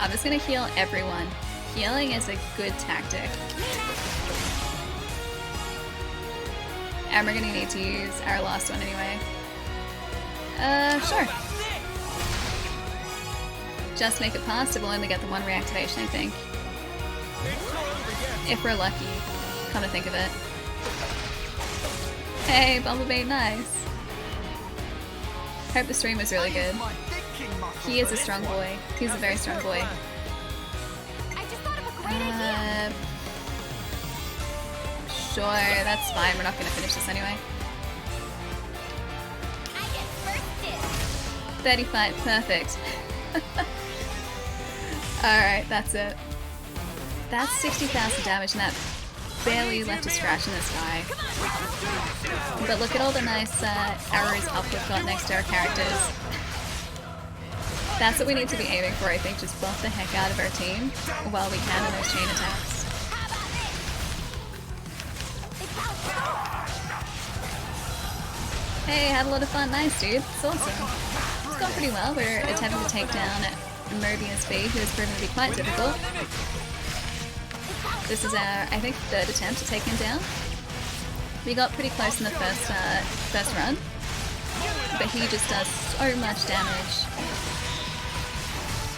I'm just gonna heal everyone. Healing is a good tactic. And we're gonna need to use our last one anyway. Sure. Just make it past, it will only get the one reactivation, I think. If we're lucky, come to think of it. Hey, Bumblebee, nice. Hope the stream was really good. He is a strong boy. He's a very strong boy. Sure, that's fine. We're not going to finish this anyway. 35, perfect. Alright, that's it. That's 60,000 damage and that barely left a scratch in this guy. But look at all the nice arrows up we've got next to our characters. That's what we need to be aiming for, I think. Just buff the heck out of our team while we can in those chain attacks. Hey, had a lot of fun. Nice, dude. It's awesome. It's gone pretty well. We're attempting to take down Mobius B, who has proven to be quite difficult. This is our, I think, third attempt to take him down. We got pretty close in the first run, but he just does so much damage.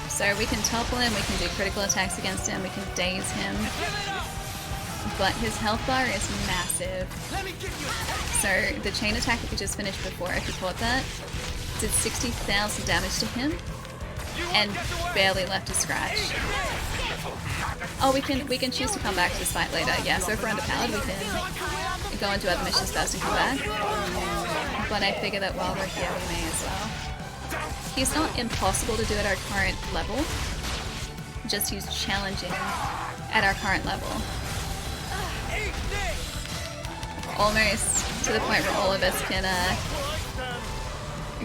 So we can topple him, we can do critical attacks against him, we can daze him. But his health bar is massive. So the chain attack that we just finished before, if you caught that, did 60,000 damage to him and barely left a scratch. Oh, we can choose to come back to this fight later. Yeah, so if we're underpowered, we can go and do other missions first and come back. But I figure that while we're here, we may as well. He's not impossible to do at our current level, just he's challenging at our current level. Almost to the point where all of us can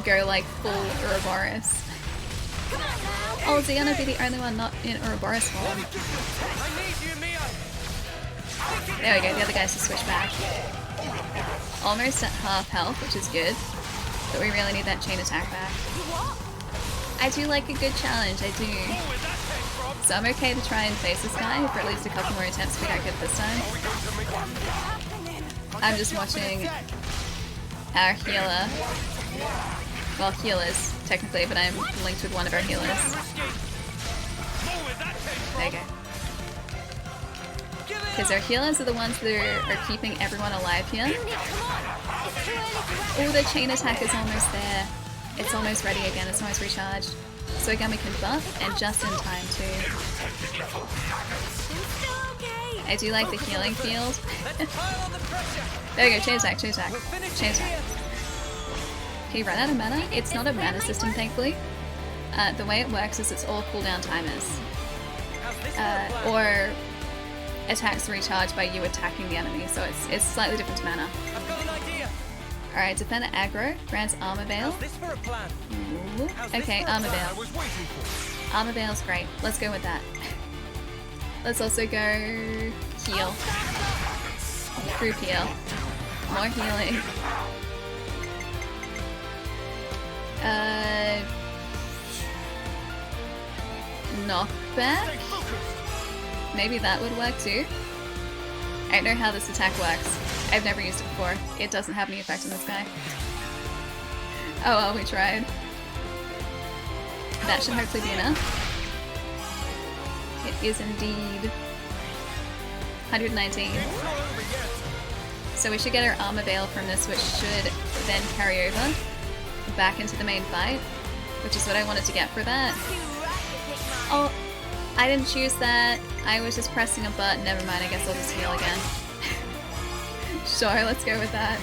go like full Ouroboros. Oh, Xeon would be the only one not in Ouroboros form. There we go, the other guys to switch back. Almost at half health, which is good. But we really need that chain attack back. I do like a good challenge, I do. So I'm okay to try and face this guy for at least a couple more attempts if we don't get it this time. I'm just watching our healer. Well, healers, technically, but I'm linked with one of our healers. There you go. Because our healers are the ones that are keeping everyone alive here. Oh, the chain attack is almost there. It's almost ready again, it's almost recharged. So again we can buff, and just in time too. I do like the healing field. There we go, chain attack, chain attack, chain attack. Okay, run out of mana. It's not a mana system, thankfully. The way it works is it's all cooldown timers. Or attacks recharge by you attacking the enemy, so it's slightly different to mana. Alright, Defender aggro, grants Armor Veil. Ooh. Okay, Armor Veil. Armor Veil's great. Let's go with that. Let's also go heal. Group heal. More healing. Knockback? Maybe that would work too. I don't know how this attack works. I've never used it before. It doesn't have any effect on this guy. Oh well, we tried. That should hopefully be enough. It is indeed. 119. So we should get our Armor Veil from this, which should then carry over back into the main fight, which is what I wanted to get for that. Oh, I didn't choose that. I was just pressing a button. Never mind, I guess I'll just heal again. Sure, let's go with that.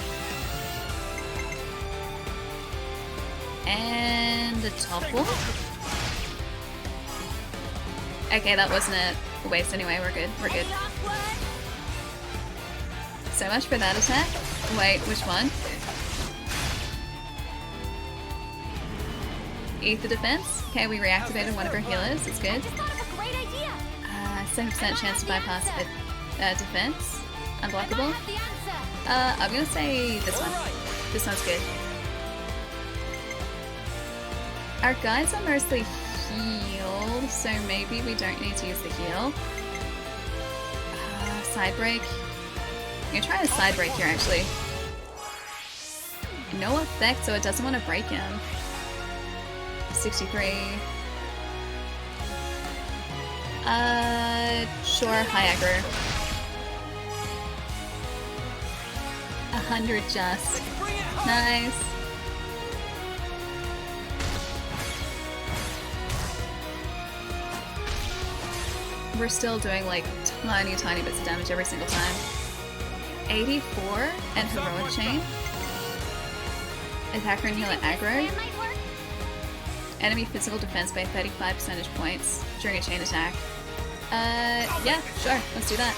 And a topple. Okay, that wasn't a waste anyway. We're good. We're good. So much for that attack. Wait, which one? Ether defense. Okay, we reactivated one of our healers. It's good. 7% chance to bypass defense. Unblockable. I'm gonna say this one. This one's good. Our guys are mostly healed, so maybe we don't need to use the heal. Side break. I'm gonna try a side break here actually. No effect, so it doesn't want to break him. 63. Sure, high aggro. 100 just. Nice. We're still doing like tiny bits of damage every single time. 84 and heroic chain. Attacker and healer aggro. Enemy physical defense by 35 percentage points during a chain attack. Yeah, sure, let's do that.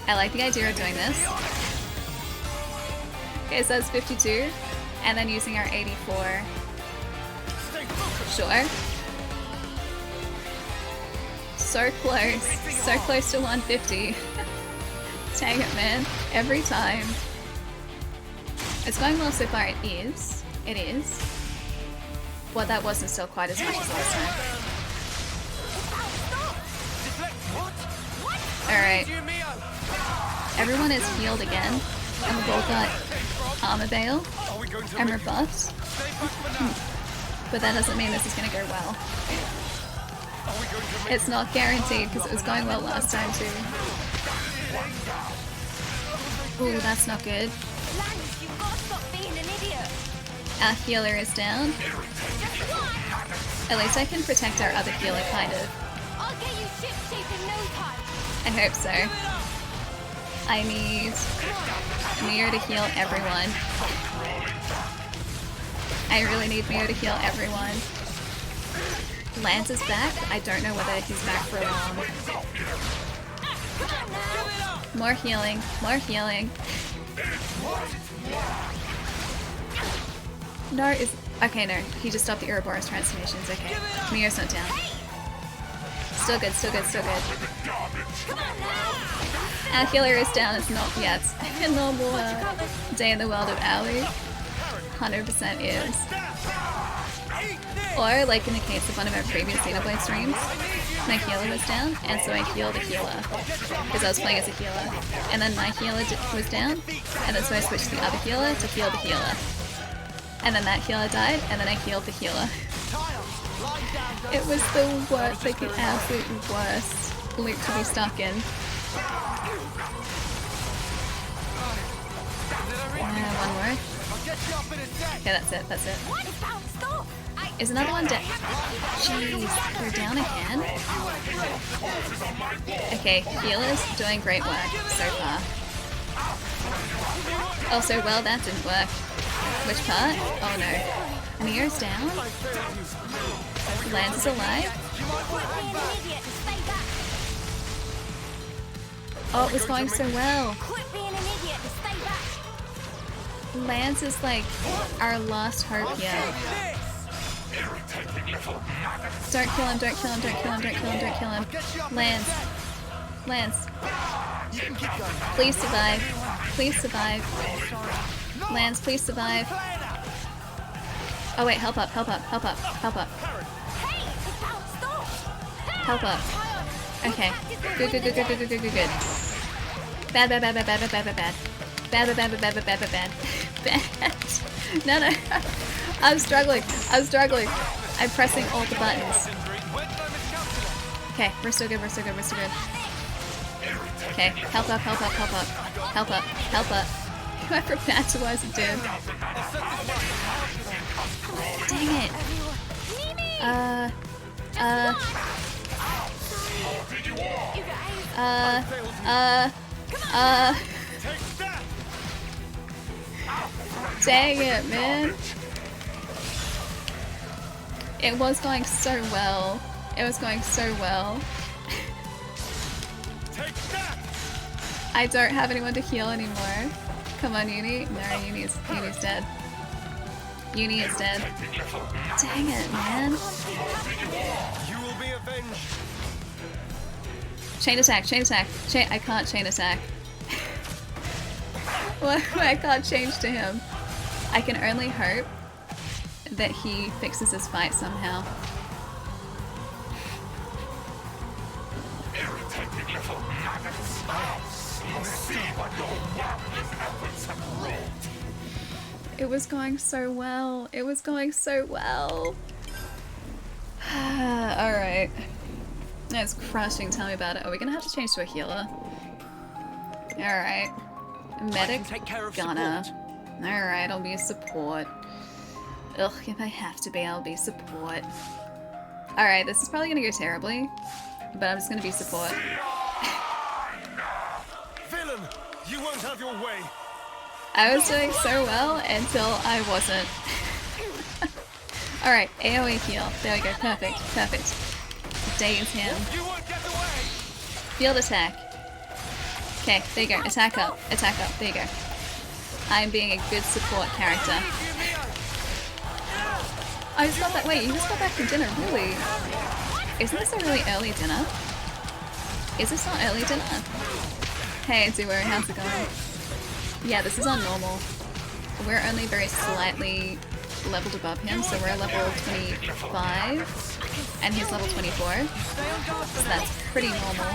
I like the idea of doing this. Okay, so it's 52, and then using our 84. Sure. So close to 150. Dang it, man, every time. It's going well so far, it is. Well, that wasn't still quite as much as last time. Alright. Everyone is healed again, and we've all got Armor Veil, and we're buffed. But that doesn't mean this is going to go well. It's not guaranteed, because it was going well last time too. Ooh, that's not good. Our healer is down. At least I can protect our other healer, kind of. I hope so. I need Mio to heal everyone. I really need Mio to heal everyone. Lance is back. I don't know whether he's back for long. More healing. More healing. No, Okay, no, he just stopped the Ouroboros transformations. Okay, Mio's not down. Still good, still good, still good. Our healer is down. It's not yet. A normal day in the world of Aoi. 100% is. Or, like in the case of one of our previous Xenoblade streams, my healer was down, and so I healed a healer. Because I was playing as a healer. And then my healer was down, and then so I switched to the other healer to heal the healer. And then that healer died, and then I healed the healer. It was the worst, like the absolute worst loop to be stuck in. One more. Okay, that's it, that's it. Is another one down? Jeez, they're down again? Okay, healers doing great work so far. Also, well, that didn't work. Which part? Oh no. Mio's down? Lance is alive? Oh, it was going so well. Lance is like our last hope here. Don't kill him, don't kill him, don't kill him, don't kill him, don't kill him. Lance. Lance. Please survive. Please survive. Lance, please survive. Oh wait, help up, help up, help up, help up. Help up. Okay. Good, good, good, good, good, good, good, good, good. Bad, bad, bad, bad, bad, bad, bad, bad, bad. Bad, bad, bad, bad, bad, bad, bad, bad. Bad. No, no. I'm struggling. I'm struggling. I'm pressing all the buttons. Okay, we're still good, we're still good, we're still good. Okay, help up, help up, help up. Help up, help up. Whoever match was it, dude. Dang it. Dang it, man. It was going so well. It was going so well. I don't have anyone to heal anymore. Come on, Uni. No, Uni's dead. Uni is dead. Dang it, man. You will be avenged. Chain attack, chain attack. I can't chain attack. Well, I can't change to him. I can only hope that he fixes his fight somehow. It was going so well. It was going so well. Alright. It's crushing. Tell me about it. Are we gonna have to change to a healer? Alright. Medic, Gunner. Alright, I'll be a support. Ugh, if I have to be, I'll be support. Alright, this is probably gonna go terribly, but I'm just gonna be support. Villain, you won't have your way. I was doing so well until I wasn't. Alright, AoE heal. There we go, perfect, perfect. Daze him. Field attack. Okay, there you go, attack up, there you go. I'm being a good support character. I just got back, wait, you just got back from dinner, really? Isn't this a really early dinner? Is this not early dinner? Hey, Duo, how's it going? Yeah, this is on normal. We're only very slightly leveled above him, so we're level 25, and he's level 24. So that's pretty normal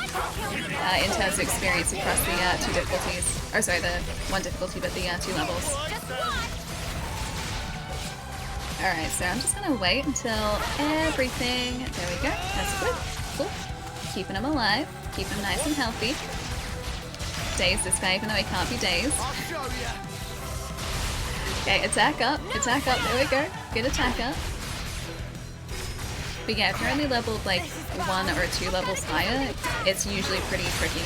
in terms of experience across the two difficulties. Or sorry, the one difficulty, but the two levels. Alright, so I'm just gonna wait until everything... There we go, that's good. Cool. Keeping him alive, keeping him nice and healthy. Daze this guy, even though he can't be dazed. Okay, attack up, there we go. Good attack up. But yeah, if you're only leveled like 1 or 2 levels higher, it's usually pretty tricky.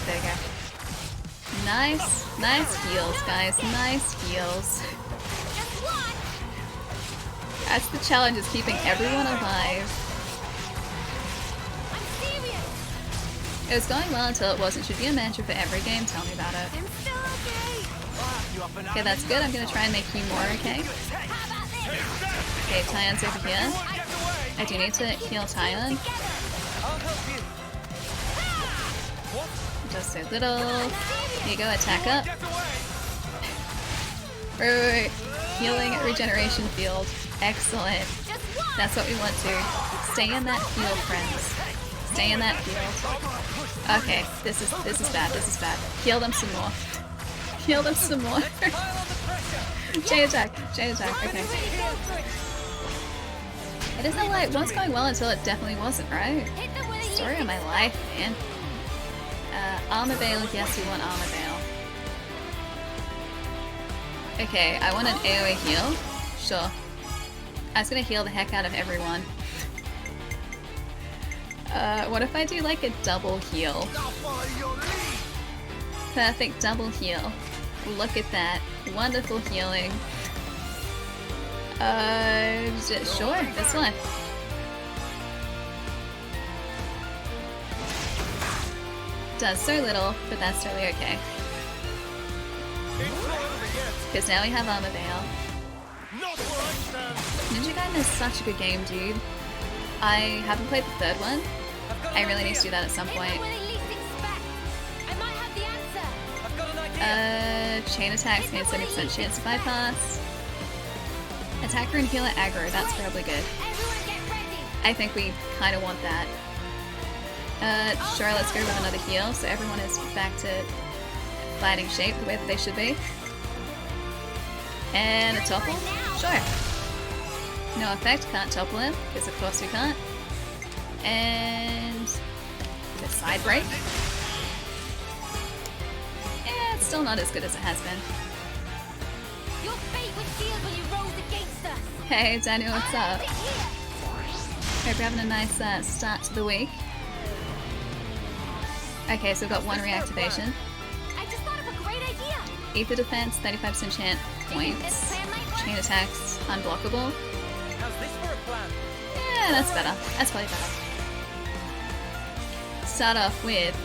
There you go. Nice, nice heals, guys, nice heals. That's the challenge, is keeping everyone alive. It was going well until it wasn't. Should be a mantra for every game. Tell me about it. Okay, that's good. I'm gonna try and make you more okay. Okay, Tyan's over here. I do need to heal Tyan. Just so little. Here you go, attack up. Wait. Healing at regeneration field. Excellent. That's what we want to. Stay in that field, friends. Stay in that field. Okay, this is bad. This is bad. Heal them some more. Heal them some more. Chain attack. Chain attack. Okay. It isn't like what's going well until it definitely wasn't, right? Story of my life, man. Armor Veil, yes, we want Armor Veil. Okay, I want an AoE heal. Sure. I was gonna heal the heck out of everyone. What if I do like a double heal? Perfect double heal. Look at that. Wonderful healing. Sure, this one. Does so little, but that's totally okay. Because now we have Armor Veil. Ninja Gaiden is such a good game, dude. I haven't played the third one. I really need to do that at some point. Chain attacks gain 70% chance to bypass. Attacker and healer aggro, that's probably good. I think we kind of want that. Sure, let's go with another heal so everyone is back to fighting shape the way that they should be. And a topple? Sure. No effect, can't topple him, because of course we can't. And the side break. Yeah, it's still not as good as it has been. Your fate was sealed when you rose against us. Hey Daniel, what's up? Hope you're having a nice start to the week. Okay, so we've got one reactivation. I just thought of a great idea. Ether defense, 35% chance points. Chain attacks, unblockable. How's this for a plan? Yeah, that's better. That's probably better. Start off with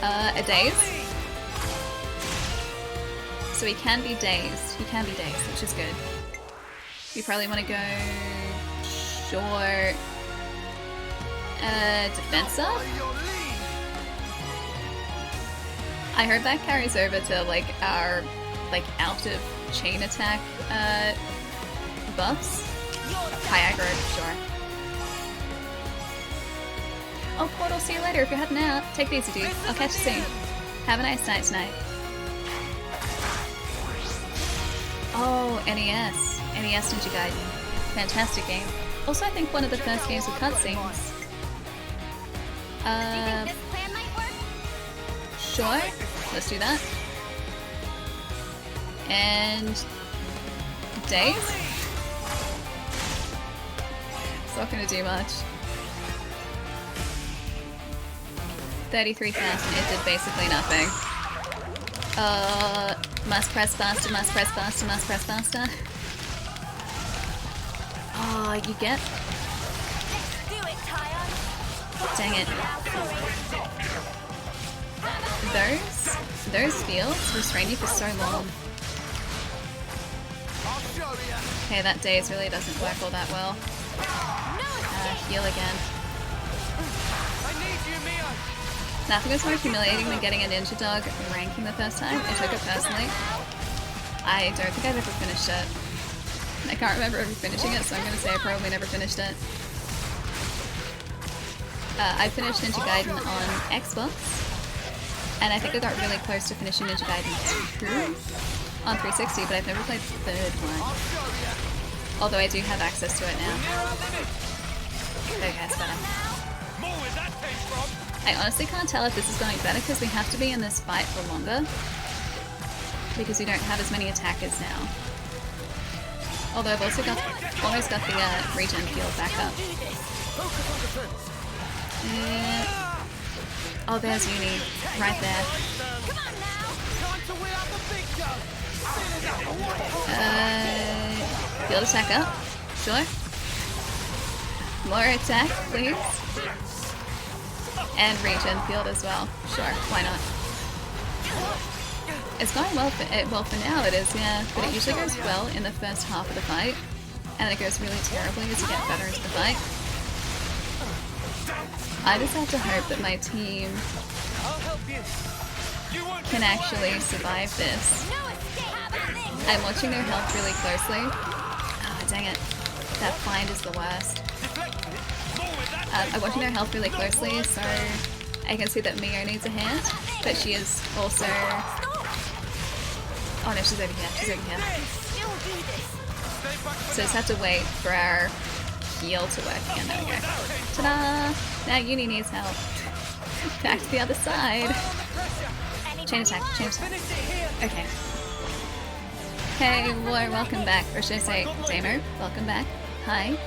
a daze. So he can be dazed. He can be dazed, which is good. We probably want to go short defense up. I heard that carries over to like our out of chain attack buffs. High aggro, sure. Oh, Portal, see you later if you're heading out. Take it easy, dude. I'll catch you soon. Have a nice night tonight. Oh, NES. NES Ninja Gaiden. Fantastic game. Also, I think one of the first games with cutscenes. Sure. Let's do that. And daze. It's not gonna do much. 33,000. It did basically nothing. Must press faster. Must press faster. Must press faster. Oh, you get. Dang it. Those fields restrain you for so long. Okay, that daze really doesn't work all that well. Heal again. Nothing was more humiliating than getting a ninja dog ranking the first time. I took it personally. I don't think I've ever finished it. I can't remember ever finishing it, so I'm going to say I probably never finished it. I finished Ninja Gaiden on Xbox, and I think I got really close to finishing Ninja Gaiden 2 on 360, but I've never played the third one. Although I do have access to it now. Okay, it's better. I honestly can't tell if this is going better because we have to be in this fight for longer. Because we don't have as many attackers now. Although I've also almost got the regen field back up. Oh, there's Uni. Right there. Field attack up. Sure. More attack, please. And regen field as well. Sure, why not? It's going well for now, it is, yeah. But it usually goes well in the first half of the fight. And it goes really terribly as you get better into the fight. I just have to hope that my team can actually survive this. I'm watching their health really closely. Oh, dang it. That find is the worst. I'm watching their health really closely, so I can see that Mio needs a hand, but she is also... Oh no, she's over here. She's over here. So just have to wait for our heal to work again. There we go. Ta-da! Now Uni needs help. Back to the other side. Chain attack, chain attack. Okay. Hey, War, welcome back. Or should I say, Damer, welcome back. Hi.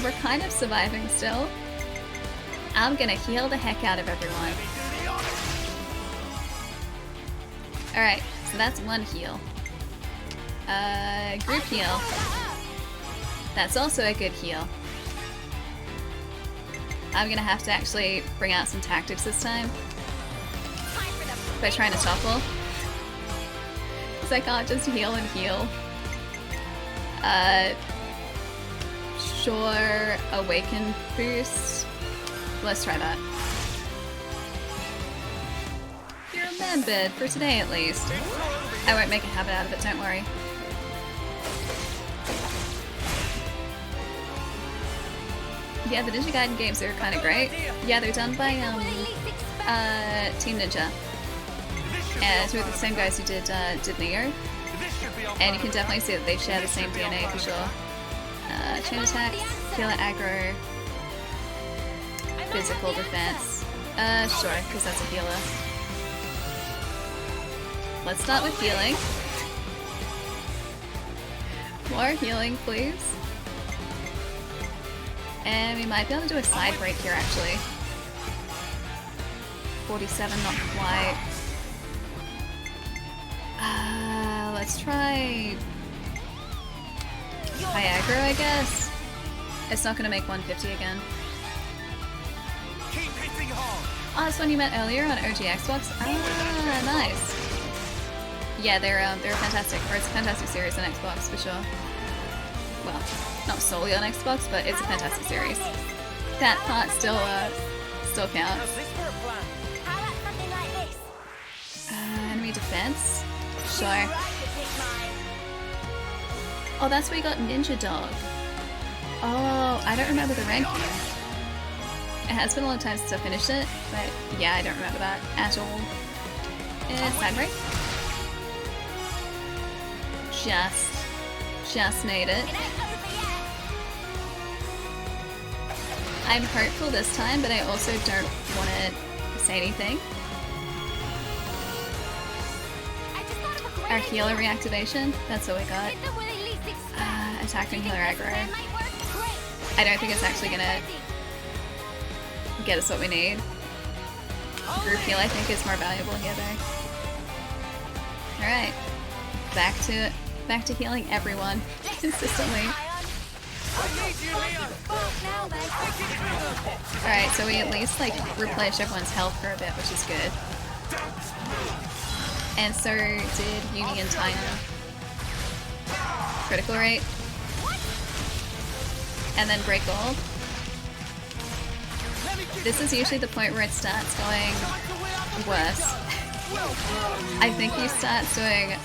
We're kind of surviving still. I'm gonna heal the heck out of everyone. Alright, so that's one heal. Group heal. That's also a good heal. I'm gonna have to actually bring out some tactics this time. By trying to shuffle. Because I can't just heal and heal. Sure, awaken boost. Let's try that. You're remembered, for today at least. I won't make a habit out of it, don't worry. Yeah, the Ninja Gaiden games are kind of great. Yeah, they're done by Team Ninja. And it's with the same guys who did Neo. And you can definitely see that they share the same DNA for sure. Chain attacks, healer aggro, physical defense. Sure, because that's a healer. Let's start with healing. More healing, please. And we might be able to do a side break here, actually. 47, not quite. Let's try... high aggro, I guess? It's not gonna make 150 again. Oh, that's one you met earlier on OG Xbox? Ah, nice. Yeah, they're fantastic. Or it's a fantastic series on Xbox, for sure. Well, not solely on Xbox, but it's a fantastic series. That part still counts. Enemy defense? Sure. Oh, that's where you got Ninja Dog. Oh, I don't remember the ranking. It has been a long time since I finished it, but yeah, I don't remember that at all. Side break. Just made it. I'm hopeful this time, but I also don't want to say anything. Our healer reactivation, that's what we got. Attacking healer aggro. I don't think it's actually gonna get us what we need. Group heal, I think, is more valuable here, though. Alright. Back to healing everyone consistently. Alright, so we at least like replenish everyone's health for a bit, which is good. And so did Uni and Taion. Critical rate. And then break gold. This is usually the point where it starts going worse. I think he starts doing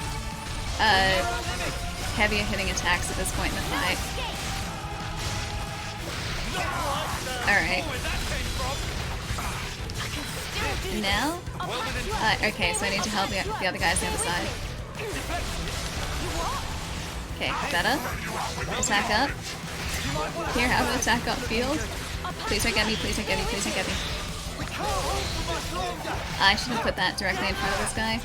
heavier hitting attacks at this point in the fight. Alright. Now? Okay, so I need to help the other guys on the other side. Okay, better. Attack up. Here, have an attack up field. Please don't get me, please don't get me, please don't get me. I should have put that directly in front of this guy.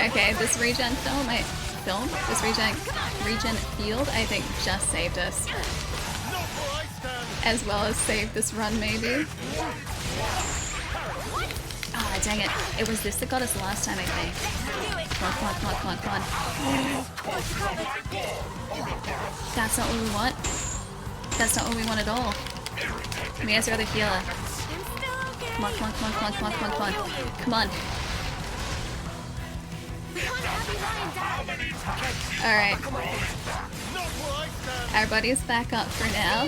Okay, this regen regen field, I think, just saved us. As well as saved this run, maybe. Ah, dang it. It was this that got us last time, I think. Come on. That's not what we want. That's not what we want at all. Mia's our other healer. Come on, come on, come on, come on, come on, come on, come on. Come on. Alright. Our buddy's back up for now.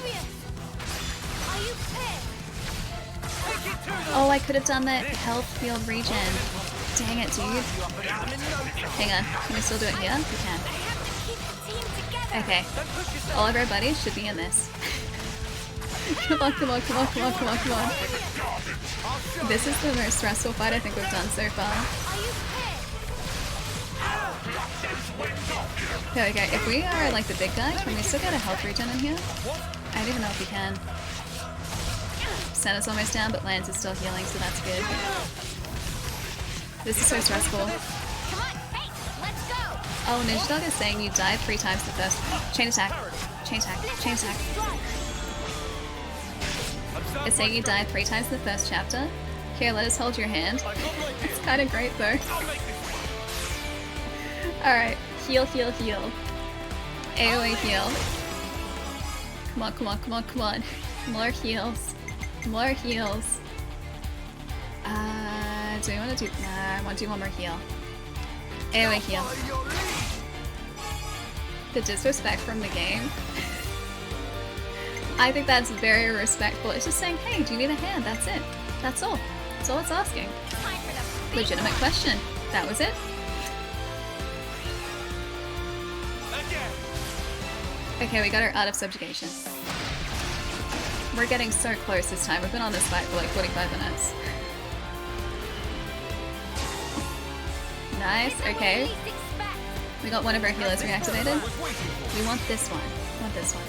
Oh, I could have done that health field regen. Dang it, dude. Hang on. Can we still do it here? We can. Okay. All of our buddies should be in this. Come on, come on, come on, come on, come on, come on. This is the most stressful fight I think we've done so far. There we go. If we are like the big guy, can we still get a health regen in here? I don't even know if we can. Senna's almost down, but Lance is still healing, so that's good. This is so stressful. Oh, Ninja Dog is saying you died 3 times the first. Chain attack. Chain attack. Chain attack. It's saying you died 3 times in the first chapter. Here, let us hold your hand. It's kind of great though. Alright. Heal, heal, heal. AoE heal. Come on, come on, come on, come on. More heals. More heals. Do we want to do... Nah, I want to do one more heal. AoE heal. The disrespect from the game. I think that's very respectful. It's just saying, hey, do you need a hand? That's it. That's all. That's all it's asking. Legitimate question. That was it. Okay, we got our Art of Subjugation. We're getting so close this time. We've been on this fight for like 45 minutes. Nice, okay. We got one of our healers reactivated. We want this one. We want this one.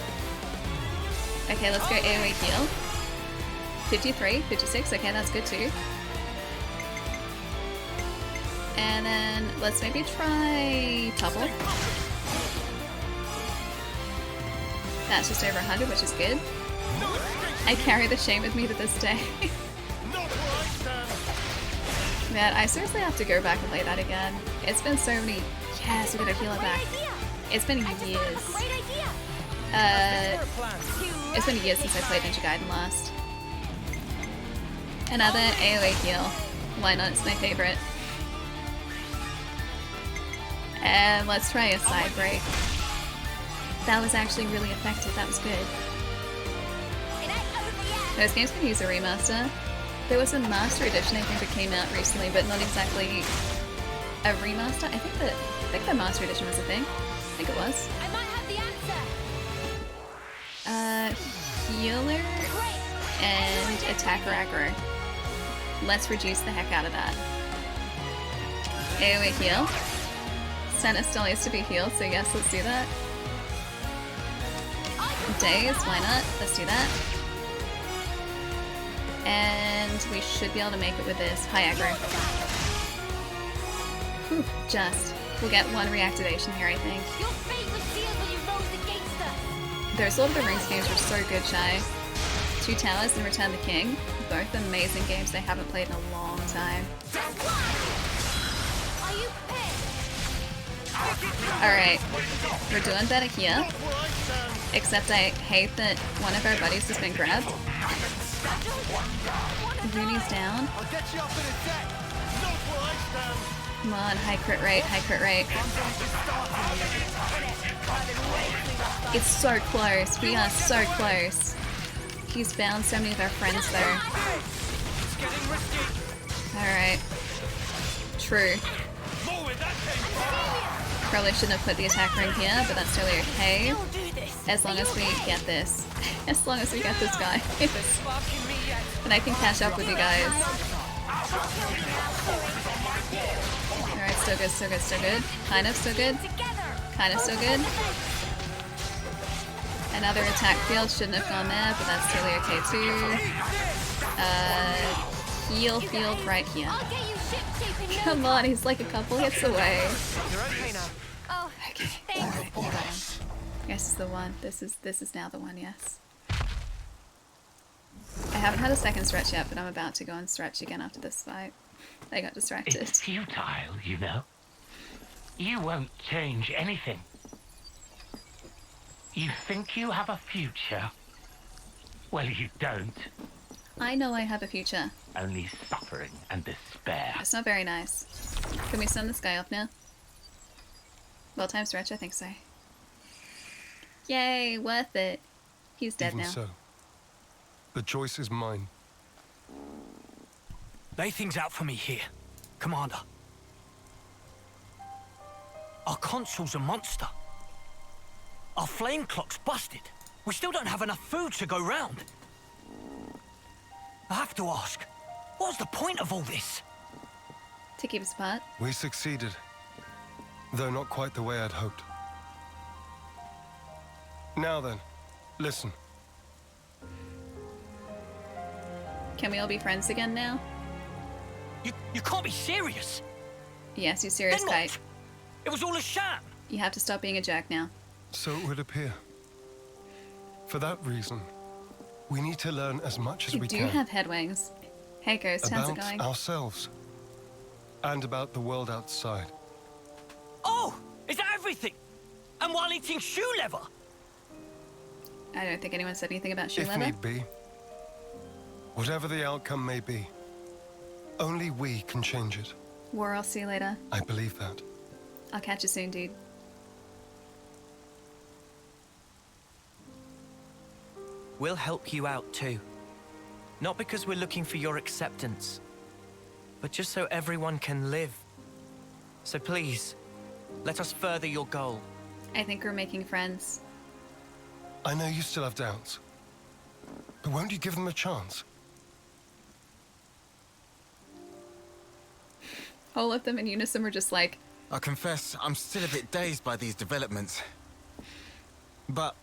Okay, let's go AoE heal. 53, 56, okay, that's good too. And then let's maybe try Topple. That's just over 100, which is good. I carry the shame with me to this day. Man, I seriously have to go back and play that again. It's been so many... Yes, we got our healer back. It's been years. It's been years since I played Ninja Gaiden last. Another AoE heal. Why not? It's my favorite. And let's try a side break. That was actually really effective. That was good. Those games can use a remaster. There was a Master Edition I think that came out recently, but not exactly a remaster. I think the Master Edition was a thing. I think it was. I might have the answer. Healer and attacker aggro. Let's reduce the heck out of that. AoE heal. Senna still needs to be healed, so yes, let's do that. Days, why not? Let's do that. And we should be able to make it with this high aggro. Whew, just. We'll get one reactivation here, I think. Those Lord of the Rings games were so good, Shy. 2 Towers and Return the King. Both amazing games I haven't played in a long time. Alright. We're doing better here. Except I hate that one of our buddies has been grabbed. Rooney's down. Come on, high crit rate, high crit rate. It's so close. We are so close. He's bound so many of our friends though. Alright. True. Probably shouldn't have put the attack ring here, but that's totally okay. As long as we get this. As long as we get this guy. And I can catch up with you guys. Alright, still good, still good, still good. Kind of still good. Kind of still good. Another attack field shouldn't have gone there, but that's totally okay too. Heal field right here. Come on, he's like a couple hits away. Okay, alright, we got him. This is the one. This is now the one, yes. I haven't had a second stretch yet, but I'm about to go and stretch again after this fight. I got distracted. It's futile, you know. You won't change anything. You think you have a future, Well, you don't. I know I have a future. Only suffering and despair. It's not very nice. Can we send this guy off now? Well, time stretch, I think so. Yay, worth it. He's dead Even now. so, the choice is mine. Lay things out for me here, Commander. Our consul's a monster. Our flame clock's busted. We still don't have enough food to go round. I have to ask, what was the point of all this? To keep us apart. We succeeded, though not quite the way I'd hoped. Now then, listen. Can we all be friends again now? You can't be serious. Yes, you're serious, Then what? Kite. It was all a sham. You have to stop being a jerk now. So it would appear. For that reason, we need to learn as much as You we do can. have head wings. Hey, Ghost, how's it About going? ourselves. And about the world outside. Oh, is that everything? And while eating shoe leather? I don't think anyone said anything about shoe If leather. need be. Whatever the outcome may be, only we can change it. War, I'll see you later. I believe that. I'll catch you soon, dude. We'll help you out too. Not because we're looking for your acceptance, but just so everyone can live. So please, let us further your goal. I think we're making friends. I know you still have doubts. But won't you give them a chance? All of them in unison were just like, I confess, I'm still a bit dazed by these developments. But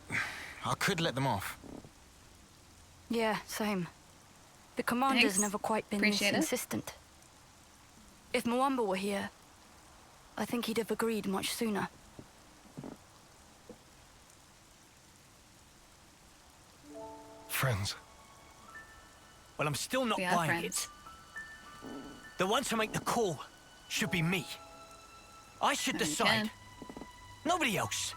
I could let them off. Yeah, same. The commander's Thanks. never quite been Appreciate it. this insistent. If Mwamba were here, I think he'd have agreed much sooner. Friends. Well, I'm still not We are buying friends. it. The one to make the call should be me. I should You decide. can. Nobody else.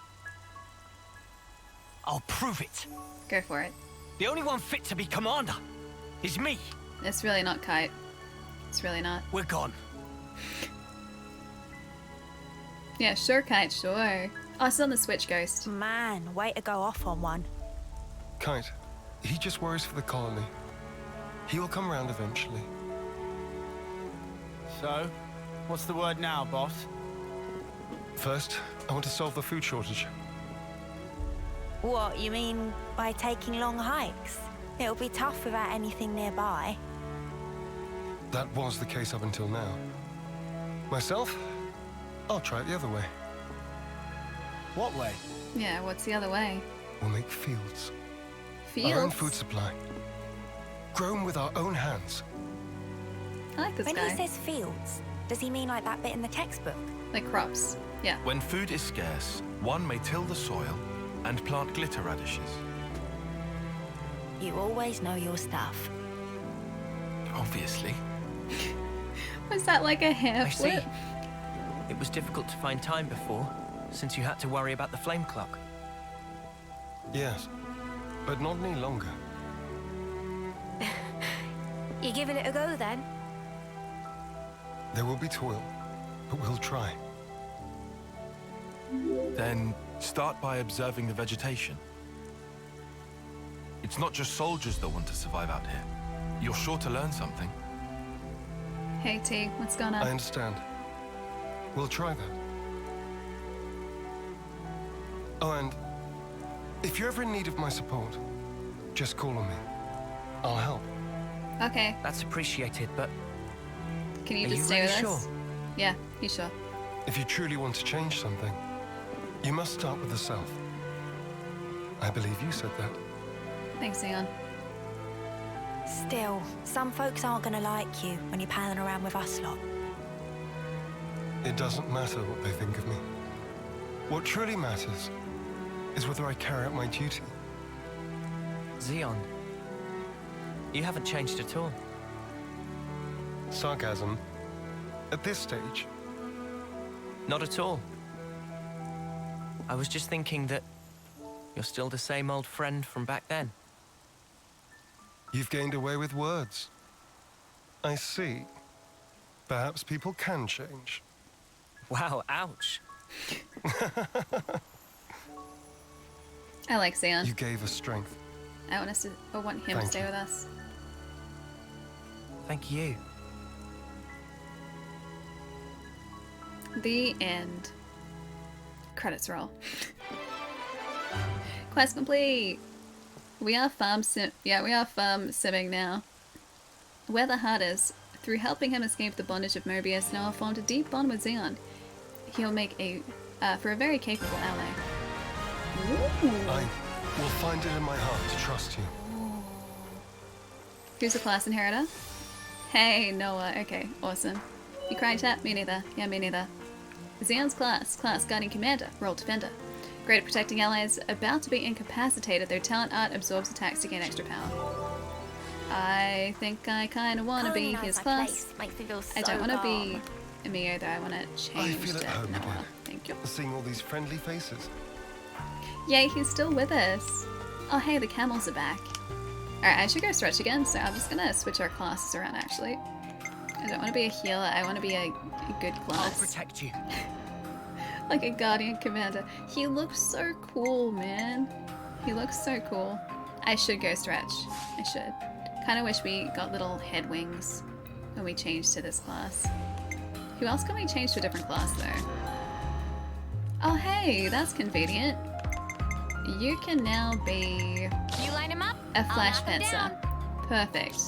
I'll prove it. Go for it. The only one fit to be commander is me. It's really not Kite. It's really not. We're gone. Yeah, sure, Kite, sure. Oh, it's on the Switch, Ghost. Man, way to go off on one. Kite, he just worries for the colony. He will come around eventually. So, what's the word now, boss? First, I want to solve the food shortage. What, you mean by taking long hikes? It'll be tough without anything nearby. That was the case up until now. Myself, I'll try it the other way. What way? Yeah, what's the other way? We'll make fields. Fields? Our own food supply. Grown with our own hands. I like this When guy. he says fields, does he mean like that bit in the textbook? Like crops. Yeah. When food is scarce, one may till the soil and plant glitter radishes. You always know your stuff. Obviously. Was that like a hair I see. flip? It was difficult to find time before, since you had to worry about the flame clock. Yes, but not any longer. You giving it a go then? There will be toil, but we'll try. Then start by observing the vegetation. It's not just soldiers that want to survive out here. You're sure to learn something. Hey, T, what's going I on? understand. We'll try that. Oh, and if you're ever in need of my support, just call on me. I'll help. Okay. That's appreciated, but Can you Are just you stay really with sure? us? Yeah, you sure? If you truly want to change something, you must start with the self. I believe you said that. Thanks, Xeon. Still, some folks aren't gonna like you when you're palling around with us lot. It doesn't matter what they think of me. What truly matters is whether I carry out my duty. Xeon, you haven't changed at all. Sarcasm. At this stage. Not at all. I was just thinking that you're still the same old friend from back then. You've gained away with words. I see. Perhaps people can change. Wow, ouch. I like Xeon. You gave us strength. I want him to stay with us. Thank you. The end. Credits roll. Quest complete. We are farm simming now. Where the heart is. Through helping him escape the bondage of Mobius, Noah formed a deep bond with Xeon. He'll make for a very capable ally. Ooh. I will find it in my heart to trust you. Who's the class inheritor? Hey, Noah. Okay, awesome. You crying, chat? Me neither. Yeah, me neither. Xeon's class. Guardian Commander. Roll Defender. Great at protecting allies about to be incapacitated. Their talent art absorbs attacks to gain extra power. I think I kind of want to be his class. I don't want to be me either. I want to change I feel at home Noah. again. Thank you. Seeing all these friendly faces. Yay, he's still with us. Oh, hey, the camels are back. Alright, I should go stretch again, so I'm just gonna switch our classes around, actually. I don't want to be a healer, I want to be a good class. I'll protect you. Like a Guardian Commander. He looks so cool, man. He looks so cool. I should go stretch. I should. Kind of wish we got little head wings when we changed to this class. Who else can we change to a different class, though? Oh, hey, that's convenient. You can now be... You line him up, a flash fencer. Perfect.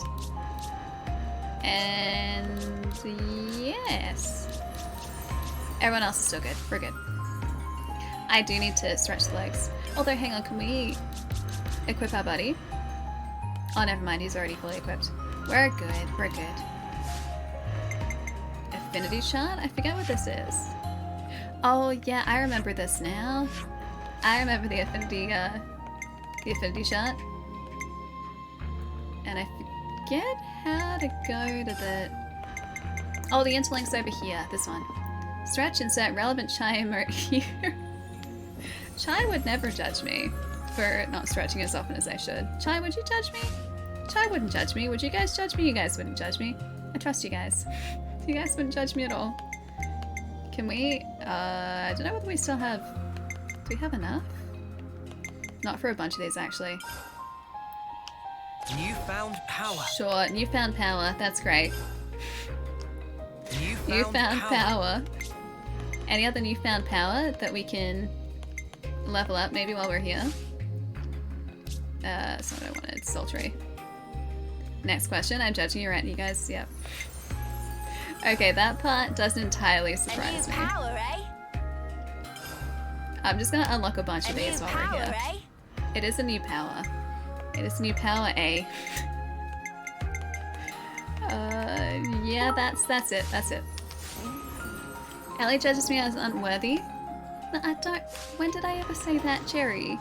And yes. Everyone else is still good. We're good. I do need to stretch the legs. Although, hang on, can we equip our buddy? Oh, never mind. He's already fully equipped. We're good. We're good. Affinity shard? I forget what this is. Oh, yeah, I remember this now. I remember the affinity shard. And I forget how to go to the... Oh, the interlink's over here. This one. Stretch, insert relevant Chai emote here. Chai would never judge me for not stretching as often as I should. Chai, would you judge me? Chai wouldn't judge me. Would you guys judge me? You guys wouldn't judge me. I trust you guys. You guys wouldn't judge me at all. Can we... I don't know whether we still have... Do we have enough? Not for a bunch of these, actually. Newfound power. Sure, newfound power. That's great. Newfound power. Any other newfound power that we can level up maybe while we're here? That's not what I wanted. Sultry. Next question. I'm judging you right, you guys. Yep. Okay, that part doesn't entirely surprise me. Power, eh? I'm just gonna unlock a bunch of these while we're here. Eh? It is a new power. It is new power, A. Yeah, that's it. That's it. Ellie judges me as unworthy. No, I don't. When did I ever say that, Jerry?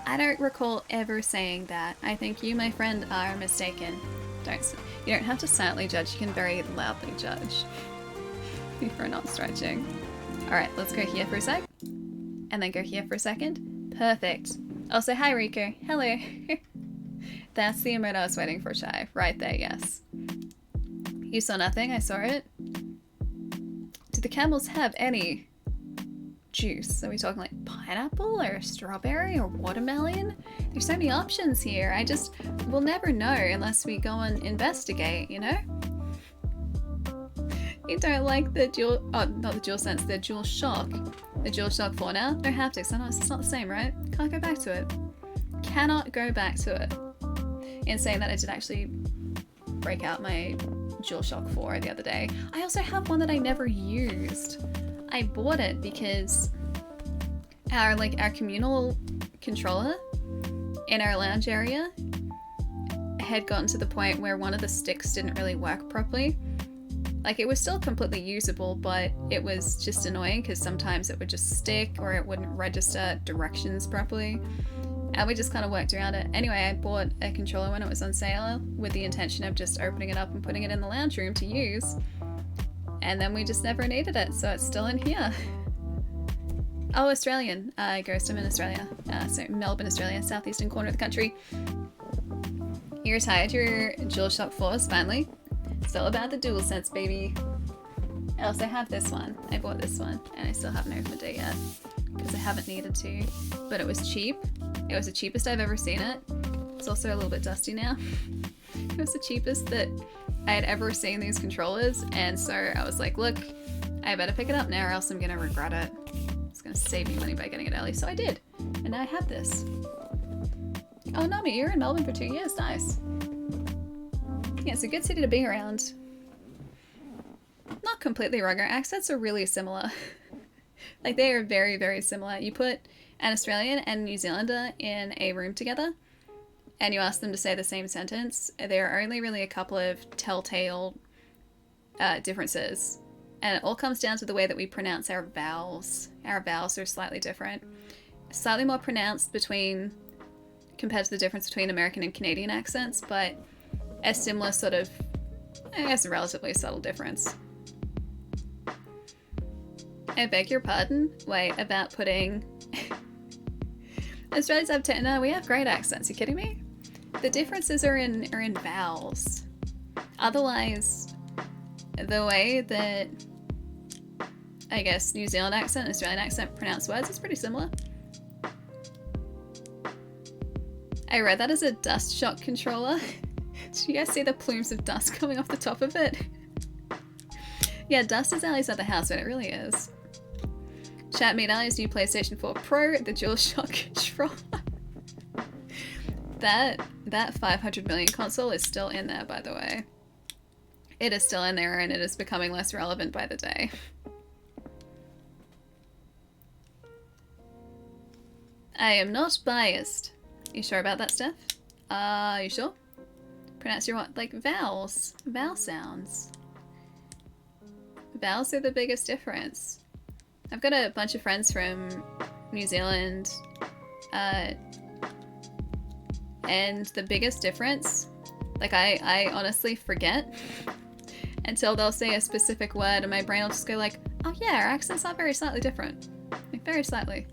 I don't recall ever saying that. I think you, my friend, are mistaken. You don't have to silently judge. You can very loudly judge. For not stretching. All right, let's go here for a sec, and then go here for a second. Perfect. Also, hi Rico. Hello. That's the emote I was waiting for, Chai. Right there, yes. You saw nothing, I saw it. Do the camels have any juice? Are we talking like pineapple or strawberry or watermelon? There's so many options here. We'll never know unless we go and investigate, you know? You don't like the not the dual sense, the dual shock. The dual shock 4 now? No haptics, it's not the same, right? Can't go back to it. Cannot go back to it. In saying that, I did actually break out my DualShock 4 the other day. I also have one that I never used. I bought it because our communal controller in our lounge area had gotten to the point where one of the sticks didn't really work properly. Like, it was still completely usable, but it was just annoying because sometimes it would just stick or it wouldn't register directions properly. And we just kind of worked around it. Anyway, I bought a controller when it was on sale with the intention of just opening it up and putting it in the lounge room to use. And then we just never needed it, so it's still in here. Oh, Australian. Ghost, I'm in Australia. So Melbourne, Australia, southeastern corner of the country. You retired your DualShock 4s, finally. Still about the DualSense, baby. I also have this one. I bought this one, and I still haven't opened it yet, because I haven't needed to. But it was cheap. It was the cheapest I've ever seen it. It's also a little bit dusty now. It was the cheapest that I had ever seen these controllers, and so I was like, look, I better pick it up now or else I'm gonna regret it. It's gonna save me money by getting it early, so I did. And now I have this. Oh, Nami, you're in Melbourne for 2 years. Nice. Yeah, it's a good city to be around. Not completely wrong. Our accents are really similar. Like, they are very, very similar. You put an Australian and New Zealander in a room together, and you ask them to say the same sentence. There are only really a couple of telltale differences. And it all comes down to the way that we pronounce our vowels. Our vowels are slightly different. Slightly more pronounced compared to the difference between American and Canadian accents, but a similar sort of, I guess, a relatively subtle difference. I beg your pardon? Wait, about putting... Australians have no, we have great accents, you kidding me? The differences are in vowels. Otherwise, the way that, I guess, New Zealand accent and Australian accent pronounce words is pretty similar. I read that as a dust shock controller. Did you guys see the plumes of dust coming off the top of it? Yeah, dust is Ali's other house, but it really is. Chat, meet Ali's new PlayStation 4 Pro, the DualShock controller. That 500 million console is still in there, by the way. It is still in there, and it is becoming less relevant by the day. I am not biased. You sure about that, Steph? You sure? Pronounce your what? Like vowels. Vowel sounds. Vowels are the biggest difference. I've got a bunch of friends from New Zealand, and the biggest difference, like I honestly forget until they'll say a specific word and my brain will just go like, oh yeah, our accents are very slightly different. Like very slightly.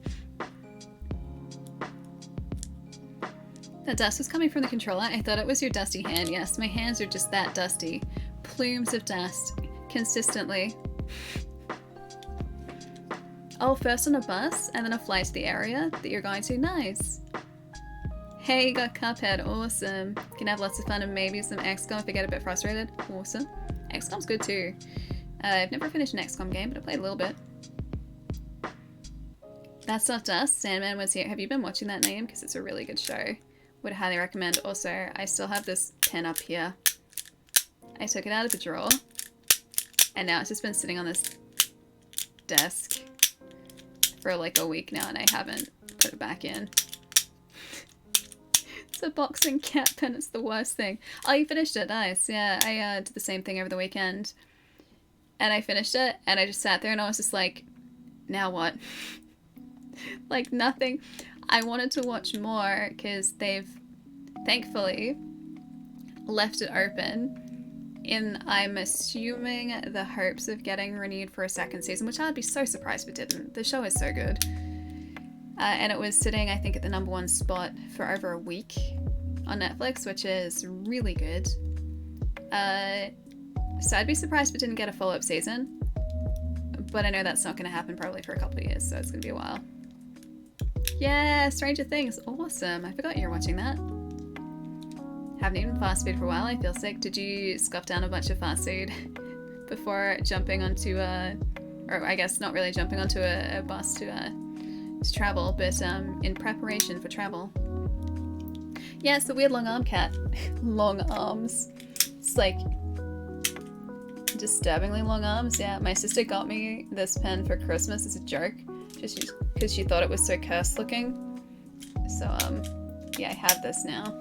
The dust was coming from the controller. I thought it was your dusty hand. Yes, my hands are just that dusty. Plumes of dust. Consistently. Oh, first on a bus and then a flight to the area that you're going to. Nice. Hey, you got Cuphead. Awesome. Can have lots of fun and maybe some XCOM if I get a bit frustrated. Awesome. XCOM's good too. I've never finished an XCOM game, but I played a little bit. That's not dust. Sandman was here. Have you been watching that, name? Because it's a really good show. Would highly recommend. Also, I still have this pen up here. I took it out of the drawer, and now it's just been sitting on this desk for like a week now, and I haven't put it back in. It's a boxing cat pen. It's the worst thing. Oh, you finished it. Nice. Yeah, I did the same thing over the weekend, and I finished it, and I just sat there, and I was just like, now what? Like nothing. I wanted to watch more because they've thankfully left it open in, I'm assuming, the hopes of getting renewed for a second season, which I'd be so surprised if it didn't. The show is so good. And it was sitting, I think, at the #1 spot for over a week on Netflix, which is really good. So I'd be surprised if it didn't get a follow-up season. But I know that's not going to happen probably for a couple of years, so it's going to be a while. Yeah, Stranger Things. Awesome. I forgot you were watching that. Haven't eaten fast food for a while. I feel sick. Did you scoff down a bunch of fast food before jumping onto or I guess not really jumping onto a bus to travel, but in preparation for travel? Yeah, it's the weird long arm cat. Long arms. It's like disturbingly long arms. Yeah, my sister got me this pen for Christmas as a joke, just because she thought it was so cursed looking. So yeah, I have this now.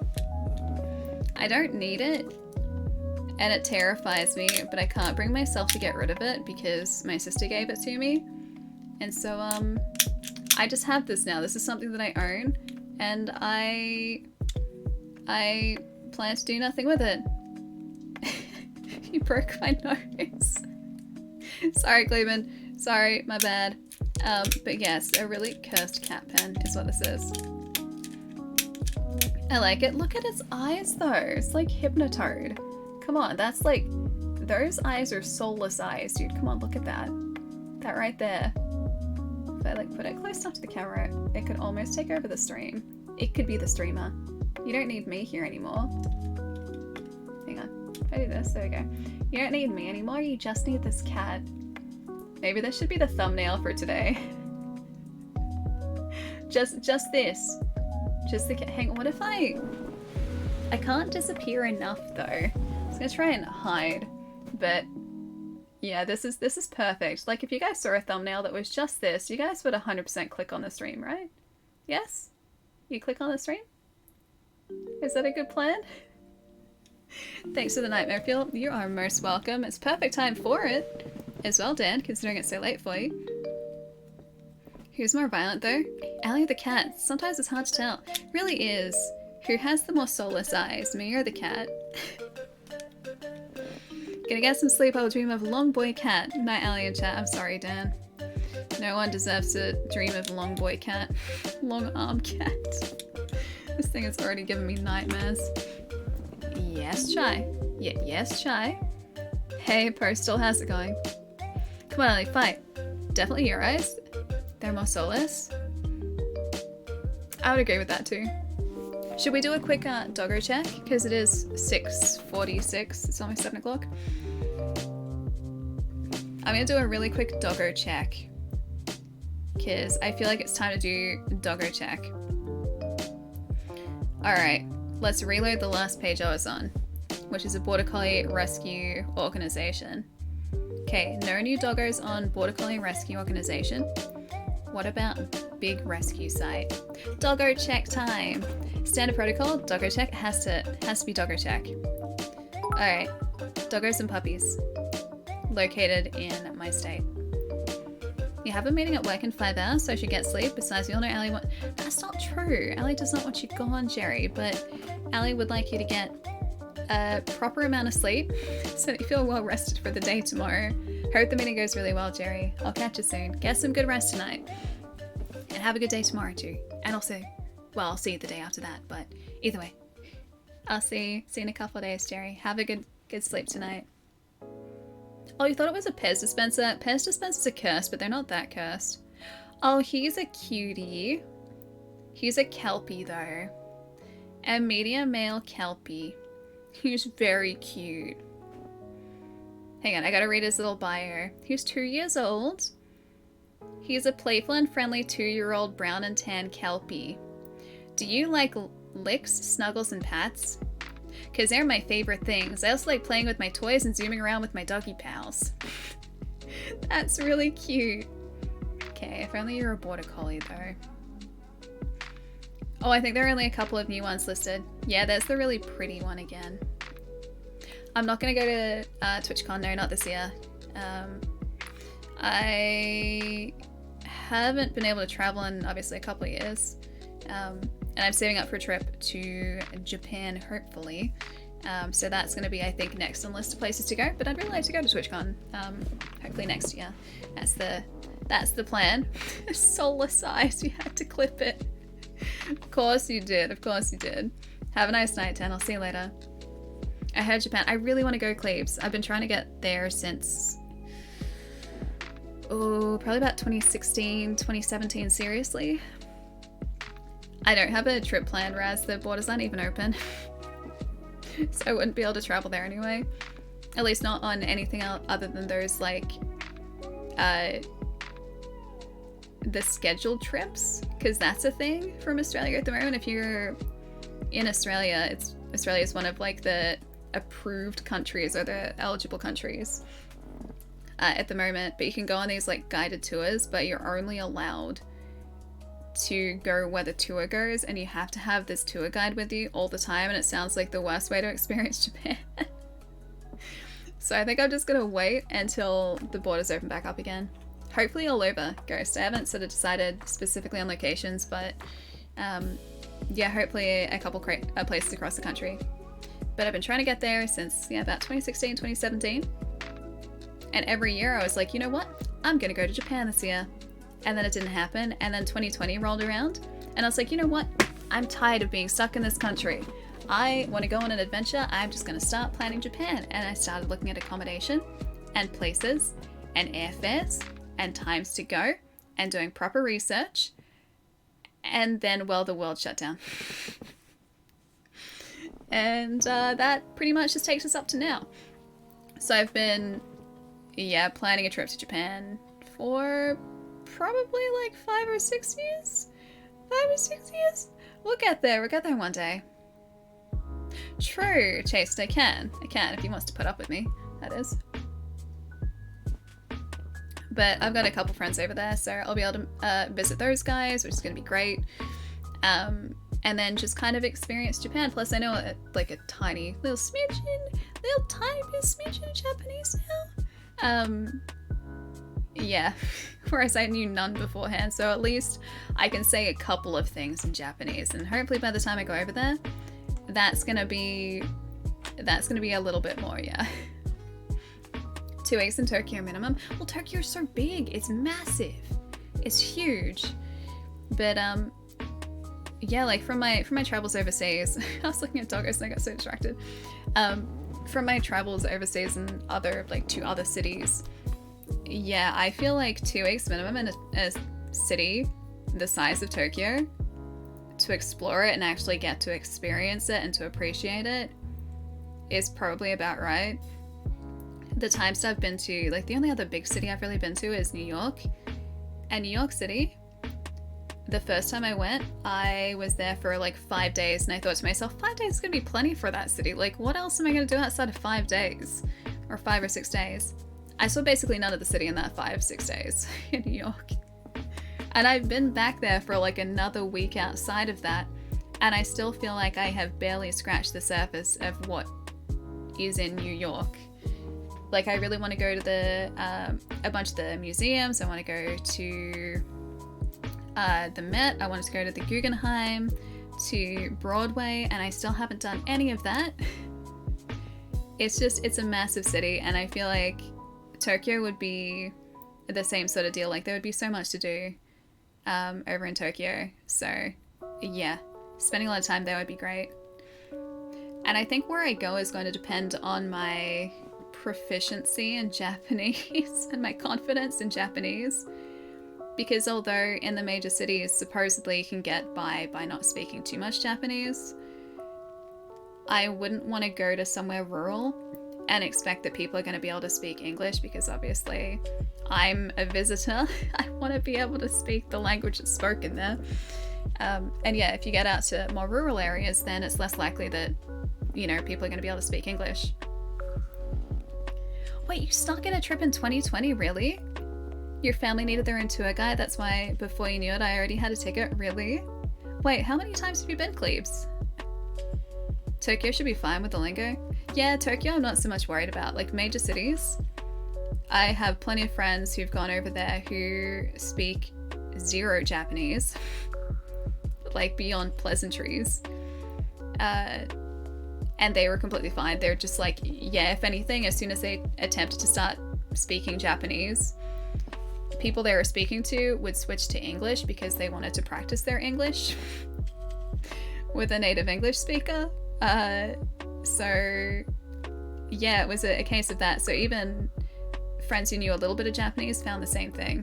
I don't need it, and it terrifies me, but I can't bring myself to get rid of it because my sister gave it to me. And so I just have this now. This is something that I own, and I plan to do nothing with it. You broke my nose. Sorry, Cleveland. Sorry, my bad. But yes, a really cursed cat pen is what this is. I like it. Look at its eyes though. It's like Hypnotoad. Come on, that's like, those eyes are soulless eyes, dude. Come on, look at that. That right there. If I like put it close enough to the camera, it could almost take over the stream. It could be the streamer. You don't need me here anymore. Hang on. If I do this, there we go. You don't need me anymore, you just need this cat. Maybe this should be the thumbnail for today. just this. Just the cat. Hang on, what if I can't disappear enough though. I was gonna try and hide, but yeah, this is perfect. Like if you guys saw a thumbnail that was just this, you guys would 100% click on the stream, right? Yes? You click on the stream? Is that a good plan? Thanks for the nightmare fuel. You are most welcome. It's perfect time for it as well, Dan, considering it's so late for you. Who's more violent though? Allie or the cat? Sometimes it's hard to tell. Really is. Who has the more soulless eyes, me or the cat? Gonna get some sleep, I will dream of a long boy cat. Night Allie in chat. I'm sorry, Dan. No one deserves to dream of a long boy cat. Long arm cat. This thing has already given me nightmares. Yes, Chai. Yeah, yes, Chai. Hey, Postal, how's it going? Come on, Ellie, fight. Definitely your eyes. They're more soulless. I would agree with that too. Should we do a quick doggo check? Because it is 6:46. It's almost 7 o'clock. I'm going to do a really quick doggo check. Because I feel like it's time to do doggo check. Alright, let's reload the last page I was on, which is a Border Collie Rescue Organization. Okay, no new doggos on Border Collie Rescue Organization. What about big rescue site? Doggo check time! Standard protocol, doggo check, has to be doggo check. Alright, doggos and puppies. Located in my state. You have a meeting at work in 5 hours, so I should get sleep. Besides, you all know Allie want— That's not true. Allie does not want you gone, Jerry, but Allie would like you to get a proper amount of sleep so that you feel well rested for the day tomorrow. Hope the meeting goes really well, Jerry. I'll catch you soon. Get some good rest tonight. And have a good day tomorrow too. And also, well, I'll see you the day after that, but either way. I'll see you in a couple of days, Jerry. Have a good sleep tonight. Oh, you thought it was a Pez dispenser? Pez dispensers are cursed, but they're not that cursed. Oh, he's a cutie. He's a Kelpie, though. A medium male Kelpie. He's very cute. Hang on, I gotta read his little bio. He's 2 years old. He's a playful and friendly 2-year-old brown and tan Kelpie. Do you like licks, snuggles, and pats? Because they're my favorite things. I also like playing with my toys and zooming around with my doggy pals. That's really cute. Okay, if only you're a Border Collie though. Oh, I think there are only a couple of new ones listed. Yeah, there's the really pretty one again. I'm not going to go to TwitchCon, no, not this year. I haven't been able to travel in obviously a couple of years. And I'm saving up for a trip to Japan, hopefully. So that's going to be, I think, next on the list of places to go. But I'd really like to go to TwitchCon, hopefully next year. That's the plan. Soulless eyes, you had to clip it. Of course you did, of course you did. Have a nice night, Tan. I'll see you later. I heard Japan. I really want to go, Cleves. I've been trying to get there since... oh, probably about 2016, 2017, seriously. I don't have a trip planned, Raz. The borders aren't even open. So I wouldn't be able to travel there anyway. At least not on anything else other than those, like, the scheduled trips. Because that's a thing from Australia at the moment. If you're in Australia, Australia's one of, like, the approved countries or the eligible countries at the moment. But you can go on these, like, guided tours, but you're only allowed to go where the tour goes, and you have to have this tour guide with you all the time, and it sounds like the worst way to experience Japan. So I think I'm just gonna wait until the borders open back up again. Hopefully all over, Ghost. I haven't sort of decided specifically on locations, but yeah, hopefully a couple places across the country. But I've been trying to get there since, yeah, about 2016, 2017. And every year I was like, you know what? I'm gonna go to Japan this year. And then it didn't happen, and then 2020 rolled around, and I was like, you know what? I'm tired of being stuck in this country. I want to go on an adventure. I'm just going to start planning Japan. And I started looking at accommodation and places and airfares and times to go and doing proper research. And then, well, the world shut down. And that pretty much just takes us up to now. So I've been, planning a trip to Japan for probably like 5 or 6 years. 5 or 6 years? We'll get there one day. True, Chased, I can if he wants to put up with me, that is. But I've got a couple friends over there, so I'll be able to visit those guys, which is going to be great. And then just kind of experience Japan. Plus I know like a tiny little tiny bit smidgen of Japanese now. Yeah, whereas I knew none beforehand, so at least I can say a couple of things in Japanese, and hopefully by the time I go over there, that's gonna be a little bit more, yeah. 2 weeks in Tokyo minimum. Well, Tokyo is so big, it's massive, it's huge. But yeah, like from my travels overseas, I was looking at doggos and I got so distracted. From my travels overseas and to other cities, yeah, I feel like 2 weeks minimum in a city the size of Tokyo to explore it and actually get to experience it and to appreciate it is probably about right. The times I've been to, like the only other big city I've really been to is New York. And New York City, the first time I went, I was there for like 5 days and I thought to myself, 5 days is gonna be plenty for that city. Like what else am I gonna do outside of 5 days? Or 5 or 6 days? I saw basically none of the city in that 5-6 days in New York. And I've been back there for like another week outside of that, and I still feel like I have barely scratched the surface of what is in New York. Like I really want to go to a bunch of the museums. I want to go to the Met. I wanted to go to the Guggenheim, to Broadway, and I still haven't done any of that. It's a massive city, and I feel like Tokyo would be the same sort of deal. Like there would be so much to do over in Tokyo. So yeah, spending a lot of time there would be great. And I think where I go is going to depend on my proficiency in Japanese and my confidence in Japanese. Because although in the major cities supposedly you can get by not speaking too much Japanese, I wouldn't want to go to somewhere rural and expect that people are going to be able to speak English, because obviously I'm a visitor. I want to be able to speak the language that's spoken there. And yeah, if you get out to more rural areas, then it's less likely that, people are going to be able to speak English. Wait, you stuck in a trip in 2020, really? Your family needed their own tour guide, that's why before you knew it, I already had a ticket, really? Wait, how many times have you been, Cleves? Tokyo should be fine with the lingo. Yeah, Tokyo I'm not so much worried about. Like major cities, I have plenty of friends who've gone over there who speak zero Japanese, like beyond pleasantries. And they were completely fine. They're just like, yeah, if anything, as soon as they attempted to start speaking Japanese, people they were speaking to would switch to English because they wanted to practice their English with a native English speaker. So yeah, it was a case of that. So even friends who knew a little bit of Japanese found the same thing.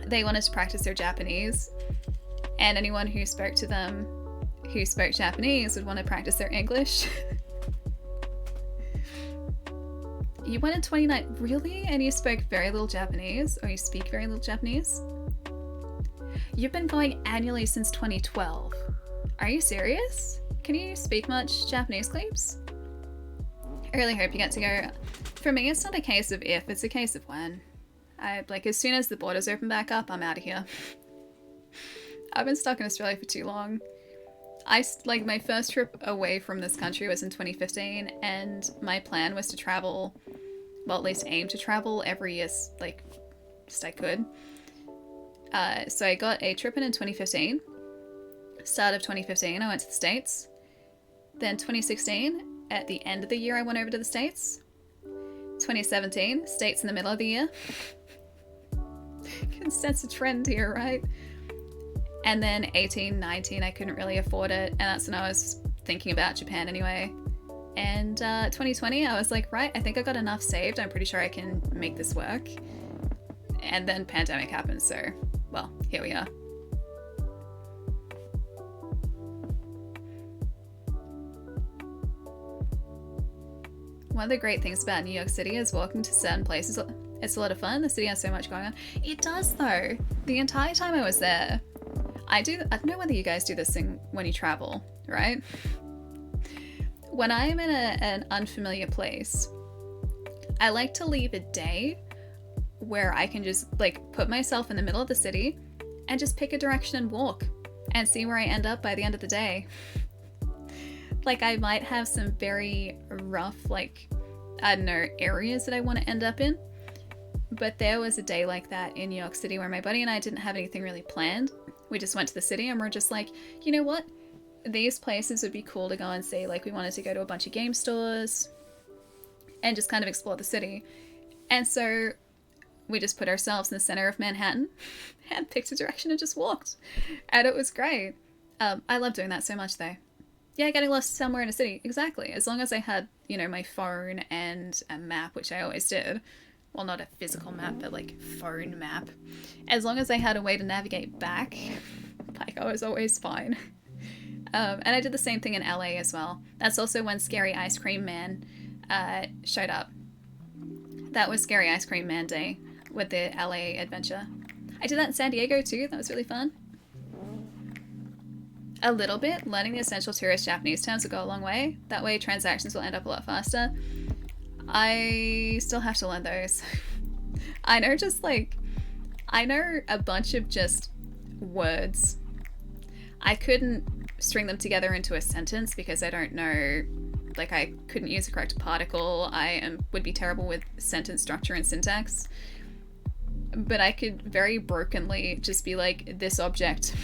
They wanted to practice their Japanese, and anyone who spoke to them who spoke Japanese would want to practice their English. You went in 29, really? And you spoke very little Japanese? Or you speak very little Japanese? You've been going annually since 2012. Are you serious? Can you speak much Japanese, Cleves? I really hope you get to go. For me, it's not a case of if, it's a case of when. As soon as the borders open back up, I'm out of here. I've been stuck in Australia for too long. My first trip away from this country was in 2015, and my plan was to travel, well, at least aim to travel every year, just I could. So I got a trip in 2015. Start of 2015, I went to the States. Then 2016, at the end of the year, I went over to the States. 2017, States in the middle of the year. You can sense a trend here, right? And then 18, 19, I couldn't really afford it. And that's when I was thinking about Japan anyway. And 2020, I was like, right, I think I got enough saved. I'm pretty sure I can make this work. And then pandemic happened, so, well, here we are. One of the great things about New York City is walking to certain places. It's a lot of fun. The city has so much going on. It does, though. The entire time I was there, I don't know whether you guys do this thing when you travel, right? When I'm in an unfamiliar place, I like to leave a day where I can just like put myself in the middle of the city and just pick a direction and walk and see where I end up by the end of the day. Like I might have some very rough, like, I don't know, areas that I want to end up in. But there was a day like that in New York City where my buddy and I didn't have anything really planned. We just went to the city and we're just like, you know what? These places would be cool to go and see. Like we wanted to go to a bunch of game stores and just kind of explore the city. And so we just put ourselves in the center of Manhattan and picked a direction and just walked. And it was great. I love doing that so much though. Yeah, getting lost somewhere in a city. Exactly. As long as I had, you know, my phone and a map, which I always did. Well, not a physical map, but like phone map. As long as I had a way to navigate back, like I was always fine. And I did the same thing in LA as well. That's also when Scary Ice Cream Man showed up. That was Scary Ice Cream Man Day with the LA adventure. I did that in San Diego too. That was really fun. A little bit. Learning the essential tourist Japanese terms will go a long way. That way transactions will end up a lot faster. I still have to learn those. I know a bunch of just words. I couldn't string them together into a sentence because I don't know, like I couldn't use the correct particle. Would be terrible with sentence structure and syntax. But I could very brokenly just be like, this object.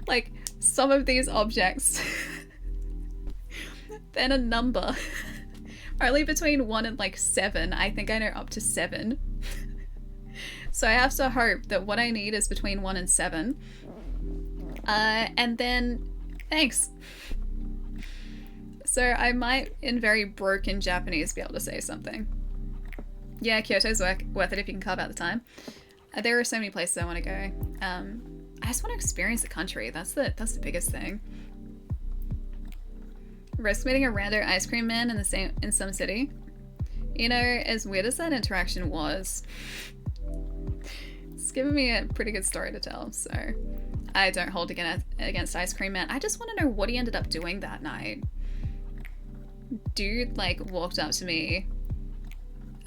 Like, some of these objects. Then a number. Only between 1 and like 7. I think I know up to 7. So I have to hope that what I need is between 1 and 7. And then, thanks. So I might, in very broken Japanese, be able to say something. Yeah, Kyoto's worth it if you can carve out the time. There are so many places I want to go. I just want to experience the country. That's the biggest thing. Risk meeting a rando ice cream man in some city. You know, as weird as that interaction was, it's given me a pretty good story to tell, so I don't hold against Ice Cream Man. I just want to know what he ended up doing that night. Dude, like, walked up to me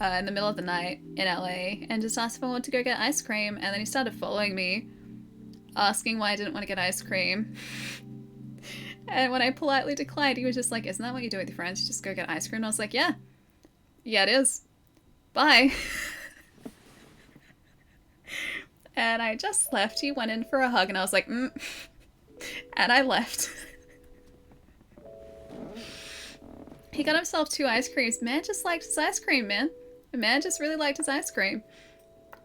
in the middle of the night in LA and just asked if I wanted to go get ice cream, and then he started following me, asking why I didn't want to get ice cream. And when I politely declined, he was just like, isn't that what you do with your friends? You just go get ice cream? And I was like, yeah. Yeah, it is. Bye. And I just left. He went in for a hug and I was like, And I left. He got himself 2 ice creams. Man just liked his ice cream, man. The man just really liked his ice cream.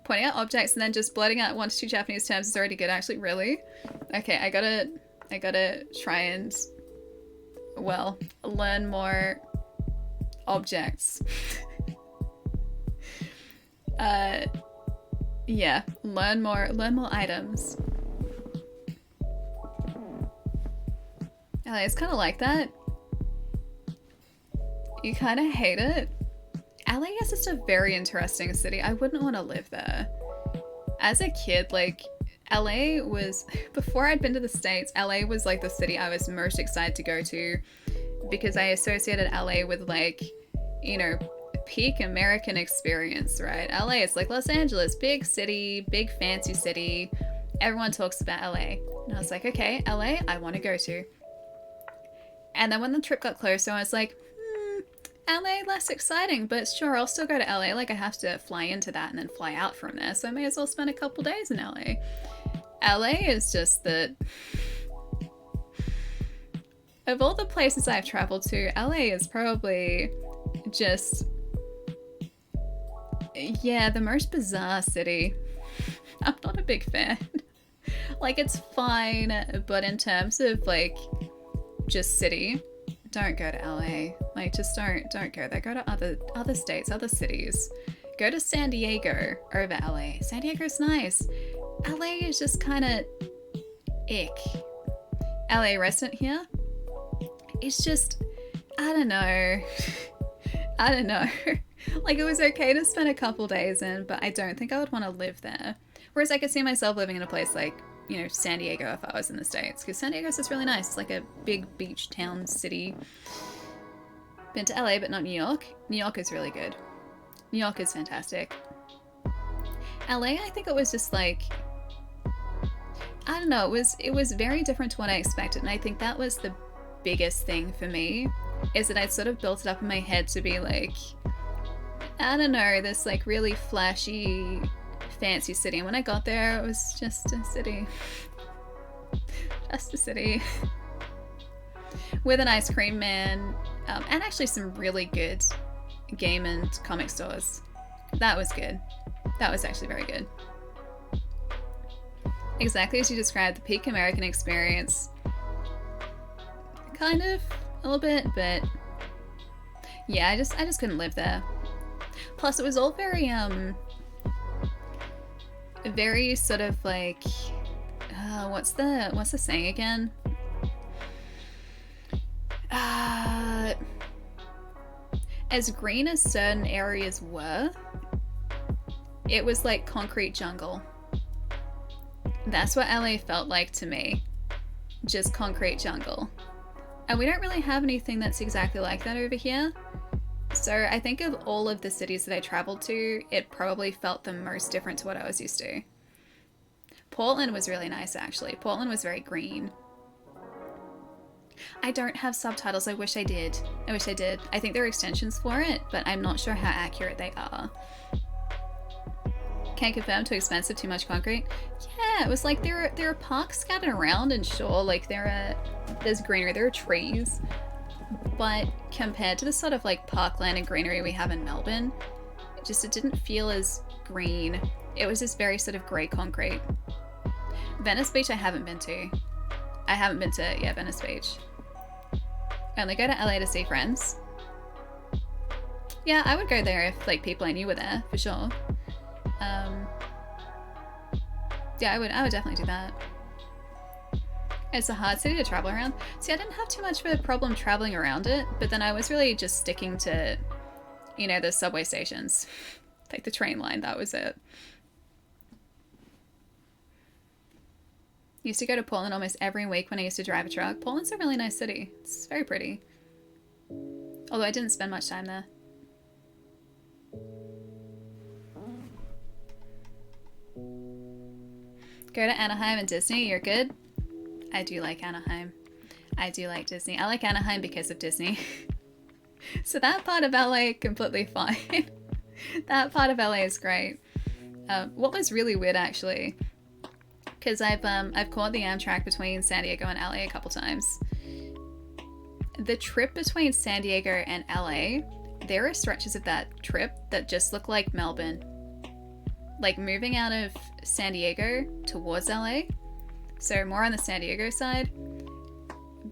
Pointing out objects and then just blurting out 1 to 2 Japanese terms is already good, actually. Really? Okay, I gotta try and, well, learn more objects. Yeah, learn more items. It's kind of like that. You kind of hate it. LA is just a very interesting city. I wouldn't want to live there. As a kid, like, LA was, before I'd been to the States, LA was like the city I was most excited to go to because I associated LA with, like, you know, peak American experience, right? LA is like Los Angeles, big city, big fancy city. Everyone talks about LA. And I was like, okay, LA, I want to go to. And then when the trip got closer, I was like, LA less exciting, but sure, I'll still go to LA. Like, I have to fly into that and then fly out from there, so I may as well spend a couple days in LA. LA is just that, of all the places I've traveled to, LA is probably just, yeah, the most bizarre city. I'm not a big fan. Like, it's fine, but in terms of, like, just city, don't go to LA. Like, just don't go there. Go to other states, other cities. Go to San Diego over LA. San Diego's nice. LA is just kind of ick. LA resident here, it's just, I don't know. I don't know. Like, it was okay to spend a couple days in, but I don't think I would want to live there. Whereas I could see myself living in a place like, you know, San Diego if I was in the States. Because San Diego's just really nice. It's like a big beach town city. Been to LA, but not New York. New York is really good. New York is fantastic. LA, I think it was just like, I don't know, it was very different to what I expected. And I think that was the biggest thing for me, is that I'd sort of built it up in my head to be like, I don't know, this like really flashy, fancy city. And when I got there, it was just a city. Just a city. With an ice cream man, and actually some really good game and comic stores. That was good. That was actually very good. Exactly as you described, the peak American experience. Kind of, a little bit, but yeah, I just couldn't live there. Plus, it was all very sort of like, what's the saying again? As green as certain areas were, it was like concrete jungle. That's what LA felt like to me. Just concrete jungle. And we don't really have anything that's exactly like that over here. So I think of all of the cities that I traveled to, it probably felt the most different to what I was used to. Portland was really nice, actually. Portland was very green. I don't have subtitles. I wish I did. I wish I did. I think there are extensions for it, but I'm not sure how accurate they are. Can't confirm, too expensive, too much concrete. Yeah, it was like there are parks scattered around, and sure, like there's greenery, there are trees, but compared to the sort of like parkland and greenery we have in Melbourne, it didn't feel as green. It was just very sort of grey concrete. Venice Beach I haven't been to. I haven't been to, yeah, Venice Beach. I only go to LA to see friends. Yeah, I would go there if like people I knew were there, for sure. Yeah, I would definitely do that. It's a hard city to travel around. See, I didn't have too much of a problem traveling around it, but then I was really just sticking to, you know, the subway stations. Like the train line, that was it. Used to go to Portland almost every week when I used to drive a truck. Portland's a really nice city. It's very pretty. Although I didn't spend much time there. Go to Anaheim and Disney, you're good? I do like Anaheim. I do like Disney. I like Anaheim because of Disney. So that part of LA, completely fine. That part of LA is great. What was really weird, actually, because I've caught the Amtrak between San Diego and LA a couple times. The trip between San Diego and LA, there are stretches of that trip that just look like Melbourne. Like moving out of San Diego towards LA, so more on the San Diego side,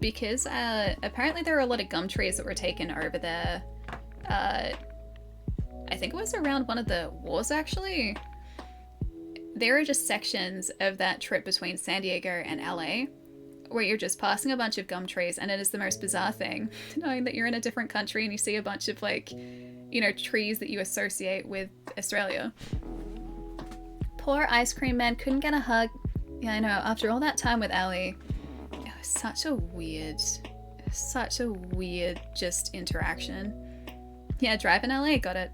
because apparently there are a lot of gum trees that were taken over there. I think it was around one of the wars, actually. There are just sections of that trip between San Diego and LA where you're just passing a bunch of gum trees, and it is the most bizarre thing, knowing that you're in a different country and you see a bunch of, like, you know, trees that you associate with Australia. Poor ice cream man couldn't get a hug. Yeah, I know. After all that time with Ellie, it was such a weird just interaction. Yeah, drive in LA, got it.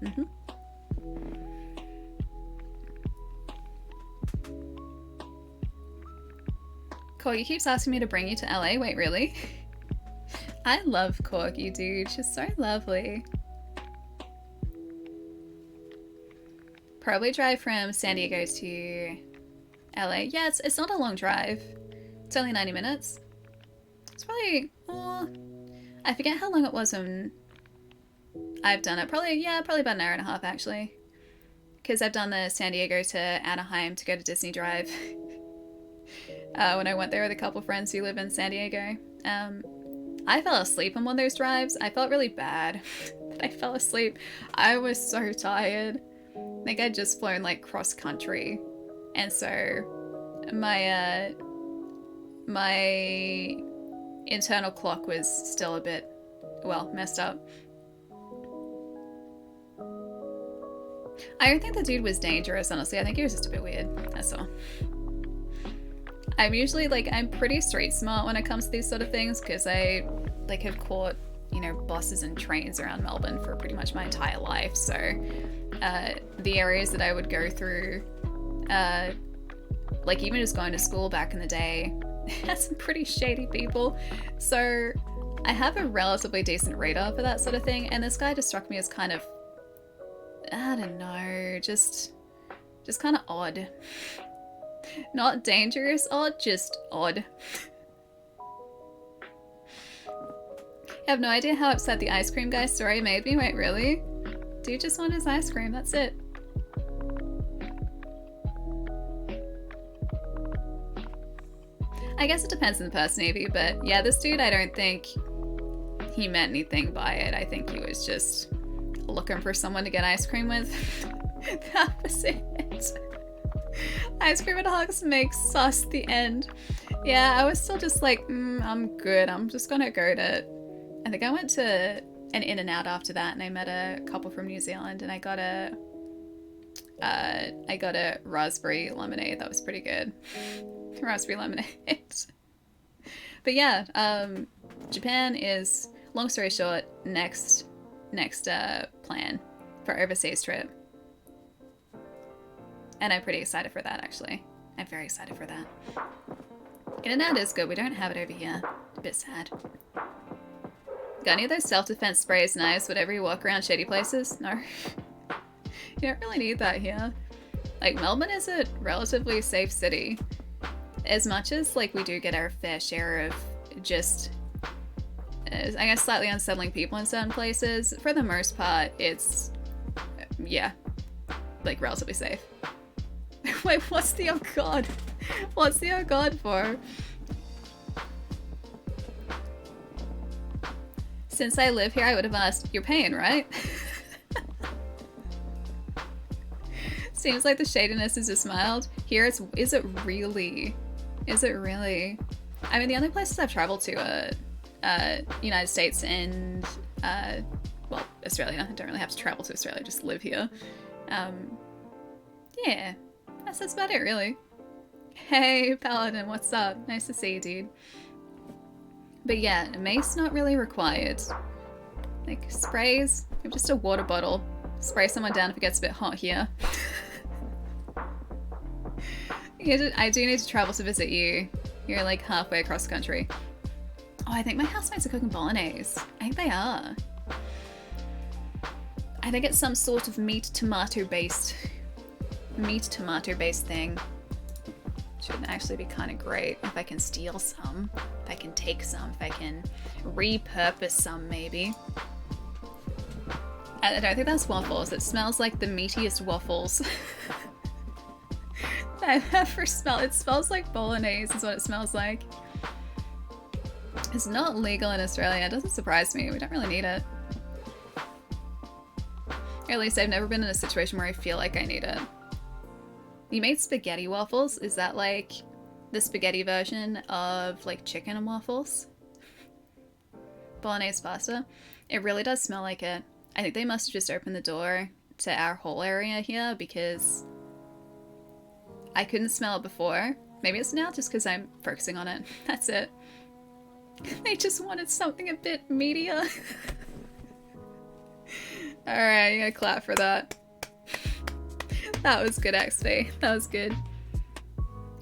Corgi keeps asking me to bring you to LA. Wait, really? I love Corgi, dude. She's so lovely. Probably drive from San Diego to LA. Yeah, it's not a long drive. It's only 90 minutes. It's probably, I forget how long it was when I've done it. Probably about an hour and a half, actually. Because I've done the San Diego to Anaheim to go to Disney Drive. when I went there with a couple friends who live in San Diego. I fell asleep on one of those drives. I felt really bad that I fell asleep. I was so tired. I think I'd just flown like cross country, and so my my internal clock was still a bit, well, messed up. I don't think the dude was dangerous, honestly. I think he was just a bit weird, that's all. I'm usually, like, I'm pretty street smart when it comes to these sort of things, because I, like, have caught, you know, buses and trains around Melbourne for pretty much my entire life, so the areas that I would go through, like, even just going to school back in the day, had some pretty shady people, so I have a relatively decent radar for that sort of thing, and this guy just struck me as kind of, I don't know, just kind of odd. Not dangerous odd, just odd. I have no idea how upset the ice cream guy's story made me. Wait, really? Dude just wanted his ice cream, that's it. I guess it depends on the person, Evie, but yeah, this dude, I don't think he meant anything by it. I think he was just looking for someone to get ice cream with. That was it. Ice cream and hugs makes sus the end. Yeah, I was still just like, I'm good. I'm just gonna go to... I think I went to an In-N-Out after that, and I met a couple from New Zealand, and I got a raspberry lemonade. That was pretty good. Raspberry lemonade. But yeah, Japan is, long story short, next plan for overseas trip. And I'm pretty excited for that, actually. I'm very excited for that. In-N-Out is good. We don't have it over here. A bit sad. Got any of those self-defense sprays and knives whenever you walk around shady places? No. You don't really need that here. Like, Melbourne is a relatively safe city. As much as, like, we do get our fair share of just, I guess, slightly unsettling people in certain places, for the most part, it's, yeah, like, relatively safe. Wait, what's the oh god? What's the oh god for? Since I live here, I would have asked, you're paying, right? Seems like the shadiness is just mild. Here it's, is it really? Is it really? I mean, the only places I've traveled to are United States and, well, Australia. I don't really have to travel to Australia, just live here. Yeah, that's about it, really. Hey, Paladin, what's up? Nice to see you, dude. But yeah, mace not really required. Like, sprays, just a water bottle. Spray someone down if it gets a bit hot here. I do need to travel to visit you. You're like halfway across the country. Oh, I think my housemates are cooking bolognese. I think they are. I think it's some sort of meat tomato based thing. Should actually be kind of great if I can steal some, if I can take some, if I can repurpose some maybe. I don't think that's waffles. It smells like the meatiest waffles I've ever smelled. It smells like bolognese is what it smells like. It's not legal in Australia. It doesn't surprise me. We don't really need it. Or at least I've never been in a situation where I feel like I need it. You made spaghetti waffles? Is that like the spaghetti version of like chicken and waffles? Bolognese pasta? It really does smell like it. I think they must have just opened the door to our whole area here because I couldn't smell it before. Maybe it's now just because I'm focusing on it. That's it. They just wanted something a bit meatier. Alright, you gotta clap for that. That was good, XP. That was good.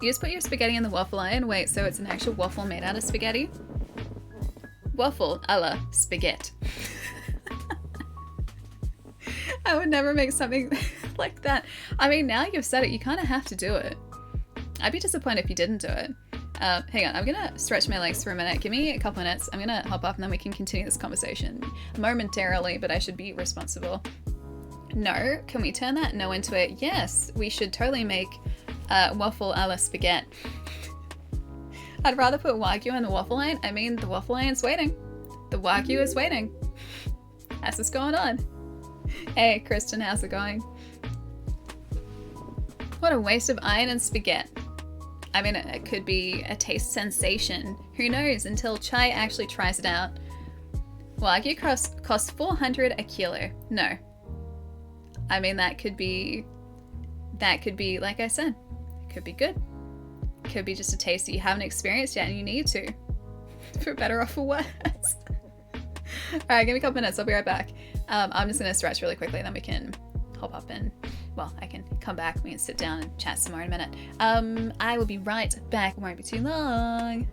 You just put your spaghetti in the waffle iron. Wait, so it's an actual waffle made out of spaghetti? Waffle a la spaghetti. I would never make something like that. I mean, now you've said it, you kind of have to do it. I'd be disappointed if you didn't do it. Hang on, I'm gonna stretch my legs for a minute. Give me a couple minutes. I'm gonna hop up and then we can continue this conversation momentarily, but I should be responsible. No? Can we turn that no into it? Yes, we should totally make waffle a la spaghetti. I'd rather put Wagyu in the waffle line. I mean, the waffle line's waiting. The Wagyu is waiting. How's this going on? Hey, Kristen, how's it going? What a waste of iron and spaghetti. I mean, it could be a taste sensation. Who knows until Chai actually tries it out. Wagyu costs 400 a kilo. No. I mean, that could be, like I said, it could be good. It could be just a taste that you haven't experienced yet and you need to. For better or for worse. Alright, give me a couple minutes. I'll be right back. I'm just going to stretch really quickly, then we can hop up and, well, I can come back. We can sit down and chat some more in a minute. I will be right back. It won't be too long.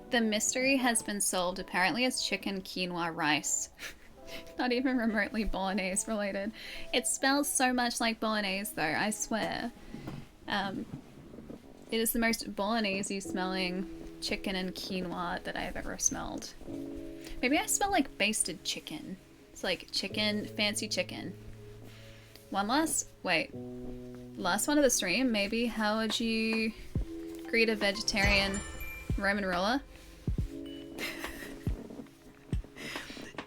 The mystery has been solved. Apparently it's chicken quinoa rice. Not even remotely bolognese related. It smells so much like bolognese though, I swear. It is the most bolognese smelling chicken and quinoa that I have ever smelled. Maybe I smell like basted chicken. It's like chicken, fancy chicken. Last one of the stream, maybe. How would you greet a vegetarian Roman roller?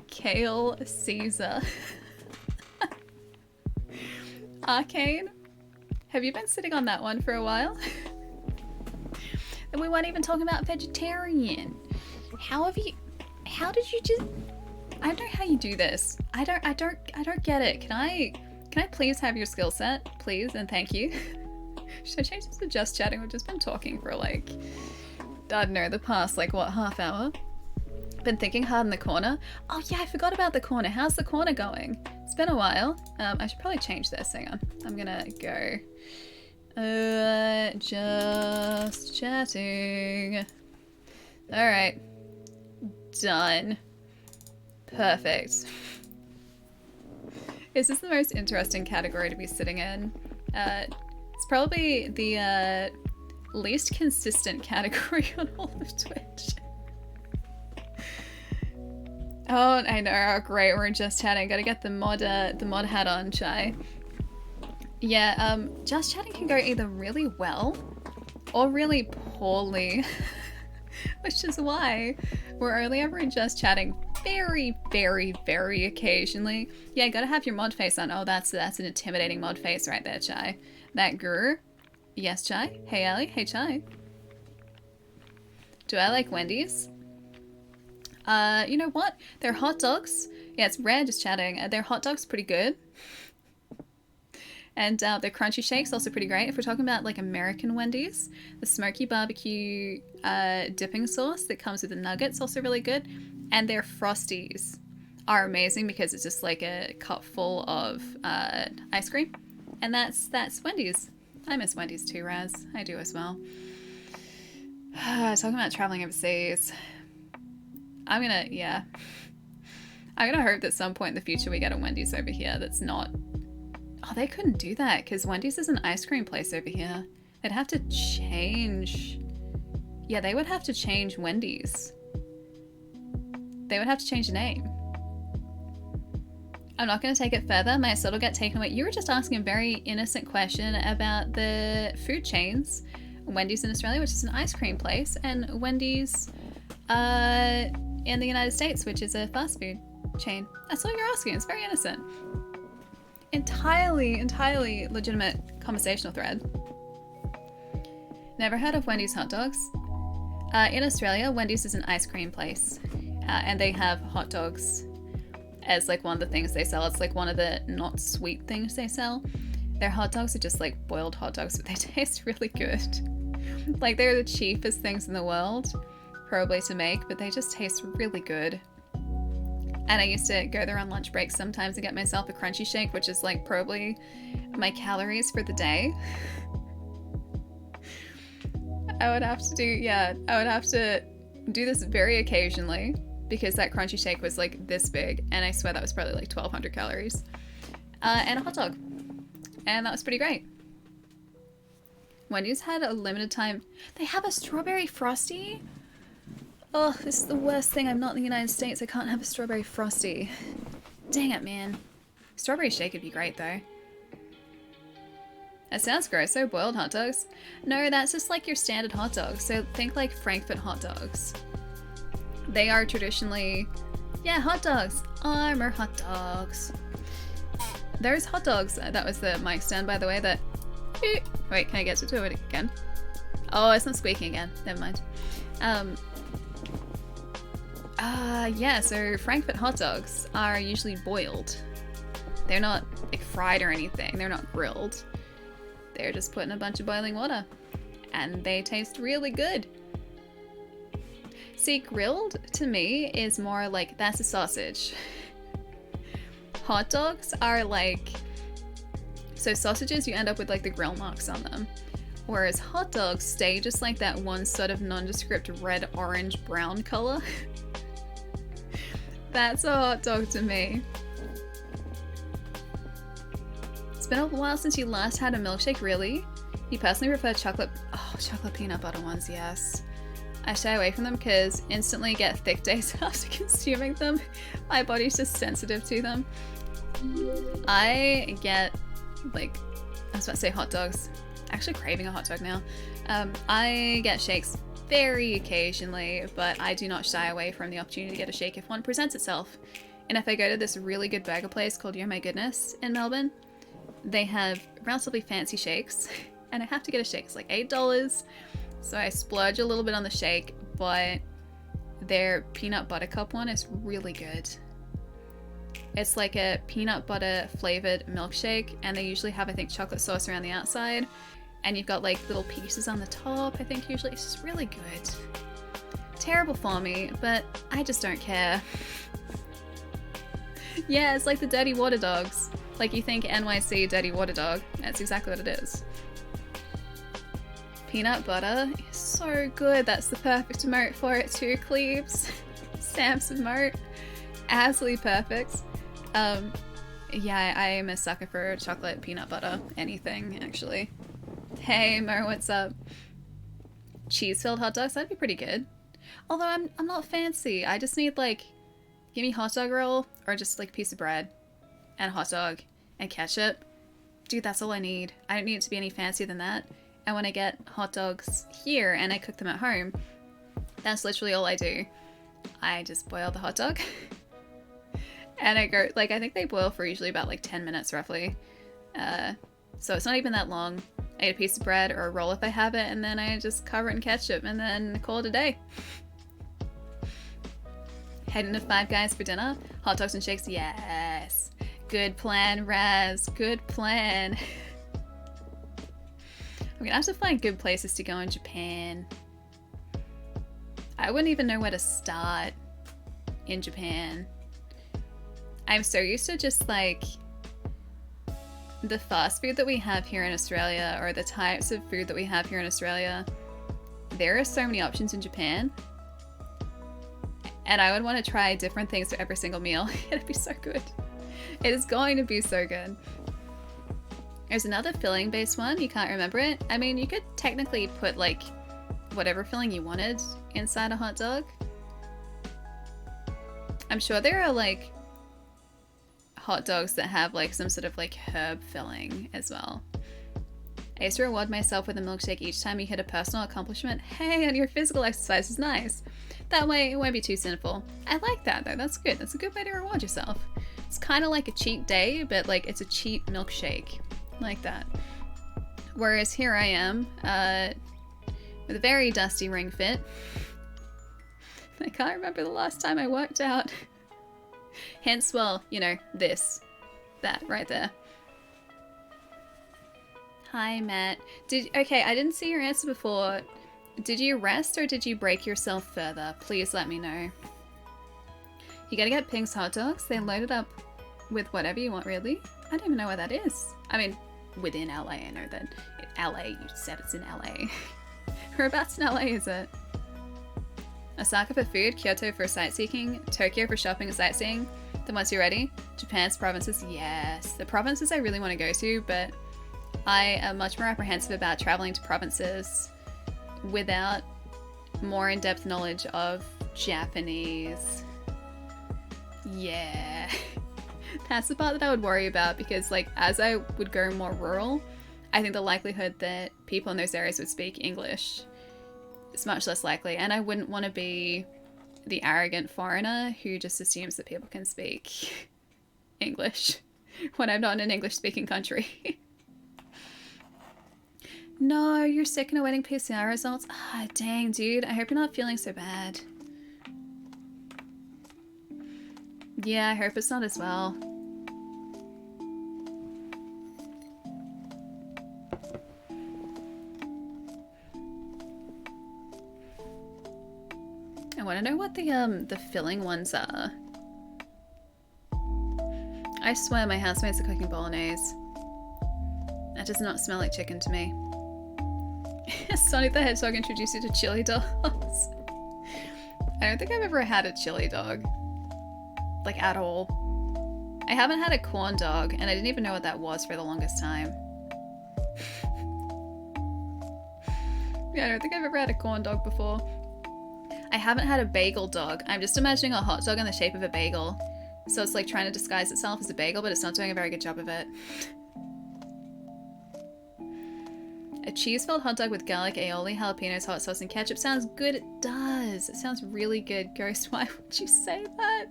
Kale Caesar. Arcane? Have you been sitting on that one for a while? And we weren't even talking about vegetarian. How did you just... I don't know how you do this. I don't get it. Can I please have your skill set? Please and thank you. Should I change this to just chatting? We've just been talking for like, I don't know, the past like what, half hour? Been thinking hard in the corner. Oh yeah, I forgot about the corner. How's the corner going? It's been a while. I should probably change this. Hang on. I'm gonna go. Just chatting. Alright. Done. Perfect. Is this the most interesting category to be sitting in? It's probably the least consistent category on all of Twitch. Oh, I know. Oh, great. We're just chatting. Gotta get the mod hat on, Chai. Yeah, just chatting can go either really well or really poorly, which is why we're only ever just chatting very, very, very occasionally. Yeah, gotta have your mod face on. Oh, that's an intimidating mod face right there, Chai. That grr. Yes, Chai. Hey, Ellie. Hey, Chai. Do I like Wendy's? You know what? Their hot dogs. Yeah, it's rare just chatting. Their hot dogs pretty good. And their crunchy shakes also pretty great. If we're talking about like American Wendy's, the smoky barbecue dipping sauce that comes with the nuggets also really good. And their Frosties are amazing because it's just like a cup full of ice cream. And that's Wendy's. I miss Wendy's too, Raz. I do as well. Talking about traveling overseas. I'm gonna hope that at some point in the future we get a Wendy's over here that's not... Oh, they couldn't do that because Wendy's is an ice cream place over here. They'd have to change... Yeah, they would have to change Wendy's. They would have to change the name. I'm not going to take it further. My assault will get taken away. You were just asking a very innocent question about the food chains. Wendy's in Australia, which is an ice cream place, and Wendy's in the United States, which is a fast food chain. That's all you're asking. It's very innocent. Entirely legitimate conversational thread. Never heard of Wendy's hot dogs. In Australia, Wendy's is an ice cream place, and they have hot dogs as like one of the things they sell. It's like one of the not sweet things they sell. Their hot dogs are just like boiled hot dogs, but they taste really good. Like they're the cheapest things in the world, probably to make, but they just taste really good. And I used to go there on lunch breaks sometimes and get myself a crunchy shake, which is like probably my calories for the day. I would have to do this very occasionally because that crunchy shake was like this big, and I swear that was probably like 1,200 calories. And a hot dog. And that was pretty great. Wendy's had a limited time. They have a strawberry frosty? Oh, this is the worst thing. I'm not in the United States. I can't have a strawberry frosty. Dang it, man. Strawberry shake would be great, though. That sounds gross. So boiled hot dogs? No, that's just like your standard hot dogs. So think like Frankfurt hot dogs. They are traditionally... Yeah, hot dogs. Armor hot dogs. There's hot dogs. That was the mic stand, by the way, that... Wait, can I get to it again? Oh, it's not squeaking again. Never mind. Yeah, so Frankfurt hot dogs are usually boiled. They're not like fried or anything. They're not grilled. They're just put in a bunch of boiling water. And they taste really good. See, grilled to me is more like, that's a sausage. Hot dogs are like... So sausages, you end up with like the grill marks on them. Whereas hot dogs stay just like that one sort of nondescript red, orange, brown color. That's a hot dog to me. It's been a while since you last had a milkshake, really? You personally prefer chocolate peanut butter ones, yes. I shy away from them because instantly get thick days after consuming them. My body's just sensitive to them. I get, like, I was about to say hot dogs. Actually craving a hot dog now. I get shakes very occasionally, but I do not shy away from the opportunity to get a shake if one presents itself. And if I go to this really good burger place called Oh My Goodness in Melbourne, they have relatively fancy shakes, and I have to get a shake. It's like $8, so I splurge a little bit on the shake, but their peanut butter cup one is really good. It's like a peanut butter flavored milkshake, and they usually have, I think, chocolate sauce around the outside, and you've got like little pieces on the top, I think usually. It's just really good. Terrible for me, but I just don't care. Yeah, it's like the dirty water dogs. Like you think NYC dirty water dog, that's exactly what it is. peanut butter is so good. That's the perfect emote for it too, Cleaves. Sam's emote. Absolutely perfect. Yeah, I am a sucker for chocolate, peanut butter, anything, actually. Hey, Mo, what's up? Cheese-filled hot dogs, that'd be pretty good. Although I'm not fancy. I just need, like, give me hot dog roll, or just, like, a piece of bread, and hot dog, and ketchup. Dude, that's all I need. I don't need it to be any fancier than that. And when I get hot dogs here, and I cook them at home, that's literally all I do. I just boil the hot dog. And I go, like, I think they boil for usually about, like, 10 minutes, roughly. So it's not even that long. I eat a piece of bread or a roll if I have it, and then I just cover it in ketchup, and then call it a day. Heading to Five Guys for dinner. Hot dogs and shakes, yes. Good plan, Raz. Good plan. I'm gonna have to find good places to go in Japan. I wouldn't even know where to start in Japan. I'm so used to just like the fast food that we have here in Australia, or the types of food that we have here in Australia. There are so many options in Japan. And I would want to try different things for every single meal. It'd be so good. It is going to be so good. There's another filling based one. You can't remember it. I mean, you could technically put like whatever filling you wanted inside a hot dog. I'm sure there are like hot dogs that have like some sort of like herb filling as well. I used to reward myself with a milkshake each time you hit a personal accomplishment. Hey, on your physical exercise is nice. That way it won't be too sinful. I like that though, that's good. That's a good way to reward yourself. It's kind of like a cheat day, but like it's a cheat milkshake. Like that. Whereas here I am, with a very dusty ring fit. I can't remember the last time I worked out. Hence, well, you know, that right there. Hi, Matt. Okay, I didn't see your answer before. Did you rest or did you break yourself further? Please let me know. You gotta get Pink's hot dogs. They load it up with whatever you want, really. I don't even know where that is. I mean, within LA, I know that. LA, you said it's in LA. Whereabouts in LA is it? Osaka for food, Kyoto for sightseeing, Tokyo for shopping and sightseeing. Then once you're ready, Japan's provinces, yes. The provinces I really want to go to, but I am much more apprehensive about traveling to provinces without more in-depth knowledge of Japanese. Yeah. That's the part that I would worry about, because like as I would go more rural, I think the likelihood that people in those areas would speak English is much less likely, and I wouldn't want to be the arrogant foreigner who just assumes that people can speak English when I'm not in an English-speaking country. No, you're sick and awaiting PCR results? Ah, dang, dude. I hope you're not feeling so bad. Yeah, I hope it's not as well. I want to know what the filling ones are. I swear my housemates are cooking bolognese. That does not smell like chicken to me. Sonic the Hedgehog introduced you to chili dogs. I don't think I've ever had a chili dog. Like, at all. I haven't had a corn dog, and I didn't even know what that was for the longest time. Yeah, I don't think I've ever had a corn dog before. I haven't had a bagel dog. I'm just imagining a hot dog in the shape of a bagel. So it's like trying to disguise itself as a bagel, but it's not doing a very good job of it. A cheese-filled hot dog with garlic, aioli, jalapenos, hot sauce, and ketchup sounds good. It does. It sounds really good. Ghost, why would you say that?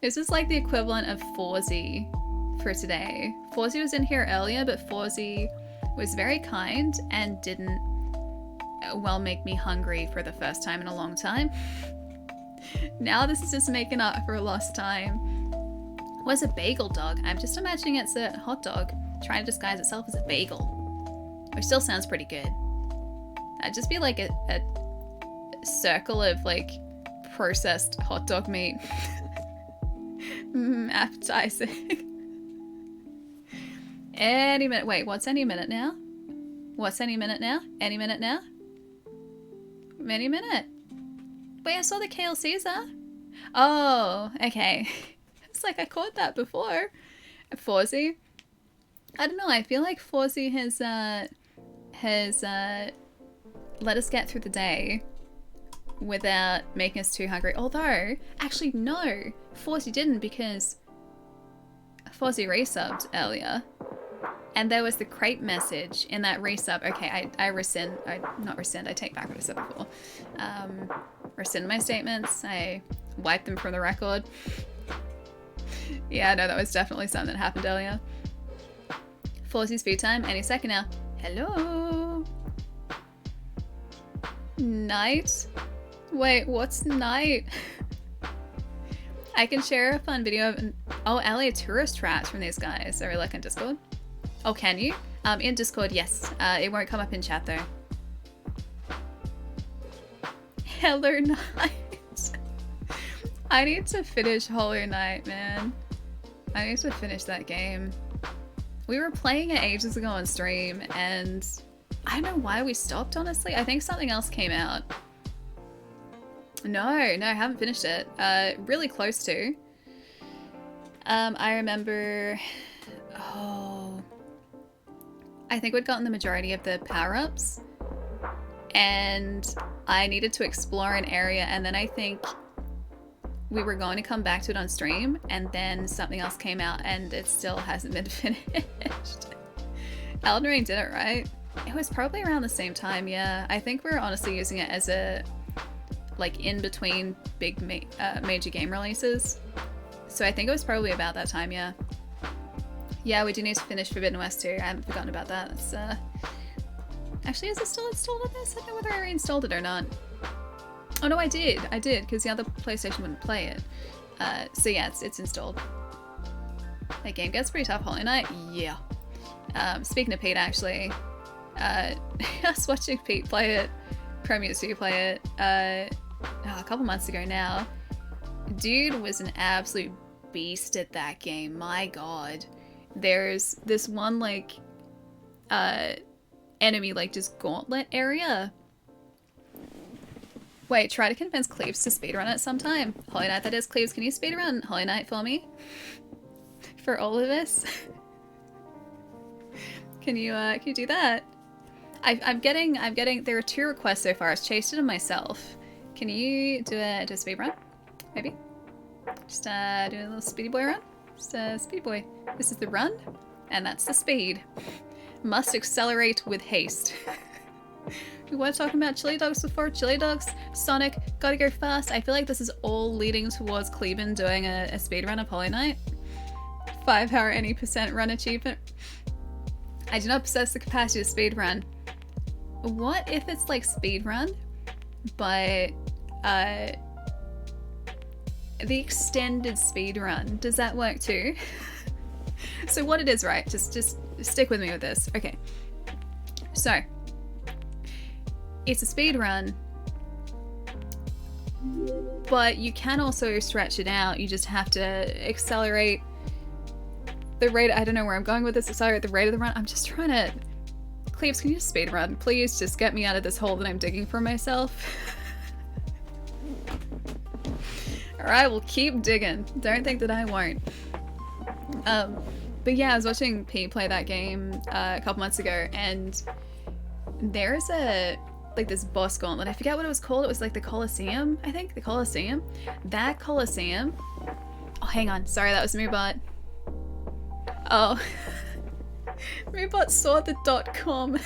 This is like the equivalent of Fawzy for today. Fawzy was in here earlier, but Fawzy was very kind and didn't, well, make me hungry for the first time in a long time. Now this is just making up for a lost time. What's a bagel dog? I'm just imagining it's a hot dog trying to disguise itself as a bagel. Which still sounds pretty good. That'd just be like a circle of like processed hot dog meat. Appetizing. Any minute. Wait, what's any minute now? What's any minute now? Any minute now? Any minute. Wait, I saw the Kale Caesar. Oh, okay. It's like I caught that before. Fawzy. I don't know, I feel like Fawzy has let us get through the day without making us too hungry. Although, actually no, Fawzy didn't, because Fawzy resubbed earlier. And there was the crepe message in that resub. Okay, I take back what I said before. Rescind my statements. I wipe them from the record. Yeah, no, that was definitely something that happened earlier. Fawzy's food time, any second now. Hello? Night? Wait, what's night? I can share a fun video of LA tourist traps from these guys. Are we looking Discord? Oh, can you? In Discord, yes. It won't come up in chat though. Hello Knight. I need to finish Hollow Knight, man. I need to finish that game. We were playing it ages ago on stream, and I don't know why we stopped, honestly. I think something else came out. No, I haven't finished it. Really close to. I remember... Oh... I think we'd gotten the majority of the power-ups, and I needed to explore an area, and then I think we were going to come back to it on stream, and then something else came out, and it still hasn't been finished. Elden Ring did it, right? It was probably around the same time, yeah. I think we're honestly using it as a, like, in between big major game releases. So I think it was probably about that time, yeah. Yeah, we do need to finish Forbidden West too. I haven't forgotten about that. It's, actually, is it still installed on this? I don't know whether I reinstalled it or not. Oh no, I did, because the other PlayStation wouldn't play it. So yeah, it's installed. That game gets pretty tough, Hollow Knight. Yeah. Speaking of Pete, actually, I was watching Pete play it, Premier2 play it, a couple months ago now. Dude was an absolute beast at that game, my god. There's this one, like, enemy, like, just gauntlet area. Wait, try to convince Cleaves to speedrun it sometime. Hollow Knight, that is. Cleaves, can you speedrun Hollow Knight for me? For all of us? Can you do that? I'm getting, there are 2 requests so far. I've chased it myself. Can you do a speedrun? Maybe? Just, do a little speedy boy run? Just a speedy boy. This is the run, and that's the speed. Must accelerate with haste. We were talking about chili dogs before. Chili dogs, Sonic, gotta go fast. I feel like this is all leading towards Cleban doing a speedrun of Hollow Knight. 5-hour any % run achievement. I do not possess the capacity to speedrun. What if it's like speedrun, but the extended speedrun? Does that work too? So what it is, right? Just stick with me with this. Okay. So it's a speedrun, but you can also stretch it out. You just have to accelerate the rate. I don't know where I'm going with this. Accelerate the rate of the run. I'm just trying to... Cleaves, can you just speedrun? Please just get me out of this hole that I'm digging for myself. Alright, we'll keep digging. Don't think that I won't. But yeah, I was watching Pete play that game a couple months ago, and there's like this boss gauntlet. I forget what it was called. It was like the Colosseum, I think? The Colosseum? That Colosseum... Oh, hang on. Sorry, that was Moobot. Oh. Moobot saw the .com.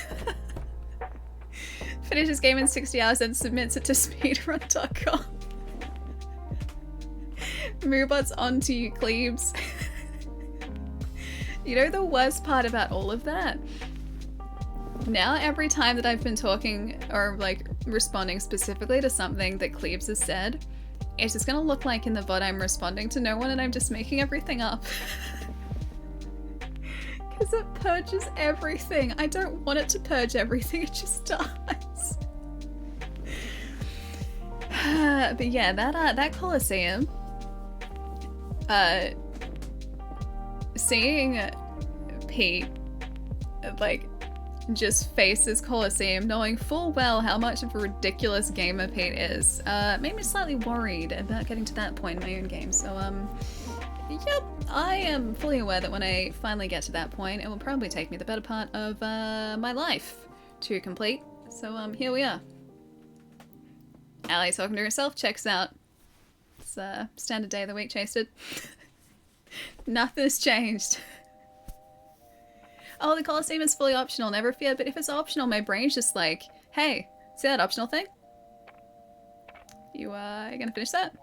Finishes game in 60 hours and submits it to speedrun.com. Moobot's onto you, Cleaves. You know the worst part about all of that? Now every time that I've been talking or like responding specifically to something that Cleaves has said, it's just gonna look like in the VOD I'm responding to no one and I'm just making everything up. Because it purges everything. I don't want it to purge everything, it just does. But yeah, that Colosseum, seeing Pete like just face this Colosseum knowing full well how much of a ridiculous gamer Pete is. Made me slightly worried about getting to that point in my own game. So, yep, I am fully aware that when I finally get to that point, it will probably take me the better part of my life to complete. So, here we are. Allie talking to herself checks out. It's a standard day of the week, Chasted. Nothing's changed. Oh, the Colosseum is fully optional, never fear, but if it's optional, my brain's just like, hey, see that optional thing? You gonna finish that?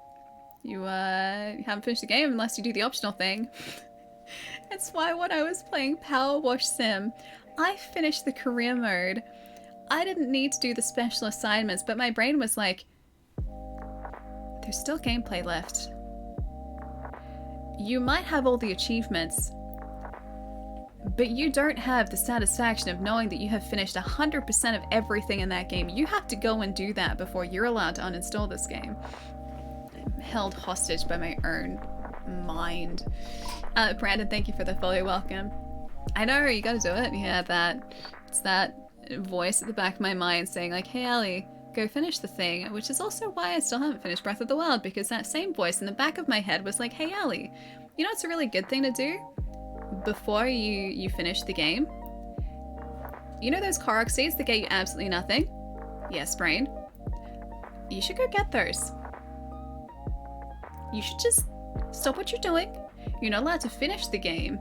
You haven't finished the game unless you do the optional thing. That's why when I was playing Power Wash Sim, I finished the career mode. I didn't need to do the special assignments, but my brain was like, there's still gameplay left. You might have all the achievements, but you don't have the satisfaction of knowing that you have finished 100% of everything in that game. You have to go and do that before you're allowed to uninstall this game. I'm held hostage by my own mind. Brandon, thank you for the follow. Welcome. I know, you gotta do it. Yeah, it's that voice at the back of my mind saying like, hey Ellie, go finish the thing, which is also why I still haven't finished Breath of the Wild, because that same voice in the back of my head was like, hey Ellie, you know what's a really good thing to do before you finish the game? You know those Korok seeds that get you absolutely nothing? Yes, brain. You should go get those. You should just stop what you're doing. You're not allowed to finish the game.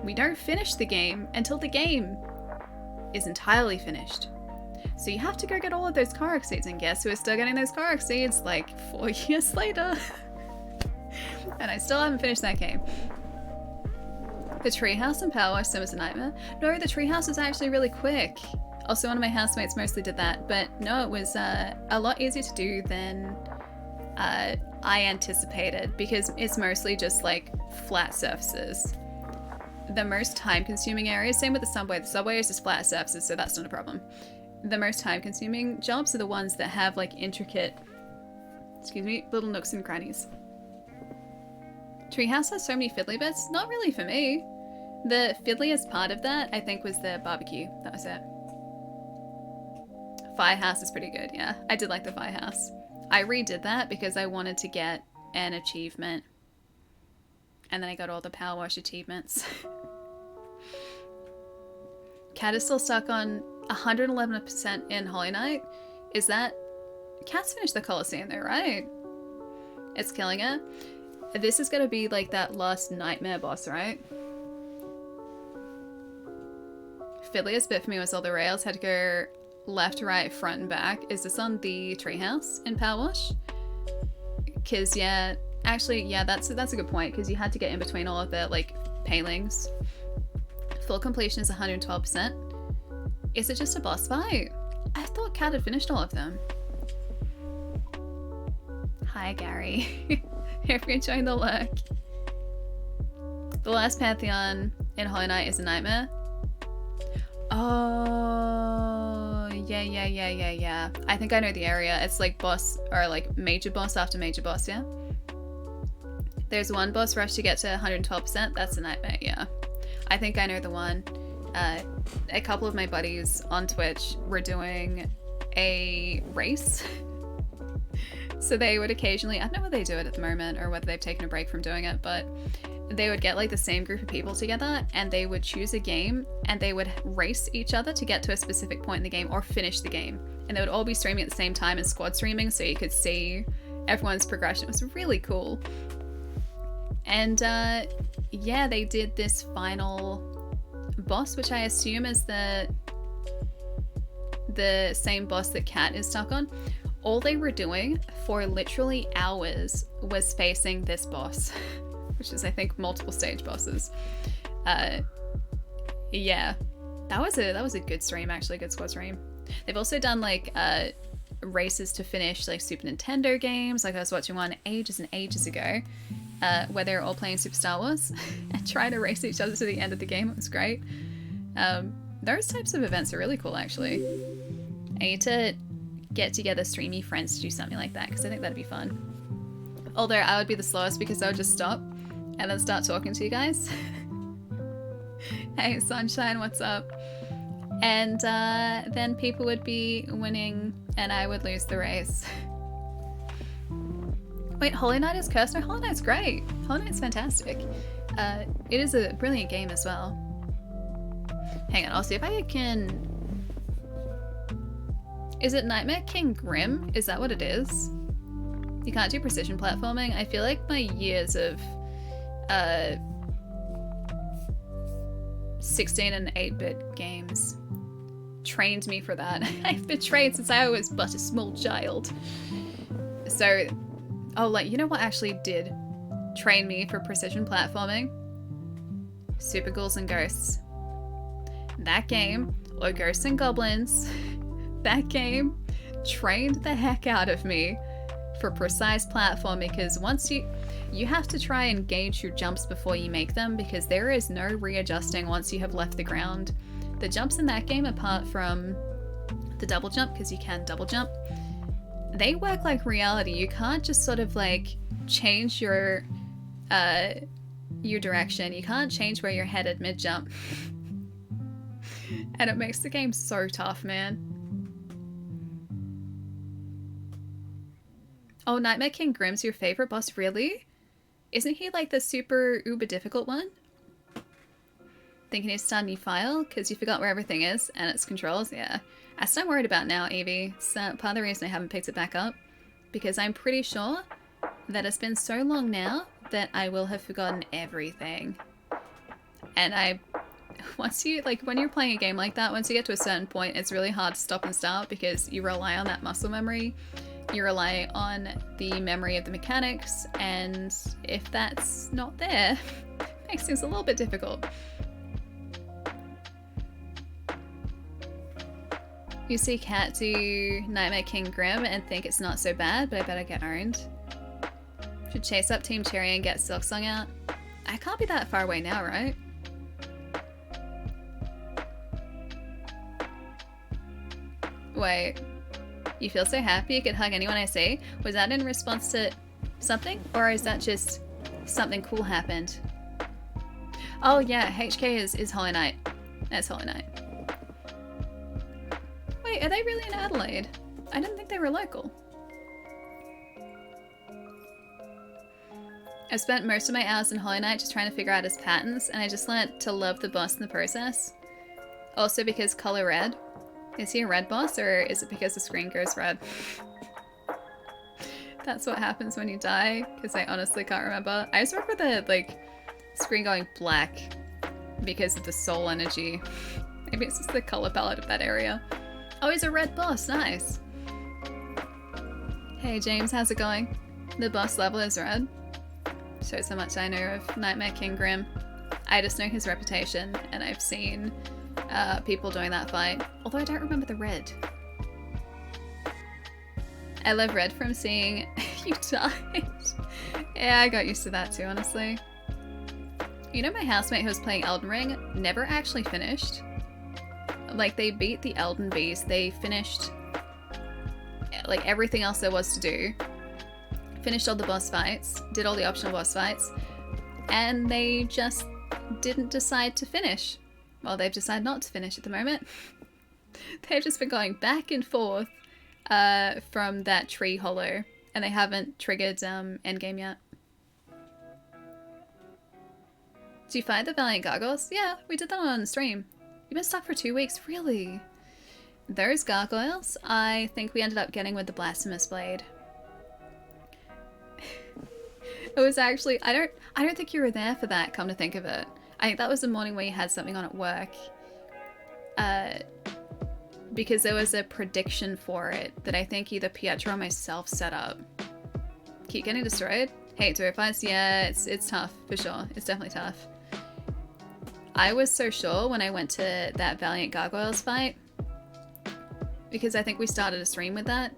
We don't finish the game until the game is entirely finished. So you have to go get all of those Korok seeds, and guess who is still getting those Korok seeds like 4 years later? And I still haven't finished that game. The treehouse in Power Wash Sim is a nightmare. No, the treehouse was actually really quick. Also, one of my housemates mostly did that, but no, it was a lot easier to do than I anticipated, because it's mostly just like flat surfaces. The most time-consuming areas, same with the subway. The subway is just flat surfaces, so that's not a problem. The most time-consuming jobs are the ones that have like intricate, little nooks and crannies. Treehouse has so many fiddly bits. Not really for me. The fiddliest part of that, I think, was the barbecue. That was it. Firehouse is pretty good, yeah. I did like the firehouse. I redid that because I wanted to get an achievement. And then I got all the Power Wash achievements. Cat is still stuck on 111% in Holy Knight. Is that... Cat's finished the Colosseum though, right? It's killing it. This is gonna be like that last nightmare boss, right? Fiddliest bit for me was all the rails had to go left, right, front, and back. Is this on the treehouse in Power Wash? Because yeah, actually, yeah, that's a good point, because you had to get in between all of the like palings. Full completion is 112%. Is it just a boss fight? I thought Cat had finished all of them. Hi, Gary. If you're enjoying the look. The last Pantheon in Holy Knight is a nightmare. Oh, yeah. I think I know the area. It's like boss, or like major boss after major boss, yeah? There's one boss rush to get to 112%. That's a nightmare, yeah. I think I know the one. A couple of my buddies on Twitch were doing a race. So they would occasionally, I don't know whether they do it at the moment or whether they've taken a break from doing it, but they would get like the same group of people together and they would choose a game and they would race each other to get to a specific point in the game or finish the game. And they would all be streaming at the same time and squad streaming, so you could see everyone's progression. It was really cool. And yeah, they did this final boss, which I assume is the same boss that Cat is stuck on. All they were doing for literally hours was facing this boss, which is, I think, multiple stage bosses. Yeah, that was a good stream, actually, good squad stream. They've also done like races to finish like Super Nintendo games. Like I was watching one ages and ages ago, where they were all playing Super Star Wars and trying to race each other to the end of the game. It was great. Those types of events are really cool, actually. I need to get together streamy friends to do something like that, because I think that'd be fun. Although I would be the slowest because I would just stop and then start talking to you guys. Hey Sunshine, what's up? And then people would be winning and I would lose the race. Wait, Hollow Knight is cursed? No, Hollow Knight's great. Hollow Knight's fantastic. It is a brilliant game as well. Hang on, I'll see if I can... Is it Nightmare King Grim? Is that what it is? You can't do precision platforming? I feel like my years of 16 and 8-bit games trained me for that. I've been trained since I was but a small child. So, oh, like, you know what actually did train me for precision platforming? Super Ghouls and Ghosts. That game, or Ghosts and Goblins, that game trained the heck out of me for precise platforming, because once you have to try and gauge your jumps before you make them, because there is no readjusting once you have left the ground. The jumps in that game, apart from the double jump, because you can double jump, they work like reality. You can't just sort of like change your direction. You can't change where you're headed mid-jump. And it makes the game so tough, man. Oh, Nightmare King Grim's your favorite boss, really? Isn't he like the super uber difficult one? Thinking you start a new file because you forgot where everything is and its controls? Yeah. That's what I'm worried about now, Evie. It's part of the reason I haven't picked it back up. Because I'm pretty sure that it's been so long now that I will have forgotten everything. And once you, like, when you're playing a game like that, once you get to a certain point, it's really hard to stop and start because you rely on that muscle memory. You rely on the memory of the mechanics, and if that's not there, it makes things a little bit difficult. You see Cat do Nightmare King Grim and think it's not so bad, but I better get owned. Should chase up Team Cherry and get Silksong out. I can't be that far away now, right? Wait. You feel so happy you could hug anyone I see? Was that in response to something? Or is that just something cool happened? Oh yeah, HK is Hollow Knight. That's Hollow Knight. Wait, are they really in Adelaide? I didn't think they were local. I've spent most of my hours in Hollow Knight just trying to figure out his patterns, and I just learned to love the boss in the process. Also because color red. Is he a red boss, or is it because the screen goes red? That's what happens when you die, because I honestly can't remember. I just remember the, like, screen going black because of the soul energy. Maybe it's just the color palette of that area. Oh, he's a red boss, nice. Hey James, how's it going? The boss level is red. Shows how much I know of Nightmare King Grim. I just know his reputation, and I've seen people doing that fight, although I don't remember the red. I love red from seeing you died. Yeah, I got used to that too, honestly. You know, my housemate who was playing Elden Ring never actually finished. Like, they beat the Elden Beast, they finished like everything else there was to do, finished all the boss fights, did all the optional boss fights, and they just didn't decide to finish. Well, they've decided not to finish at the moment. They've just been going back and forth from that tree hollow, and they haven't triggered endgame yet. Did you find the Valiant Gargoyles? Yeah, we did that on stream. You've been stuck for 2 weeks, really? Those gargoyles, I think we ended up getting with the Blasphemous Blade. It was actually, I don't think you were there for that, come to think of it. I think that was the morning where you had something on at work. Because there was a prediction for it that I think either Pietro or myself set up. Keep getting destroyed? Hate to fights, yeah, it's tough, for sure. It's definitely tough. I was so sure when I went to that Valiant Gargoyles fight, because I think we started a stream with that.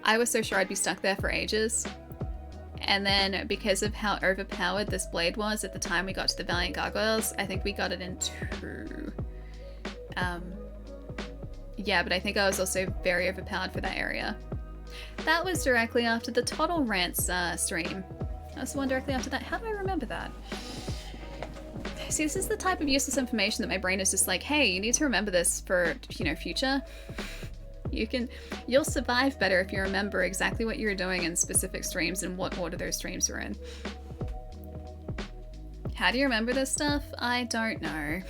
I was so sure I'd be stuck there for ages. And then because of how overpowered this blade was at the time we got to the Valiant Gargoyles, I think we got it in 2. Yeah, but I think I was also very overpowered for that area. That was directly after the Toddle Rants stream. That was the one directly after that. How do I remember that? See, this is the type of useless information that my brain is just like, hey, you need to remember this for, you know, future. You'll survive better if you remember exactly what you're doing in specific streams and what order those streams are in. How do you remember this stuff? I don't know.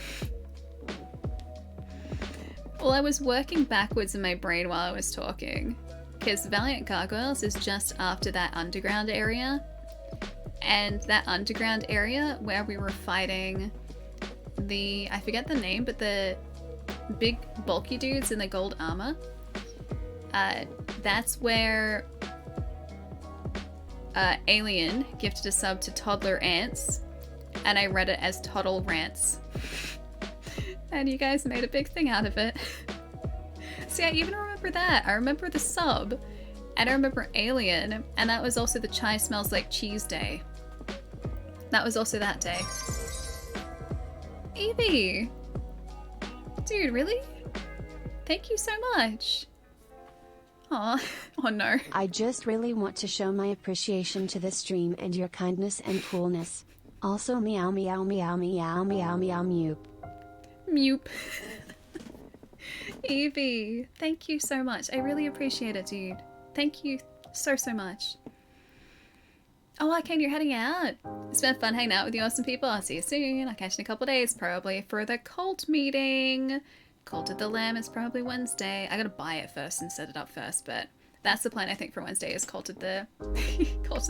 Well, I was working backwards in my brain while I was talking, because Valiant Gargoyles is just after that underground area. And that underground area where we were fighting I forget the name, but the big bulky dudes in the gold armor. That's where Alien gifted a sub to Toddler Ants, and I read it as Toddle Rants. And you guys made a big thing out of it. See, I even remember that. I remember the sub, and I remember Alien, and that was also the Chai Smells Like Cheese Day. That was also that day. Evie! Dude, really? Thank you so much. Aw. Oh no. I just really want to show my appreciation to this stream and your kindness and coolness. Also meow meow meow meow meow meow mew. Mew. Evie, thank you so much. I really appreciate it, dude. Thank you so much. Oh, Arcane, you're heading out. It's been fun hanging out with you awesome people. I'll see you soon. I'll catch you in a couple days, probably for the cult meeting. Cult of the Lamb is probably Wednesday. I gotta buy it first and set it up first, but that's the plan I think for Wednesday is Cult of the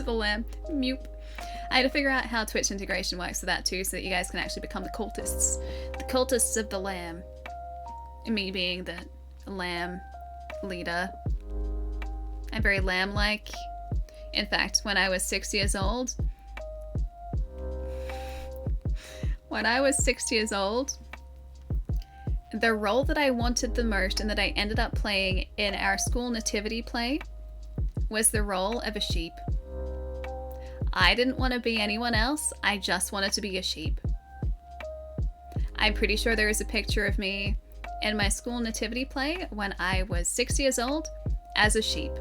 Lamb. Mew. I had to figure out how Twitch integration works for that too, so that you guys can actually become the cultists. The cultists of the Lamb. Me being the lamb leader. I'm very lamb-like. In fact, when I was 6 years old, the role that I wanted the most and that I ended up playing in our school nativity play was the role of a sheep. I didn't want to be anyone else, I just wanted to be a sheep. I'm pretty sure there is a picture of me in my school nativity play when I was 6 years old as a sheep.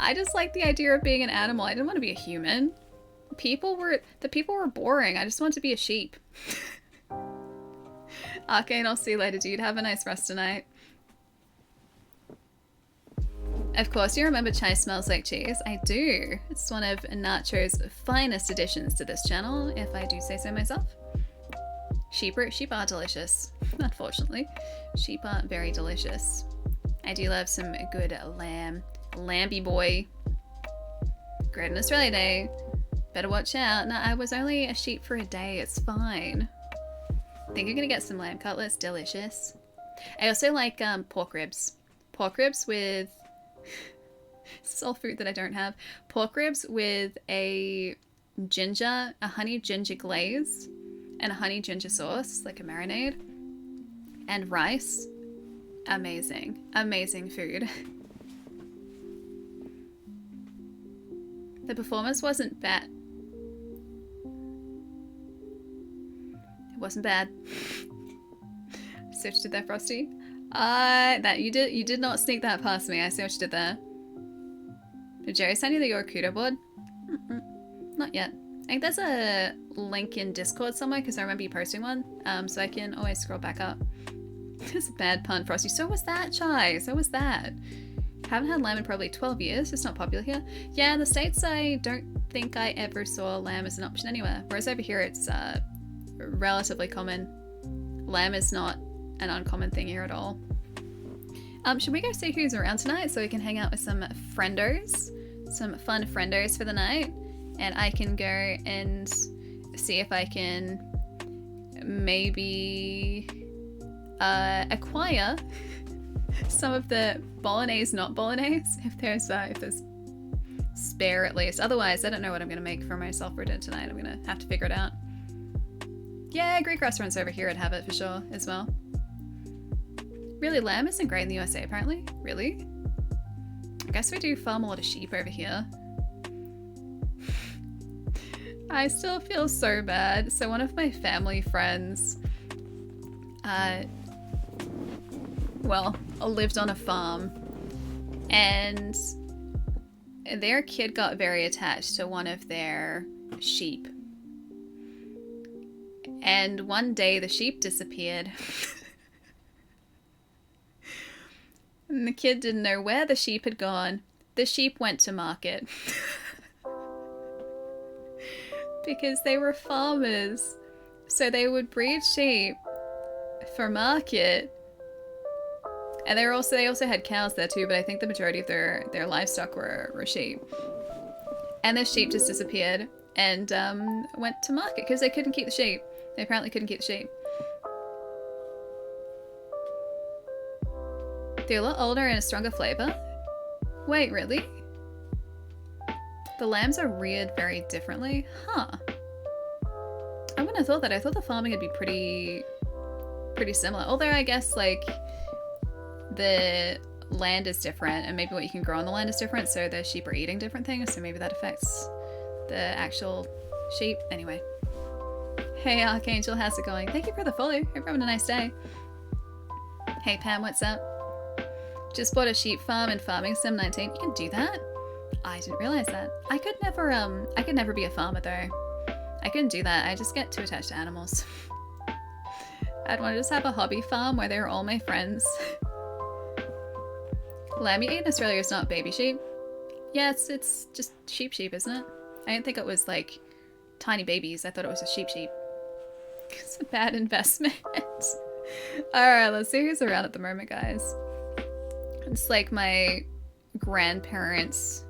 I just like the idea of being an animal. I didn't want to be a human. The people were boring. I just wanted to be a sheep. Arcane, I'll see you later, dude. Have a nice rest tonight. Of course, you remember Chai Smells Like Cheese. I do. It's one of Nacho's finest additions to this channel, if I do say so myself. Sheep are delicious, unfortunately. Sheep are very delicious. I do love some good lamb. Lambie boy. Great on Australia Day. Better watch out. No, I was only a sheep for a day. It's fine. I think you're gonna get some lamb cutlets. Delicious. I also like pork ribs. Pork ribs with... This is all food that I don't have. Pork ribs with a honey ginger glaze and a honey ginger sauce, like a marinade, and rice. Amazing. Amazing food. The performance wasn't bad. It wasn't bad. See what you did there, Frosty? You did not sneak that past me. I see what you did there. Did Jerry send you the Yorakudo board? Not yet. I think there's a link in Discord somewhere because I remember you posting one. So I can always scroll back up. It's a bad pun, Frosty. So was that, Chai. So was that. Haven't had lamb in probably 12 years. It's not popular here. Yeah, in the States, I don't think I ever saw lamb as an option anywhere. Whereas over here, it's relatively common. Lamb is not an uncommon thing here at all. Should we go see who's around tonight so we can hang out with some friendos? Some fun friendos for the night? And I can go and see if I can maybe acquire some of the bolognese, not bolognese, if there's spare at least. Otherwise, I don't know what I'm gonna make for myself for dinner tonight. I'm gonna have to figure it out. Yeah, Greek restaurants over here would have it for sure as well. Really, lamb isn't great in the USA apparently. Really? I guess we do farm a lot of sheep over here. I still feel so bad. So one of my family friends, lived on a farm, and their kid got very attached to one of their sheep. And one day the sheep disappeared. And the kid didn't know where the sheep had gone. The sheep went to market. Because they were farmers. So they would breed sheep for market. And they also had cows there too, but I think the majority of their livestock were sheep. And the sheep just disappeared and went to market because they couldn't keep the sheep. They apparently couldn't keep the sheep. They're a lot older and a stronger flavor. Wait, really? The lambs are reared very differently? Huh. I wouldn't have thought that. I thought the farming would be pretty similar. Although I guess like the land is different and maybe what you can grow on the land is different, so the sheep are eating different things, so maybe that affects the actual sheep. Anyway. Hey Archangel, how's it going? Thank you for the follow. Hope you're having a nice day. Hey Pam, what's up? Just bought a sheep farm in Farming Sim 19. You can do that? I didn't realize that. I could never be a farmer though. I couldn't do that. I just get too attached to animals. I'd want to just have a hobby farm where they're all my friends. Lamb you eat in Australia is not baby sheep. Yeah, it's just sheep, isn't it? I didn't think it was like tiny babies. I thought it was a sheep. It's a bad investment. Alright, let's see who's around at the moment, guys. It's like my grandparents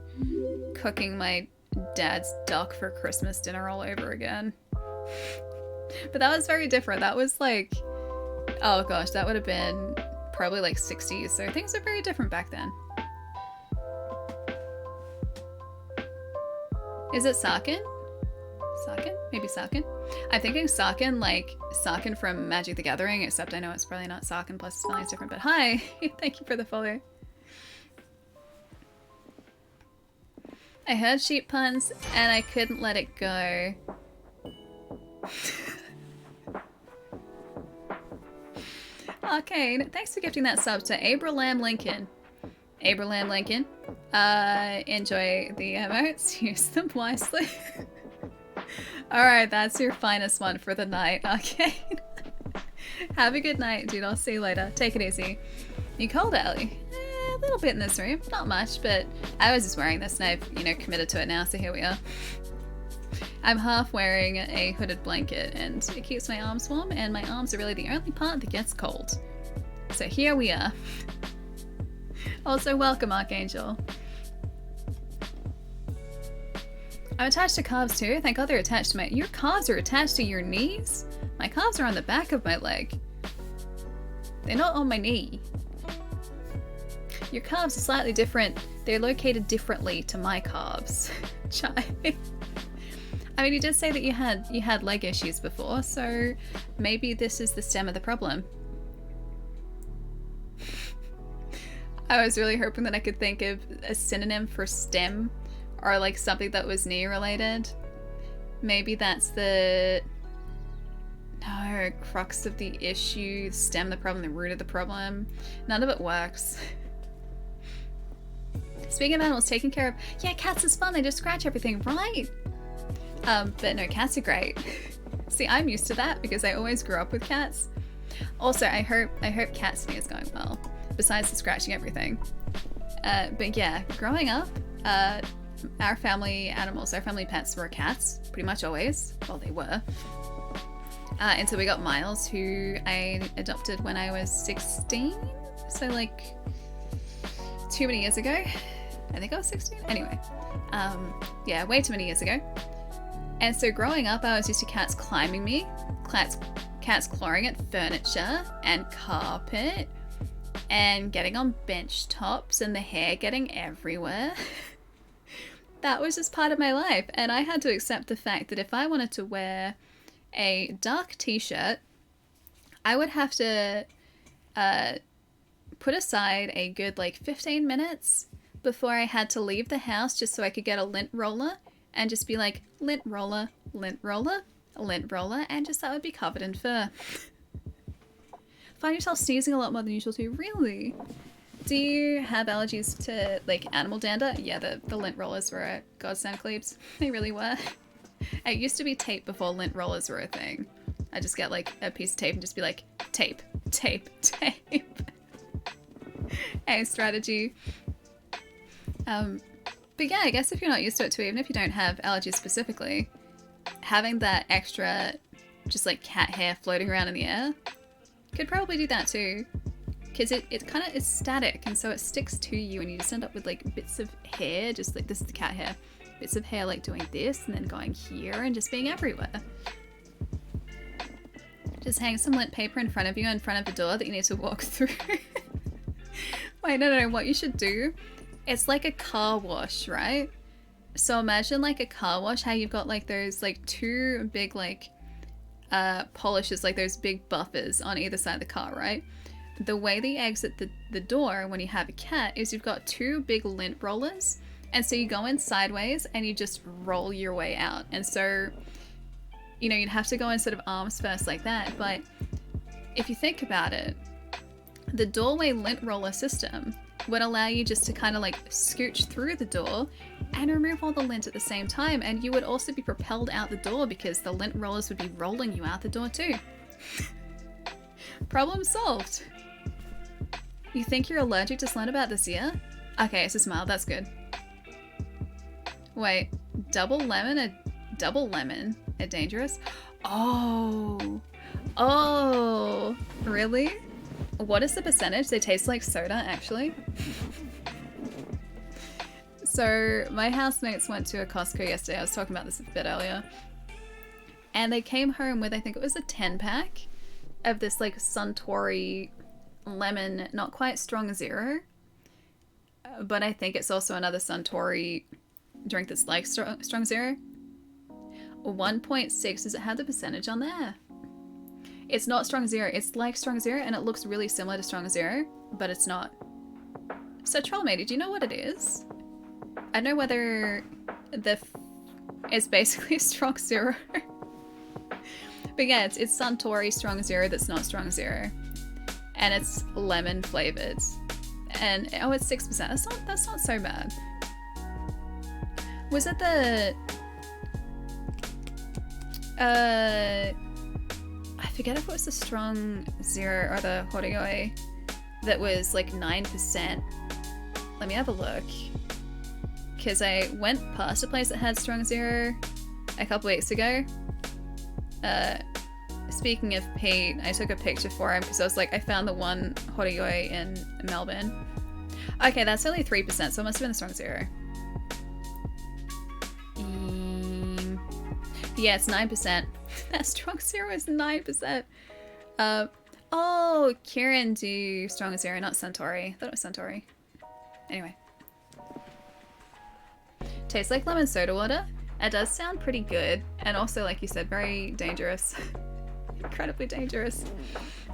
cooking my dad's duck for Christmas dinner all over again. But that was very different. That was like, oh gosh, that would have been probably like 60s. So things are very different back then. Is it Sakin? Sakin? Maybe Sakin? I'm thinking Sakin, like Sakin from Magic the Gathering, except I know it's probably not Sakin, plus the spelling is different, but hi! Thank you for the follow. I heard sheep puns, and I couldn't let it go. Arcane, thanks for gifting that sub to Abraham Lincoln. Abraham Lincoln, enjoy the emotes, use them wisely. Alright, that's your finest one for the night, okay? Have a good night, dude. I'll see you later. Take it easy. You cold, Ellie? A little bit in this room. Not much, but I was just wearing this and I've, committed to it now, so here we are. I'm half wearing a hooded blanket and it keeps my arms warm, and my arms are really the only part that gets cold. So here we are. Also, welcome, Archangel. I'm attached to calves too. Thank God they're attached to my... Your calves are attached to your knees? My calves are on the back of my leg. They're not on my knee. Your calves are slightly different. They're located differently to my calves. Chai. I mean, you did say that you had leg issues before, so maybe this is the stem of the problem. I was really hoping that I could think of a synonym for stem, or like something that was knee related. Maybe that's the crux of the issue, stem the problem, the root of the problem. None of it works. Speaking of animals taken care of, yeah, cats is fun, they just scratch everything, right? But no, cats are great. See, I'm used to that because I always grew up with cats. Also, I hope cat sitting is going well, besides the scratching everything. But yeah, growing up, our family animals, our family pets were cats, pretty much always. Well, they were. Until we got Miles, who I adopted when I was 16. So like, too many years ago. I think I was 16. Anyway, yeah, way too many years ago. And so growing up, I was used to cats climbing me, cats clawing at furniture and carpet, and getting on bench tops and the hair getting everywhere. That was just part of my life, and I had to accept the fact that if I wanted to wear a dark t-shirt, I would have to put aside a good like 15 minutes before I had to leave the house just so I could get a lint roller and just be like, lint roller, lint roller, lint roller, and just that would be covered in fur. Find yourself sneezing a lot more than usual too, really? Do you have allergies to, like, animal dander? Yeah, the lint rollers were a godsend, Cleebs. They really were. It used to be tape before lint rollers were a thing. I just get, like, a piece of tape and just be like, tape, tape, tape. A strategy. But yeah, I guess if you're not used to it too, even if you don't have allergies specifically, having that extra, just like cat hair floating around in the air, could probably do that too. Because it kind of is static, and so it sticks to you, and you just end up with like bits of hair, just like this is the cat hair, bits of hair like doing this, and then going here, and just being everywhere. Just hang some lint paper in front of you, in front of the door that you need to walk through. Wait, no, what you should do, it's like a car wash, right? So imagine like a car wash, how you've got like those like two big like polishes, like those big buffers on either side of the car, right? The way that you exit the door when you have a cat is you've got two big lint rollers, and so you go in sideways and you just roll your way out. And so, you know, you'd have to go in sort of arms first like that, but if you think about it, the doorway lint roller system would allow you just to kind of like scooch through the door and remove all the lint at the same time, and you would also be propelled out the door because the lint rollers would be rolling you out the door too. Problem solved. You think you're allergic to slint about this year? Okay, it's a smile, that's good. Wait, double lemon are dangerous? Oh, really? What is the percentage? They taste like soda, actually. So my housemates went to a Costco yesterday. I was talking about this a bit earlier. And they came home with, I think it was a 10-pack of this like Suntory lemon, not quite strong zero. But I think it's also another Suntory drink that's like strong zero. 1.6, does it have the percentage on there? It's not strong zero, it's like strong zero, and it looks really similar to strong zero, but it's not. So Trollmatey, do you know what it is? I don't know whether it's basically strong zero. But yeah, it's Suntory strong zero that's not strong zero. And it's lemon flavored. And oh, it's 6%. That's not so bad. Was it the I forget if it was the strong zero or the Horioi that was like 9%. Let me have a look. Because I went past a place that had strong zero a couple weeks ago. Speaking of Pete, I took a picture for him because I was like, I found the one Horioi in Melbourne. Okay, that's only 3%, so it must have been the strong zero. Yeah, it's 9%. That strong zero is 9%. Oh, Kieran do strong zero, not Suntory. I thought it was Suntory. Anyway. Tastes like lemon soda water. It does sound pretty good. And also, like you said, very dangerous. Incredibly dangerous.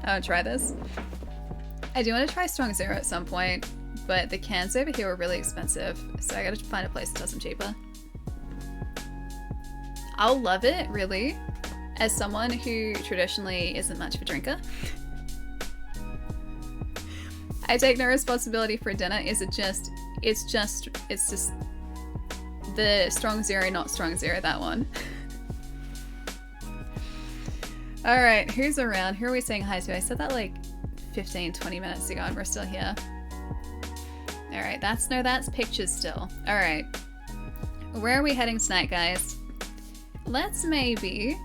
I want to try this. I do want to try strong zero at some point, but the cans over here are really expensive, so I gotta find a place that does them cheaper. I'll love it, really, as someone who traditionally isn't much of a drinker. I take no responsibility for dinner. It's just the strong zero, not strong zero, that one. Alright, who's around? Who are we saying hi to? I said that like 15, 20 minutes ago and we're still here. Alright, that's pictures still. Alright. Where are we heading tonight, guys? Let's maybe...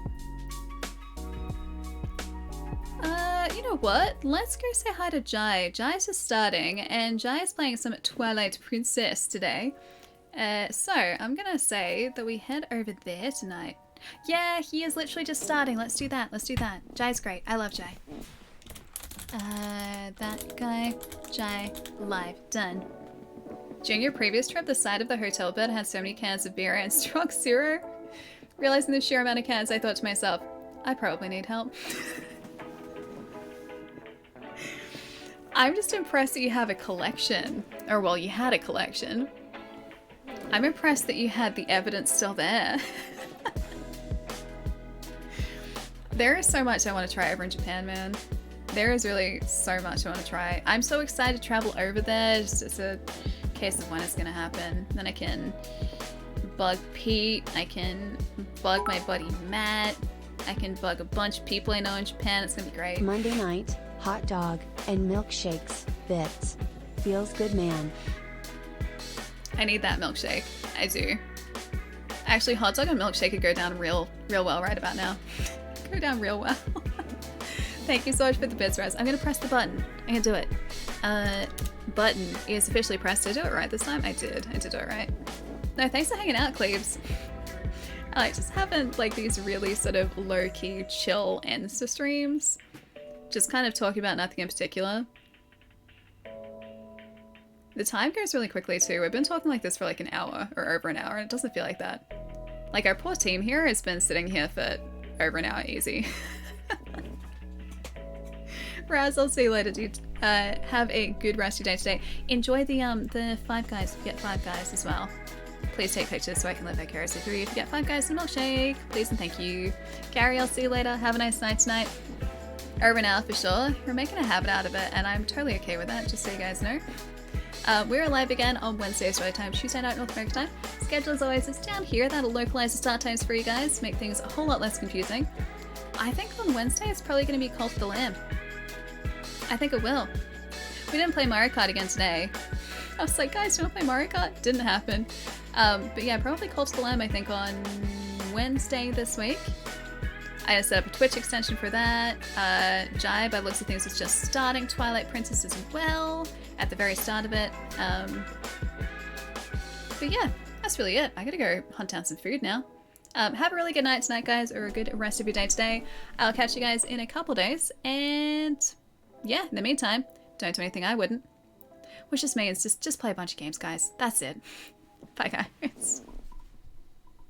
you know what? Let's go say hi to Jai. Jai's just starting, and Jai's playing some Twilight Princess today. So, I'm gonna say that we head over there tonight. Yeah, he is literally just starting. Let's do that. Let's do that. Jai's great. I love Jai. That guy. Jai. Live. Done. During your previous trip, the side of the hotel bed had so many cans of beer and strong zero. Realizing the sheer amount of cans, I thought to myself, I probably need help. I'm just impressed that you have a collection. Or, well, you had a collection. I'm impressed that you had the evidence still there. There is so much I want to try over in Japan, man. There is really so much I want to try. I'm so excited to travel over there. It's a case of when it's going to happen. Then I can bug Pete. I can bug my buddy Matt. I can bug a bunch of people I know in Japan. It's going to be great. Monday night, hot dog and milkshakes, bits. Feels good, man. I need that milkshake. I do. Actually, hot dog and milkshake could go down real well right about now. Go down real well. Thank you so much for the bits, Raz. I'm going to press the button. I'm going to do it. Button is officially pressed. Did I do it right this time? I did. I did do it right. No, thanks for hanging out, Cleaves. I like just having like these really sort of low-key, chill Insta streams. Just kind of talking about nothing in particular. The time goes really quickly too. We've been talking like this for like an hour or over an hour and it doesn't feel like that. Like our poor team here has been sitting here for over an hour easy. Raz, I'll see you later, dude. Have a good rest of your day today. Enjoy the Five Guys. If you get Five Guys as well. Please take pictures so I can live vicariously through you. If you get Five Guys and a milkshake, please and thank you. Gary, I'll see you later. Have a nice night tonight. Over an hour for sure. We're making a habit out of it and I'm totally okay with that, just so you guys know. We're live again on Wednesday Australia time, Tuesday night North America time. Schedule as always is down here. That'll localize the start times for you guys, make things a whole lot less confusing. I think on Wednesday it's probably going to be Cult of the Lamb. I think it will. We didn't play Mario Kart again today. I was like, guys, do you want to play Mario Kart? Didn't happen. But yeah, probably Cult of the Lamb I think on Wednesday this week. I set up a Twitch extension for that. Jai, by the looks of things, is just starting Twilight Princess as well at the very start of it. But yeah, that's really it. I gotta go hunt down some food now. Have a really good night tonight, guys, or a good rest of your day today. I'll catch you guys in a couple days. And yeah, in the meantime, don't do anything I wouldn't. Which just means just play a bunch of games, guys. That's it. Bye, guys.